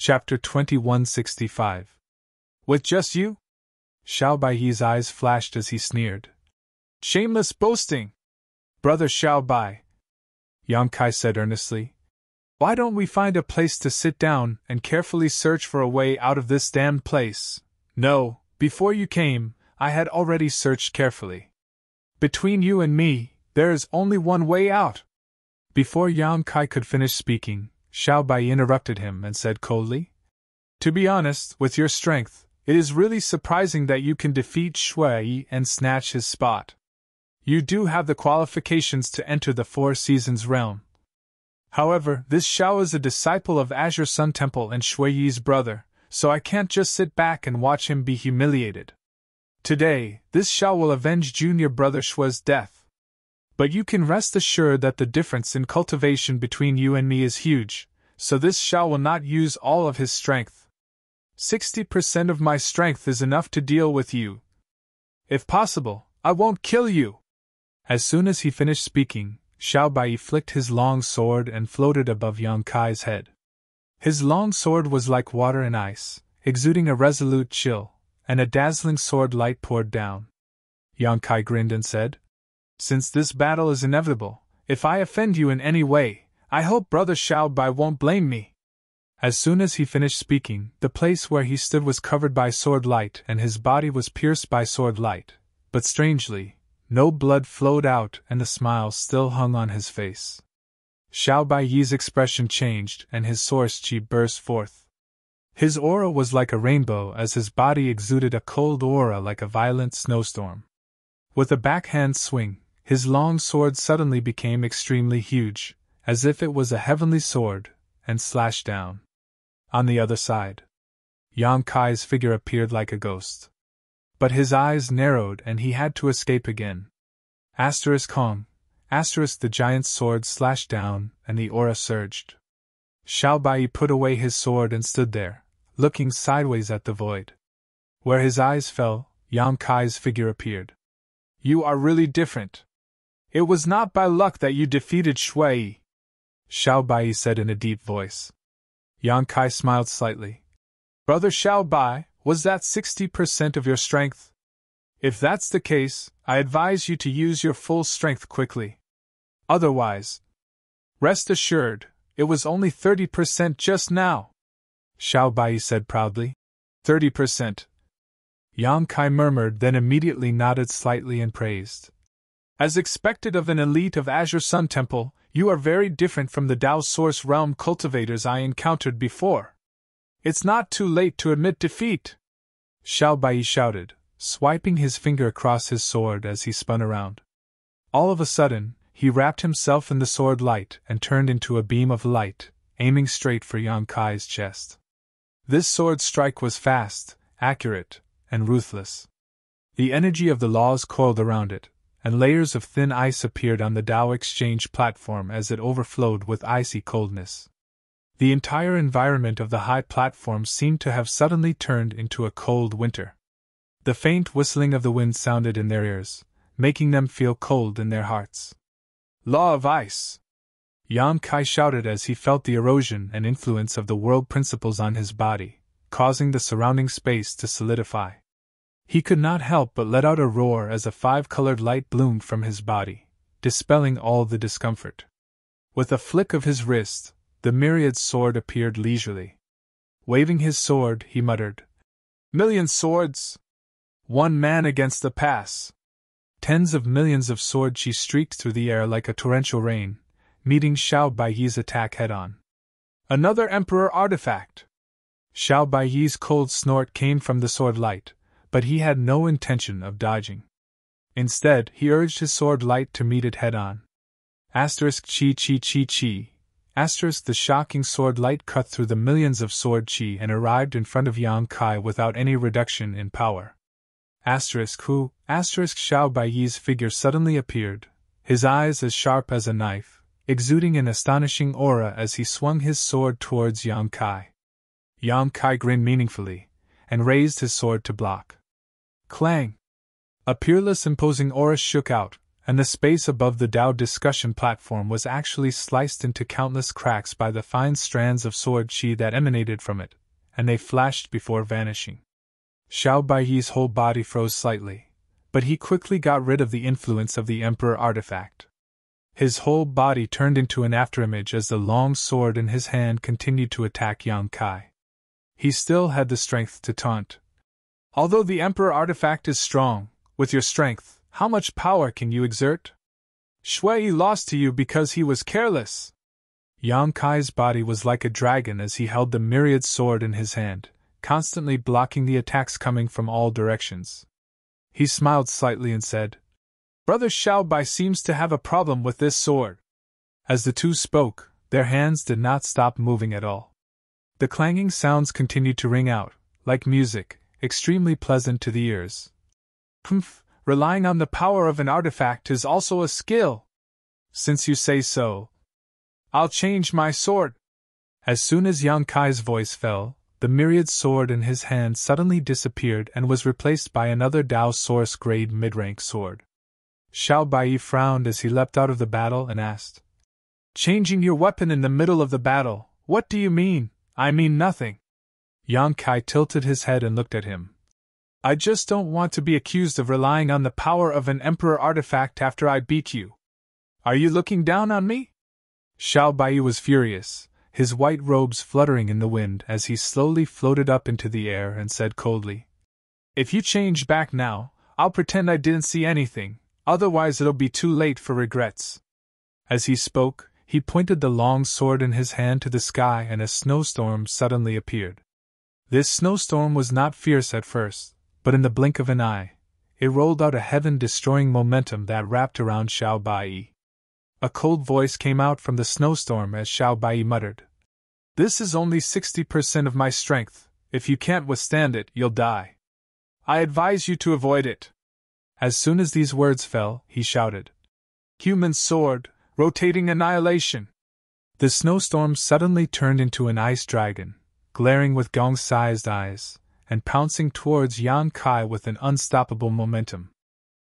Chapter 2165. With just you? Xiao Baiyi's eyes flashed as he sneered. Shameless boasting! Brother Xiao Bai, Yang Kai said earnestly, why don't we find a place to sit down and carefully search for a way out of this damned place? No, before you came, I had already searched carefully. Between you and me, there is only one way out. Before Yang Kai could finish speaking, Xiao Bai interrupted him and said coldly, to be honest, with your strength, it is really surprising that you can defeat Shui and snatch his spot. You do have the qualifications to enter the Four Seasons realm. However, this Xiao is a disciple of Azure Sun Temple and Shui Yi's brother, so I can't just sit back and watch him be humiliated. Today, this Xiao will avenge junior brother Shui's death. But you can rest assured that the difference in cultivation between you and me is huge, so this Xiao will not use all of his strength. 60% of my strength is enough to deal with you. If possible, I won't kill you. As soon as he finished speaking, Xiao Bai flicked his long sword and floated above Yang Kai's head. His long sword was like water and ice, exuding a resolute chill, and a dazzling sword light poured down. Yang Kai grinned and said, since this battle is inevitable, if I offend you in any way, I hope Brother Xiao Bai won't blame me. As soon as he finished speaking, the place where he stood was covered by sword light and his body was pierced by sword light, but strangely, no blood flowed out and the smile still hung on his face. Xiao Baiyi's expression changed and his source chi burst forth. His aura was like a rainbow as his body exuded a cold aura like a violent snowstorm. With a backhand swing, his long sword suddenly became extremely huge, as if it was a heavenly sword, and slashed down. On the other side, Yang Kai's figure appeared like a ghost. But his eyes narrowed and he had to escape again. Kong, the giant's sword slashed down and the aura surged. Xiao Bai put away his sword and stood there, looking sideways at the void. Where his eyes fell, Yang Kai's figure appeared. You are really different. It was not by luck that you defeated Shui, Xiao Bai said in a deep voice. Yang Kai smiled slightly. Brother Xiao Bai, was that 60% of your strength? If that's the case, I advise you to use your full strength quickly. Otherwise, rest assured, it was only 30% just now, Xiao Bai said proudly. 30%. Yang Kai murmured, then immediately nodded slightly and praised. As expected of an elite of Azure Sun Temple, you are very different from the Dao Source Realm cultivators I encountered before. It's not too late to admit defeat, Xiao Bai shouted, swiping his finger across his sword as he spun around. All of a sudden, he wrapped himself in the sword light and turned into a beam of light, aiming straight for Yang Kai's chest. This sword strike was fast, accurate, and ruthless. The energy of the laws coiled around it, and layers of thin ice appeared on the Dao Exchange platform as it overflowed with icy coldness. The entire environment of the high platform seemed to have suddenly turned into a cold winter. The faint whistling of the wind sounded in their ears, making them feel cold in their hearts. Law of Ice! Yang Kai shouted as he felt the erosion and influence of the world principles on his body, causing the surrounding space to solidify. He could not help but let out a roar as a five-colored light bloomed from his body, dispelling all the discomfort. With a flick of his wrist, the myriad sword appeared leisurely. Waving his sword, he muttered, "Million swords! One man against the pass!" Tens of millions of sword chi streaked through the air like a torrential rain, meeting Xiao Baiyi's attack head-on. Another Emperor artifact! Xiao Baiyi's cold snort came from the sword light, but he had no intention of dodging. Instead, he urged his sword light to meet it head-on. Asterisk chi chi chi chi. Asterisk the shocking sword light cut through the millions of sword chi and arrived in front of Yang Kai without any reduction in power. Asterisk who, asterisk Xiao Baiyi's figure suddenly appeared, his eyes as sharp as a knife, exuding an astonishing aura as he swung his sword towards Yang Kai. Yang Kai grinned meaningfully, and raised his sword to block. Clang! A peerless imposing aura shook out, and the space above the Tao discussion platform was actually sliced into countless cracks by the fine strands of sword qi that emanated from it, and they flashed before vanishing. Xiao Baiyi's whole body froze slightly, but he quickly got rid of the influence of the Emperor artifact. His whole body turned into an afterimage as the long sword in his hand continued to attack Yang Kai. He still had the strength to taunt. Although the Emperor artifact is strong, with your strength, how much power can you exert? Shui lost to you because he was careless. Yang Kai's body was like a dragon as he held the myriad sword in his hand, constantly blocking the attacks coming from all directions. He smiled slightly and said, Brother Xiaobai seems to have a problem with this sword. As the two spoke, their hands did not stop moving at all. The clanging sounds continued to ring out, like music, extremely pleasant to the ears. Relying on the power of an artifact is also a skill. Since you say so, I'll change my sword. As soon as Yang Kai's voice fell, the myriad sword in his hand suddenly disappeared and was replaced by another Tao Source grade mid-rank sword. Xiao Baiyi frowned as he leapt out of the battle and asked, Changing your weapon in the middle of the battle, what do you mean? I mean nothing. Yang Kai tilted his head and looked at him. I just don't want to be accused of relying on the power of an Emperor artifact after I beat you. Are you looking down on me? Xiao Baiyi was furious, his white robes fluttering in the wind as he slowly floated up into the air and said coldly, If you change back now, I'll pretend I didn't see anything, otherwise it'll be too late for regrets. As he spoke, he pointed the long sword in his hand to the sky and a snowstorm suddenly appeared. This snowstorm was not fierce at first, but in the blink of an eye, it rolled out a heaven-destroying momentum that wrapped around Xiao Baiyi. A cold voice came out from the snowstorm as Xiao Baiyi muttered, This is only 60% of my strength. If you can't withstand it, you'll die. I advise you to avoid it. As soon as these words fell, he shouted, Human sword, rotating annihilation. The snowstorm suddenly turned into an ice dragon, glaring with gong-sized eyes, and pouncing towards Yang Kai with an unstoppable momentum.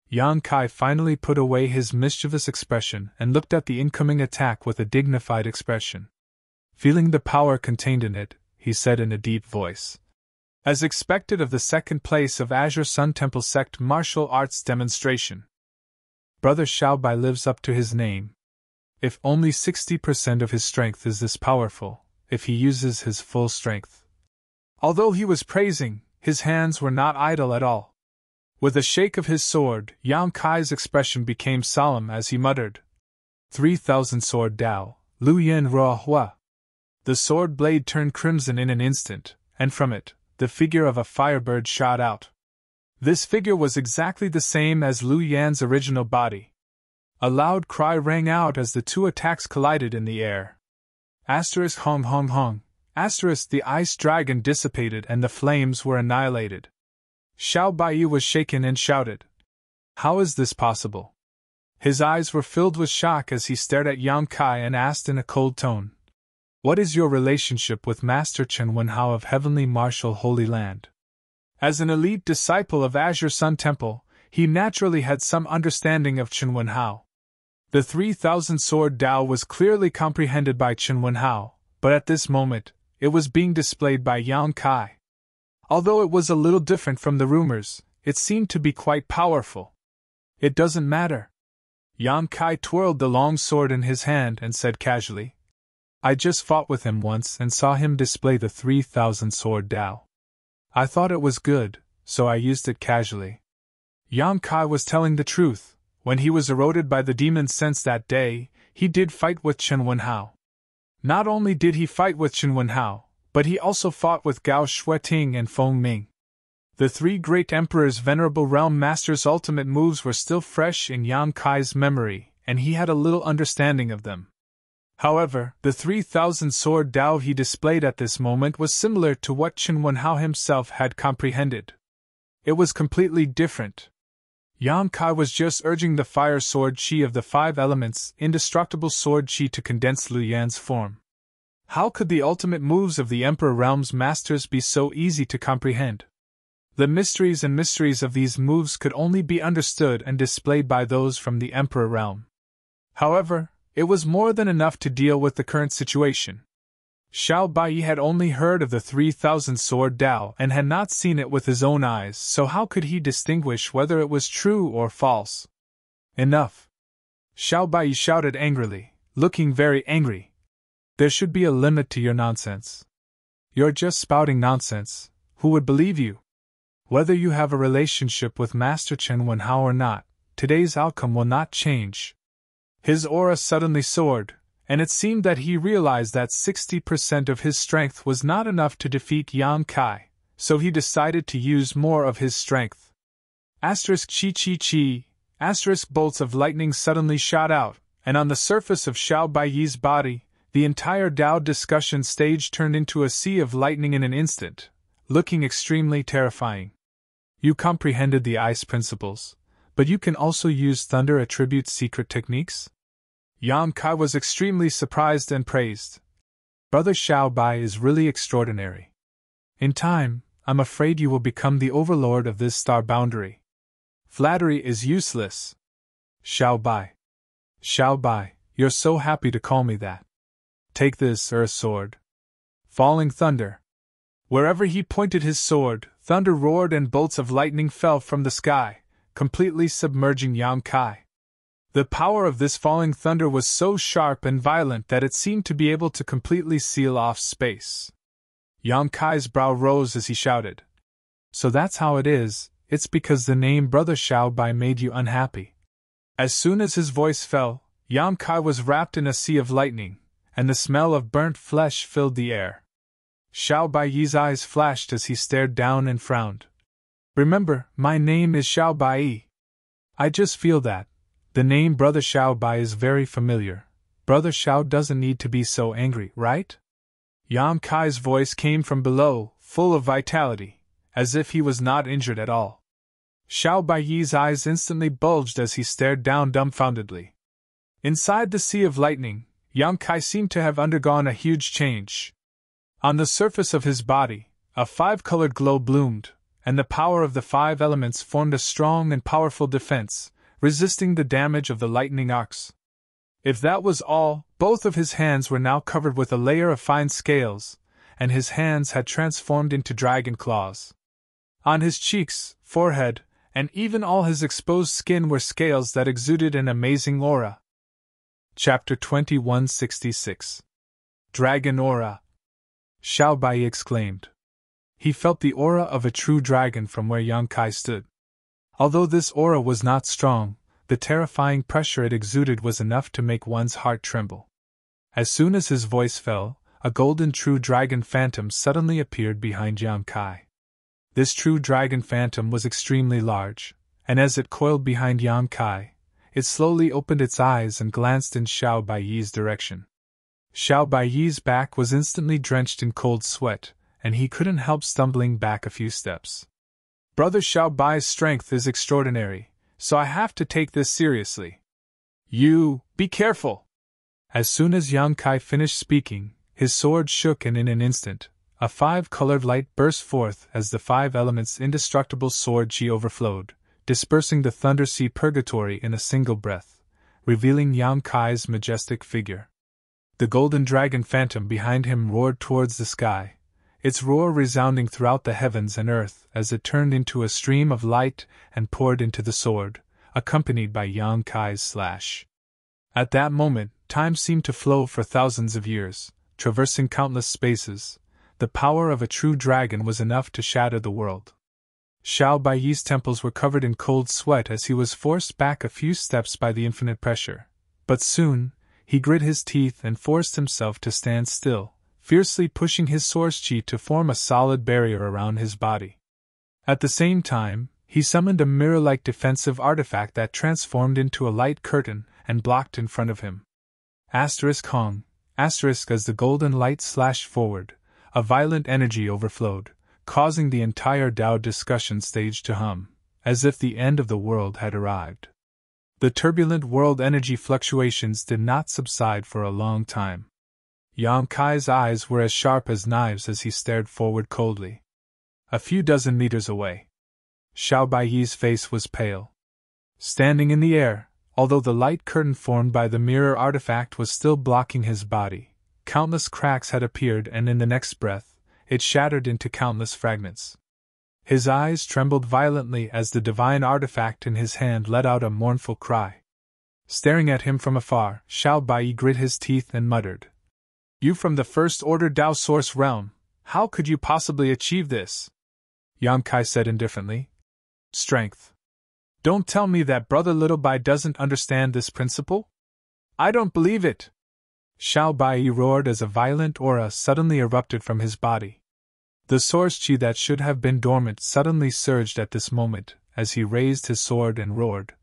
Yang Kai finally put away his mischievous expression and looked at the incoming attack with a dignified expression. Feeling the power contained in it, he said in a deep voice, As expected of the second place of Azure Sun Temple Sect martial arts demonstration. Brother Xiaobai lives up to his name. If only 60% of his strength is this powerful, if he uses his full strength. Although he was praising, his hands were not idle at all. With a shake of his sword, Yang Kai's expression became solemn as he muttered, 3,000 sword Dao, Lu Yen Ruo Hua. The sword blade turned crimson in an instant, and from it, the figure of a firebird shot out. This figure was exactly the same as Lu Yan's original body. A loud cry rang out as the two attacks collided in the air. Asterisk hong hong hong. Asterisk the ice dragon dissipated and the flames were annihilated. Xiao Baiyi was shaken and shouted, How is this possible? His eyes were filled with shock as he stared at Yang Kai and asked in a cold tone, What is your relationship with Master Chen Wenhao of Heavenly Martial Holy Land? As an elite disciple of Azure Sun Temple, he naturally had some understanding of Chen Wenhao. The 3,000 sword Dao was clearly comprehended by Chen Wenhao, but at this moment, it was being displayed by Yang Kai. Although it was a little different from the rumors, it seemed to be quite powerful. It doesn't matter. Yang Kai twirled the long sword in his hand and said casually, I just fought with him once and saw him display the 3,000 sword Dao. I thought it was good, so I used it casually. Yang Kai was telling the truth. When he was eroded by the demon sense that day, he did fight with Chen Wenhao. Not only did he fight with Chen Wenhao, but he also fought with Gao Shueting and Feng Ming. The three great emperors' venerable realm masters' ultimate moves were still fresh in Yang Kai's memory, and he had a little understanding of them. However, the 3,000 sword Dao he displayed at this moment was similar to what Chen Wenhao himself had comprehended. It was completely different. Yang Kai was just urging the fire sword qi of the five elements, indestructible sword qi, to condense Lu Yan's form. How could the ultimate moves of the Emperor Realm's masters be so easy to comprehend? The mysteries and mysteries of these moves could only be understood and displayed by those from the Emperor realm. However, it was more than enough to deal with the current situation. Xiao Bai had only heard of the 3,000 sword Dao and had not seen it with his own eyes, so how could he distinguish whether it was true or false? Enough! Xiao Bai shouted angrily, looking very angry. There should be a limit to your nonsense. You're just spouting nonsense. Who would believe you? Whether you have a relationship with Master Chen Wenhao or not, today's outcome will not change. His aura suddenly soared, and it seemed that he realized that 60% of his strength was not enough to defeat Yang Kai, so he decided to use more of his strength. Asterisk chi chi chi, asterisk bolts of lightning suddenly shot out, and on the surface of Xiao Baiyi's body, the entire Dao discussion stage turned into a sea of lightning in an instant, looking extremely terrifying. You comprehended the ice principles, but you can also use thunder attribute secret techniques? Yang Kai was extremely surprised and praised. Brother Xiao Bai is really extraordinary. In time, I'm afraid you will become the overlord of this star boundary. Flattery is useless. Xiao Bai, you're so happy to call me that. Take this Earth sword. Falling thunder. Wherever he pointed his sword, thunder roared and bolts of lightning fell from the sky, completely submerging Yang Kai. The power of this falling thunder was so sharp and violent that it seemed to be able to completely seal off space. Yang Kai's brow rose as he shouted. So that's how it is, it's because the name Brother Xiao Bai made you unhappy. As soon as his voice fell, Yang Kai was wrapped in a sea of lightning, and the smell of burnt flesh filled the air. Xiao Baiyi's eyes flashed as he stared down and frowned. Remember, my name is Xiao Baiyi. I just feel that. The name Brother Xiao Bai is very familiar. Brother Xiao doesn't need to be so angry, right? Yang Kai's voice came from below, full of vitality, as if he was not injured at all. Xiao Baiyi's eyes instantly bulged as he stared down dumbfoundedly. Inside the sea of lightning, Yang Kai seemed to have undergone a huge change. On the surface of his body, a 5-colored glow bloomed, and the power of the 5 elements formed a strong and powerful defense, resisting the damage of the lightning arcs. If that was all, both of his hands were now covered with a layer of fine scales, and his hands had transformed into dragon claws. On his cheeks, forehead, and even all his exposed skin were scales that exuded an amazing aura. Chapter 2166. Dragon Aura. Xiao Bai exclaimed. He felt the aura of a true dragon from where Yang Kai stood. Although this aura was not strong, the terrifying pressure it exuded was enough to make one's heart tremble. As soon as his voice fell, a golden true dragon phantom suddenly appeared behind Yang Kai. This true dragon phantom was extremely large, and as it coiled behind Yang Kai, it slowly opened its eyes and glanced in Xiao Baiyi's direction. Xiao Baiyi's back was instantly drenched in cold sweat, and he couldn't help stumbling back a few steps. Brother Xiao Bai's strength is extraordinary, so I have to take this seriously. You, be careful! As soon as Yang Kai finished speaking, his sword shook and in an instant, a 5-colored light burst forth as the 5 elements' indestructible sword chi overflowed, dispersing the Thunder Sea Purgatory in a single breath, revealing Yang Kai's majestic figure. The golden dragon phantom behind him roared towards the sky, its roar resounding throughout the heavens and earth as it turned into a stream of light and poured into the sword, accompanied by Yang Kai's slash. At that moment, time seemed to flow for thousands of years, traversing countless spaces. The power of a true dragon was enough to shatter the world. Xiao Baiyi's temples were covered in cold sweat as he was forced back a few steps by the infinite pressure, but soon, he grit his teeth and forced himself to stand still, fiercely pushing his source chi to form a solid barrier around his body. At the same time, he summoned a mirror-like defensive artifact that transformed into a light curtain and blocked in front of him. Asterisk Hong, asterisk as the golden light slashed forward, a violent energy overflowed, causing the entire Dao discussion stage to hum, as if the end of the world had arrived. The turbulent world energy fluctuations did not subside for a long time. Yang Kai's eyes were as sharp as knives as he stared forward coldly. a few dozen meters away. Xiao Baiyi's face was pale. Standing in the air, although the light curtain formed by the mirror artifact was still blocking his body, countless cracks had appeared, and in the next breath, it shattered into countless fragments. His eyes trembled violently as the divine artifact in his hand let out a mournful cry. Staring at him from afar, Xiao Baiyi grit his teeth and muttered, "You from the First Order Dao Source Realm, how could you possibly achieve this?" Yang Kai said indifferently, "Strength. Don't tell me that Brother Little Bai doesn't understand this principle? I don't believe it!" Xiao Baiyi roared as a violent aura suddenly erupted from his body. The source chi that should have been dormant suddenly surged at this moment, as he raised his sword and roared,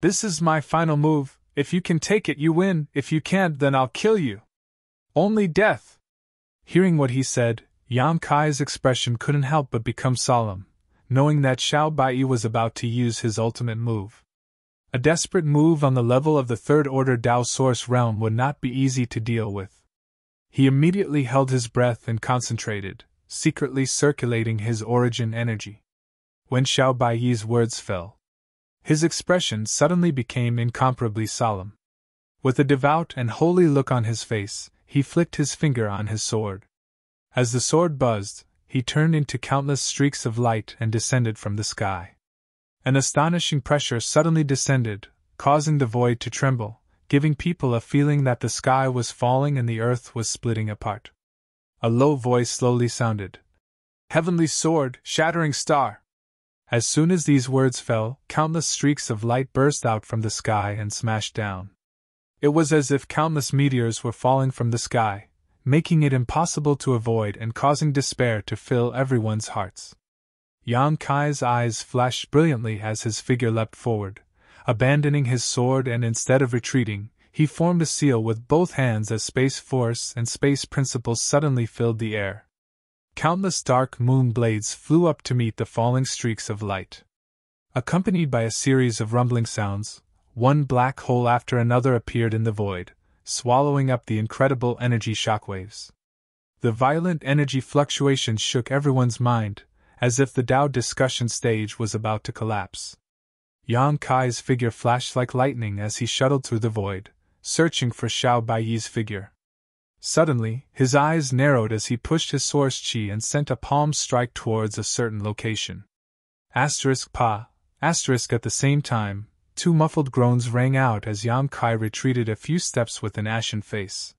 "This is my final move. If you can take it, you win. If you can't, then I'll kill you. Only death." Hearing what he said, Yang Kai's expression couldn't help but become solemn, knowing that Xiao Baiyi was about to use his ultimate move. A desperate move on the level of the Third Order Dao Source Realm would not be easy to deal with. He immediately held his breath and concentrated, secretly circulating his origin energy. When Xiao Baiyi's words fell, his expression suddenly became incomparably solemn. With a devout and holy look on his face, he flicked his finger on his sword. As the sword buzzed, he turned into countless streaks of light and descended from the sky. An astonishing pressure suddenly descended, causing the void to tremble, giving people a feeling that the sky was falling and the earth was splitting apart. A low voice slowly sounded, "Heavenly sword, shattering star." As soon as these words fell, countless streaks of light burst out from the sky and smashed down. It was as if countless meteors were falling from the sky, making it impossible to avoid and causing despair to fill everyone's hearts. Yang Kai's eyes flashed brilliantly as his figure leapt forward, abandoning his sword, and instead of retreating, he formed a seal with both hands as space force and space principles suddenly filled the air. Countless dark moon blades flew up to meet the falling streaks of light. Accompanied by a series of rumbling sounds, one black hole after another appeared in the void, swallowing up the incredible energy shockwaves. The violent energy fluctuations shook everyone's mind, as if the Tao discussion stage was about to collapse. Yang Kai's figure flashed like lightning as he shuttled through the void, searching for Xiao Baiyi's figure. Suddenly, his eyes narrowed as he pushed his source chi and sent a palm strike towards a certain location. Pa. At the same time, two muffled groans rang out as Yang Kai retreated a few steps with an ashen face.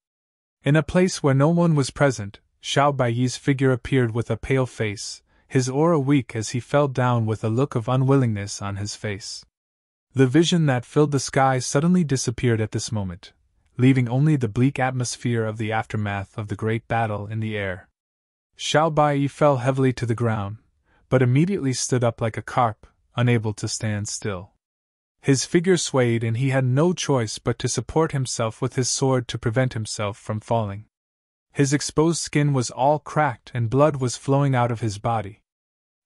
In a place where no one was present, Xiao Baiyi's figure appeared with a pale face, his aura weak as he fell down with a look of unwillingness on his face. The vision that filled the sky suddenly disappeared at this moment, leaving only the bleak atmosphere of the aftermath of the great battle in the air. Xiao Baiyi fell heavily to the ground, but immediately stood up like a carp, unable to stand still. His figure swayed and he had no choice but to support himself with his sword to prevent himself from falling. His exposed skin was all cracked and blood was flowing out of his body.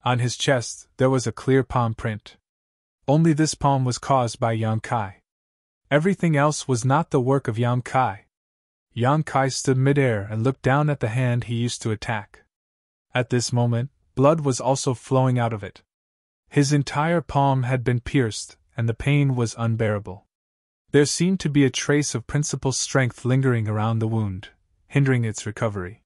On his chest, there was a clear palm print. Only this palm was caused by Yang Kai. Everything else was not the work of Yang Kai. Yang Kai stood midair and looked down at the hand he used to attack. At this moment, blood was also flowing out of it. His entire palm had been pierced, and the pain was unbearable. There seemed to be a trace of principal strength lingering around the wound, hindering its recovery.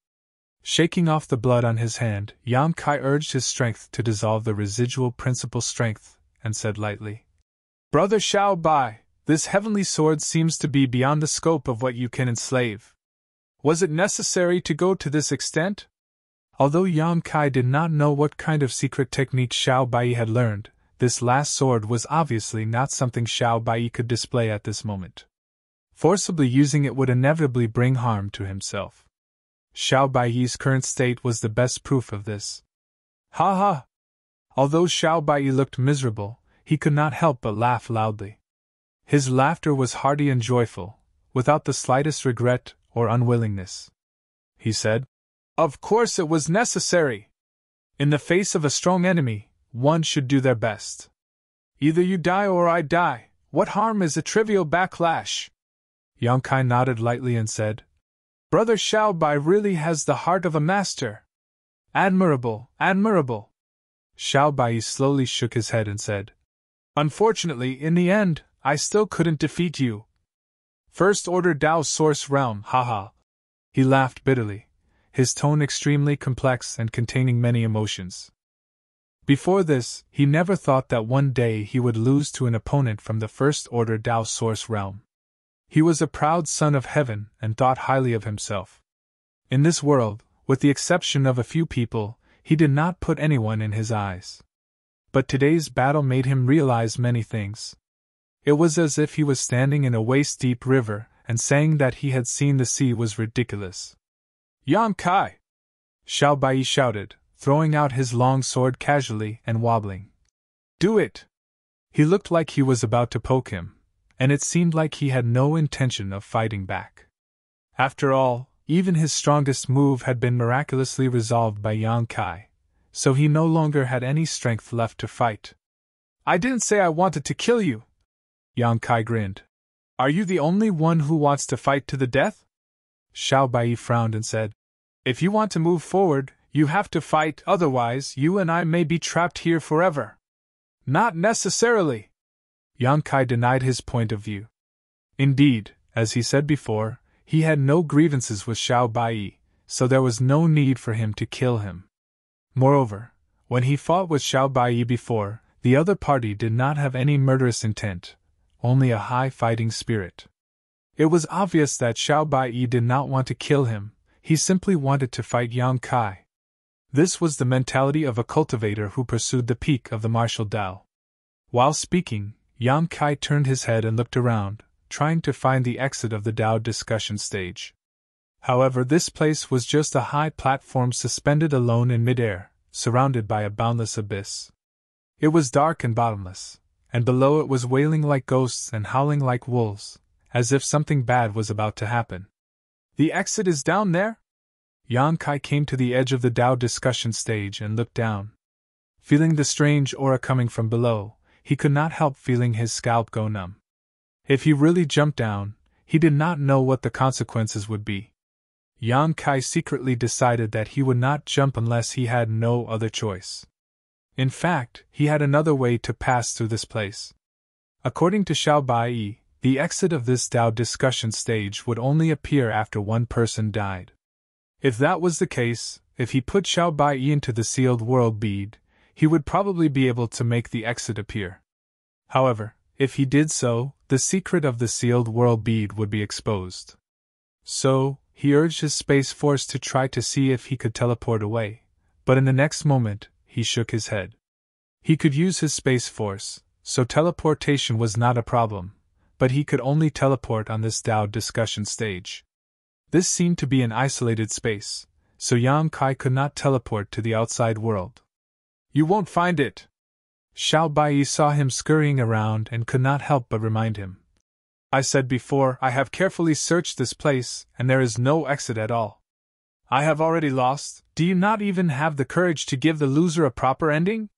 Shaking off the blood on his hand, Yang Kai urged his strength to dissolve the residual principal strength, and said lightly, "Brother Xiao Bai, this heavenly sword seems to be beyond the scope of what you can enslave. Was it necessary to go to this extent?" Although Yang Kai did not know what kind of secret technique Xiao Bai had learned, this last sword was obviously not something Xiao Bai could display at this moment. Forcibly using it would inevitably bring harm to himself. Xiao Baiyi's current state was the best proof of this. Ha ha! Although Xiao Baiyi looked miserable, he could not help but laugh loudly. His laughter was hearty and joyful, without the slightest regret or unwillingness. He said, "Of course it was necessary. In the face of a strong enemy, one should do their best. Either you die or I die. What harm is a trivial backlash?" Yang Kai nodded lightly and said, "Brother Xiao Bai really has the heart of a master. Admirable, admirable." Xiao Bai slowly shook his head and said, "Unfortunately, in the end, I still couldn't defeat you. First Order Dao Source Realm, haha." He laughed bitterly, his tone extremely complex and containing many emotions. Before this, he never thought that one day he would lose to an opponent from the First Order Dao Source Realm. He was a proud son of heaven and thought highly of himself. In this world, with the exception of a few people, he did not put anyone in his eyes. But today's battle made him realize many things. It was as if he was standing in a waist-deep river, and saying that he had seen the sea was ridiculous. "Yan Kai!" Xiao Bai shouted, throwing out his long sword casually and wobbling. "Do it!" He looked like he was about to poke him, and it seemed like he had no intention of fighting back. After all, even his strongest move had been miraculously resolved by Yan Kai, so he no longer had any strength left to fight. "I didn't say I wanted to kill you!" Yan Kai grinned. "Are you the only one who wants to fight to the death?" Xiao Bai frowned and said, "If you want to move forward, you have to fight, otherwise you and I may be trapped here forever." "Not necessarily." Yan Kai denied his point of view. Indeed, as he said before, he had no grievances with Xiao Bai, so there was no need for him to kill him. Moreover, when he fought with Xiao Bai before, the other party did not have any murderous intent, only a high fighting spirit. It was obvious that Xiao Bai did not want to kill him, he simply wanted to fight Yan Kai. This was the mentality of a cultivator who pursued the peak of the martial Tao. While speaking, Yan Kai turned his head and looked around, trying to find the exit of the Tao discussion stage. However, this place was just a high platform suspended alone in midair, surrounded by a boundless abyss. It was dark and bottomless, and below it was wailing like ghosts and howling like wolves, as if something bad was about to happen. "The exit is down there?" Yan Kai came to the edge of the Tao discussion stage and looked down. Feeling the strange aura coming from below, he could not help feeling his scalp go numb. If he really jumped down, he did not know what the consequences would be. Yan Kai secretly decided that he would not jump unless he had no other choice. In fact, he had another way to pass through this place. According to Xiao Bai, the exit of this Tao discussion stage would only appear after one person died. If that was the case, if he put Xiao Bai into the sealed world bead, he would probably be able to make the exit appear. However, if he did so, the secret of the sealed world bead would be exposed. So, he urged his space force to try to see if he could teleport away, but in the next moment, he shook his head. He could use his space force, so teleportation was not a problem, but he could only teleport on this Tao discussion stage. This seemed to be an isolated space, so Yan Kai could not teleport to the outside world. "You won't find it." Xiao Bai saw him scurrying around and could not help but remind him. "I said before, I have carefully searched this place, and there is no exit at all. I have already lost. Do you not even have the courage to give the loser a proper ending?"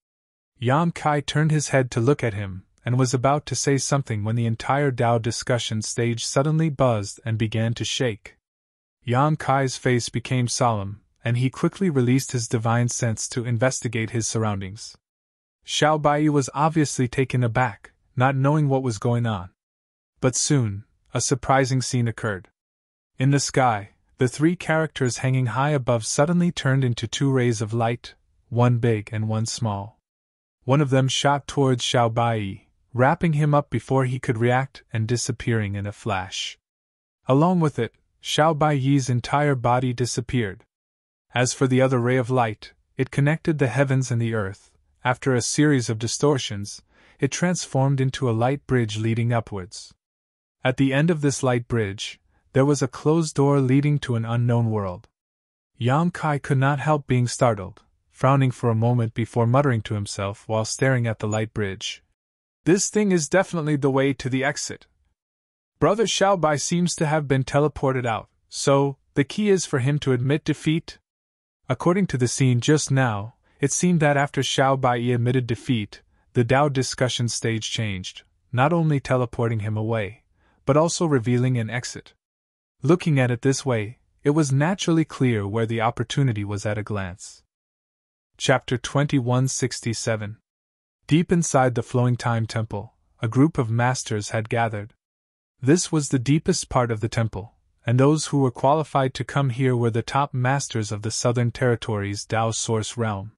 Yan Kai turned his head to look at him, and was about to say something when the entire Tao discussion stage suddenly buzzed and began to shake. Yan Kai's face became solemn, and he quickly released his divine sense to investigate his surroundings. Xiao Bai was obviously taken aback, not knowing what was going on. But soon, a surprising scene occurred. In the sky, the three characters hanging high above suddenly turned into two rays of light, one big and one small. One of them shot towards Xiao Bai, wrapping him up before he could react and disappearing in a flash. Along with it, Xiao Bai's entire body disappeared. As for the other ray of light, it connected the heavens and the earth. After a series of distortions, it transformed into a light bridge leading upwards. At the end of this light bridge, there was a closed door leading to an unknown world. Yan Kai could not help being startled, frowning for a moment before muttering to himself while staring at the light bridge. "This thing is definitely the way to the exit. Brother Xiao Bai seems to have been teleported out, so the key is for him to admit defeat?" According to the scene just now, it seemed that after Xiao Bai admitted defeat, the Tao discussion stage changed, not only teleporting him away, but also revealing an exit. Looking at it this way, it was naturally clear where the opportunity was at a glance. Chapter 2167. Deep inside the flowing time temple, a group of masters had gathered. This was the deepest part of the temple, and those who were qualified to come here were the top masters of the Southern Territories' Tao Source realm.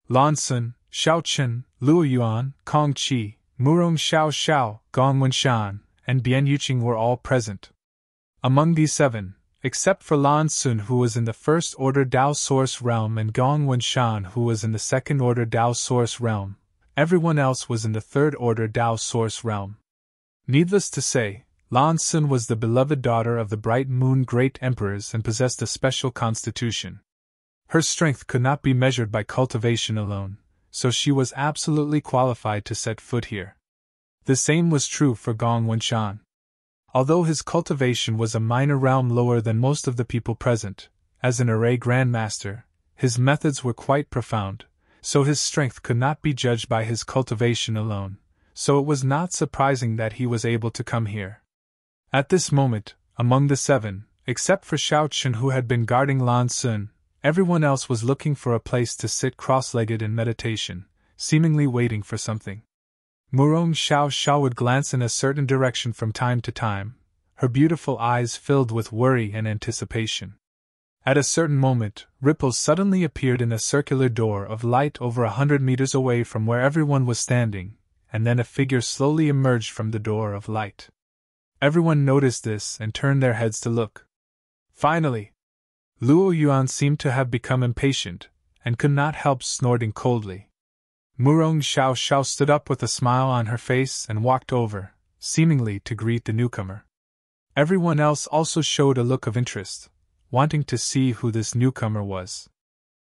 Lan Sun, Xiao Chen, Luo Yuan, Kong Qi, Murong Xiao Xiao, Gong Wenshan, and Bian Yuqing were all present. Among these 7, except for Lan Sun who was in the First Order Tao Source realm and Gong Wenshan who was in the Second Order Tao Source realm, everyone else was in the Third Order Tao Source realm. Needless to say, Lan Sun was the beloved daughter of the Bright Moon Great Emperors and possessed a special constitution. Her strength could not be measured by cultivation alone, so she was absolutely qualified to set foot here. The same was true for Gong Wenshan. Although his cultivation was a minor realm lower than most of the people present, as an array grandmaster, his methods were quite profound, so his strength could not be judged by his cultivation alone, so it was not surprising that he was able to come here. At this moment, among the 7, except for Xiao Chen who had been guarding Lan Sun, everyone else was looking for a place to sit cross-legged in meditation, seemingly waiting for something. Murong Xiao Xiao would glance in a certain direction from time to time, her beautiful eyes filled with worry and anticipation. At a certain moment, ripples suddenly appeared in a circular door of light over 100 meters away from where everyone was standing, and then a figure slowly emerged from the door of light. Everyone noticed this and turned their heads to look. Finally, Luo Yuan seemed to have become impatient, and could not help snorting coldly. Murong Xiao Xiao stood up with a smile on her face and walked over, seemingly to greet the newcomer. Everyone else also showed a look of interest, wanting to see who this newcomer was.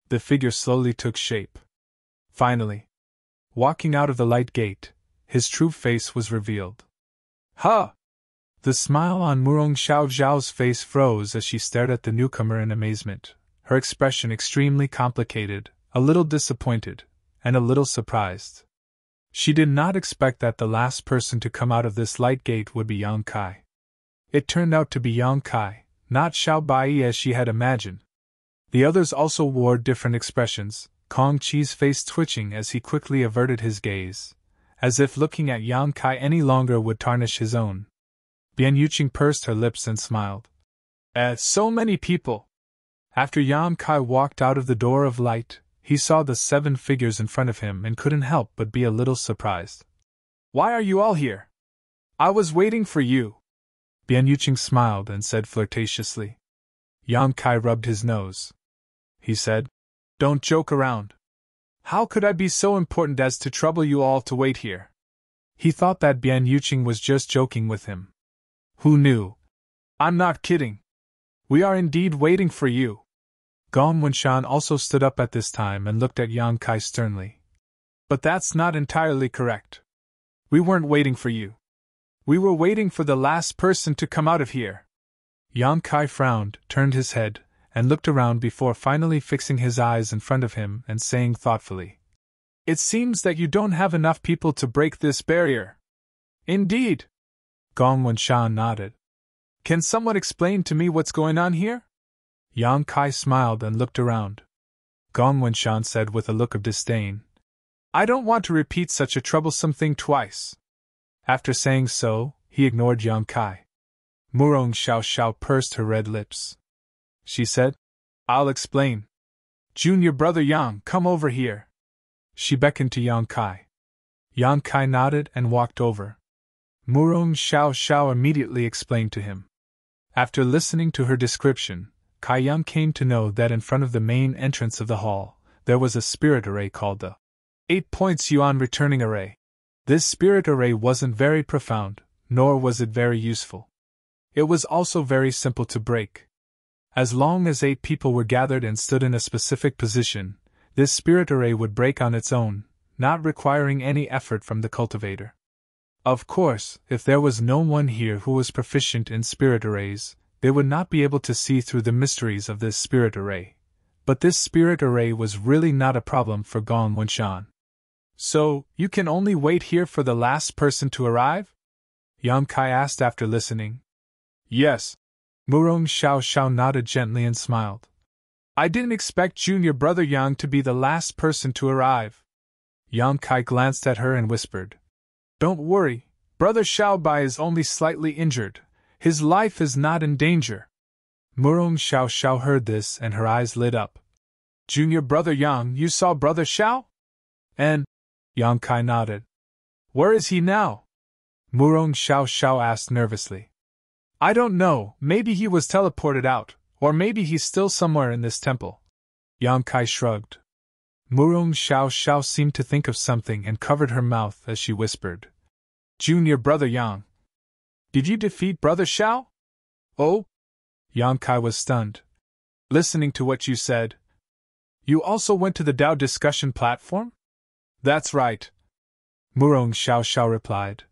The figure slowly took shape. Finally, walking out of the light gate, his true face was revealed. Ha! The smile on Murong Xiao Xiao's face froze as she stared at the newcomer in amazement, her expression extremely complicated, a little disappointed, and a little surprised. She did not expect that the last person to come out of this light gate would be Yang Kai. It turned out to be Yang Kai, not Xiao Bai as she had imagined. The others also wore different expressions, Kong Qi's face twitching as he quickly averted his gaze, as if looking at Yang Kai any longer would tarnish his own. Bian Yuqing pursed her lips and smiled. So many people! After Yang Kai walked out of the door of light, he saw the 7 figures in front of him and couldn't help but be a little surprised. Why are you all here? I was waiting for you. Bian Yuqing smiled and said flirtatiously. Yang Kai rubbed his nose. He said, Don't joke around. How could I be so important as to trouble you all to wait here? He thought that Bian Yuqing was just joking with him. Who knew? I'm not kidding. We are indeed waiting for you. Gong Wenshan also stood up at this time and looked at Yang Kai sternly. But that's not entirely correct. We weren't waiting for you. We were waiting for the last person to come out of here. Yang Kai frowned, turned his head, and looked around before finally fixing his eyes in front of him and saying thoughtfully, It seems that you don't have enough people to break this barrier. Indeed. Gong Wenshan nodded. Can someone explain to me what's going on here? Yang Kai smiled and looked around. Gong Wenshan said with a look of disdain, I don't want to repeat such a troublesome thing twice. After saying so, he ignored Yang Kai. Murong Xiao Xiao pursed her red lips. She said, I'll explain. Junior brother Yang, come over here. She beckoned to Yang Kai. Yang Kai nodded and walked over. Murong Xiao Xiao immediately explained to him. After listening to her description, Kai Yang came to know that in front of the main entrance of the hall, there was a spirit array called the 8 points Yuan returning array. This spirit array wasn't very profound, nor was it very useful. It was also very simple to break. As long as 8 people were gathered and stood in a specific position, this spirit array would break on its own, not requiring any effort from the cultivator. Of course, if there was no one here who was proficient in spirit arrays, they would not be able to see through the mysteries of this spirit array. But this spirit array was really not a problem for Gong Wenshan. So, you can only wait here for the last person to arrive? Yang Kai asked after listening. Yes. Murong Xiao Xiao nodded gently and smiled. I didn't expect junior brother Yang to be the last person to arrive. Yang Kai glanced at her and whispered, Don't worry, brother Xiaobai is only slightly injured. His life is not in danger. Murong Xiao Xiao heard this and her eyes lit up. Junior brother Yang, you saw brother Xiao? And? Yang Kai nodded. Where is he now? Murong Xiao Xiao asked nervously. I don't know, maybe he was teleported out, or maybe he's still somewhere in this temple. Yang Kai shrugged. Murong Xiao Xiao seemed to think of something and covered her mouth as she whispered. Junior brother Yang. Did you defeat brother Xiao? Oh? Yang Kai was stunned. Listening to what you said. You also went to the Dao discussion platform? That's right. Murong Xiao Xiao replied.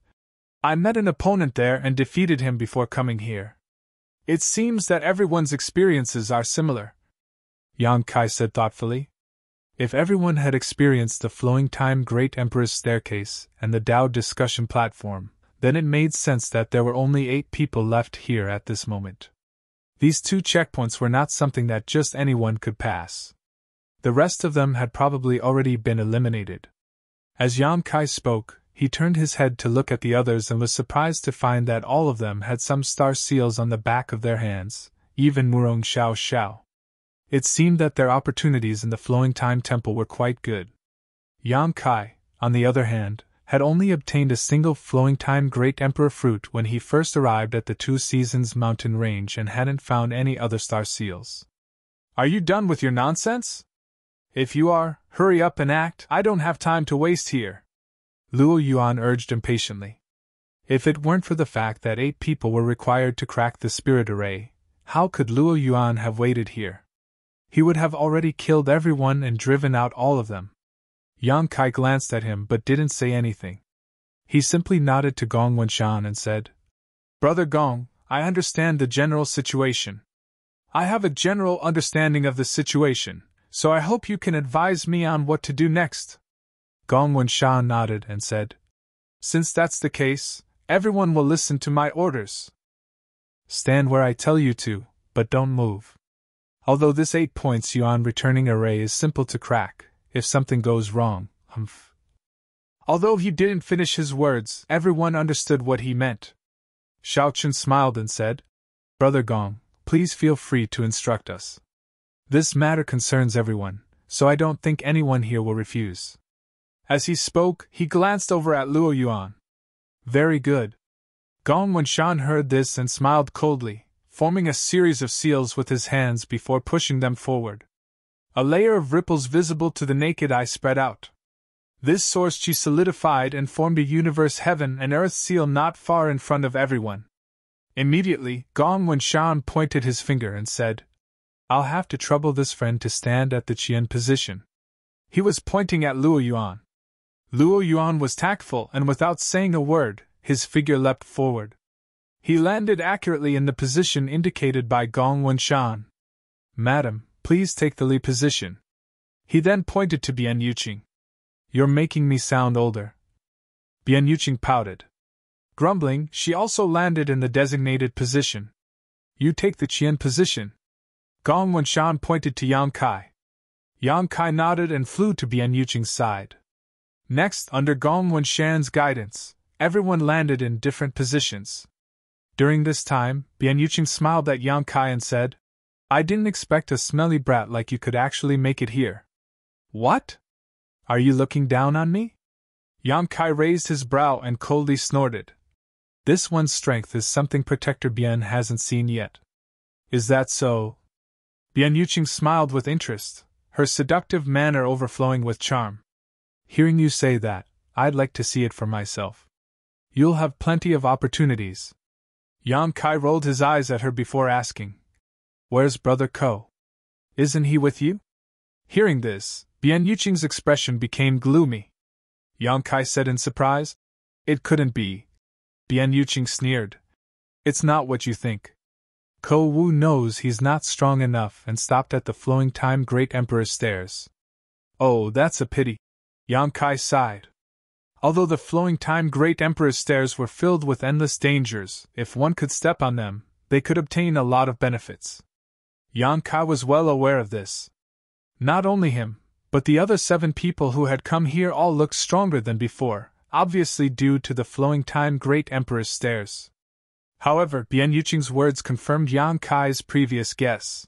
I met an opponent there and defeated him before coming here. It seems that everyone's experiences are similar. Yang Kai said thoughtfully. If everyone had experienced the Flowing Time Great Emperor's Staircase and the Dao discussion platform, then it made sense that there were only 8 people left here at this moment. These 2 checkpoints were not something that just anyone could pass. The rest of them had probably already been eliminated. As Yang Kai spoke, he turned his head to look at the others and was surprised to find that all of them had some star seals on the back of their hands, even Murong Xiao Xiao. It seemed that their opportunities in the Flowing Time Temple were quite good. Yang Kai, on the other hand, had only obtained a single Flowing Time Great Emperor fruit when he first arrived at the 2 Seasons mountain range and hadn't found any other star seals. Are you done with your nonsense? If you are, hurry up and act. I don't have time to waste here. Luo Yuan urged impatiently. If it weren't for the fact that 8 people were required to crack the spirit array, how could Luo Yuan have waited here? He would have already killed everyone and driven out all of them. Yang Kai glanced at him but didn't say anything. He simply nodded to Gong Wenshan and said, Brother Gong, I understand the general situation. I have a general understanding of the situation, so I hope you can advise me on what to do next. Gong Wenshan nodded and said, Since that's the case, everyone will listen to my orders. Stand where I tell you to, but don't move. Although this 8 points yuan returning array is simple to crack, if something goes wrong, humph. Although he didn't finish his words, everyone understood what he meant. Xiaochun smiled and said, Brother Gong, please feel free to instruct us. This matter concerns everyone, so I don't think anyone here will refuse. As he spoke, he glanced over at Luo Yuan. Very good. Gong Wenshan heard this and smiled coldly, forming a series of seals with his hands before pushing them forward. A layer of ripples visible to the naked eye spread out. This source chi solidified and formed a universe heaven and earth seal not far in front of everyone. Immediately, Gong Wenshan pointed his finger and said, I'll have to trouble this friend to stand at the Qian position. He was pointing at Luo Yuan. Luo Yuan was tactful and without saying a word, his figure leapt forward. He landed accurately in the position indicated by Gong Wenshan. Madam, please take the Li position. He then pointed to Bian Yuqing. You're making me sound older. Bian Yuqing pouted. Grumbling, she also landed in the designated position. You take the Qian position. Gong Wenshan pointed to Yang Kai. Yang Kai nodded and flew to Bian Yuqing's side. Next, under Gong Wenshan's guidance, everyone landed in different positions. During this time, Bian Yuqing smiled at Yang Kai and said, I didn't expect a smelly brat like you could actually make it here. What? Are you looking down on me? Yang Kai raised his brow and coldly snorted. This one's strength is something Protector Bian hasn't seen yet. Is that so? Bian Yuqing smiled with interest, her seductive manner overflowing with charm. Hearing you say that, I'd like to see it for myself. You'll have plenty of opportunities. Yang Kai rolled his eyes at her before asking, Where's Brother Ko? Isn't he with you? Hearing this, Bian Yuqing's expression became gloomy. Yang Kai said in surprise, It couldn't be. Bian Yuqing sneered. It's not what you think. Ko Wu knows he's not strong enough and stopped at the Flowing Time Great Emperor's stairs. Oh, that's a pity. Yang Kai sighed. Although the Flowing Time Great Emperor's stairs were filled with endless dangers, if one could step on them, they could obtain a lot of benefits. Yang Kai was well aware of this. Not only him, but the other 7 people who had come here all looked stronger than before, obviously due to the flowing time Great Emperor's stairs. However, Bian Yuqing's words confirmed Yang Kai's previous guess.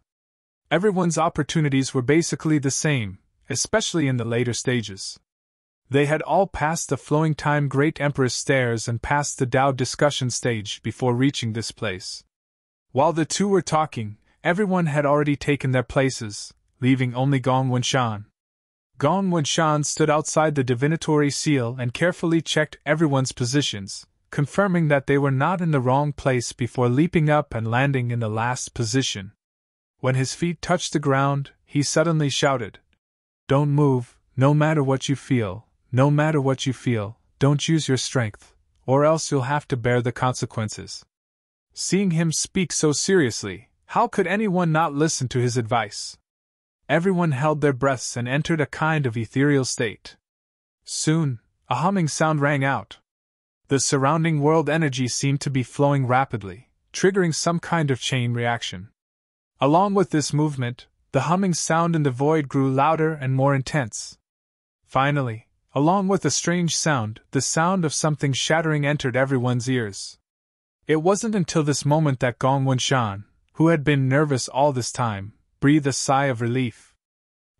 Everyone's opportunities were basically the same, especially in the later stages. They had all passed the flowing time Great Emperor's stairs and passed the Dao discussion stage before reaching this place. While the two were talking, everyone had already taken their places, leaving only Gong Wenshan. Gong Wenshan stood outside the divinatory seal and carefully checked everyone's positions, confirming that they were not in the wrong place before leaping up and landing in the last position. When his feet touched the ground, he suddenly shouted, "Don't move, no matter what you feel, no matter what you feel, don't use your strength, or else you'll have to bear the consequences." Seeing him speak so seriously, how could anyone not listen to his advice? Everyone held their breaths and entered a kind of ethereal state. Soon, a humming sound rang out. The surrounding world energy seemed to be flowing rapidly, triggering some kind of chain reaction. Along with this movement, the humming sound in the void grew louder and more intense. Finally, along with a strange sound, the sound of something shattering entered everyone's ears. It wasn't until this moment that Gong Wenshan, who had been nervous all this time, breathed a sigh of relief.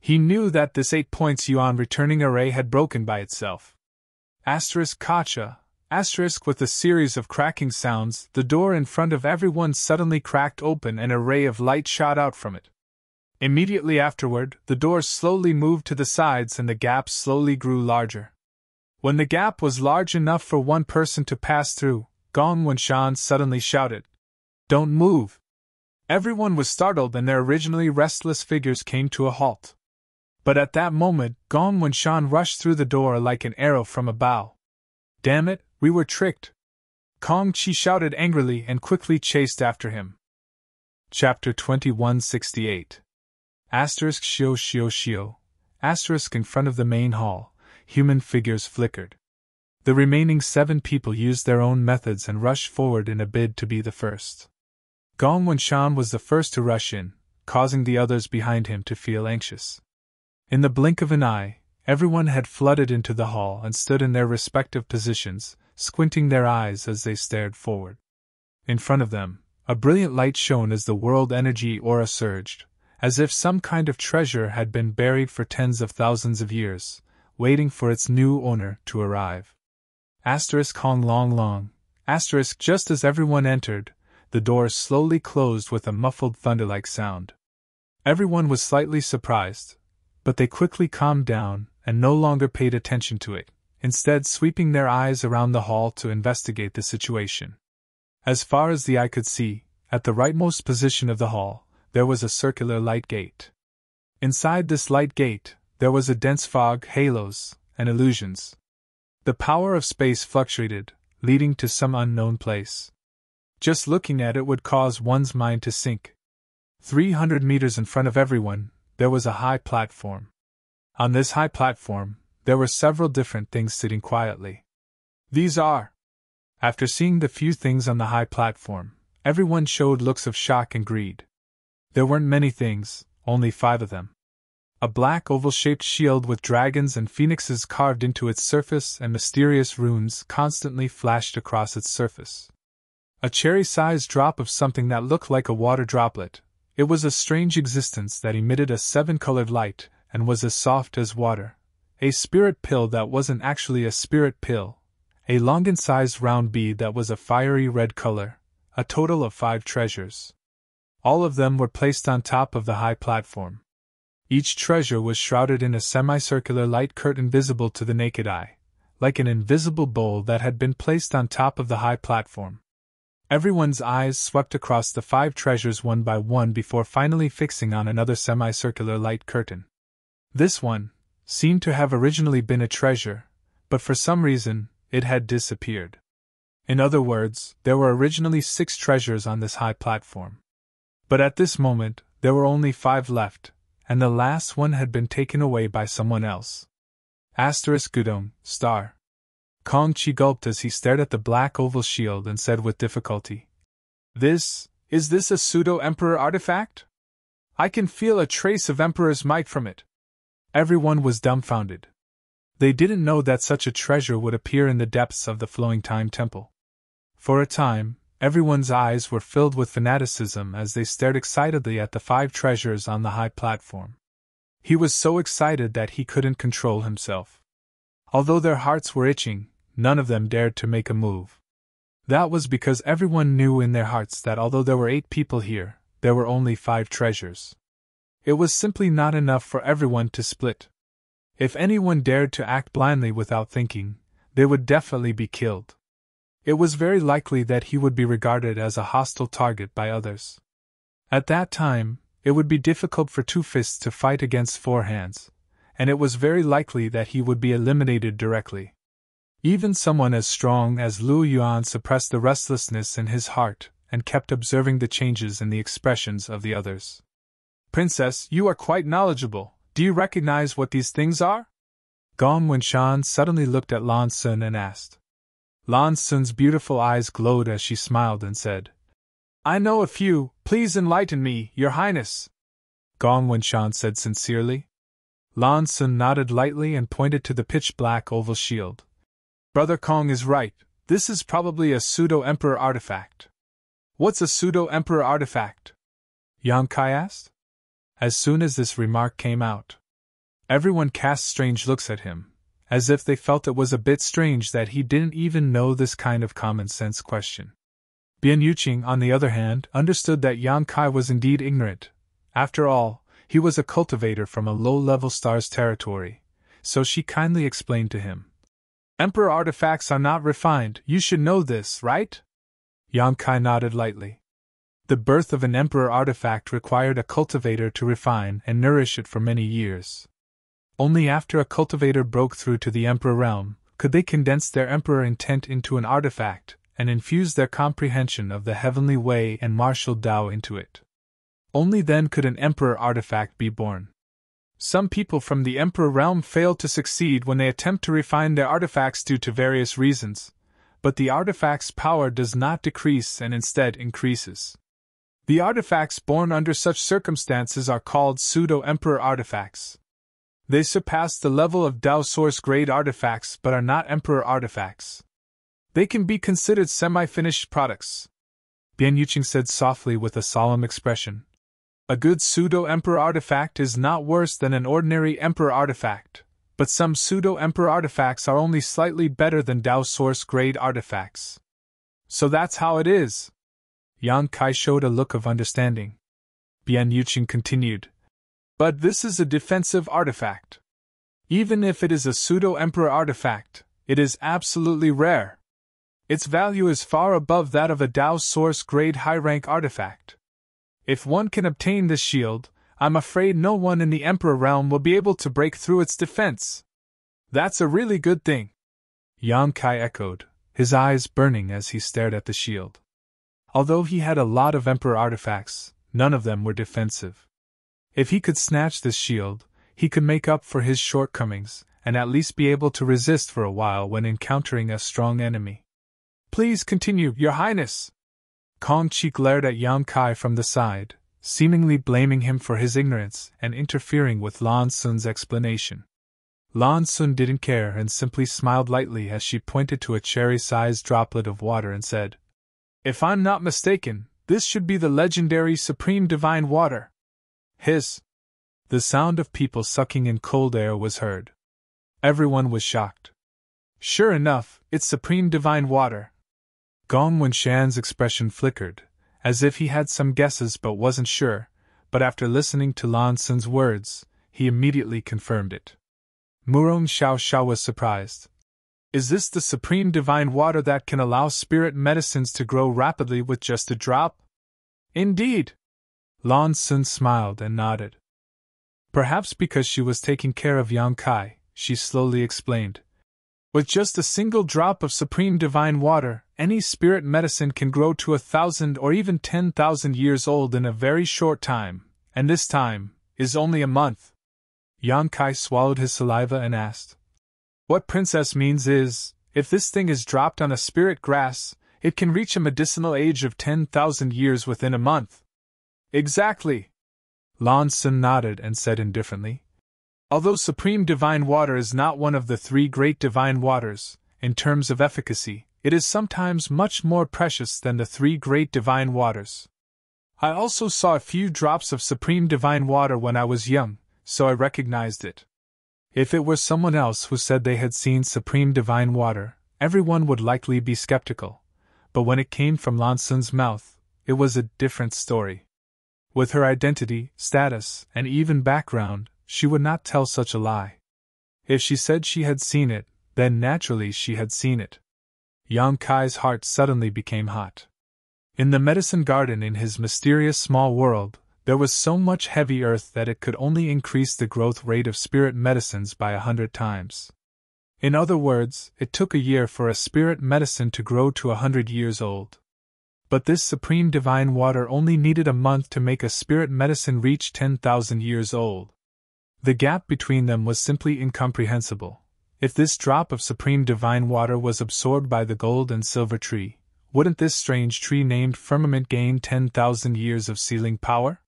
He knew that this 8 points yuan returning array had broken by itself. Kacha. With a series of cracking sounds, the door in front of everyone suddenly cracked open and a ray of light shot out from it. Immediately afterward, the door slowly moved to the sides and the gap slowly grew larger. When the gap was large enough for one person to pass through, Gong Wenshan suddenly shouted, "Don't move!" Everyone was startled and their originally restless figures came to a halt. But at that moment, Gong Wenshan rushed through the door like an arrow from a bow. "Damn it, we were tricked!" Kong Qi shouted angrily and quickly chased after him. Chapter 2168 Shio. In front of the main hall, human figures flickered. The remaining 7 people used their own methods and rushed forward in a bid to be the first. Gong Wenshan was the first to rush in, causing the others behind him to feel anxious. In the blink of an eye, everyone had flooded into the hall and stood in their respective positions, squinting their eyes as they stared forward. In front of them, a brilliant light shone as the world energy aura surged, as if some kind of treasure had been buried for tens of thousands of years, waiting for its new owner to arrive. Hong Long. Just as everyone entered, the doors slowly closed with a muffled thunder-like sound. Everyone was slightly surprised, but they quickly calmed down and no longer paid attention to it, instead sweeping their eyes around the hall to investigate the situation. As far as the eye could see, at the rightmost position of the hall, there was a circular light gate. Inside this light gate, there was a dense fog, halos, and illusions. The power of space fluctuated, leading to some unknown place. Just looking at it would cause one's mind to sink. 300 meters in front of everyone, there was a high platform. On this high platform, there were several different things sitting quietly. These are. After seeing the few things on the high platform, everyone showed looks of shock and greed. There weren't many things, only 5 of them. A black oval-shaped shield with dragons and phoenixes carved into its surface and mysterious runes constantly flashed across its surface. A cherry-sized drop of something that looked like a water droplet. It was a strange existence that emitted a 7-colored light and was as soft as water. A spirit pill that wasn't actually a spirit pill. A longan-sized round bead that was a fiery red color. A total of 5 treasures. All of them were placed on top of the high platform. Each treasure was shrouded in a semicircular light curtain visible to the naked eye, like an invisible bowl that had been placed on top of the high platform. Everyone's eyes swept across the 5 treasures one by one before finally fixing on another semicircular light curtain. This one seemed to have originally been a treasure, but for some reason, it had disappeared. In other words, there were originally 6 treasures on this high platform. But at this moment, there were only 5 left, and the last one had been taken away by someone else. Gudong, star. Kong Qi gulped as he stared at the black oval shield and said with difficulty, Is this a pseudo-emperor artifact? I can feel a trace of Emperor's might from it. Everyone was dumbfounded. They didn't know that such a treasure would appear in the depths of the flowing time temple. For a time, everyone's eyes were filled with fanaticism as they stared excitedly at the 5 treasures on the high platform. He was so excited that he couldn't control himself. Although their hearts were itching, none of them dared to make a move. That was because everyone knew in their hearts that although there were 8 people here, there were only 5 treasures. It was simply not enough for everyone to split. If anyone dared to act blindly without thinking, they would definitely be killed. It was very likely that he would be regarded as a hostile target by others. At that time, it would be difficult for 2 fists to fight against 4 hands, and it was very likely that he would be eliminated directly. Even someone as strong as Lu Yuan suppressed the restlessness in his heart and kept observing the changes in the expressions of the others. Princess, you are quite knowledgeable. Do you recognize what these things are? Gong Wenshan suddenly looked at Lan Sun and asked. Lan Sun's beautiful eyes glowed as she smiled and said, I know a few, please enlighten me, Your Highness. Gong Wenshan said sincerely. Lan Sun nodded lightly and pointed to the pitch-black oval shield. Brother Kong is right, this is probably a pseudo-emperor artifact. What's a pseudo-emperor artifact? Yang Kai asked. As soon as this remark came out, everyone cast strange looks at him, as if they felt it was a bit strange that he didn't even know this kind of common-sense question. Bian Yuqing, on the other hand, understood that Yang Kai was indeed ignorant. After all, he was a cultivator from a low-level star's territory, so she kindly explained to him. Emperor artifacts are not refined, you should know this, right? Yang Kai nodded lightly. The birth of an emperor artifact required a cultivator to refine and nourish it for many years. Only after a cultivator broke through to the emperor realm could they condense their emperor intent into an artifact and infuse their comprehension of the heavenly way and martial Tao into it. Only then could an emperor artifact be born. Some people from the emperor realm fail to succeed when they attempt to refine their artifacts due to various reasons, but the artifact's power does not decrease and instead increases. The artifacts born under such circumstances are called pseudo-emperor artifacts. They surpass the level of Tao Source grade artifacts but are not emperor artifacts. They can be considered semi-finished products. Bian Yuqing said softly with a solemn expression. A good pseudo-emperor artifact is not worse than an ordinary emperor artifact, but some pseudo-emperor artifacts are only slightly better than Tao Source grade artifacts. So that's how it is. Yang Kai showed a look of understanding. Bian Yuqing continued. But this is a defensive artifact. Even if it is a pseudo-emperor artifact, it is absolutely rare. Its value is far above that of a Tao Source grade high-rank artifact. If one can obtain this shield, I'm afraid no one in the Emperor realm will be able to break through its defense. That's a really good thing. Yang Kai echoed, his eyes burning as he stared at the shield. Although he had a lot of Emperor artifacts, none of them were defensive. If he could snatch this shield, he could make up for his shortcomings, and at least be able to resist for a while when encountering a strong enemy. Please continue, Your Highness! Kong Chi glared at Yang Kai from the side, seemingly blaming him for his ignorance and interfering with Lan Sun's explanation. Lan Sun didn't care and simply smiled lightly as she pointed to a cherry-sized droplet of water and said, If I'm not mistaken, this should be the legendary Supreme Divine Water. Hiss! The sound of people sucking in cold air was heard. Everyone was shocked. Sure enough, it's Supreme Divine Water. Gong Wenshan's expression flickered, as if he had some guesses but wasn't sure, but after listening to Lan Sun's words, he immediately confirmed it. Murong Xiao was surprised. Is this the Supreme Divine Water that can allow spirit medicines to grow rapidly with just a drop? Indeed! Lan Sun smiled and nodded. Perhaps because she was taking care of Yang Kai, she slowly explained. With just a single drop of Supreme Divine Water, any spirit medicine can grow to 1,000 or even 10,000 years old in a very short time, and this time is only a month. Yang Kai swallowed his saliva and asked. What Princess means is, if this thing is dropped on a spirit grass, it can reach a medicinal age of 10,000 years within a month. Exactly! Lan Sun nodded and said indifferently, although Supreme Divine Water is not one of the three great divine waters, in terms of efficacy, it is sometimes much more precious than the three great divine waters. I also saw a few drops of Supreme Divine Water when I was young, so I recognized it. If it were someone else who said they had seen Supreme Divine Water, everyone would likely be skeptical, but when it came from Lan Sun's mouth, it was a different story. With her identity, status, and even background, she would not tell such a lie. If she said she had seen it, then naturally she had seen it. Yang Kai's heart suddenly became hot. In the medicine garden in his mysterious small world, there was so much heavy earth that it could only increase the growth rate of spirit medicines by 100 times. In other words, it took a year for a spirit medicine to grow to 100 years old. But this Supreme Divine Water only needed a month to make a spirit medicine reach 10,000 years old. The gap between them was simply incomprehensible. If this drop of Supreme Divine Water was absorbed by the gold and silver tree, wouldn't this strange tree named Firmament gain 10,000 years of sealing power?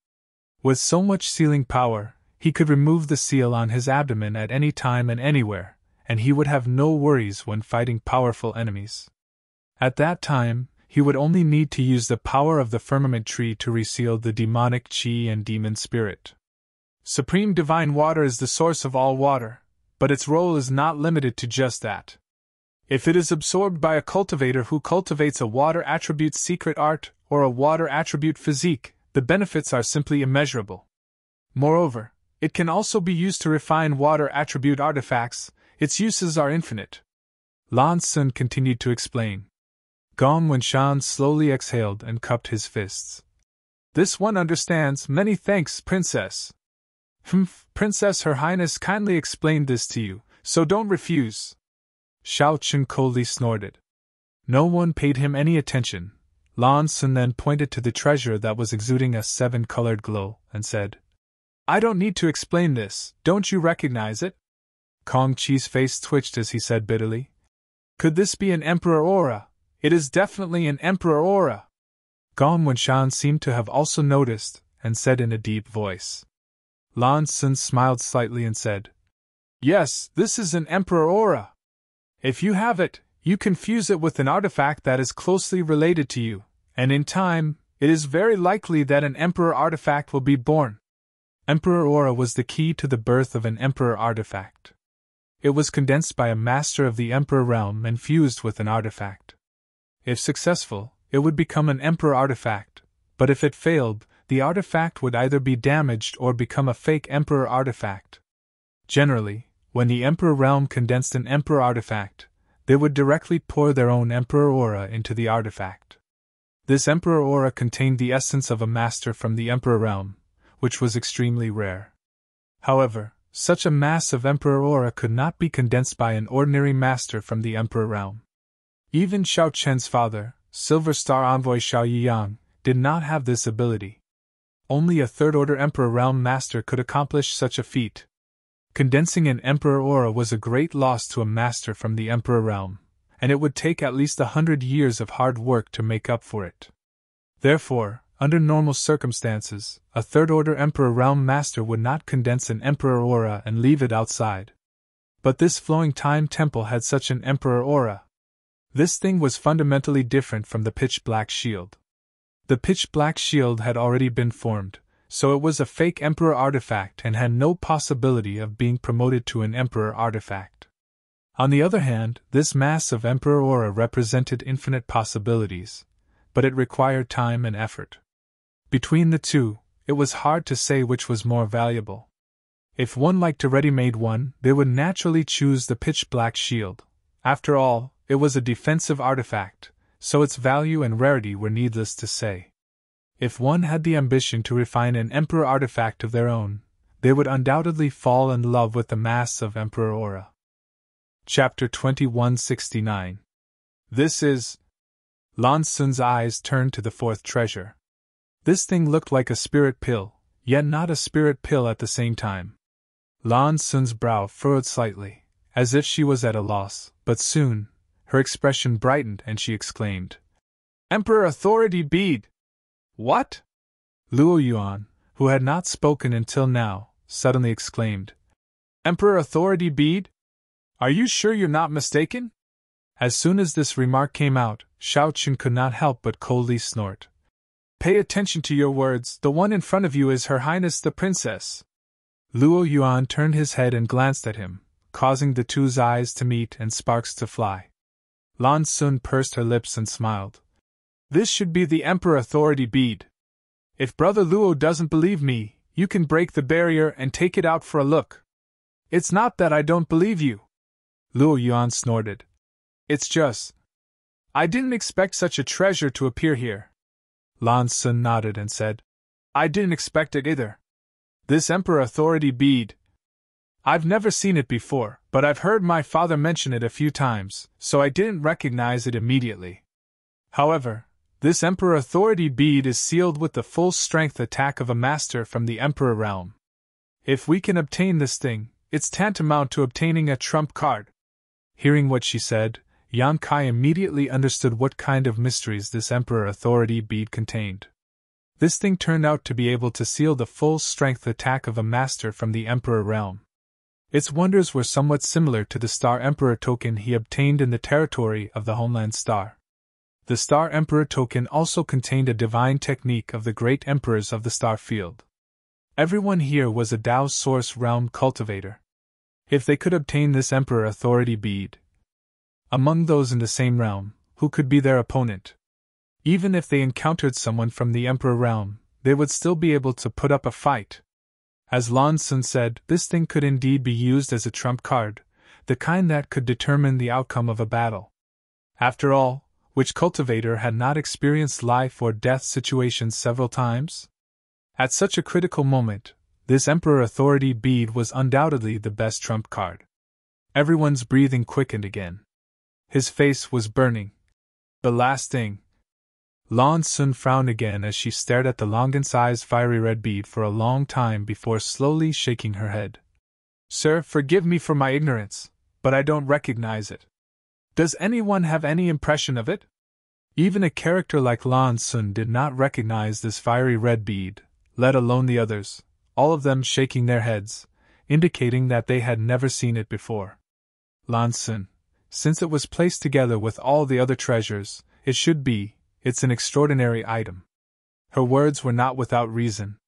With so much sealing power, he could remove the seal on his abdomen at any time and anywhere, and he would have no worries when fighting powerful enemies. At that time, he would only need to use the power of the Firmament tree to reseal the demonic chi and demon spirit. Supreme Divine Water is the source of all water, but its role is not limited to just that. If it is absorbed by a cultivator who cultivates a water attribute secret art or a water attribute physique, the benefits are simply immeasurable. Moreover, it can also be used to refine water attribute artifacts. Its uses are infinite. Lan Sun continued to explain. Gong Wenshan slowly exhaled and cupped his fists. This one understands. Many thanks, Princess. Princess, Her Highness kindly explained this to you, so don't refuse. Shao Chun coldly snorted. No one paid him any attention. Lan Sun then pointed to the treasure that was exuding a 7-colored glow, and said, I don't need to explain this, don't you recognize it? Kong Chi's face twitched as he said bitterly, could this be an Emperor Aura? It is definitely an Emperor Aura. Gong Wenshan seemed to have also noticed, and said in a deep voice. Lan Sun smiled slightly and said, yes, this is an Emperor Aura. If you have it, you can fuse it with an artifact that is closely related to you, and in time, it is very likely that an Emperor artifact will be born. Emperor Aura was the key to the birth of an Emperor artifact. It was condensed by a master of the Emperor realm and fused with an artifact. If successful, it would become an Emperor artifact, but if it failed, the artifact would either be damaged or become a fake Emperor artifact. Generally, when the Emperor realm condensed an Emperor artifact, they would directly pour their own Emperor Aura into the artifact. This Emperor Aura contained the essence of a master from the Emperor realm, which was extremely rare. However, such a mass of Emperor Aura could not be condensed by an ordinary master from the Emperor realm. Even Shao Chen's father, Silver Star Envoy Shao Yiyang, did not have this ability. Only a third-order Emperor realm master could accomplish such a feat. Condensing an Emperor Aura was a great loss to a master from the Emperor realm, and it would take at least 100 years of hard work to make up for it. Therefore, under normal circumstances, a third-order Emperor realm master would not condense an Emperor Aura and leave it outside. But this Flowing Time Temple had such an Emperor Aura. This thing was fundamentally different from the Pitch Black Shield. The Pitch Black Shield had already been formed, so it was a fake Emperor artifact and had no possibility of being promoted to an Emperor artifact. On the other hand, this mass of Emperor Aura represented infinite possibilities, but it required time and effort. Between the two, it was hard to say which was more valuable. If one liked a ready-made one, they would naturally choose the Pitch Black Shield. After all, it was a defensive artifact, so its value and rarity were needless to say. If one had the ambition to refine an Emperor artifact of their own, they would undoubtedly fall in love with the mass of Emperor Aura. Chapter 2169. This is... Lan Sun's eyes turned to the fourth treasure. This thing looked like a spirit pill, yet not a spirit pill at the same time. Lan Sun's brow furrowed slightly, as if she was at a loss, but soon, her expression brightened and she exclaimed, Emperor Authority Bead! What? Luo Yuan, who had not spoken until now, suddenly exclaimed, "Emperor Authority Bead? Are you sure you're not mistaken?" As soon as this remark came out, Shao Chun could not help but coldly snort. "Pay attention to your words, the one in front of you is Her Highness the Princess." Luo Yuan turned his head and glanced at him, causing the two's eyes to meet and sparks to fly. Lan Sun pursed her lips and smiled. "This should be the Emperor Authority Bead. If Brother Luo doesn't believe me, you can break the barrier and take it out for a look." "It's not that I don't believe you," Luo Yuan snorted. "It's just, I didn't expect such a treasure to appear here." Lan Sun nodded and said, "I didn't expect it either. This Emperor Authority Bead, I've never seen it before, but I've heard my father mention it a few times, so I didn't recognize it immediately. However, this Emperor Authority Bead is sealed with the full strength attack of a master from the Emperor realm. If we can obtain this thing, it's tantamount to obtaining a trump card." Hearing what she said, Yan Kai immediately understood what kind of mysteries this Emperor Authority Bead contained. This thing turned out to be able to seal the full strength attack of a master from the Emperor realm. Its wonders were somewhat similar to the Star Emperor token he obtained in the territory of the Homeland Star. The Star Emperor token also contained a divine technique of the great emperors of the star field. Everyone here was a Tao Source realm cultivator. If they could obtain this Emperor Authority Bead, among those in the same realm, who could be their opponent? Even if they encountered someone from the Emperor realm, they would still be able to put up a fight. As Lan Sun said, this thing could indeed be used as a trump card, the kind that could determine the outcome of a battle. After all, which cultivator had not experienced life or death situations several times? At such a critical moment, this Emperor Authority Bead was undoubtedly the best trump card. Everyone's breathing quickened again. His face was burning. The last thing. Lan Sun frowned again as she stared at the Longan-sized fiery red bead for a long time before slowly shaking her head. "Sir, forgive me for my ignorance, but I don't recognize it. Does anyone have any impression of it?" Even a character like Lan Sun did not recognize this fiery red bead, let alone the others, all of them shaking their heads, indicating that they had never seen it before. "Lan Sun, since it was placed together with all the other treasures, it's an extraordinary item." Her words were not without reason.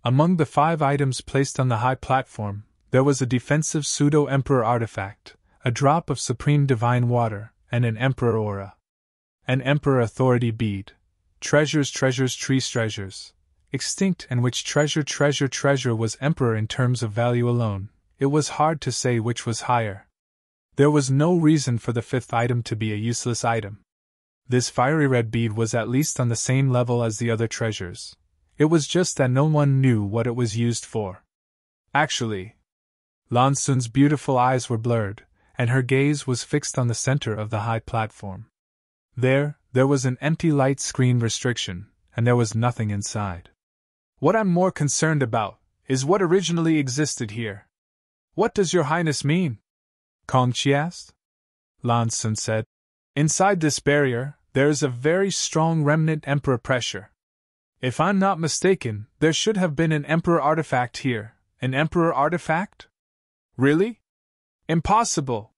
Among the 5 items placed on the high platform, there was a defensive pseudo-emperor artifact, a drop of supreme divine water, and an emperor aura. An Emperor Authority Bead. Treasures, treasures. Extinct, and which treasure was emperor in terms of value alone. It was hard to say which was higher. There was no reason for the 5th item to be a useless item. This fiery red bead was at least on the same level as the other treasures. It was just that no one knew what it was used for. Actually, Lan Sun's beautiful eyes were blurred, and her gaze was fixed on the center of the high platform. There was an empty light screen restriction, and there was nothing inside. "What I'm more concerned about is what originally existed here." "What does your highness mean?" Kong Chi asked. Lan Sun said, "Inside this barrier, there is a very strong remnant emperor pressure. If I'm not mistaken, there should have been an emperor artifact here." "An emperor artifact? Really? Impossible!"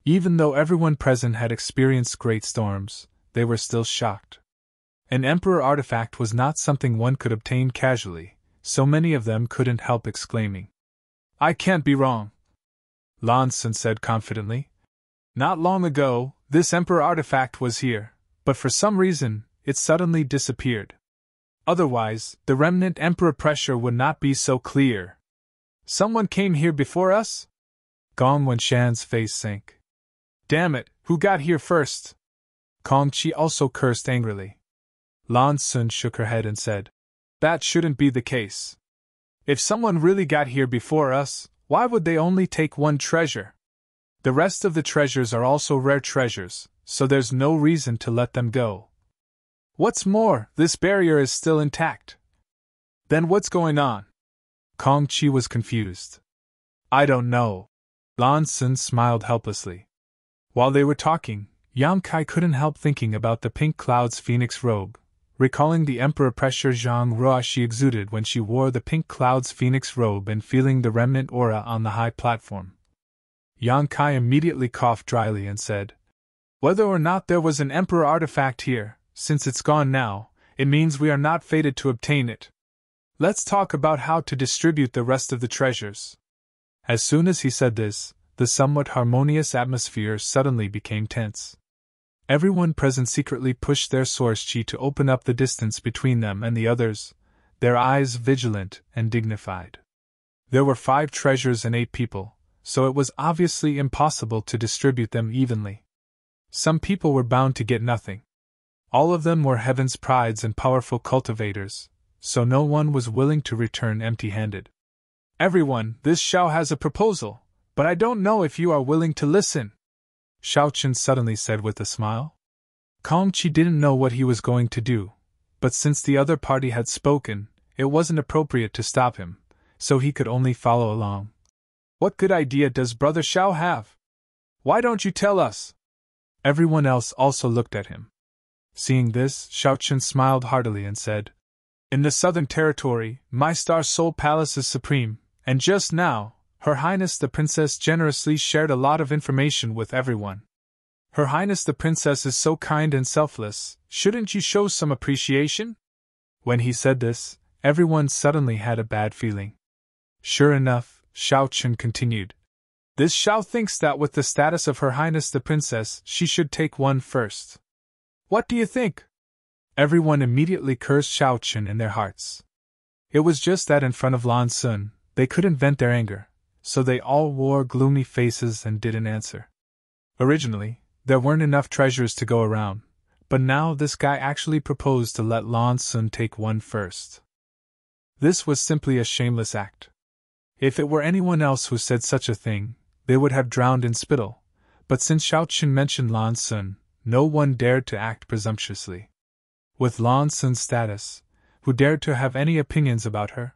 Even though everyone present had experienced great storms, they were still shocked. An emperor artifact was not something one could obtain casually, so many of them couldn't help exclaiming. "I can't be wrong," Lan Sun said confidently. "Not long ago, this emperor artifact was here, but for some reason, it suddenly disappeared. Otherwise, the remnant emperor pressure would not be so clear." "Someone came here before us?" Gong Wenshan's face sank. "Damn it, who got here first?" Kong Chi also cursed angrily. Lan Sun shook her head and said, "That shouldn't be the case. If someone really got here before us, why would they only take one treasure? The rest of the treasures are also rare treasures, so there's no reason to let them go. What's more, this barrier is still intact. Then what's going on?" Kong Chi was confused. "I don't know." Lan Sun smiled helplessly. While they were talking, Yang Kai couldn't help thinking about the Pink Cloud's phoenix robe, recalling the emperor pressure Zhang Rua she exuded when she wore the pink cloud's phoenix robe and feeling the remnant aura on the high platform. Yang Kai immediately coughed dryly and said, "Whether or not there was an emperor artifact here, since it's gone now, it means we are not fated to obtain it. Let's talk about how to distribute the rest of the treasures." As soon as he said this, the somewhat harmonious atmosphere suddenly became tense. Everyone present secretly pushed their source chi to open up the distance between them and the others, their eyes vigilant and dignified. There were 5 treasures and 8 people, so it was obviously impossible to distribute them evenly. Some people were bound to get nothing. All of them were heaven's prides and powerful cultivators, so no one was willing to return empty-handed. "Everyone, this Xiao has a proposal, but I don't know if you are willing to listen," Xiao Chen suddenly said with a smile. Kong Qi didn't know what he was going to do, but since the other party had spoken, it wasn't appropriate to stop him, so he could only follow along. "What good idea does Brother Xiao have? Why don't you tell us?" Everyone else also looked at him. Seeing this, Xiao Chen smiled heartily and said, "In the Southern Territory, my Star Soul Palace is supreme, and just now, Her Highness the Princess generously shared a lot of information with everyone. Her Highness the Princess is so kind and selfless, shouldn't you show some appreciation?" When he said this, everyone suddenly had a bad feeling. Sure enough, Xiao Chen continued, "This Xiao thinks that with the status of Her Highness the Princess, she should take one first. What do you think?" Everyone immediately cursed Xiao Chen in their hearts. It was just that in front of Lan Sun, they couldn't vent their anger, so they all wore gloomy faces and didn't answer. Originally, there weren't enough treasures to go around, but now this guy actually proposed to let Lan Sun take one first. This was simply a shameless act. If it were anyone else who said such a thing, they would have drowned in spittle, but since Xiao Chen mentioned Lan Sun, no one dared to act presumptuously. With Lan Sun's status, who dared to have any opinions about her?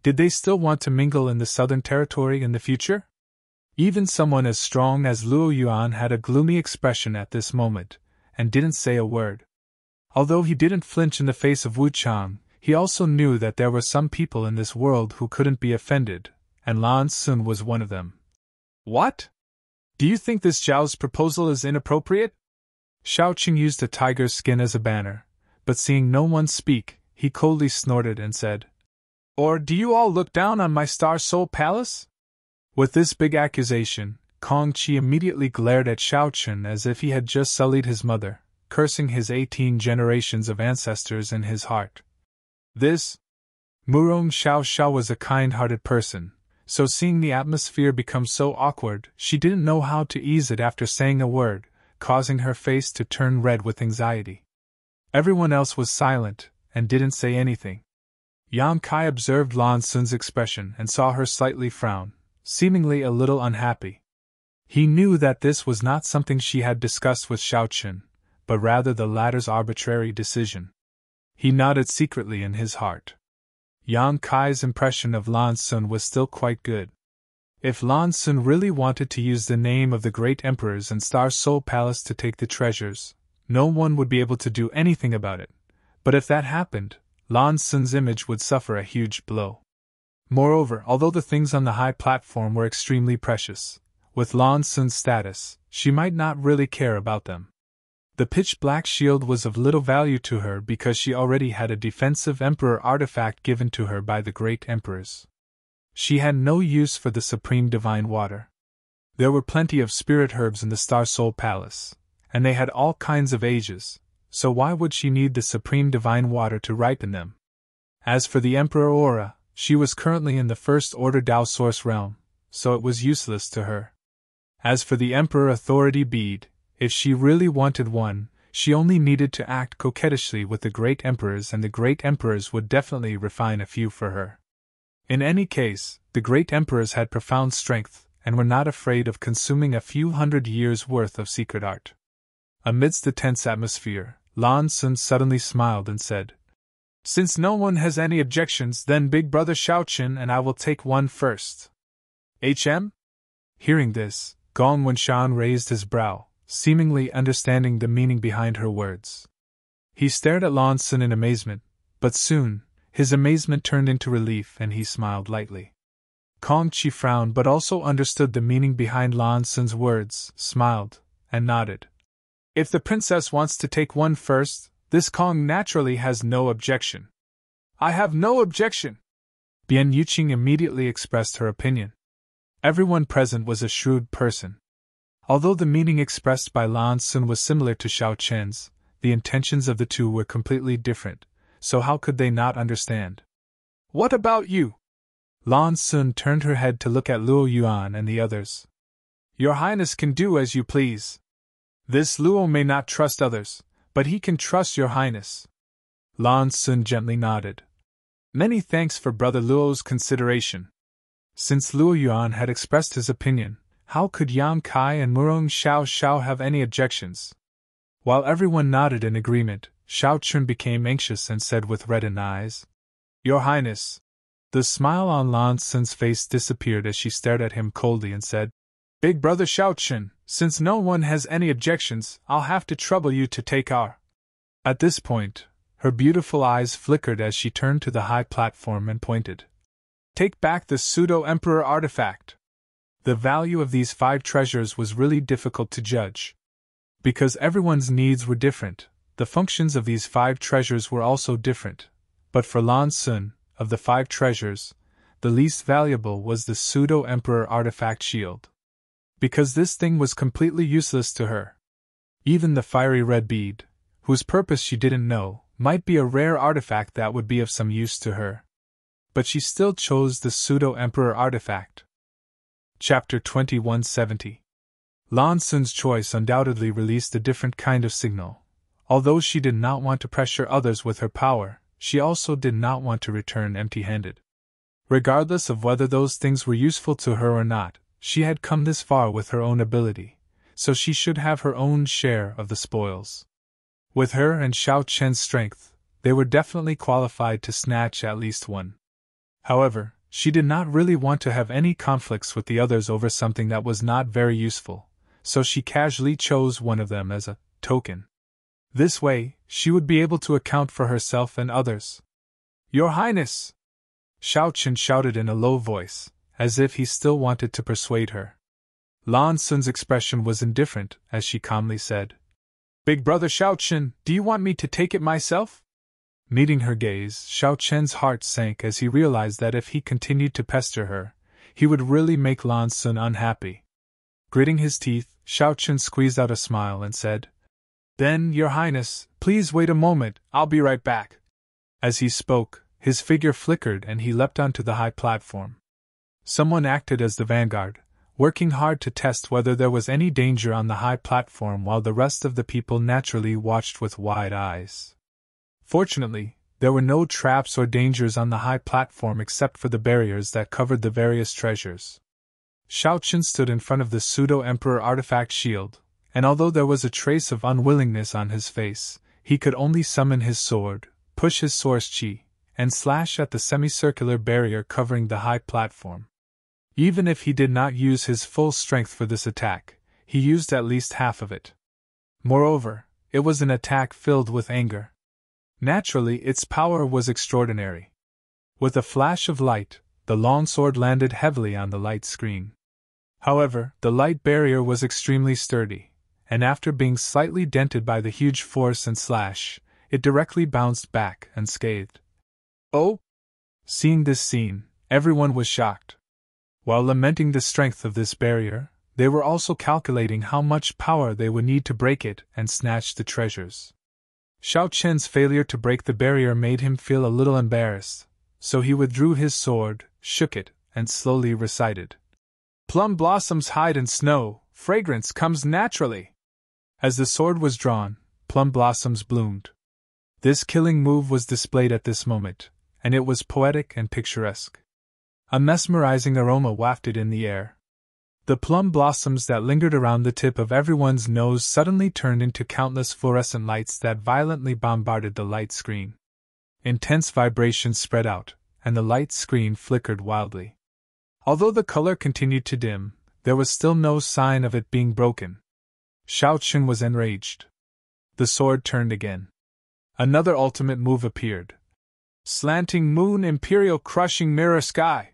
Did they still want to mingle in the Southern Territory in the future? Even someone as strong as Luo Yuan had a gloomy expression at this moment, and didn't say a word. Although he didn't flinch in the face of Wu Chang, he also knew that there were some people in this world who couldn't be offended, and Lan Sun was one of them. "What? Do you think this Zhao's proposal is inappropriate?" Xiao Qing used a tiger's skin as a banner, but seeing no one speak, he coldly snorted and said, "Or do you all look down on my Star Soul Palace?" With this big accusation, Kong Qi immediately glared at Xiao Chen as if he had just sullied his mother, cursing his 18 generations of ancestors in his heart. This Murong Xiao Xiao was a kind-hearted person, so seeing the atmosphere become so awkward, she didn't know how to ease it after saying a word, causing her face to turn red with anxiety. Everyone else was silent, and didn't say anything. Yang Kai observed Lan Sun's expression and saw her slightly frown, seemingly a little unhappy. He knew that this was not something she had discussed with Xiao Chen, but rather the latter's arbitrary decision. He nodded secretly in his heart. Yang Kai's impression of Lan Sun was still quite good. If Lan Sun really wanted to use the name of the great emperors and Star Soul Palace to take the treasures, no one would be able to do anything about it. But if that happened, Lan Sun's image would suffer a huge blow. Moreover, although the things on the high platform were extremely precious, with Lan Sun's status, she might not really care about them. The pitch-black shield was of little value to her because she already had a defensive emperor artifact given to her by the great emperors. She had no use for the supreme divine water. There were plenty of spirit herbs in the Star Soul Palace, and they had all kinds of ages, so why would she need the supreme divine water to ripen them? As for the Emperor Aura, she was currently in the First Order Dao Source realm, so it was useless to her. As for the Emperor Authority bead, if she really wanted one, she only needed to act coquettishly with the great emperors, and the great emperors would definitely refine a few for her. In any case, the great emperors had profound strength, and were not afraid of consuming a few hundred years' worth of secret art. Amidst the tense atmosphere, Lan Sun suddenly smiled and said, "Since no one has any objections, then Big Brother Xiao Chen and I will take one first." "HM?" Hearing this, Gong Wenshan raised his brow, seemingly understanding the meaning behind her words. He stared at Lan Sun in amazement, but soon, his amazement turned into relief and he smiled lightly. Kong Chi frowned but also understood the meaning behind Lan Sun's words, smiled, and nodded. If the princess wants to take one first, this Kong naturally has no objection. I have no objection! Bian Yuqing immediately expressed her opinion. Everyone present was a shrewd person. Although the meaning expressed by Lan Sun was similar to Xiao Chen's, the intentions of the two were completely different, so how could they not understand? What about you? Lan Sun turned her head to look at Luo Yuan and the others. Your Highness can do as you please. This Luo may not trust others, but he can trust your Highness. Lan Sun gently nodded. Many thanks for Brother Luo's consideration. Since Luo Yuan had expressed his opinion, how could Yang Kai and Murong Xiao have any objections? While everyone nodded in agreement, Xiao Chun became anxious and said with reddened eyes, Your Highness. The smile on Lan Sun's face disappeared as she stared at him coldly and said, Big Brother Xiao Chun, since no one has any objections, I'll have to trouble you to take our. At this point, her beautiful eyes flickered as she turned to the high platform and pointed. Take back the pseudo-emperor artifact. The value of these 5 treasures was really difficult to judge. Because everyone's needs were different, the functions of these 5 treasures were also different. But for Lan Sun, of the 5 treasures, the least valuable was the pseudo-emperor artifact shield. Because this thing was completely useless to her. Even the fiery red bead, whose purpose she didn't know, might be a rare artifact that would be of some use to her. But she still chose the pseudo-emperor artifact. Chapter 2170. Lan Sun's choice undoubtedly released a different kind of signal. Although she did not want to pressure others with her power, she also did not want to return empty-handed. Regardless of whether those things were useful to her or not, she had come this far with her own ability, so she should have her own share of the spoils. With her and Xiao Chen's strength, they were definitely qualified to snatch at least one. However, she did not really want to have any conflicts with the others over something that was not very useful, so she casually chose one of them as a token. This way, she would be able to account for herself and others. Your Highness! Xiao Chen shouted in a low voice, as if he still wanted to persuade her. Lan Sun's expression was indifferent as she calmly said, Big Brother Xiao Chen, do you want me to take it myself? Meeting her gaze, Xiao Chen's heart sank as he realized that if he continued to pester her, he would really make Lan Sun unhappy. Gritting his teeth, Xiao Chen squeezed out a smile and said, Then, Your Highness, please wait a moment, I'll be right back. As he spoke, his figure flickered and he leapt onto the high platform. Someone acted as the vanguard, working hard to test whether there was any danger on the high platform while the rest of the people naturally watched with wide eyes. Fortunately, there were no traps or dangers on the high platform except for the barriers that covered the various treasures. Xiao Chen stood in front of the pseudo-emperor artifact shield, and although there was a trace of unwillingness on his face, he could only summon his sword, push his source chi, and slash at the semicircular barrier covering the high platform. Even if he did not use his full strength for this attack, he used at least half of it. Moreover, it was an attack filled with anger. Naturally, its power was extraordinary. With a flash of light, the long sword landed heavily on the light screen. However, the light barrier was extremely sturdy, and after being slightly dented by the huge force and slash, it directly bounced back unscathed. Oh! Seeing this scene, everyone was shocked. While lamenting the strength of this barrier, they were also calculating how much power they would need to break it and snatch the treasures. Xiao Chen's failure to break the barrier made him feel a little embarrassed, so he withdrew his sword, shook it, and slowly recited, Plum blossoms hide in snow, fragrance comes naturally. As the sword was drawn, plum blossoms bloomed. This killing move was displayed at this moment, and it was poetic and picturesque. A mesmerizing aroma wafted in the air. The plum blossoms that lingered around the tip of everyone's nose suddenly turned into countless fluorescent lights that violently bombarded the light screen. Intense vibrations spread out, and the light screen flickered wildly. Although the color continued to dim, there was still no sign of it being broken. Xiao Chen was enraged. The sword turned again. Another ultimate move appeared. Slanting moon, imperial crushing mirror sky.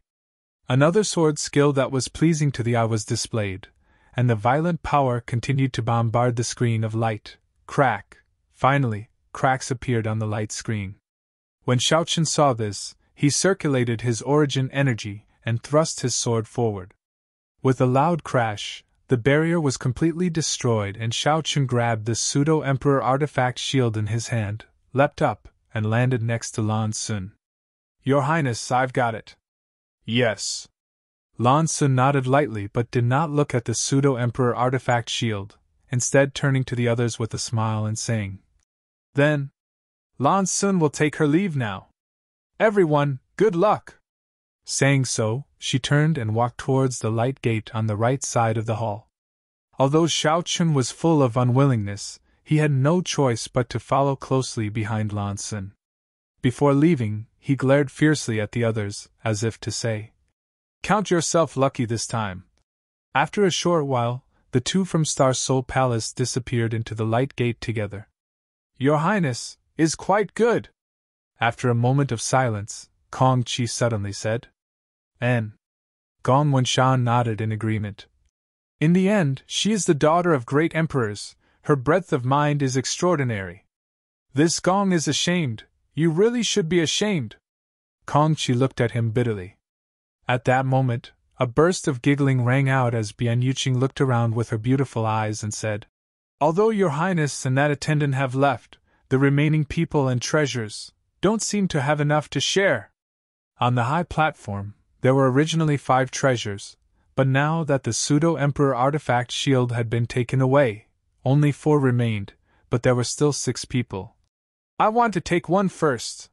Another sword skill that was pleasing to the eye was displayed, and the violent power continued to bombard the screen of light. Crack! Finally, cracks appeared on the light screen. When Xiaochen saw this, he circulated his origin energy and thrust his sword forward. With a loud crash, the barrier was completely destroyed, and Xiaochen grabbed the pseudo-emperor artifact shield in his hand, leapt up, and landed next to Lan Sun. "Your Highness, I've got it." "Yes." Lan Sun nodded lightly but did not look at the pseudo-emperor artifact shield, instead turning to the others with a smile and saying, "Then, Lan Sun will take her leave now. Everyone, good luck." Saying so, she turned and walked towards the light gate on the right side of the hall. Although Xiaochen was full of unwillingness, he had no choice but to follow closely behind Lan Sun. Before leaving, he glared fiercely at the others, as if to say, "Count yourself lucky this time." After a short while, the two from Star Soul Palace disappeared into the light gate together. "Your Highness is quite good." After a moment of silence, Kong Qi suddenly said. "And?" Gong Wenshan nodded in agreement. "In the end, she is the daughter of great emperors. Her breadth of mind is extraordinary." "This Gong is ashamed. You really should be ashamed." Kong Qi looked at him bitterly. At that moment, a burst of giggling rang out as Bian Yuqing looked around with her beautiful eyes and said, "Although your Highness and that attendant have left, the remaining people and treasures don't seem to have enough to share." On the high platform, there were originally 5 treasures, but now that the pseudo-emperor artifact shield had been taken away, only 4 remained, but there were still 6 people. "I want to take one first,"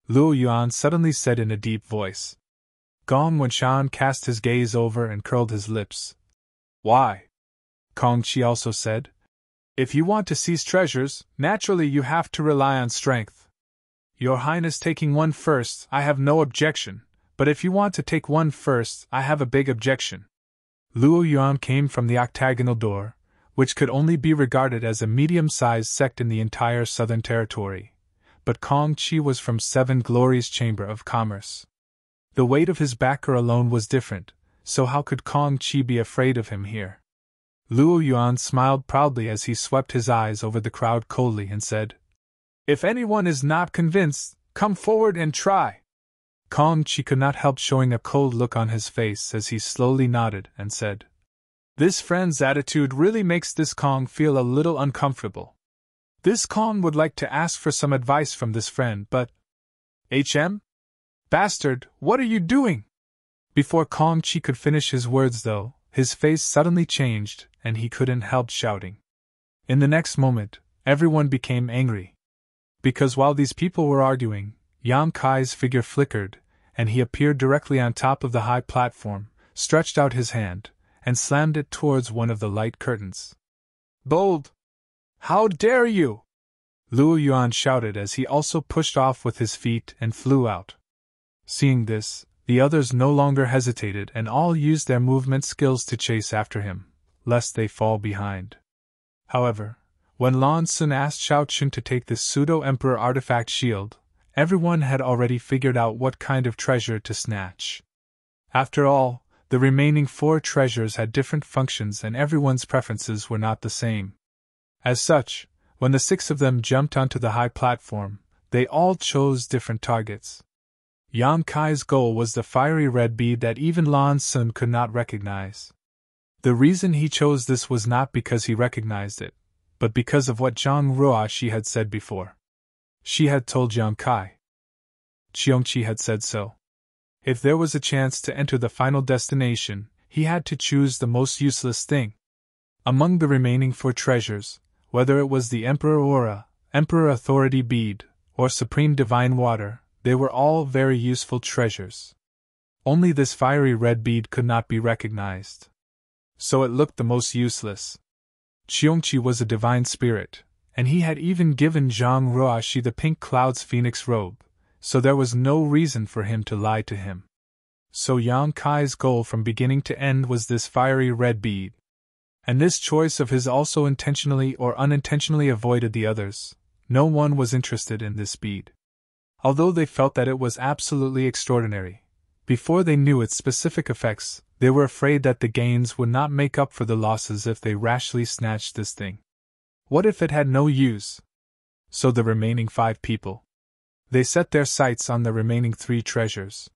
Luo Yuan suddenly said in a deep voice. Gong Wenshan cast his gaze over and curled his lips. "Why?" Kong Qi also said. "If you want to seize treasures, naturally you have to rely on strength. Your Highness taking one first, I have no objection, but if you want to take one first, I have a big objection." Luo Yuan came from the octagonal door, which could only be regarded as a medium-sized sect in the entire Southern Territory, but Kong Qi was from 7 Glories Chamber of Commerce. The weight of his backer alone was different, so how could Kong Qi be afraid of him here? Luo Yuan smiled proudly as he swept his eyes over the crowd coldly and said, "If anyone is not convinced, come forward and try." Kong Qi could not help showing a cold look on his face as he slowly nodded and said, "This friend's attitude really makes this Kong feel a little uncomfortable. This Kong would like to ask for some advice from this friend, but... HM? Bastard, what are you doing?" Before Kong Qi could finish his words though, his face suddenly changed and he couldn't help shouting. In the next moment, everyone became angry. Because while these people were arguing, Yang Kai's figure flickered, and he appeared directly on top of the high platform, stretched out his hand, and slammed it towards one of the light curtains. "Bold! How dare you!" Luo Yuan shouted as he also pushed off with his feet and flew out. Seeing this, the others no longer hesitated and all used their movement skills to chase after him, lest they fall behind. However, when Lan Sun asked Xiaochen to take this pseudo-emperor artifact shield, everyone had already figured out what kind of treasure to snatch. After all, the remaining 4 treasures had different functions and everyone's preferences were not the same. As such, when the 6 of them jumped onto the high platform, they all chose different targets. Yang Kai's goal was the fiery red bead that even Lan Sun could not recognize. The reason he chose this was not because he recognized it, but because of what Zhang Ruoxi had said before. She had told Yang Kai. Qiongqi had said so. If there was a chance to enter the final destination, he had to choose the most useless thing. Among the remaining 4 treasures, whether it was the Emperor Aura, Emperor Authority Bead, or Supreme Divine Water, they were all very useful treasures. Only this fiery red bead could not be recognized. So it looked the most useless. Qiongqi was a divine spirit, and he had even given Zhang Ruoxi the pink cloud's phoenix robe, so there was no reason for him to lie to him. So Yang Kai's goal from beginning to end was this fiery red bead. And this choice of his also intentionally or unintentionally avoided the others, No one was interested in this bead. Although they felt that it was absolutely extraordinary, before they knew its specific effects, they were afraid that the gains would not make up for the losses if they rashly snatched this thing. What if it had no use? So the remaining 5 people. They set their sights on the remaining 3 treasures.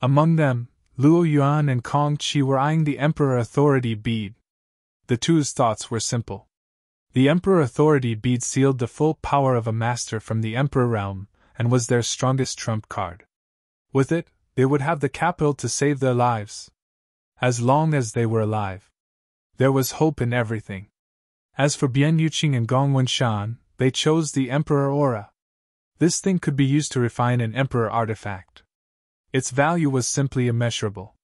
Among them, Luo Yuan and Kong Qi were eyeing the Emperor Authority bead. The two's thoughts were simple. The Emperor Authority bead sealed the full power of a master from the Emperor realm, and was their strongest trump card. With it, they would have the capital to save their lives. As long as they were alive. There was hope in everything. As for Bian Yuqing and Gong Wenshan, they chose the Emperor Aura. This thing could be used to refine an Emperor artifact. Its value was simply immeasurable.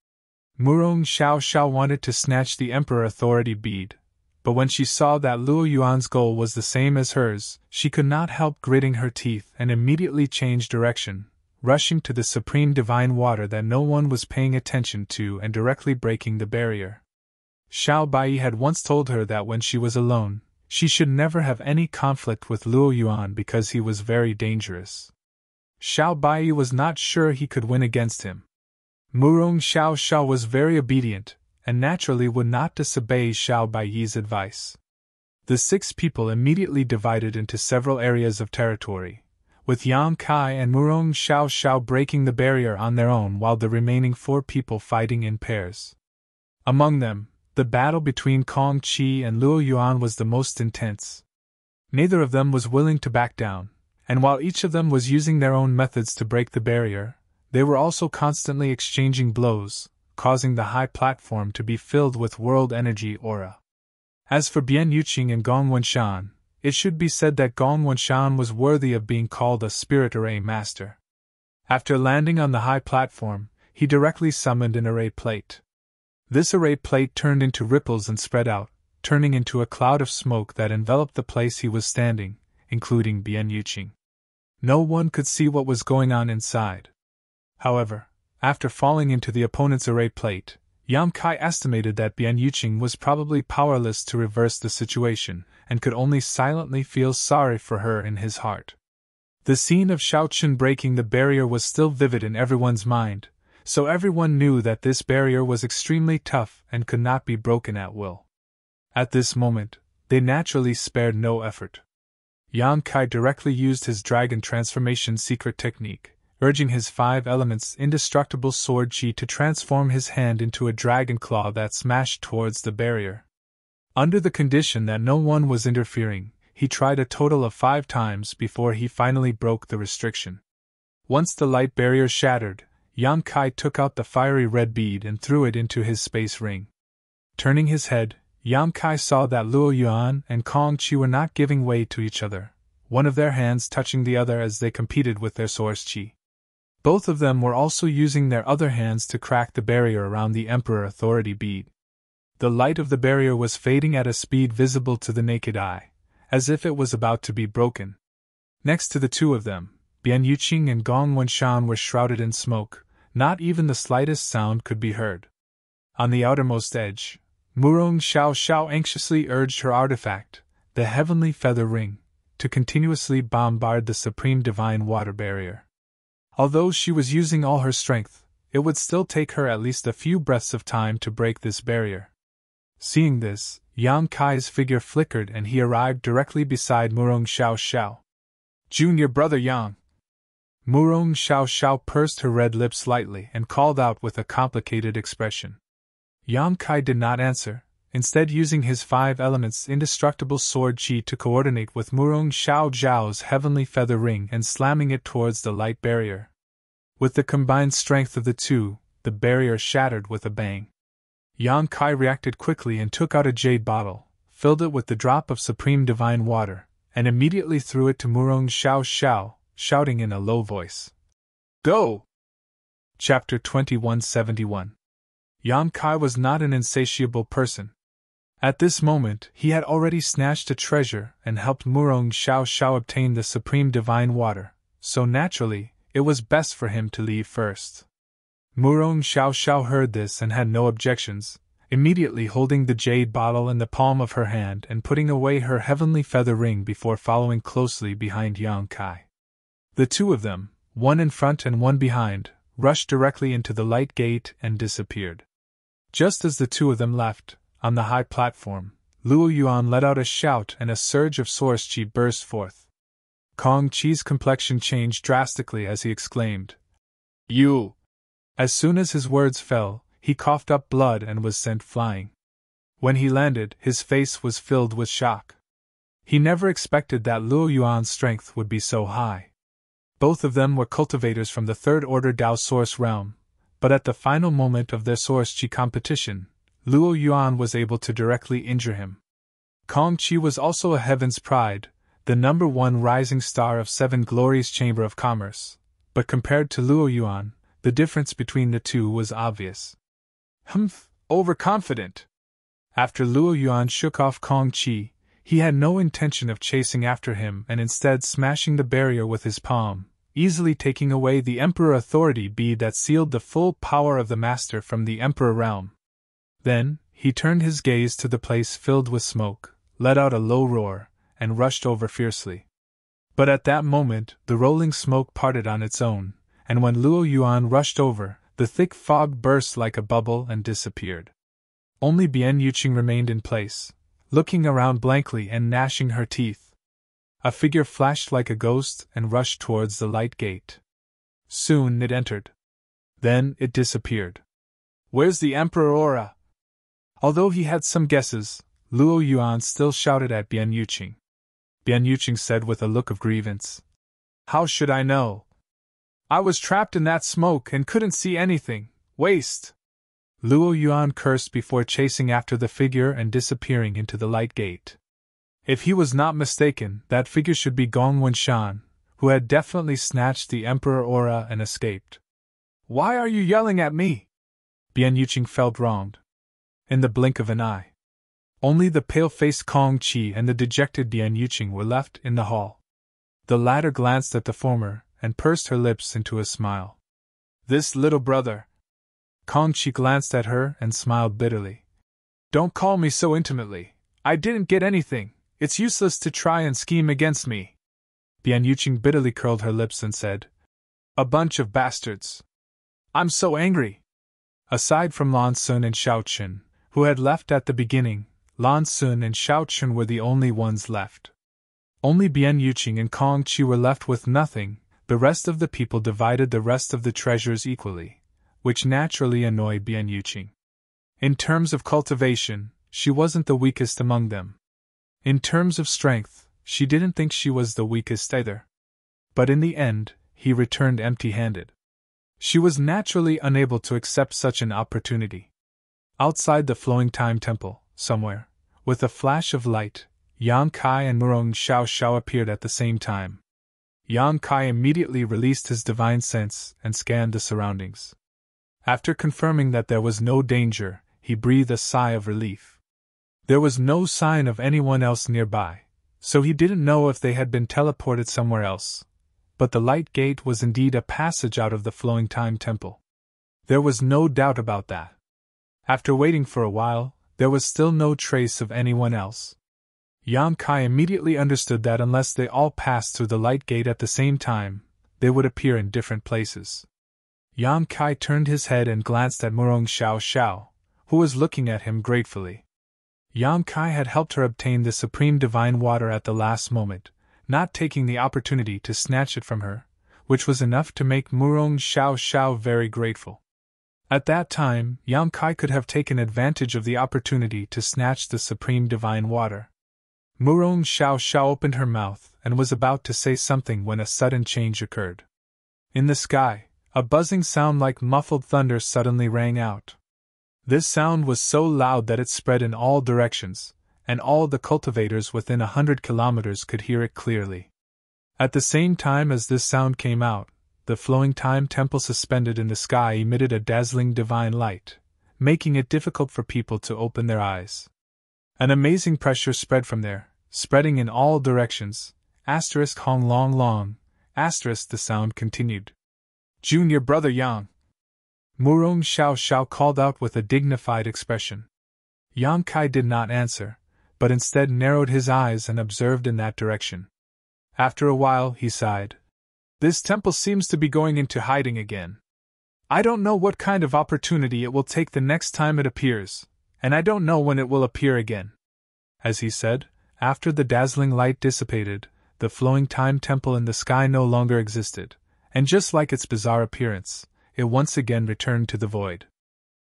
Murong Xiao wanted to snatch the Emperor Authority bead, but when she saw that Luo Yuan's goal was the same as hers, she could not help gritting her teeth and immediately changed direction, rushing to the supreme divine water that no one was paying attention to and directly breaking the barrier. Xiao Bai had once told her that when she was alone, she should never have any conflict with Luo Yuan because he was very dangerous. Xiao Bai was not sure he could win against him. Murong Xiao was very obedient, and naturally would not disobey Xiao Baiyi's advice. The 6 people immediately divided into several areas of territory, with Yang Kai and Murong Xiao breaking the barrier on their own while the remaining 4 people fighting in pairs. Among them, the battle between Kong Qi and Luo Yuan was the most intense. Neither of them was willing to back down, and while each of them was using their own methods to break the barrier, they were also constantly exchanging blows, causing the high platform to be filled with world energy aura. As for Bian Yuqing and Gong Wenshan, it should be said that Gong Wenshan was worthy of being called a spirit array master. After landing on the high platform, he directly summoned an array plate. This array plate turned into ripples and spread out, turning into a cloud of smoke that enveloped the place he was standing, including Bian Yuqing. No one could see what was going on inside. However, after falling into the opponent's array plate, Yang Kai estimated that Bian Yuqing was probably powerless to reverse the situation, and could only silently feel sorry for her in his heart. The scene of Xiao Chun breaking the barrier was still vivid in everyone's mind, so everyone knew that this barrier was extremely tough and could not be broken at will. At this moment, they naturally spared no effort. Yang Kai directly used his dragon transformation secret technique, urging his 5 elements indestructible sword chi to transform his hand into a dragon claw that smashed towards the barrier. Under the condition that no one was interfering, he tried a total of 5 times before he finally broke the restriction. Once the light barrier shattered, Yang Kai took out the fiery red bead and threw it into his space ring. Turning his head, Yang Kai saw that Luo Yuan and Kong Qi were not giving way to each other, one of their hands touching the other as they competed with their source chi. Both of them were also using their other hands to crack the barrier around the Emperor Authority bead. The light of the barrier was fading at a speed visible to the naked eye, as if it was about to be broken. Next to the 2 of them, Bian Yuqing and Gong Wenshan were shrouded in smoke, not even the slightest sound could be heard. On the outermost edge, Murong Xiao anxiously urged her artifact, the Heavenly Feather Ring, to continuously bombard the Supreme Divine Water Barrier. Although she was using all her strength, it would still take her at least a few breaths of time to break this barrier. Seeing this, Yang Kai's figure flickered and he arrived directly beside Murong Xiao. "Junior brother Yang." Murong Xiao pursed her red lips slightly and called out with a complicated expression. Yang Kai did not answer, instead using his 5 elements indestructible sword chi to coordinate with Murong Xiao's heavenly feather ring and slamming it towards the light barrier. With the combined strength of the 2, the barrier shattered with a bang. Yang Kai reacted quickly and took out a jade bottle, filled it with the drop of supreme divine water, and immediately threw it to Murong Xiao, shouting in a low voice, "Go!" Chapter 2171. Yang Kai was not an insatiable person. At this moment, he had already snatched a treasure and helped Murong Xiao obtain the supreme divine water, so naturally, it was best for him to leave first. Murong Xiao heard this and had no objections, immediately holding the jade bottle in the palm of her hand and putting away her heavenly feather ring before following closely behind Yang Kai. The two of them, one in front and one behind, rushed directly into the light gate and disappeared. Just as the two of them left, on the high platform, Luo Yuan let out a shout and a surge of source chi burst forth. Kong Chi's complexion changed drastically as he exclaimed, "You!" As soon as his words fell, he coughed up blood and was sent flying. When he landed, his face was filled with shock. He never expected that Luo Yuan's strength would be so high. Both of them were cultivators from the third-order Dao Source realm, but at the final moment of their Source Chi competition, Luo Yuan was able to directly injure him. Kong Chi was also a heaven's pride, the number one rising star of 7 Glorious Chamber of Commerce, but compared to Luo Yuan, the difference between the two was obvious. Humph, overconfident! After Luo Yuan shook off Kong Chi, he had no intention of chasing after him and instead smashing the barrier with his palm, easily taking away the Emperor authority bead that sealed the full power of the Master from the Emperor realm. Then, he turned his gaze to the place filled with smoke, let out a low roar, and rushed over fiercely. But at that moment, the rolling smoke parted on its own, and when Luo Yuan rushed over, the thick fog burst like a bubble and disappeared. Only Bian Yuqing remained in place, looking around blankly and gnashing her teeth. A figure flashed like a ghost and rushed towards the light gate. Soon it entered. Then it disappeared. "Where's the Emperor Aura?" Although he had some guesses, Luo Yuan still shouted at Bian Yuqing. Bian Yuqing said with a look of grievance, "How should I know? I was trapped in that smoke and couldn't see anything. Waste!" Luo Yuan cursed before chasing after the figure and disappearing into the light gate. If he was not mistaken, that figure should be Gong Wenshan, who had definitely snatched the Emperor Aura and escaped. "Why are you yelling at me?" Bian Yuqing felt wronged. In the blink of an eye, only the pale-faced Kong Chi and the dejected Bian Yuqing were left in the hall. The latter glanced at the former and pursed her lips into a smile. "This little brother." Kong Chi glanced at her and smiled bitterly. "Don't call me so intimately. I didn't get anything. It's useless to try and scheme against me." Bian Yuqing bitterly curled her lips and said, "A bunch of bastards. I'm so angry." Aside from Lan Sun and Shao Chun, who had left at the beginning, Lan Sun and Shao Chun were the only ones left. Only Bian Yuqing and Kong Chi were left with nothing. The rest of the people divided the rest of the treasures equally, which naturally annoyed Bian Yuqing. In terms of cultivation, she wasn't the weakest among them. In terms of strength, she didn't think she was the weakest either. But in the end, he returned empty-handed. She was naturally unable to accept such an opportunity. Outside the Flowing Time Temple, somewhere, with a flash of light, Yang Kai and Murong Xiao appeared at the same time. Yang Kai immediately released his divine sense and scanned the surroundings. After confirming that there was no danger, he breathed a sigh of relief. There was no sign of anyone else nearby, so he didn't know if they had been teleported somewhere else. But the light gate was indeed a passage out of the Flowing Time Temple. There was no doubt about that. After waiting for a while, there was still no trace of anyone else. Yang Kai immediately understood that unless they all passed through the light gate at the same time, they would appear in different places. Yang Kai turned his head and glanced at Murong Xiao, who was looking at him gratefully. Yang Kai had helped her obtain the supreme divine water at the last moment, not taking the opportunity to snatch it from her, which was enough to make Murong Xiao very grateful. At that time, Yang Kai could have taken advantage of the opportunity to snatch the supreme divine water. Murong Xiao opened her mouth and was about to say something when a sudden change occurred. In the sky, a buzzing sound like muffled thunder suddenly rang out. This sound was so loud that it spread in all directions, and all the cultivators within 100 kilometers could hear it clearly. At the same time as this sound came out, the Flowing Time Temple suspended in the sky emitted a dazzling divine light, making it difficult for people to open their eyes. An amazing pressure spread from there, spreading in all directions, *Hong long long, *, the sound continued. "Junior brother Yang!" Murong Xiao called out with a dignified expression. Yang Kai did not answer, but instead narrowed his eyes and observed in that direction. After a while, he sighed. This temple seems to be going into hiding again. I don't know what kind of opportunity it will take the next time it appears, and I don't know when it will appear again. As he said, after the dazzling light dissipated, the flowing time temple in the sky no longer existed, and just like its bizarre appearance, it once again returned to the void.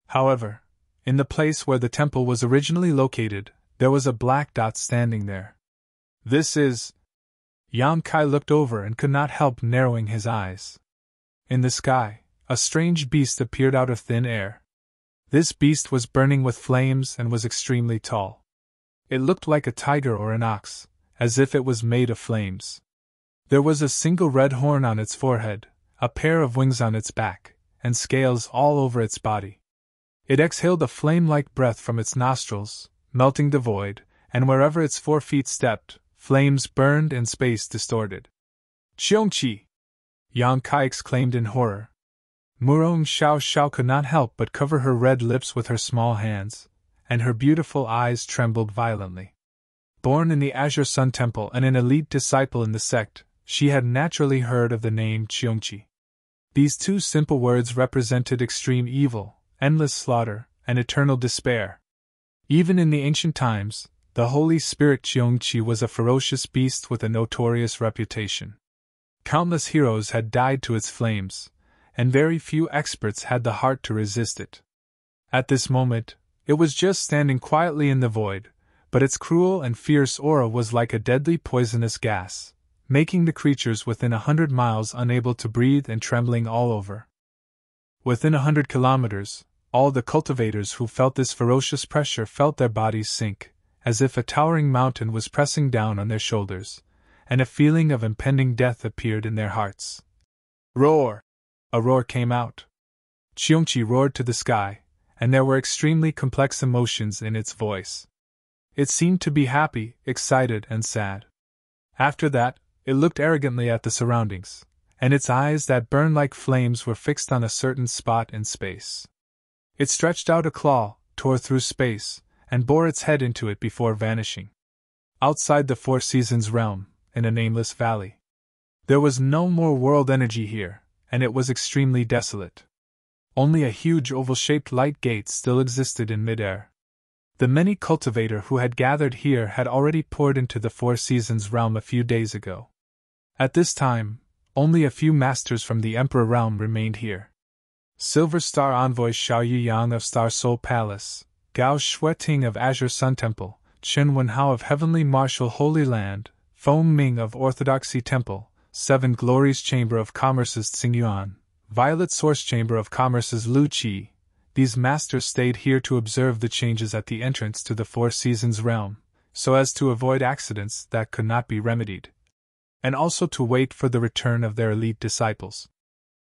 However, in the place where the temple was originally located, there was a black dot standing there. This is... Yang Kai looked over and could not help narrowing his eyes. In the sky, a strange beast appeared out of thin air. This beast was burning with flames and was extremely tall. It looked like a tiger or an ox, as if it was made of flames. There was a single red horn on its forehead, a pair of wings on its back, and scales all over its body. It exhaled a flame-like breath from its nostrils, melting the void, and wherever its 4 feet stepped, flames burned and space distorted. Cheongqi! Yang Kai exclaimed in horror. Murong Xiao Xiao could not help but cover her red lips with her small hands, and her beautiful eyes trembled violently. Born in the Azure Sun Temple and an elite disciple in the sect, she had naturally heard of the name Cheongqi. These 2 simple words represented extreme evil, endless slaughter, and eternal despair. Even in the ancient times, the Holy Spirit Cheongqi was a ferocious beast with a notorious reputation. Countless heroes had died to its flames, and very few experts had the heart to resist it. At this moment, it was just standing quietly in the void, but its cruel and fierce aura was like a deadly poisonous gas, making the creatures within 100 miles unable to breathe and trembling all over. Within 100 kilometers, all the cultivators who felt this ferocious pressure felt their bodies sink, as if a towering mountain was pressing down on their shoulders, and a feeling of impending death appeared in their hearts. Roar! A roar came out. Cheongqi roared to the sky, and there were extremely complex emotions in its voice. It seemed to be happy, excited, and sad. After that, it looked arrogantly at the surroundings, and its eyes that burned like flames were fixed on a certain spot in space. It stretched out a claw, tore through space, and bore its head into it before vanishing. Outside the 4 Seasons realm, in a nameless valley, there was no more world energy here, and it was extremely desolate. Only a huge oval-shaped light gate still existed in midair. The many cultivators who had gathered here had already poured into the 4 Seasons realm a few days ago. At this time, only a few masters from the Emperor realm remained here. Silver Star Envoy Xiao Yuyang of Star Soul Palace, Gao Shueting of Azure Sun Temple, Chen Wenhao of Heavenly Martial Holy Land, Feng Ming of Orthodoxy Temple, 7 Glories Chamber of Commerce's Tsingyuan, Violet Source Chamber of Commerce's Lu Qi. These masters stayed here to observe the changes at the entrance to the 4 Seasons realm, so as to avoid accidents that could not be remedied, and also to wait for the return of their elite disciples.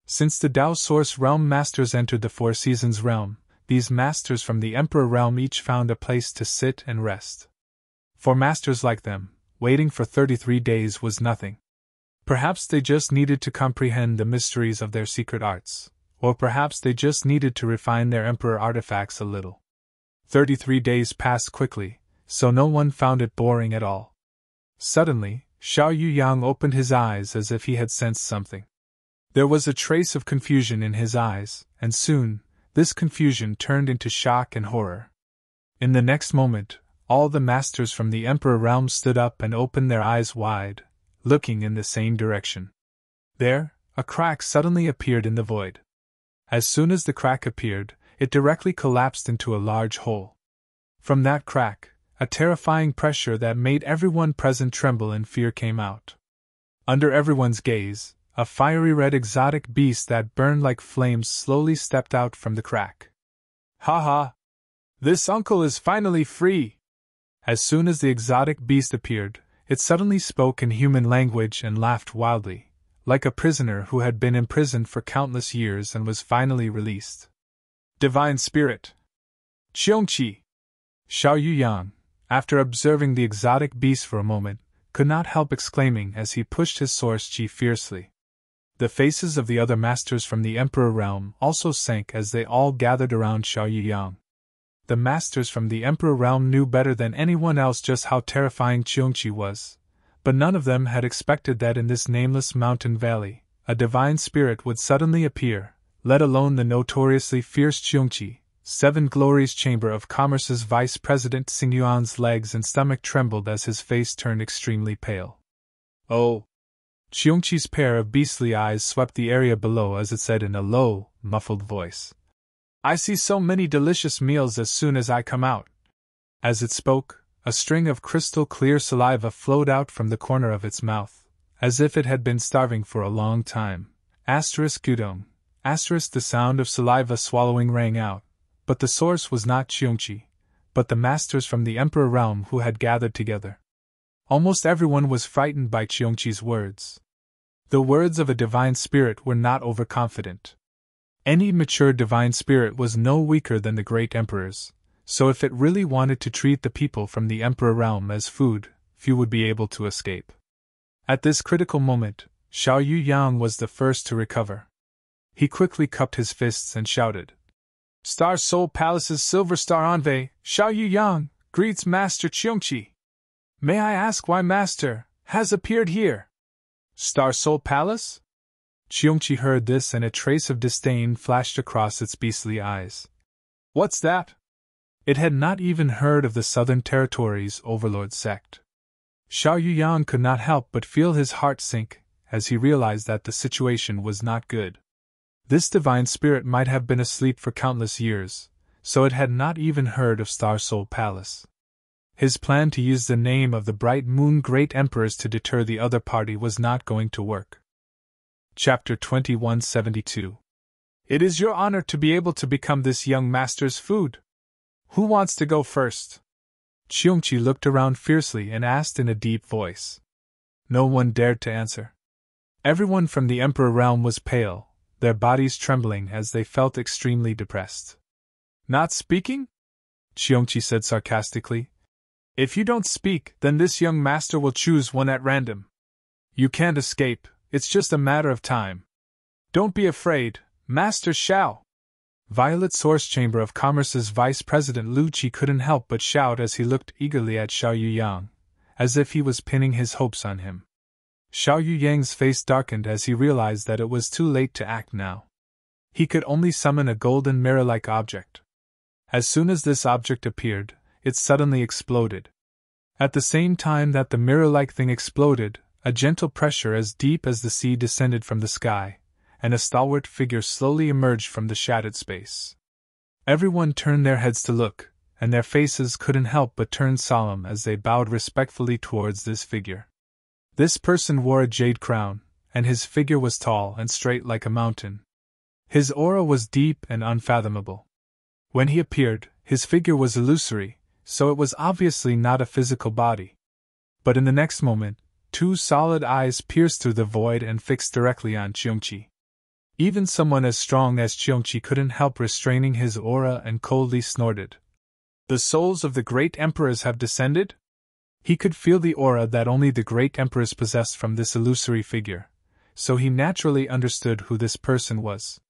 Since the Dao Source realm masters entered the 4 Seasons realm, these masters from the Emperor realm each found a place to sit and rest. For masters like them, waiting for 33 days was nothing. Perhaps they just needed to comprehend the mysteries of their secret arts, or perhaps they just needed to refine their Emperor artifacts a little. 33 days passed quickly, so no one found it boring at all. Suddenly, Xiao Yuyang opened his eyes as if he had sensed something. There was a trace of confusion in his eyes, and soon, this confusion turned into shock and horror. In the next moment, all the masters from the Emperor realm stood up and opened their eyes wide, looking in the same direction. There, a crack suddenly appeared in the void. As soon as the crack appeared, it directly collapsed into a large hole. From that crack, a terrifying pressure that made everyone present tremble in fear came out. Under everyone's gaze, a fiery red exotic beast that burned like flames slowly stepped out from the crack. Ha ha! This uncle is finally free! As soon as the exotic beast appeared, it suddenly spoke in human language and laughed wildly, like a prisoner who had been imprisoned for countless years and was finally released. Divine Spirit! Cheongqi! Xiao Yuyang, after observing the exotic beast for a moment, could not help exclaiming as he pushed his source chi fiercely. The faces of the other masters from the Emperor realm also sank as they all gathered around Xiao Yuyang. the masters from the Emperor realm knew better than anyone else just how terrifying Cheongchi was, but none of them had expected that in this nameless mountain valley, a divine spirit would suddenly appear, let alone the notoriously fierce Cheongchi. Seven Glories Chamber of Commerce's Vice President Xingyuan's legs and stomach trembled as his face turned extremely pale. Oh! Cheongchi's pair of beastly eyes swept the area below as it said in a low, muffled voice. I see so many delicious meals as soon as I come out. As it spoke, a string of crystal clear saliva flowed out from the corner of its mouth, as if it had been starving for a long time. Gudong. The sound of saliva swallowing rang out, but the source was not Cheongchi, but the masters from the Emperor realm who had gathered together. Almost everyone was frightened by Cheongchi's words. The words of a divine spirit were not overconfident. Any mature divine spirit was no weaker than the great emperors, so if it really wanted to treat the people from the Emperor realm as food, few would be able to escape. At this critical moment, Xiao Yuyang was the first to recover. He quickly cupped his fists and shouted, Star Soul Palace's Silver Star Envoy, Xiao Yuyang, greets Master Cheongchi. May I ask why Master has appeared here? Star Soul Palace? Cheongchi heard this and a trace of disdain flashed across its beastly eyes. What's that? It had not even heard of the Southern Territories' overlord sect. Xiao Yuyang could not help but feel his heart sink as he realized that the situation was not good. This divine spirit might have been asleep for countless years, so it had not even heard of Star Soul Palace. His plan to use the name of the Bright Moon Great Emperors to deter the other party was not going to work. Chapter 2172. It is your honor to be able to become this young master's food. Who wants to go first? Cheongchi looked around fiercely and asked in a deep voice. No one dared to answer. Everyone from the Emperor realm was pale, their bodies trembling as they felt extremely depressed. Not speaking? Cheongchi said sarcastically. If you don't speak, then this young master will choose one at random. You can't escape, it's just a matter of time. Don't be afraid, Master Xiao. Violet Source Chamber of Commerce's Vice President Lu Qi couldn't help but shout as he looked eagerly at Xiao Yuyang, as if he was pinning his hopes on him. Xiao Yuyang's face darkened as he realized that it was too late to act now. He could only summon a golden mirror-like object. As soon as this object appeared, it suddenly exploded. At the same time that the mirror-like thing exploded, a gentle pressure as deep as the sea descended from the sky, and a stalwart figure slowly emerged from the shadowed space. Everyone turned their heads to look, and their faces couldn't help but turn solemn as they bowed respectfully towards this figure. This person wore a jade crown, and his figure was tall and straight like a mountain. His aura was deep and unfathomable. When he appeared, his figure was illusory, so it was obviously not a physical body. But in the next moment, two solid eyes pierced through the void and fixed directly on Cheongchi. Even someone as strong as Cheongchi couldn't help restraining his aura and coldly snorted. The souls of the great emperors have descended? He could feel the aura that only the great emperors possessed from this illusory figure, so he naturally understood who this person was.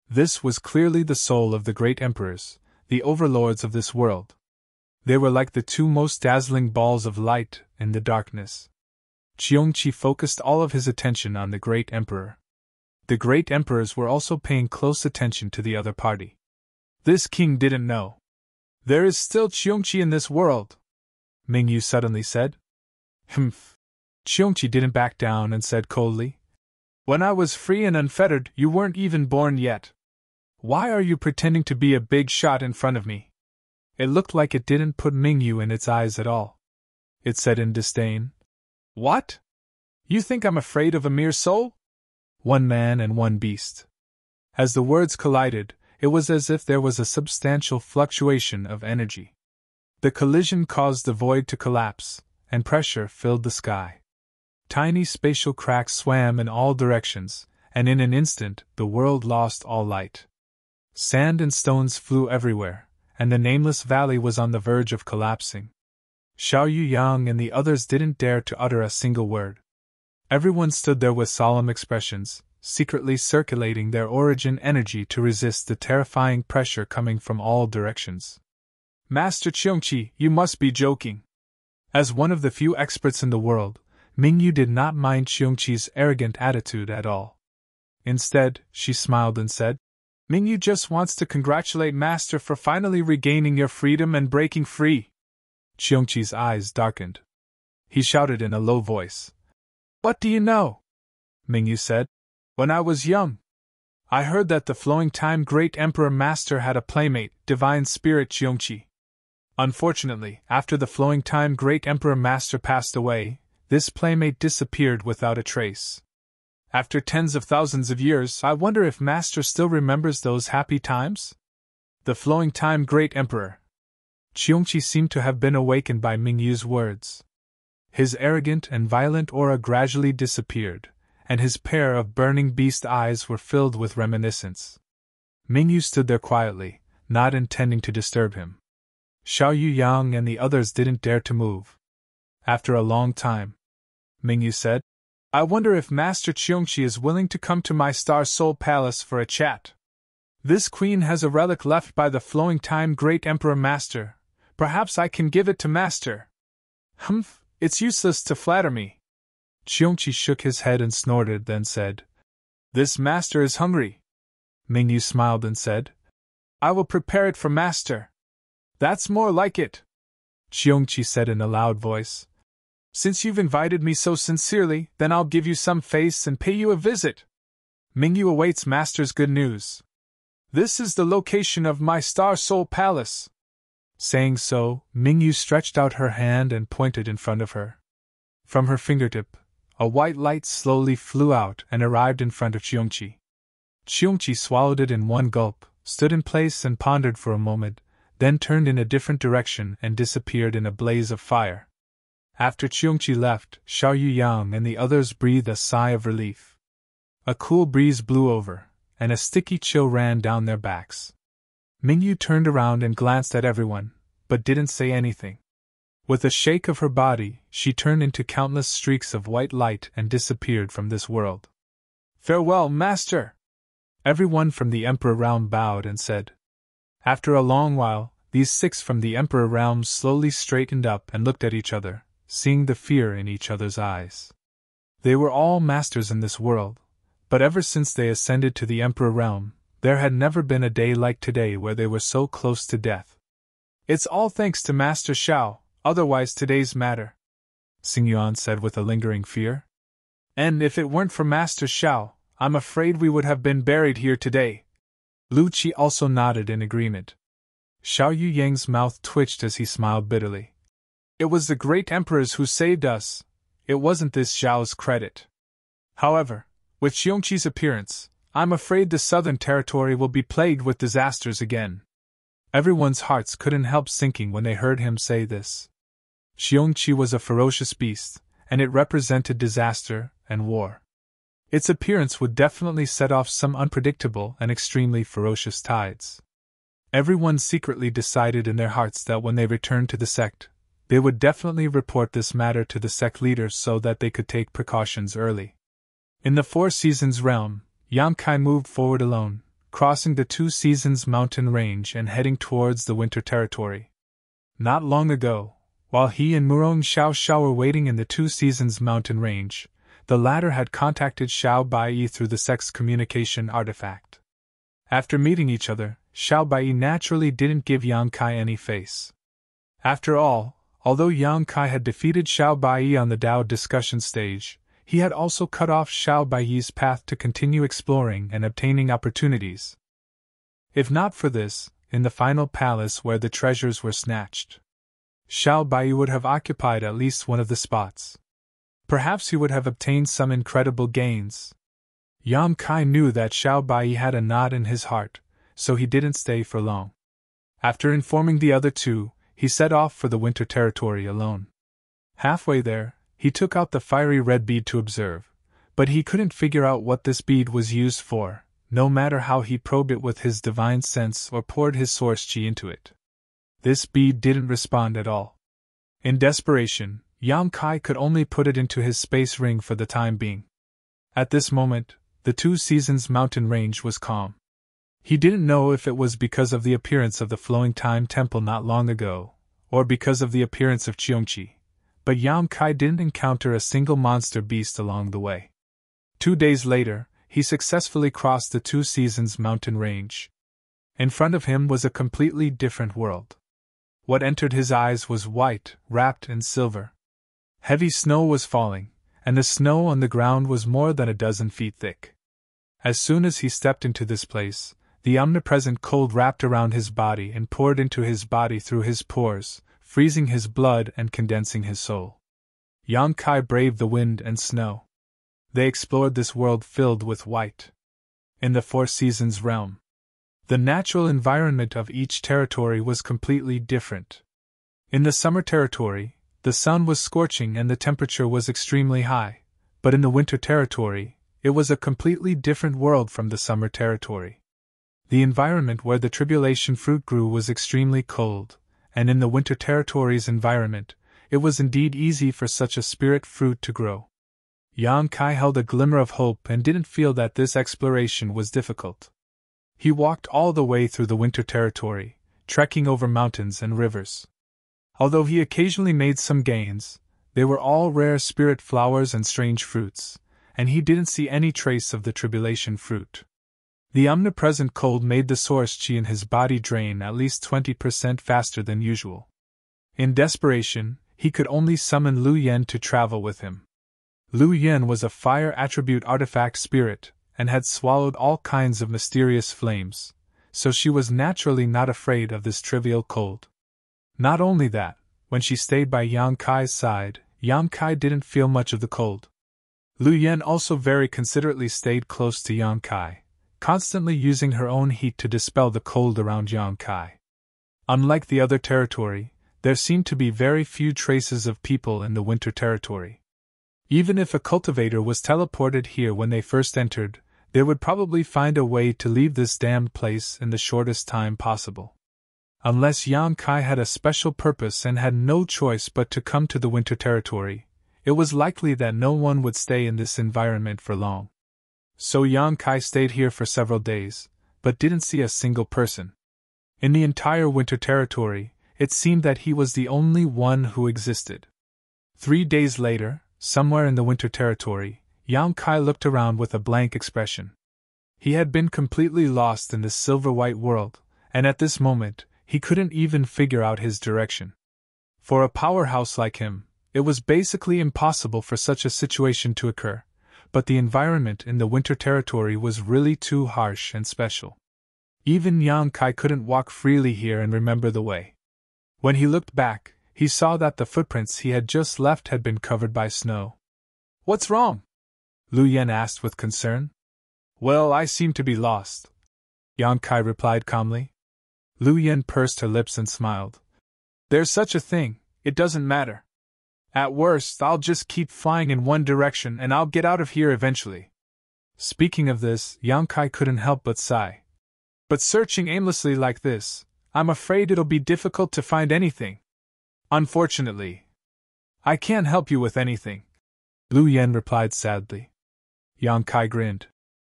This was clearly the soul of the great emperors, the overlords of this world. They were like the two most dazzling balls of light in the darkness. Cheongchi focused all of his attention on the great emperor. The great emperors were also paying close attention to the other party. This king didn't know. There is still Cheongchi in this world, Mingyu suddenly said. Humph. Cheongchi didn't back down and said coldly. When I was free and unfettered, you weren't even born yet. Why are you pretending to be a big shot in front of me? It looked like it didn't put Mingyu in its eyes at all. It said in disdain. What? You think I'm afraid of a mere soul? One man and one beast. As the words collided, it was as if there was a substantial fluctuation of energy. The collision caused the void to collapse, and pressure filled the sky. Tiny spatial cracks swam in all directions, and in an instant the world lost all light. Sand and stones flew everywhere, and the nameless valley was on the verge of collapsing. Xiao Yuyang and the others didn't dare to utter a single word. Everyone stood there with solemn expressions, secretly circulating their origin energy to resist the terrifying pressure coming from all directions. Master Cheongqi, you must be joking. As one of the few experts in the world, Mingyu did not mind Cheongqi's arrogant attitude at all. Instead, she smiled and said, Mingyu just wants to congratulate Master for finally regaining your freedom and breaking free. Cheongqi's eyes darkened. He shouted in a low voice. What do you know? Mingyu said. When I was young, I heard that the flowing time great Emperor Master had a playmate, Divine Spirit Cheongqi. Unfortunately, after the flowing time great Emperor Master passed away, this playmate disappeared without a trace. After tens of thousands of years, I wonder if Master still remembers those happy times? The flowing time great Emperor. Cheongqi seemed to have been awakened by Mingyu's words. His arrogant and violent aura gradually disappeared, and his pair of burning beast eyes were filled with reminiscence. Mingyu stood there quietly, not intending to disturb him. Xiao Yuyang and the others didn't dare to move. After a long time, Mingyu said, I wonder if Master Cheongqi is willing to come to my Star Soul Palace for a chat. This queen has a relic left by the flowing time great Emperor Master. Perhaps I can give it to Master. Humph, it's useless to flatter me. Cheongqi shook his head and snorted, then said, This Master is hungry. Mingyu smiled and said, I will prepare it for Master. That's more like it. Cheongqi said in a loud voice. Since you've invited me so sincerely, then I'll give you some face and pay you a visit. Mingyu awaits Master's good news. This is the location of my Star Soul Palace. Saying so, Mingyu stretched out her hand and pointed in front of her. From her fingertip, a white light slowly flew out and arrived in front of Cheongqi. Cheongqi swallowed it in one gulp, stood in place and pondered for a moment, then turned in a different direction and disappeared in a blaze of fire. After Cheongqi left, Xiao Yuyang and the others breathed a sigh of relief. A cool breeze blew over, and a sticky chill ran down their backs. Mingyu turned around and glanced at everyone, but didn't say anything. With a shake of her body, she turned into countless streaks of white light and disappeared from this world. Farewell, Master! Everyone from the Emperor realm bowed and said. After a long while, these 6 from the Emperor realm slowly straightened up and looked at each other, seeing the fear in each other's eyes. They were all masters in this world, but ever since they ascended to the Emperor realm, there had never been a day like today where they were so close to death. It's all thanks to Master Xiao, otherwise today's matter, Xingyuan said with a lingering fear. And if it weren't for Master Xiao, I'm afraid we would have been buried here today. Lu Qi also nodded in agreement. Xiao Yuyang's mouth twitched as he smiled bitterly. It was the great emperors who saved us. It wasn't this Xiao's credit. However, with Cheongqi's appearance, I'm afraid the southern territory will be plagued with disasters again. Everyone's hearts couldn't help sinking when they heard him say this. Cheongqi was a ferocious beast, and it represented disaster and war. Its appearance would definitely set off some unpredictable and extremely ferocious tides. Everyone secretly decided in their hearts that when they returned to the sect, they would definitely report this matter to the sect leaders so that they could take precautions early. In the 4 Seasons realm, Yang Kai moved forward alone, crossing the 2 Seasons mountain range and heading towards the winter territory. Not long ago, while he and Murong Xiao were waiting in the 2 Seasons mountain range, the latter had contacted Xiao Baiyi through the sect's communication artifact. After meeting each other, Xiao Baiyi naturally didn't give Yang Kai any face. After all, although Yang Kai had defeated Xiao Baiyi on the Dao discussion stage, he had also cut off Xiao Baiyi's path to continue exploring and obtaining opportunities. If not for this, in the final palace where the treasures were snatched, Xiao Baiyi would have occupied at least one of the spots. Perhaps he would have obtained some incredible gains. Yang Kai knew that Xiao Baiyi had a knot in his heart, so he didn't stay for long. After informing the other 2, he set off for the winter territory alone. Halfway there, he took out the fiery red bead to observe, but he couldn't figure out what this bead was used for, no matter how he probed it with his divine sense or poured his source chi into it. This bead didn't respond at all. In desperation, Yang Kai could only put it into his space ring for the time being. At this moment, the 2 Seasons mountain range was calm. He didn't know if it was because of the appearance of the flowing time temple not long ago, or because of the appearance of Cheongchi, but Yang Kai didn't encounter a single monster beast along the way. 2 days later, he successfully crossed the Two Seasons mountain range. In front of him was a completely different world. What entered his eyes was white, wrapped in silver. Heavy snow was falling, and the snow on the ground was more than a dozen feet thick. As soon as he stepped into this place, the omnipresent cold wrapped around his body and poured into his body through his pores, freezing his blood and condensing his soul. Yang Kai braved the wind and snow. They explored this world filled with white. In the Four Seasons realm, the natural environment of each territory was completely different. In the summer territory, the sun was scorching and the temperature was extremely high, but in the winter territory, it was a completely different world from the summer territory. The environment where the tribulation fruit grew was extremely cold, and in the winter territory's environment, it was indeed easy for such a spirit fruit to grow. Yang Kai held a glimmer of hope and didn't feel that this exploration was difficult. He walked all the way through the winter territory, trekking over mountains and rivers. Although he occasionally made some gains, they were all rare spirit flowers and strange fruits, and he didn't see any trace of the tribulation fruit. The omnipresent cold made the source chi in his body drain at least 20% faster than usual. In desperation, he could only summon Lu Yen to travel with him. Lu Yen was a fire attribute artifact spirit, and had swallowed all kinds of mysterious flames, so she was naturally not afraid of this trivial cold. Not only that, when she stayed by Yang Kai's side, Yang Kai didn't feel much of the cold. Lu Yen also very considerately stayed close to Yang Kai, constantly using her own heat to dispel the cold around Yang Kai. Unlike the other territory, there seemed to be very few traces of people in the winter territory. Even if a cultivator was teleported here when they first entered, they would probably find a way to leave this damned place in the shortest time possible. Unless Yang Kai had a special purpose and had no choice but to come to the winter territory, it was likely that no one would stay in this environment for long. So Yang Kai stayed here for several days, but didn't see a single person. In the entire winter territory, it seemed that he was the only one who existed. 3 days later, somewhere in the winter territory, Yang Kai looked around with a blank expression. He had been completely lost in this silver-white world, and at this moment, he couldn't even figure out his direction. For a powerhouse like him, it was basically impossible for such a situation to occur, but the environment in the winter territory was really too harsh and special. Even Yang Kai couldn't walk freely here and remember the way. When he looked back, he saw that the footprints he had just left had been covered by snow. "What's wrong?" Lu Yen asked with concern. "Well, I seem to be lost," Yang Kai replied calmly. Lu Yen pursed her lips and smiled. "There's such a thing, it doesn't matter. At worst, I'll just keep flying in one direction and I'll get out of here eventually." Speaking of this, Yang Kai couldn't help but sigh. "But searching aimlessly like this, I'm afraid it'll be difficult to find anything. Unfortunately, I can't help you with anything," Lu Yen replied sadly. Yang Kai grinned.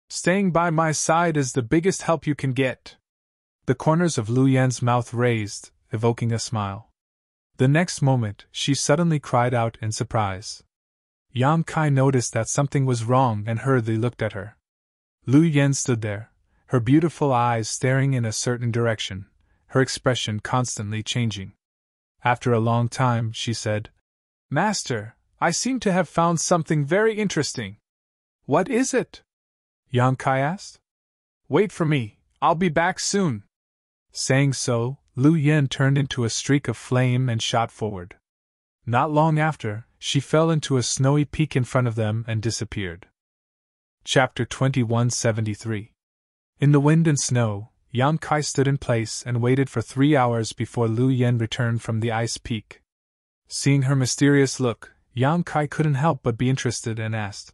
"Staying by my side is the biggest help you can get." The corners of Lu Yen's mouth raised, evoking a smile. The next moment, she suddenly cried out in surprise. Yang Kai noticed that something was wrong and hurriedly looked at her. Lu Yen stood there, her beautiful eyes staring in a certain direction, her expression constantly changing. After a long time, she said, "Master, I seem to have found something very interesting." "What is it?" Yang Kai asked. "Wait for me, I'll be back soon." Saying so, Lu Yen turned into a streak of flame and shot forward. Not long after, she fell into a snowy peak in front of them and disappeared. Chapter 2173. In the wind and snow, Yang Kai stood in place and waited for 3 hours before Lu Yen returned from the ice peak. Seeing her mysterious look, Yang Kai couldn't help but be interested and asked,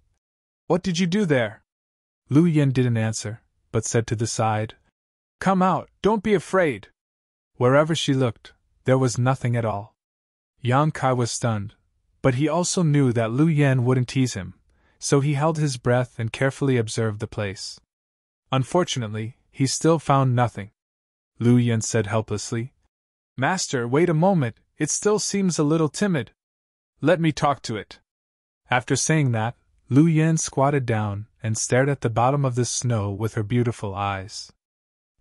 "What did you do there?" Lu Yen didn't answer, but said to the side, "Come out, don't be afraid." Wherever she looked, there was nothing at all. Yang Kai was stunned, but he also knew that Lu Yen wouldn't tease him, so he held his breath and carefully observed the place. Unfortunately, he still found nothing. Lu Yen said helplessly. Master, wait a moment, it still seems a little timid. Let me talk to it. After saying that, Lu Yen squatted down and stared at the bottom of the snow with her beautiful eyes.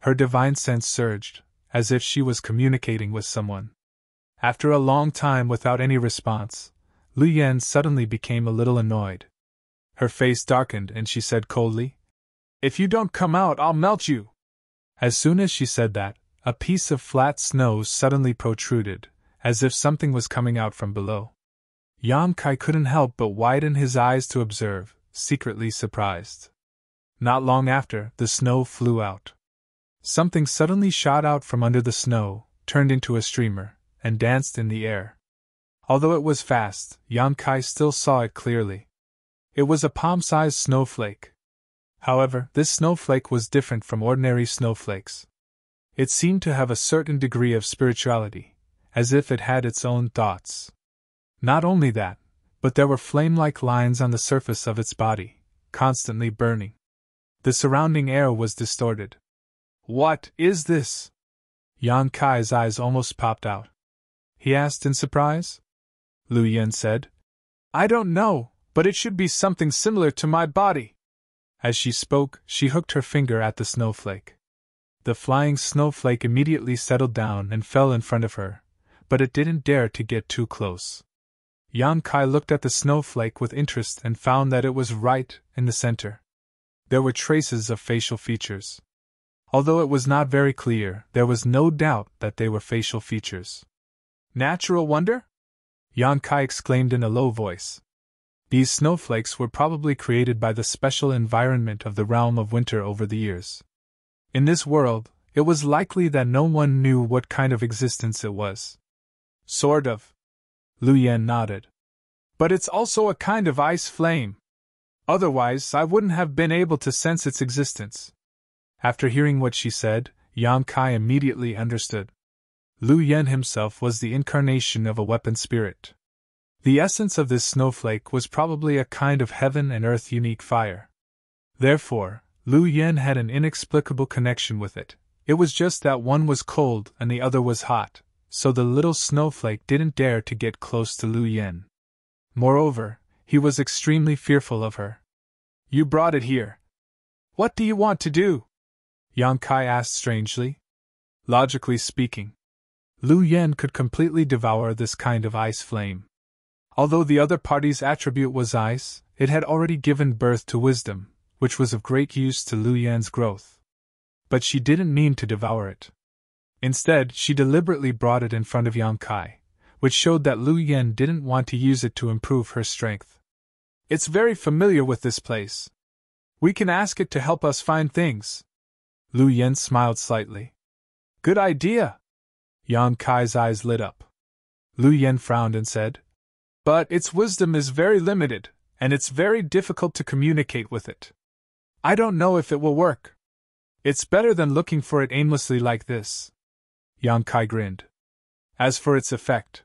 Her divine sense surged, as if she was communicating with someone. After a long time without any response, Lu Yen suddenly became a little annoyed. Her face darkened and she said coldly, If you don't come out, I'll melt you. As soon as she said that, a piece of flat snow suddenly protruded, as if something was coming out from below. Yang Kai couldn't help but widen his eyes to observe, secretly surprised. Not long after, the snow flew out. Something suddenly shot out from under the snow, turned into a streamer, and danced in the air. Although it was fast, Yang Kai still saw it clearly. It was a palm-sized snowflake. However, this snowflake was different from ordinary snowflakes. It seemed to have a certain degree of spirituality, as if it had its own thoughts. Not only that, but there were flame-like lines on the surface of its body, constantly burning. The surrounding air was distorted. What is this? Yang Kai's eyes almost popped out. He asked in surprise. Lu Yen said, I don't know, but it should be something similar to my body. As she spoke, she hooked her finger at the snowflake. The flying snowflake immediately settled down and fell in front of her, but it didn't dare to get too close. Yang Kai looked at the snowflake with interest and found that it was right in the center. There were traces of facial features. Although it was not very clear, there was no doubt that they were facial features. Natural wonder? Yang Kai exclaimed in a low voice. These snowflakes were probably created by the special environment of the realm of winter over the years. In this world, it was likely that no one knew what kind of existence it was. Sort of. Lu Yen nodded. But it's also a kind of ice flame. Otherwise, I wouldn't have been able to sense its existence. After hearing what she said, Yang Kai immediately understood. Lu Yen himself was the incarnation of a weapon spirit. The essence of this snowflake was probably a kind of heaven and earth unique fire. Therefore, Lu Yen had an inexplicable connection with it. It was just that one was cold and the other was hot, so the little snowflake didn't dare to get close to Lu Yen. Moreover, he was extremely fearful of her. You brought it here. What do you want to do? Yang Kai asked strangely. Logically speaking, Lu Yen could completely devour this kind of ice flame. Although the other party's attribute was ice, it had already given birth to wisdom, which was of great use to Lu Yen's growth. But she didn't mean to devour it. Instead, she deliberately brought it in front of Yang Kai, which showed that Lu Yen didn't want to use it to improve her strength. It's very familiar with this place. We can ask it to help us find things. Lu Yen smiled slightly. Good idea! Yang Kai's eyes lit up. Lu Yen frowned and said, But its wisdom is very limited, and it's very difficult to communicate with it. I don't know if it will work. It's better than looking for it aimlessly like this. Yang Kai grinned. As for its effect,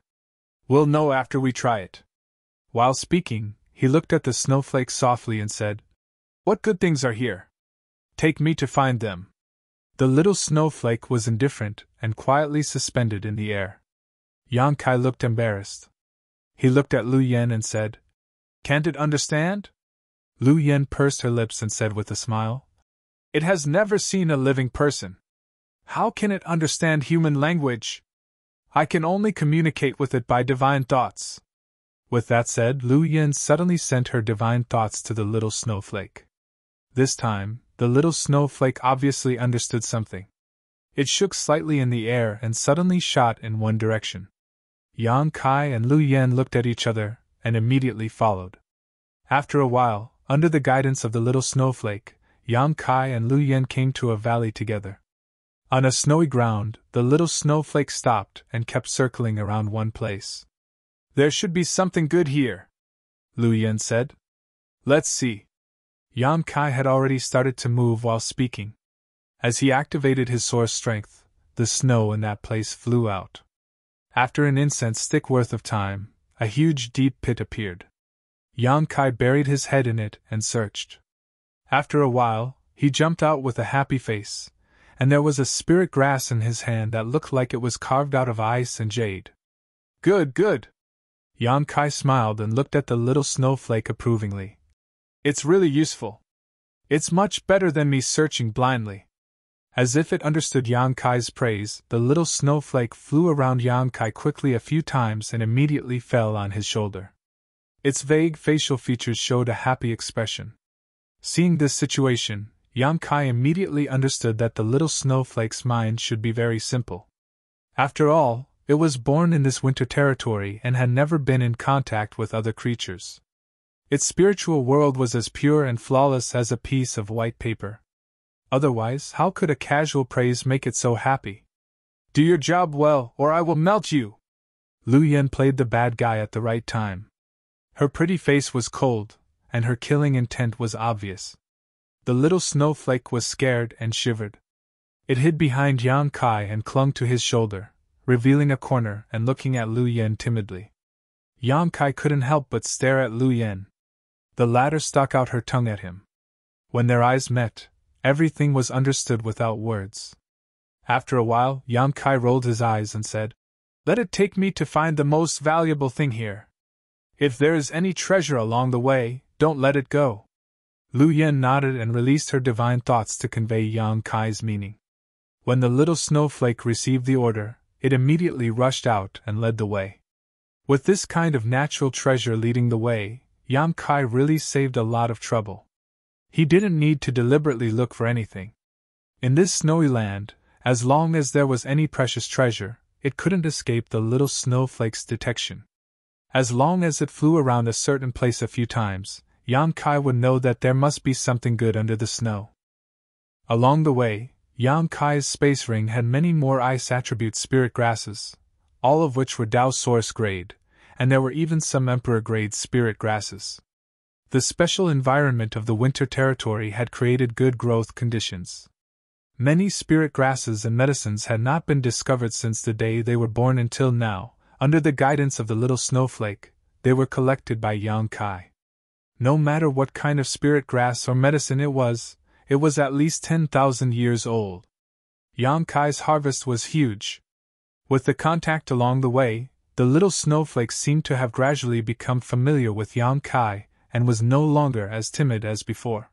we'll know after we try it. While speaking, he looked at the snowflake softly and said, What good things are here? Take me to find them. The little snowflake was indifferent and quietly suspended in the air. Yang Kai looked embarrassed. He looked at Lu Yen and said, Can't it understand? Lu Yen pursed her lips and said with a smile, It has never seen a living person. How can it understand human language? I can only communicate with it by divine thoughts. With that said, Lu Yen suddenly sent her divine thoughts to the little snowflake. This time, the little snowflake obviously understood something. It shook slightly in the air and suddenly shot in one direction. Yang Kai and Lu Yen looked at each other and immediately followed. After a while, under the guidance of the little snowflake, Yang Kai and Lu Yen came to a valley together. On a snowy ground, the little snowflake stopped and kept circling around one place. There should be something good here, Lu Yen said. Let's see. Yang Kai had already started to move while speaking. As he activated his source strength, the snow in that place flew out. After an incense stick worth of time, a huge deep pit appeared. Yang Kai buried his head in it and searched. After a while, he jumped out with a happy face, and there was a spirit grass in his hand that looked like it was carved out of ice and jade. Good, good! Yang Kai smiled and looked at the little snowflake approvingly. It's really useful. It's much better than me searching blindly. As if it understood Yang Kai's praise, the little snowflake flew around Yang Kai quickly a few times and immediately fell on his shoulder. Its vague facial features showed a happy expression. Seeing this situation, Yang Kai immediately understood that the little snowflake's mind should be very simple. After all, it was born in this winter territory and had never been in contact with other creatures. Its spiritual world was as pure and flawless as a piece of white paper. Otherwise, how could a casual praise make it so happy? Do your job well, or I will melt you! Lu Yen played the bad guy at the right time. Her pretty face was cold, and her killing intent was obvious. The little snowflake was scared and shivered. It hid behind Yang Kai and clung to his shoulder, revealing a corner and looking at Lu Yen timidly. Yang Kai couldn't help but stare at Lu Yen. The latter stuck out her tongue at him. When their eyes met, everything was understood without words. After a while, Yang Kai rolled his eyes and said, "Let it take me to find the most valuable thing here. If there is any treasure along the way, don't let it go." Lu Yen nodded and released her divine thoughts to convey Yang Kai's meaning. When the little snowflake received the order, it immediately rushed out and led the way. With this kind of natural treasure leading the way, Yang Kai really saved a lot of trouble. He didn't need to deliberately look for anything. In this snowy land, as long as there was any precious treasure, it couldn't escape the little snowflake's detection. As long as it flew around a certain place a few times, Yang Kai would know that there must be something good under the snow. Along the way, Yang Kai's space ring had many more ice attribute spirit grasses, all of which were Dao Source grade, and there were even some Emperor grade spirit grasses. The special environment of the winter territory had created good growth conditions. Many spirit grasses and medicines had not been discovered since the day they were born until now. Under the guidance of the little snowflake, they were collected by Yang Kai. No matter what kind of spirit grass or medicine it was at least 10,000 years old. Yang Kai's harvest was huge. With the contact along the way, the little snowflake seemed to have gradually become familiar with Yang Kai and was no longer as timid as before.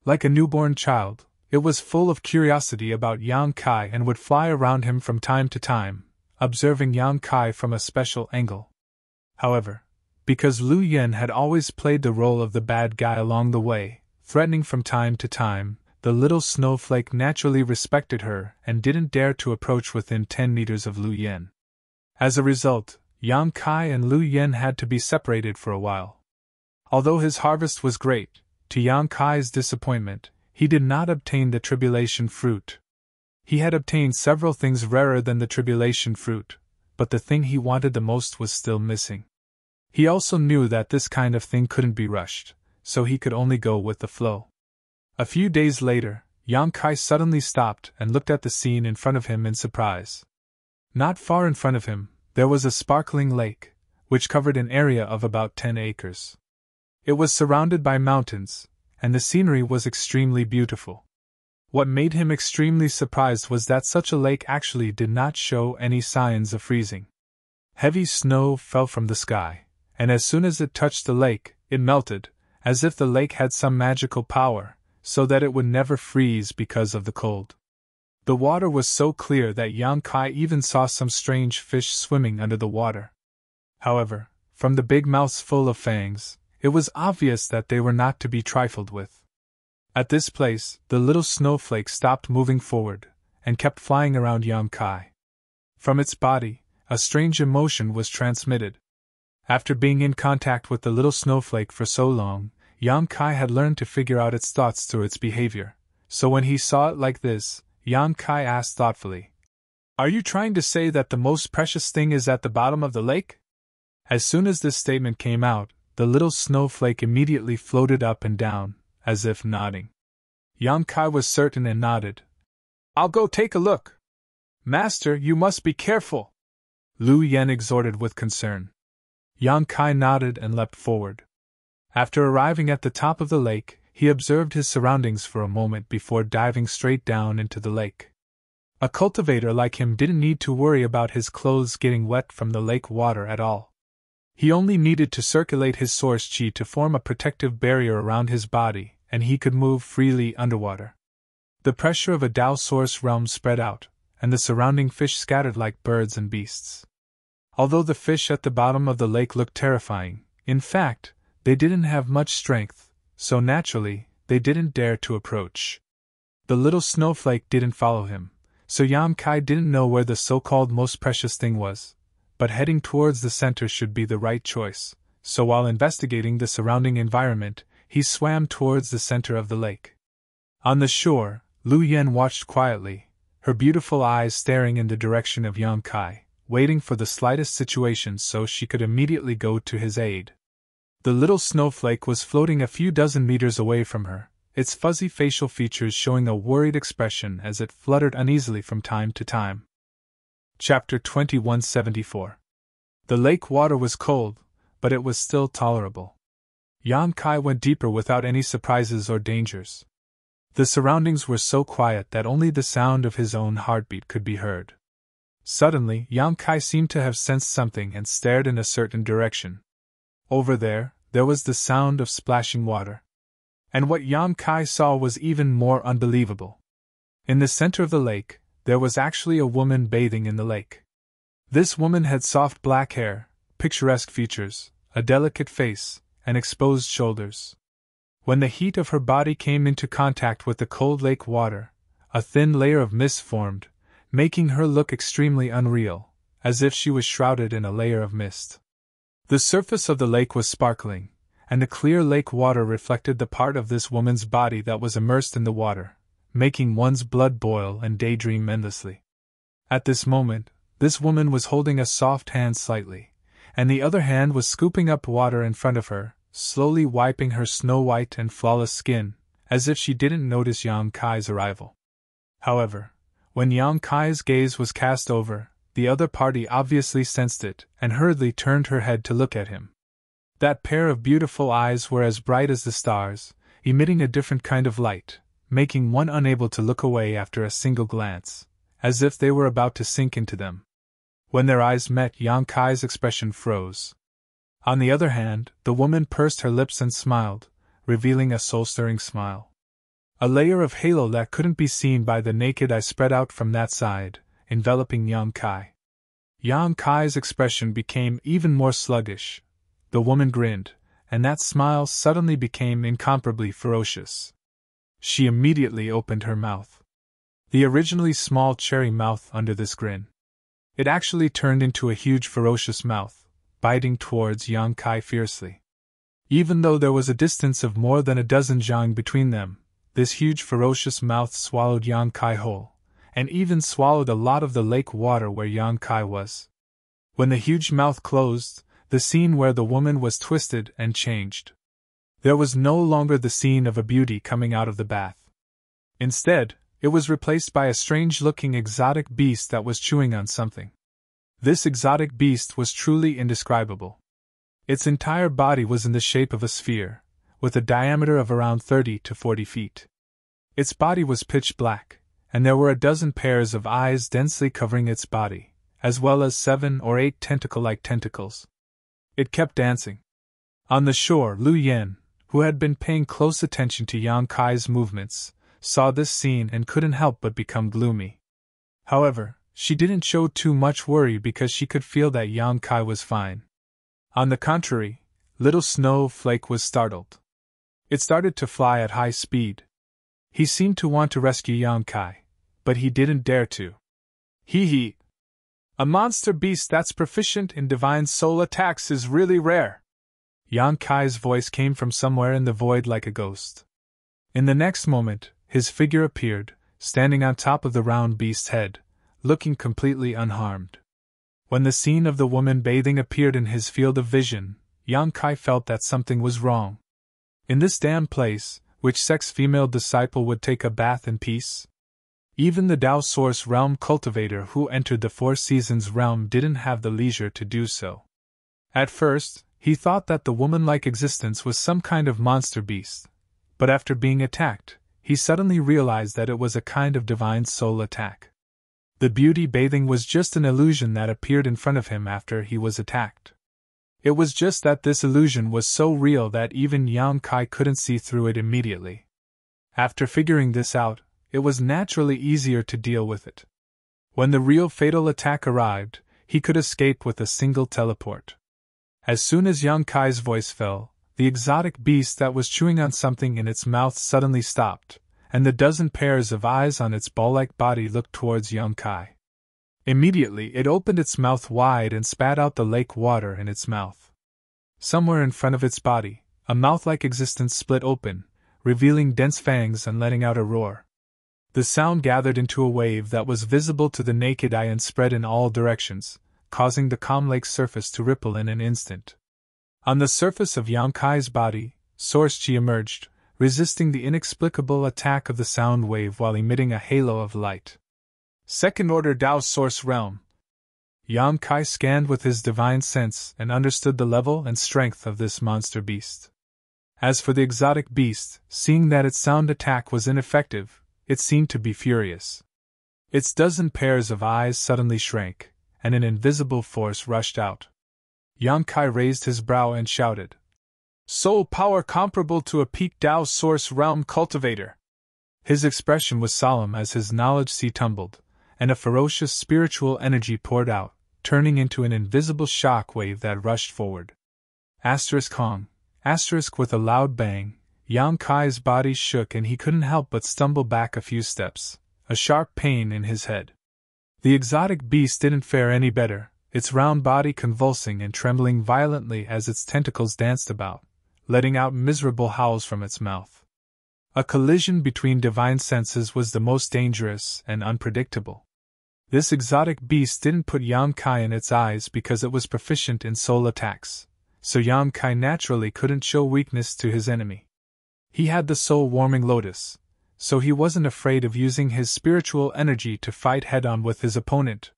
Like a newborn child, it was full of curiosity about Yang Kai and would fly around him from time to time, observing Yang Kai from a special angle. However, because Lu Yen had always played the role of the bad guy along the way, threatening from time to time, the little snowflake naturally respected her and didn't dare to approach within 10 meters of Lu Yen. As a result, Yang Kai and Lu Yen had to be separated for a while. Although his harvest was great, to Yang Kai's disappointment, he did not obtain the tribulation fruit. He had obtained several things rarer than the tribulation fruit, but the thing he wanted the most was still missing. He also knew that this kind of thing couldn't be rushed, so he could only go with the flow. A few days later, Yang Kai suddenly stopped and looked at the scene in front of him in surprise. Not far in front of him, there was a sparkling lake, which covered an area of about 10 acres. It was surrounded by mountains, and the scenery was extremely beautiful. What made him extremely surprised was that such a lake actually did not show any signs of freezing. Heavy snow fell from the sky, and as soon as it touched the lake, it melted, as if the lake had some magical power, so that it would never freeze because of the cold. The water was so clear that Yang Kai even saw some strange fish swimming under the water. However, from the big mouths full of fangs, it was obvious that they were not to be trifled with. At this place, the little snowflake stopped moving forward, and kept flying around Yang Kai. From its body, a strange emotion was transmitted. After being in contact with the little snowflake for so long, Yang Kai had learned to figure out its thoughts through its behavior, so when he saw it like this, Yang Kai asked thoughtfully, "Are you trying to say that the most precious thing is at the bottom of the lake?" As soon as this statement came out, the little snowflake immediately floated up and down, as if nodding. Yang Kai was certain and nodded. "I'll go take a look." "Master, you must be careful," Lu Yen exhorted with concern. Yang Kai nodded and leapt forward. After arriving at the top of the lake, he observed his surroundings for a moment before diving straight down into the lake. A cultivator like him didn't need to worry about his clothes getting wet from the lake water at all. He only needed to circulate his source chi to form a protective barrier around his body, and he could move freely underwater. The pressure of a Tao source realm spread out, and the surrounding fish scattered like birds and beasts. Although the fish at the bottom of the lake looked terrifying, in fact, they didn't have much strength, so naturally, they didn't dare to approach. The little snowflake didn't follow him, so Yan Kai didn't know where the so-called most precious thing was, but heading towards the center should be the right choice, so while investigating the surrounding environment, he swam towards the center of the lake. On the shore, Lu Yen watched quietly, her beautiful eyes staring in the direction of Yan Kai, waiting for the slightest situation so she could immediately go to his aid. The little snowflake was floating a few dozen meters away from her, its fuzzy facial features showing a worried expression as it fluttered uneasily from time to time. Chapter 2174. The lake water was cold, but it was still tolerable. Yan Kai went deeper without any surprises or dangers. The surroundings were so quiet that only the sound of his own heartbeat could be heard. Suddenly, Yan Kai seemed to have sensed something and stared in a certain direction. Over there was the sound of splashing water. And what Yan Kai saw was even more unbelievable. In the center of the lake, there was actually a woman bathing in the lake. This woman had soft black hair, picturesque features, a delicate face, and exposed shoulders. When the heat of her body came into contact with the cold lake water, a thin layer of mist formed, making her look extremely unreal, as if she was shrouded in a layer of mist. The surface of the lake was sparkling, and the clear lake water reflected the part of this woman's body that was immersed in the water, making one's blood boil and daydream endlessly. At this moment, this woman was holding a soft hand slightly, and the other hand was scooping up water in front of her, slowly wiping her snow-white and flawless skin, as if she didn't notice Yan Kai's arrival. However, when Yan Kai's gaze was cast over, the other party obviously sensed it and hurriedly turned her head to look at him. That pair of beautiful eyes were as bright as the stars, emitting a different kind of light, making one unable to look away after a single glance, as if they were about to sink into them. When their eyes met, Yan Kai's expression froze. On the other hand, the woman pursed her lips and smiled, revealing a soul-stirring smile. A layer of halo that couldn't be seen by the naked eye spread out from that side, enveloping Yan Kai. Yan Kai's expression became even more sluggish. The woman grinned, and that smile suddenly became incomparably ferocious. She immediately opened her mouth. The originally small cherry mouth under this grin. It actually turned into a huge ferocious mouth, biting towards Yan Kai fiercely. Even though there was a distance of more than a dozen zhang between them, this huge ferocious mouth swallowed Yan Kai whole, and even swallowed a lot of the lake water where Yan Kai was. When the huge mouth closed, the scene where the woman was twisted and changed. There was no longer the scene of a beauty coming out of the bath. Instead, it was replaced by a strange-looking exotic beast that was chewing on something. This exotic beast was truly indescribable. Its entire body was in the shape of a sphere, with a diameter of around 30 to 40 feet. Its body was pitch black, and there were a dozen pairs of eyes densely covering its body, as well as 7 or 8 tentacle-like tentacles. It kept dancing. On the shore, Lu Yen, who had been paying close attention to Yan Kai's movements, saw this scene and couldn't help but become gloomy. However, she didn't show too much worry because she could feel that Yan Kai was fine. On the contrary, little Snowflake was startled. It started to fly at high speed. He seemed to want to rescue Yan Kai, but he didn't dare to. Hee. A monster beast that's proficient in divine soul attacks is really rare. Yan Kai's voice came from somewhere in the void like a ghost. In the next moment, his figure appeared, standing on top of the round beast's head, looking completely unharmed. When the scene of the woman bathing appeared in his field of vision, Yan Kai felt that something was wrong. In this damn place, which sex female disciple would take a bath in peace? Even the Tao Source Realm cultivator who entered the Four Seasons realm didn't have the leisure to do so. At first, he thought that the woman-like existence was some kind of monster beast, but after being attacked, he suddenly realized that it was a kind of divine soul attack. The beauty bathing was just an illusion that appeared in front of him after he was attacked. It was just that this illusion was so real that even Yang Kai couldn't see through it immediately. After figuring this out, it was naturally easier to deal with it. When the real fatal attack arrived, he could escape with a single teleport. As soon as Yang Kai's voice fell, the exotic beast that was chewing on something in its mouth suddenly stopped, and the dozen pairs of eyes on its ball-like body looked towards Yang Kai. Immediately it opened its mouth wide and spat out the lake water in its mouth. Somewhere in front of its body, a mouth-like existence split open, revealing dense fangs and letting out a roar. The sound gathered into a wave that was visible to the naked eye and spread in all directions, causing the calm lake's surface to ripple in an instant. On the surface of Yang Kai's body, Source Chi emerged, resisting the inexplicable attack of the sound wave while emitting a halo of light. Second-order Tao Source Realm. Yang Kai scanned with his divine sense and understood the level and strength of this monster beast. As for the exotic beast, seeing that its sound attack was ineffective, it seemed to be furious. Its dozen pairs of eyes suddenly shrank, and an invisible force rushed out. Yang Kai raised his brow and shouted, "Soul power comparable to a peak Tao Source Realm cultivator!" His expression was solemn as his knowledge sea tumbled, and a ferocious spiritual energy poured out, turning into an invisible shock wave that rushed forward. Hong. With a loud bang, Yang Kai's body shook and he couldn't help but stumble back a few steps, a sharp pain in his head. The exotic beast didn't fare any better, its round body convulsing and trembling violently as its tentacles danced about, letting out miserable howls from its mouth. A collision between divine senses was the most dangerous and unpredictable. This exotic beast didn't put Yang Kai in its eyes because it was proficient in soul attacks, so Yang Kai naturally couldn't show weakness to his enemy. He had the soul-warming lotus, so he wasn't afraid of using his spiritual energy to fight head-on with his opponent.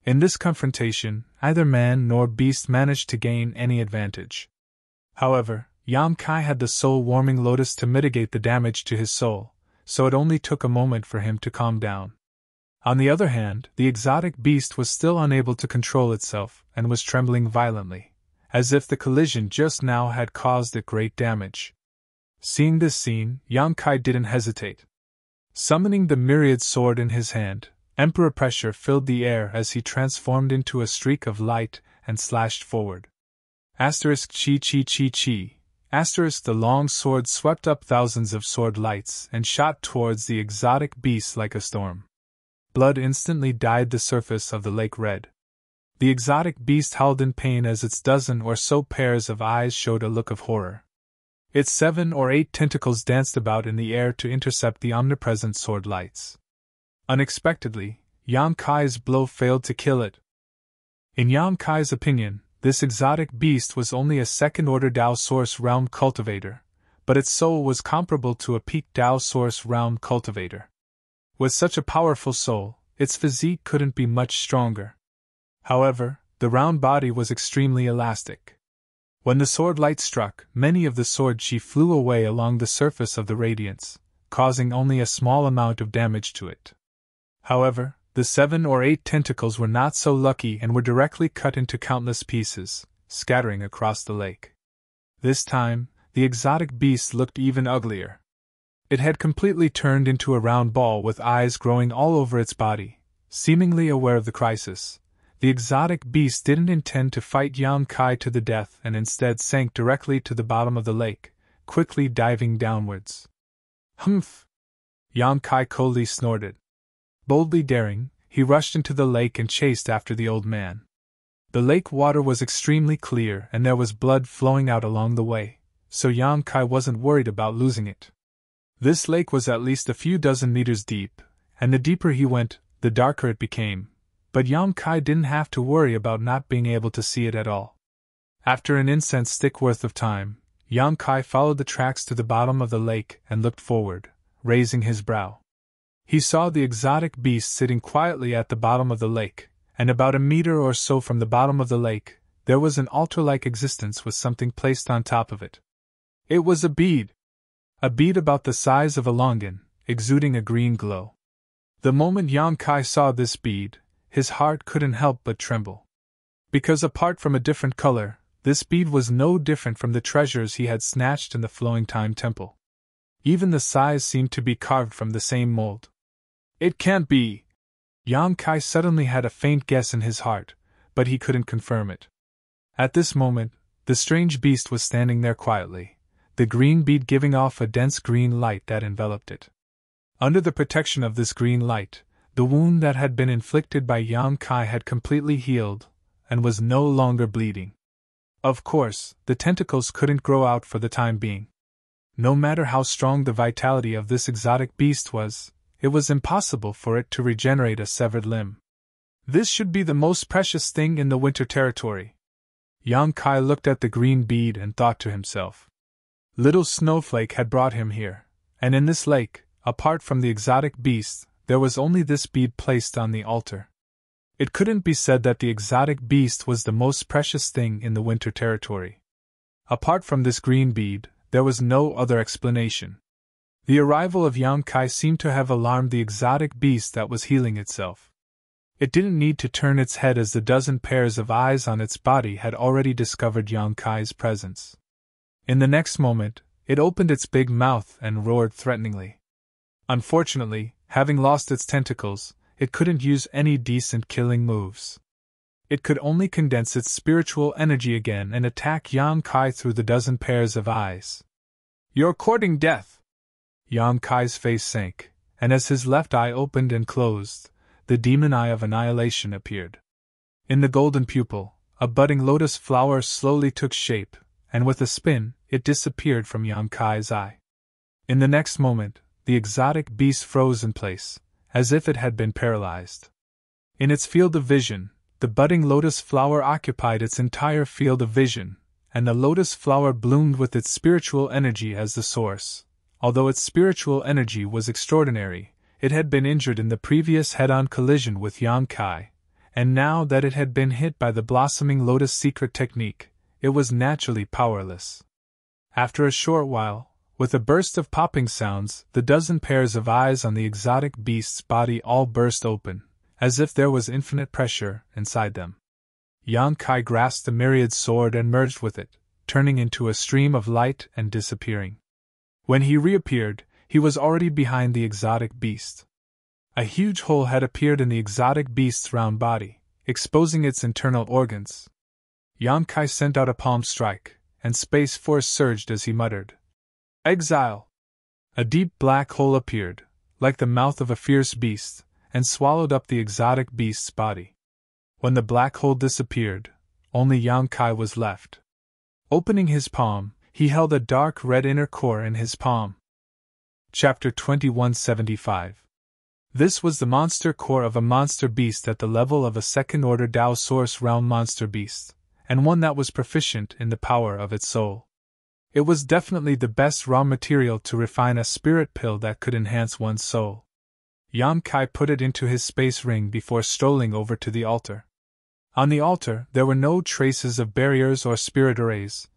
In this confrontation, neither man nor beast managed to gain any advantage. However, Yang Kai had the soul-warming lotus to mitigate the damage to his soul, so it only took a moment for him to calm down. On the other hand, the exotic beast was still unable to control itself and was trembling violently, as if the collision just now had caused it great damage. Seeing this scene, Yang Kai didn't hesitate. Summoning the myriad sword in his hand, Emperor pressure filled the air as he transformed into a streak of light and slashed forward. Asterisk chi chi chi chi. Asterisk the long sword swept up thousands of sword lights and shot towards the exotic beast like a storm. Blood instantly dyed the surface of the lake red. The exotic beast howled in pain as its dozen or so pairs of eyes showed a look of horror. Its 7 or 8 tentacles danced about in the air to intercept the omnipresent sword lights. Unexpectedly, Yang Kai's blow failed to kill it. In Yang Kai's opinion, this exotic beast was only a second-order Tao Source Realm cultivator, but its soul was comparable to a peak Tao Source Realm cultivator. With such a powerful soul, its physique couldn't be much stronger. However, the round body was extremely elastic. When the sword light struck, many of the sword chi flew away along the surface of the radiance, causing only a small amount of damage to it. However, the 7 or 8 tentacles were not so lucky and were directly cut into countless pieces, scattering across the lake. This time, the exotic beast looked even uglier. It had completely turned into a round ball with eyes growing all over its body. Seemingly aware of the crisis, the exotic beast didn't intend to fight Yang Kai to the death and instead sank directly to the bottom of the lake, quickly diving downwards. Humph! Yang Kai coldly snorted. Boldly daring, he rushed into the lake and chased after the old man. The lake water was extremely clear and there was blood flowing out along the way, so Yang Kai wasn't worried about losing it. This lake was at least a few dozen meters deep, and the deeper he went, the darker it became, but Yang Kai didn't have to worry about not being able to see it at all. After an incense stick worth of time, Yang Kai followed the tracks to the bottom of the lake and looked forward, raising his brow. He saw the exotic beast sitting quietly at the bottom of the lake, and about a meter or so from the bottom of the lake, there was an altar-like existence with something placed on top of it. It was a bead! A bead about the size of a longan, exuding a green glow. The moment Yang Kai saw this bead, his heart couldn't help but tremble. Because apart from a different color, this bead was no different from the treasures he had snatched in the Flowing Time Temple. Even the size seemed to be carved from the same mold. It can't be! Yang Kai suddenly had a faint guess in his heart, but he couldn't confirm it. At this moment, the strange beast was standing there quietly, the green bead giving off a dense green light that enveloped it. Under the protection of this green light, the wound that had been inflicted by Yang Kai had completely healed, and was no longer bleeding. Of course, the tentacles couldn't grow out for the time being. No matter how strong the vitality of this exotic beast was, it was impossible for it to regenerate a severed limb. This should be the most precious thing in the Winter Territory. Yang Kai looked at the green bead and thought to himself. Little Snowflake had brought him here, and in this lake, apart from the exotic beast, there was only this bead placed on the altar. It couldn't be said that the exotic beast was the most precious thing in the Winter Territory. Apart from this green bead, there was no other explanation. The arrival of Yang Kai seemed to have alarmed the exotic beast that was healing itself. It didn't need to turn its head as the dozen pairs of eyes on its body had already discovered Yang Kai's presence. In the next moment, it opened its big mouth and roared threateningly. Unfortunately, having lost its tentacles, it couldn't use any decent killing moves. It could only condense its spiritual energy again and attack Yang Kai through the dozen pairs of eyes. You're courting death! Yang Kai's face sank, and as his left eye opened and closed, the demon eye of annihilation appeared. In the golden pupil, a budding lotus flower slowly took shape, and with a spin, it disappeared from Yang Kai's eye. In the next moment, the exotic beast froze in place, as if it had been paralyzed. In its field of vision, the budding lotus flower occupied its entire field of vision, and the lotus flower bloomed with its spiritual energy as the source. Although its spiritual energy was extraordinary, it had been injured in the previous head-on collision with Yang Kai, and now that it had been hit by the blossoming lotus secret technique, it was naturally powerless. After a short while, with a burst of popping sounds, the dozen pairs of eyes on the exotic beast's body all burst open, as if there was infinite pressure inside them. Yang Kai grasped the myriad sword and merged with it, turning into a stream of light and disappearing. When he reappeared, he was already behind the exotic beast. A huge hole had appeared in the exotic beast's round body, exposing its internal organs. Yang Kai sent out a palm strike, and space force surged as he muttered, "Exile!" A deep black hole appeared, like the mouth of a fierce beast, and swallowed up the exotic beast's body. When the black hole disappeared, only Yang Kai was left. Opening his palm, he held a dark red inner core in his palm. Chapter 2175. This was the monster core of a monster beast at the level of a second-order Tao Source realm monster beast, and one that was proficient in the power of its soul. It was definitely the best raw material to refine a spirit pill that could enhance one's soul. Yang Kai put it into his space ring before strolling over to the altar. On the altar, there were no traces of barriers or spirit arrays,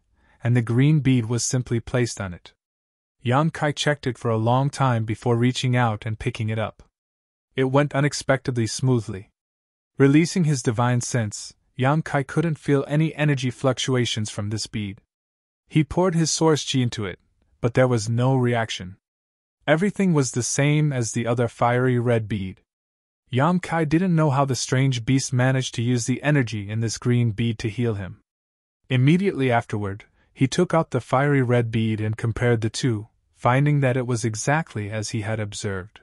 and the green bead was simply placed on it. Yang Kai checked it for a long time before reaching out and picking it up. It went unexpectedly smoothly. Releasing his divine sense, Yang Kai couldn't feel any energy fluctuations from this bead. He poured his source chi into it, but there was no reaction. Everything was the same as the other fiery red bead. Yang Kai didn't know how the strange beast managed to use the energy in this green bead to heal him. Immediately afterward, he took out the fiery red bead and compared the two, finding that it was exactly as he had observed.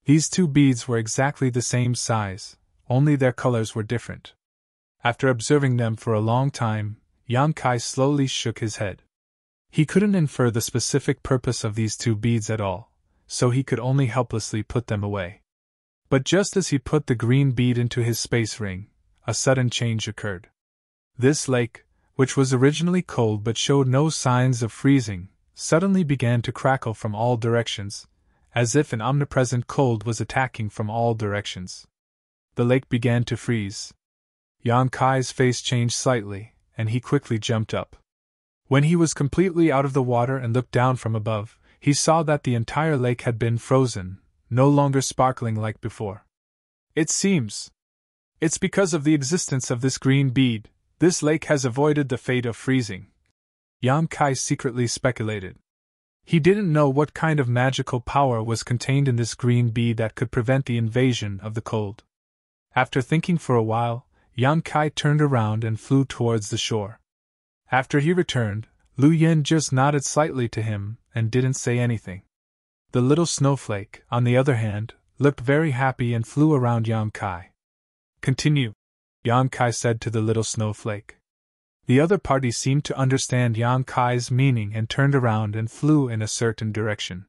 These two beads were exactly the same size, only their colors were different. After observing them for a long time, Yang Kai slowly shook his head. He couldn't infer the specific purpose of these two beads at all, so he could only helplessly put them away. But just as he put the green bead into his space ring, a sudden change occurred. This lake, which was originally cold but showed no signs of freezing, suddenly began to crackle from all directions, as if an omnipresent cold was attacking from all directions. The lake began to freeze. Yang Kai's face changed slightly, and he quickly jumped up. When he was completely out of the water and looked down from above, he saw that the entire lake had been frozen, no longer sparkling like before. It seems it's because of the existence of this green bead, this lake has avoided the fate of freezing. Yang Kai secretly speculated. He didn't know what kind of magical power was contained in this green bead that could prevent the invasion of the cold. After thinking for a while, Yang Kai turned around and flew towards the shore. After he returned, Lu Yin just nodded slightly to him and didn't say anything. The little snowflake, on the other hand, looked very happy and flew around Yang Kai. Continue, Yang Kai said to the little snowflake. The other party seemed to understand Yang Kai's meaning and turned around and flew in a certain direction.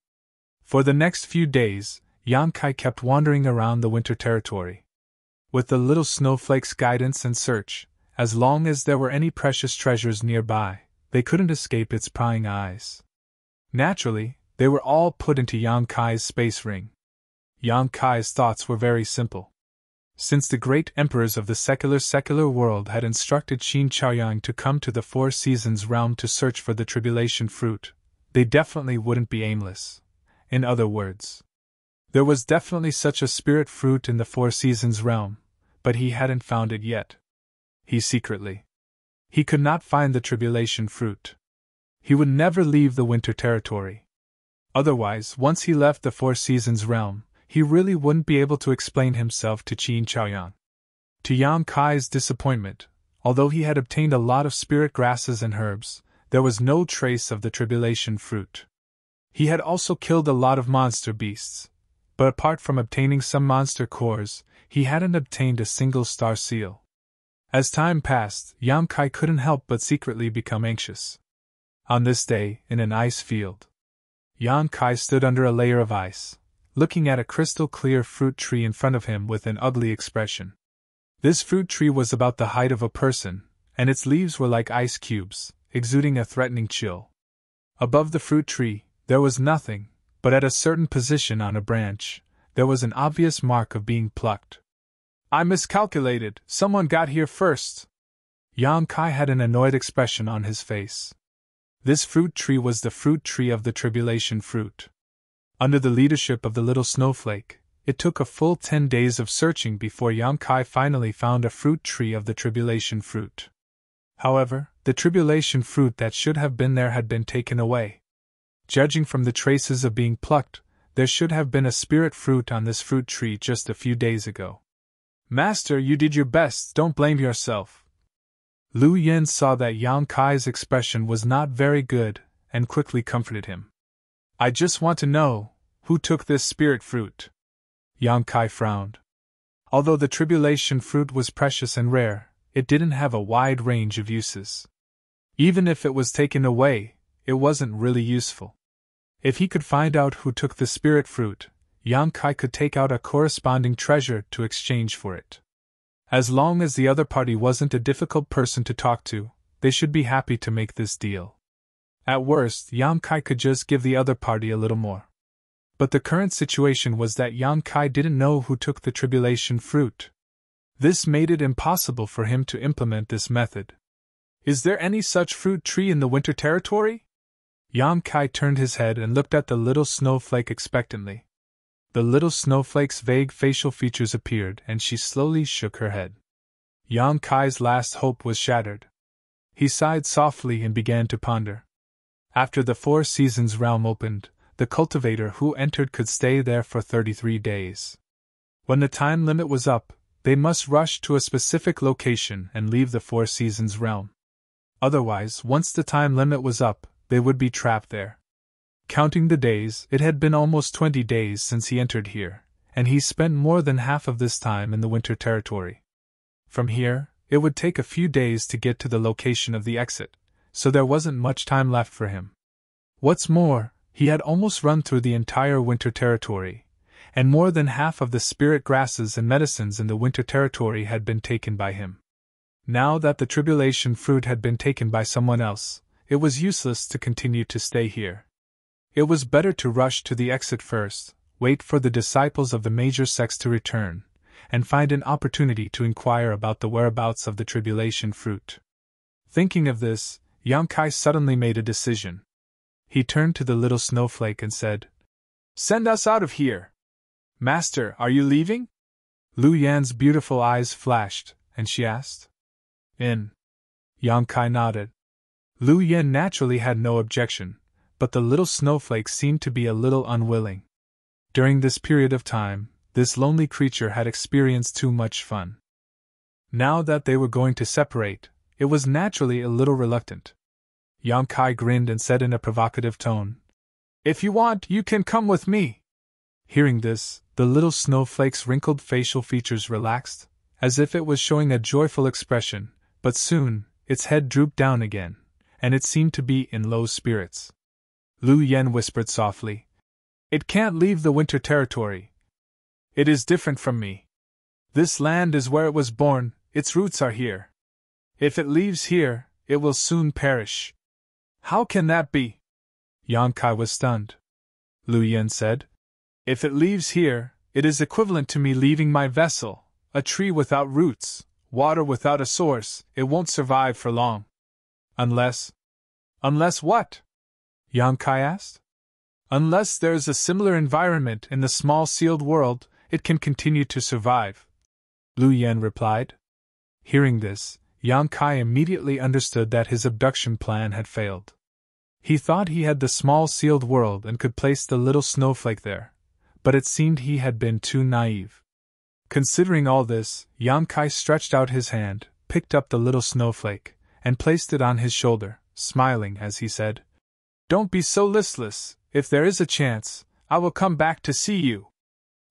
For the next few days, Yang Kai kept wandering around the winter territory. With the little snowflake's guidance and search, as long as there were any precious treasures nearby, they couldn't escape its prying eyes. Naturally, they were all put into Yang Kai's space ring. Yang Kai's thoughts were very simple. Since the great emperors of the secular world had instructed Qin Chaoyang to come to the Four Seasons realm to search for the tribulation fruit, they definitely wouldn't be aimless. In other words, there was definitely such a spirit fruit in the Four Seasons realm, but he hadn't found it yet. He could not find the tribulation fruit. He would never leave the winter territory. Otherwise, once he left the Four Seasons realm, he really wouldn't be able to explain himself to Qin Chaoyang. To Yang Kai's disappointment, although he had obtained a lot of spirit grasses and herbs, there was no trace of the tribulation fruit. He had also killed a lot of monster beasts, but apart from obtaining some monster cores, he hadn't obtained a single star seal. As time passed, Yang Kai couldn't help but secretly become anxious. On this day, in an ice field, Yang Kai stood under a layer of ice, looking at a crystal-clear fruit tree in front of him with an ugly expression. This fruit tree was about the height of a person, and its leaves were like ice cubes, exuding a threatening chill. Above the fruit tree, there was nothing, but at a certain position on a branch, there was an obvious mark of being plucked. I miscalculated, someone got here first. Yang Kai had an annoyed expression on his face. This fruit tree was the fruit tree of the tribulation fruit. Under the leadership of the little snowflake, it took a full 10 days of searching before Yang Kai finally found a fruit tree of the tribulation fruit. However, the tribulation fruit that should have been there had been taken away. Judging from the traces of being plucked, there should have been a spirit fruit on this fruit tree just a few days ago. Master, you did your best, don't blame yourself. Lu Yin saw that Yang Kai's expression was not very good, and quickly comforted him. I just want to know, who took this spirit fruit? Yang Kai frowned. Although the tribulation fruit was precious and rare, it didn't have a wide range of uses. Even if it was taken away, it wasn't really useful. If he could find out who took the spirit fruit, Yang Kai could take out a corresponding treasure to exchange for it. As long as the other party wasn't a difficult person to talk to, they should be happy to make this deal. At worst, Yang Kai could just give the other party a little more. But the current situation was that Yang Kai didn't know who took the tribulation fruit. This made it impossible for him to implement this method. Is there any such fruit tree in the winter territory? Yang Kai turned his head and looked at the little snowflake expectantly. The little snowflake's vague facial features appeared and she slowly shook her head. Yang Kai's last hope was shattered. He sighed softly and began to ponder. After the Four Seasons realm opened, the cultivator who entered could stay there for 33 days. When the time limit was up, they must rush to a specific location and leave the Four Seasons realm. Otherwise, once the time limit was up, they would be trapped there. Counting the days, it had been almost 20 days since he entered here, and he spent more than half of this time in the winter territory. From here, it would take a few days to get to the location of the exit, so there wasn't much time left for him. What's more, he had almost run through the entire winter territory, and more than half of the spirit grasses and medicines in the winter territory had been taken by him. Now that the tribulation fruit had been taken by someone else, it was useless to continue to stay here. It was better to rush to the exit first, wait for the disciples of the major sects to return, and find an opportunity to inquire about the whereabouts of the tribulation fruit. Thinking of this, Yang Kai suddenly made a decision. He turned to the little snowflake and said, "Send us out of here! Master, are you leaving? Lu Yan's beautiful eyes flashed, and she asked. In. Yang Kai nodded. Lu Yan naturally had no objection, but the little snowflake seemed to be a little unwilling. During this period of time, this lonely creature had experienced too much fun. Now that they were going to separate, it was naturally a little reluctant. Yang Kai grinned and said in a provocative tone, "If you want, you can come with me." Hearing this, the little snowflake's wrinkled facial features relaxed, as if it was showing a joyful expression, but soon, its head drooped down again, and it seemed to be in low spirits. Lu Yan whispered softly, "It can't leave the winter territory. It is different from me. This land is where it was born, its roots are here. If it leaves here, it will soon perish." "How can that be?" Yang Kai was stunned. Lu Yan said, "If it leaves here, it is equivalent to me leaving my vessel, a tree without roots, water without a source. It won't survive for long." "Unless what?" Yang Kai asked. "Unless there is a similar environment in the small sealed world, it can continue to survive," Lu Yan replied. Hearing this, Yang Kai immediately understood that his abduction plan had failed. He thought he had the small sealed world and could place the little snowflake there, but it seemed he had been too naive. Considering all this, Yang Kai stretched out his hand, picked up the little snowflake, and placed it on his shoulder, smiling as he said, "Don't be so listless. If there is a chance, I will come back to see you.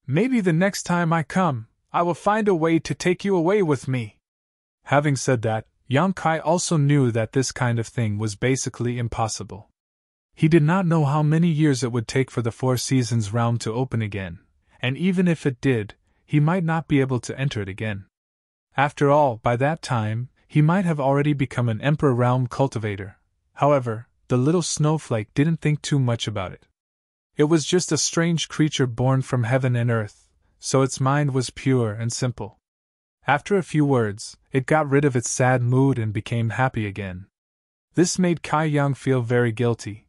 Maybe the next time I come, I will find a way to take you away with me." Having said that, Yang Kai also knew that this kind of thing was basically impossible. He did not know how many years it would take for the Four Seasons realm to open again, and even if it did, he might not be able to enter it again. After all, by that time, he might have already become an Emperor realm cultivator. However, the little snowflake didn't think too much about it. It was just a strange creature born from heaven and earth, so its mind was pure and simple. After a few words, it got rid of its sad mood and became happy again. This made Kai Yang feel very guilty.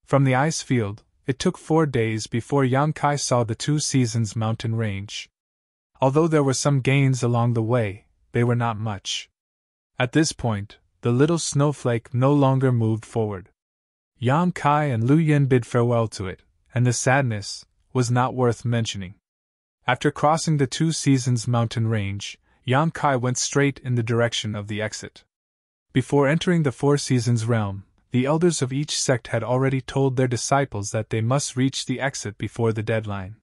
From the ice field, it took 4 days before Yang Kai saw the Two Seasons mountain range. Although there were some gains along the way, they were not much. At this point, the little snowflake no longer moved forward. Yang Kai and Lu Yan bid farewell to it, and the sadness was not worth mentioning. After crossing the Two Seasons mountain range, Yang Kai went straight in the direction of the exit. Before entering the Four Seasons realm, the elders of each sect had already told their disciples that they must reach the exit before the deadline.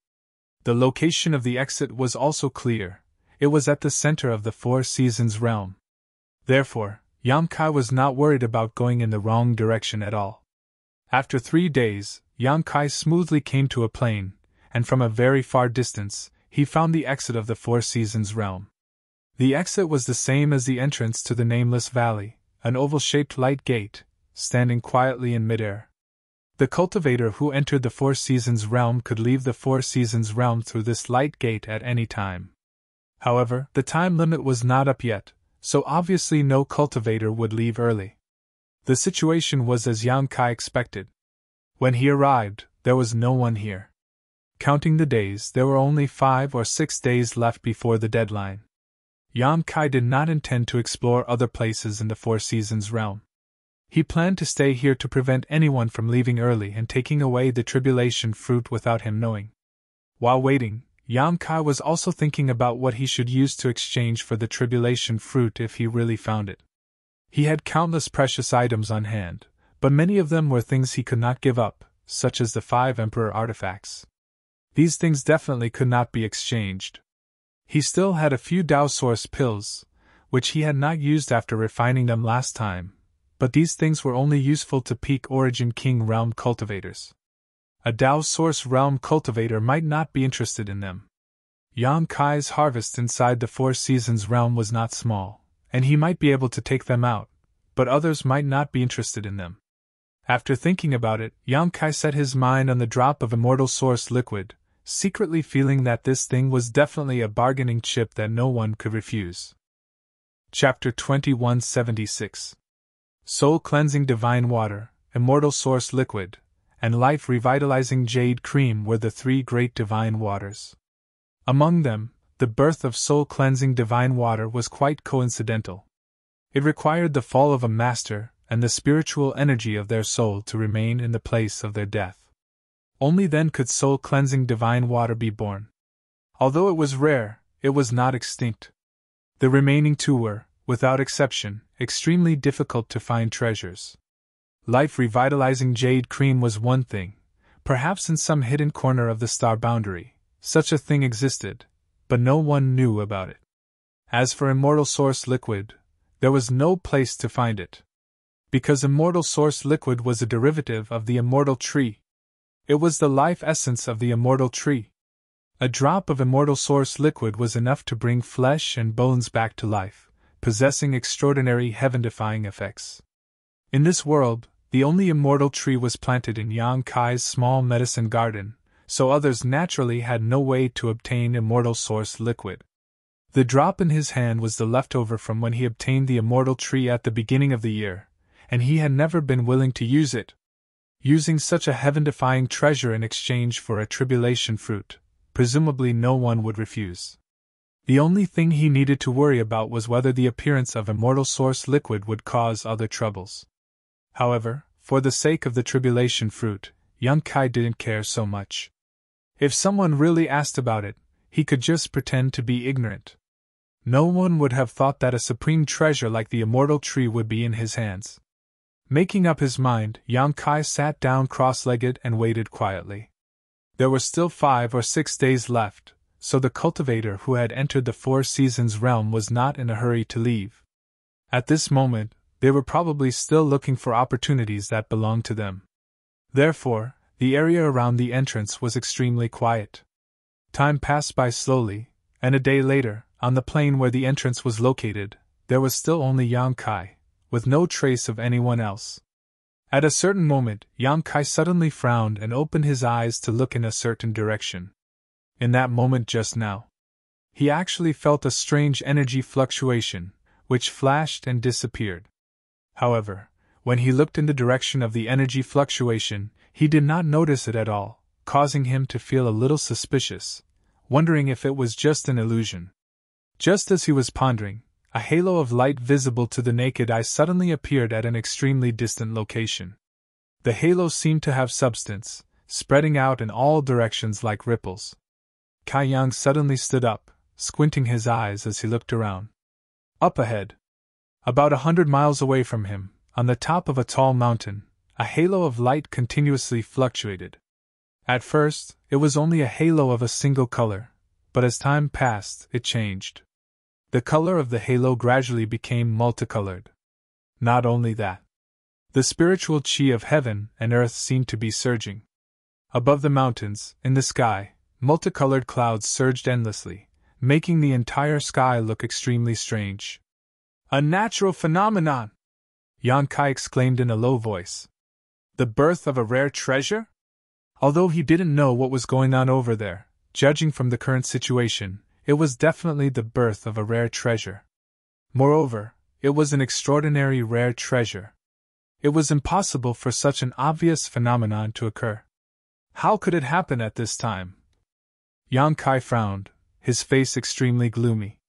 The location of the exit was also clear. It was at the center of the Four Seasons realm. Therefore, Yang Kai was not worried about going in the wrong direction at all. After 3 days, Yang Kai smoothly came to a plain, and from a very far distance, he found the exit of the Four Seasons realm. The exit was the same as the entrance to the nameless valley, an oval-shaped light gate, standing quietly in midair. The cultivator who entered the Four Seasons realm could leave the Four Seasons realm through this light gate at any time. However, the time limit was not up yet, so obviously no cultivator would leave early. The situation was as Yang Kai expected. When he arrived, there was no one here. Counting the days, there were only 5 or 6 days left before the deadline. Yang Kai did not intend to explore other places in the Four Seasons realm. He planned to stay here to prevent anyone from leaving early and taking away the tribulation fruit without him knowing. While waiting, Yang Kai was also thinking about what he should use to exchange for the tribulation fruit if he really found it. He had countless precious items on hand, but many of them were things he could not give up, such as the 5 Emperor artifacts. These things definitely could not be exchanged. He still had a few Dao Source pills, which he had not used after refining them last time, but these things were only useful to Peak Origin King realm cultivators. A Dao Source realm cultivator might not be interested in them. Yang Kai's harvest inside the Four Seasons realm was not small, and he might be able to take them out, but others might not be interested in them. After thinking about it, Yang Kai set his mind on the drop of Immortal Source liquid, secretly feeling that this thing was definitely a bargaining chip that no one could refuse. Chapter 2176 Soul Cleansing Divine Water, Immortal Source Liquid, and life-revitalizing jade cream were the three great divine waters. Among them, the birth of soul-cleansing divine water was quite coincidental. It required the fall of a master and the spiritual energy of their soul to remain in the place of their death. Only then could soul-cleansing divine water be born. Although it was rare, it was not extinct. The remaining two were, without exception, extremely difficult to find treasures. Life-revitalizing jade cream was one thing. Perhaps in some hidden corner of the star boundary, such a thing existed, but no one knew about it. As for immortal source liquid, there was no place to find it. Because immortal source liquid was a derivative of the immortal tree. It was the life essence of the immortal tree. A drop of immortal source liquid was enough to bring flesh and bones back to life, possessing extraordinary heaven-defying effects. In this world, the only immortal tree was planted in Yang Kai's small medicine garden, so others naturally had no way to obtain immortal source liquid. The drop in his hand was the leftover from when he obtained the immortal tree at the beginning of the year, and he had never been willing to use it. Using such a heaven-defying treasure in exchange for a tribulation fruit, presumably no one would refuse. The only thing he needed to worry about was whether the appearance of immortal source liquid would cause other troubles. However, for the sake of the tribulation fruit, young Kai didn't care so much. If someone really asked about it, he could just pretend to be ignorant. No one would have thought that a supreme treasure like the immortal tree would be in his hands. Making up his mind, Yang Kai sat down cross-legged and waited quietly. There were still 5 or 6 days left, so the cultivator who had entered the Four Seasons realm was not in a hurry to leave. At this moment, they were probably still looking for opportunities that belonged to them. Therefore, the area around the entrance was extremely quiet. Time passed by slowly, and a day later, on the plain where the entrance was located, there was still only Yang Kai, with no trace of anyone else. At a certain moment, Yang Kai suddenly frowned and opened his eyes to look in a certain direction. In that moment just now, he actually felt a strange energy fluctuation, which flashed and disappeared. However, when he looked in the direction of the energy fluctuation, he did not notice it at all, causing him to feel a little suspicious, wondering if it was just an illusion. Just as he was pondering, a halo of light visible to the naked eye suddenly appeared at an extremely distant location. The halo seemed to have substance, spreading out in all directions like ripples. Kai Yang suddenly stood up, squinting his eyes as he looked around. Up ahead, about 100 miles away from him, on the top of a tall mountain, a halo of light continuously fluctuated. At first, it was only a halo of a single color, but as time passed, it changed. The color of the halo gradually became multicolored. Not only that, the spiritual chi of heaven and earth seemed to be surging. Above the mountains, in the sky, multicolored clouds surged endlessly, making the entire sky look extremely strange. A natural phenomenon! Yang Kai exclaimed in a low voice. The birth of a rare treasure? Although he didn't know what was going on over there, judging from the current situation, it was definitely the birth of a rare treasure. Moreover, it was an extraordinary rare treasure. It was impossible for such an obvious phenomenon to occur. How could it happen at this time? Yang Kai frowned, his face extremely gloomy.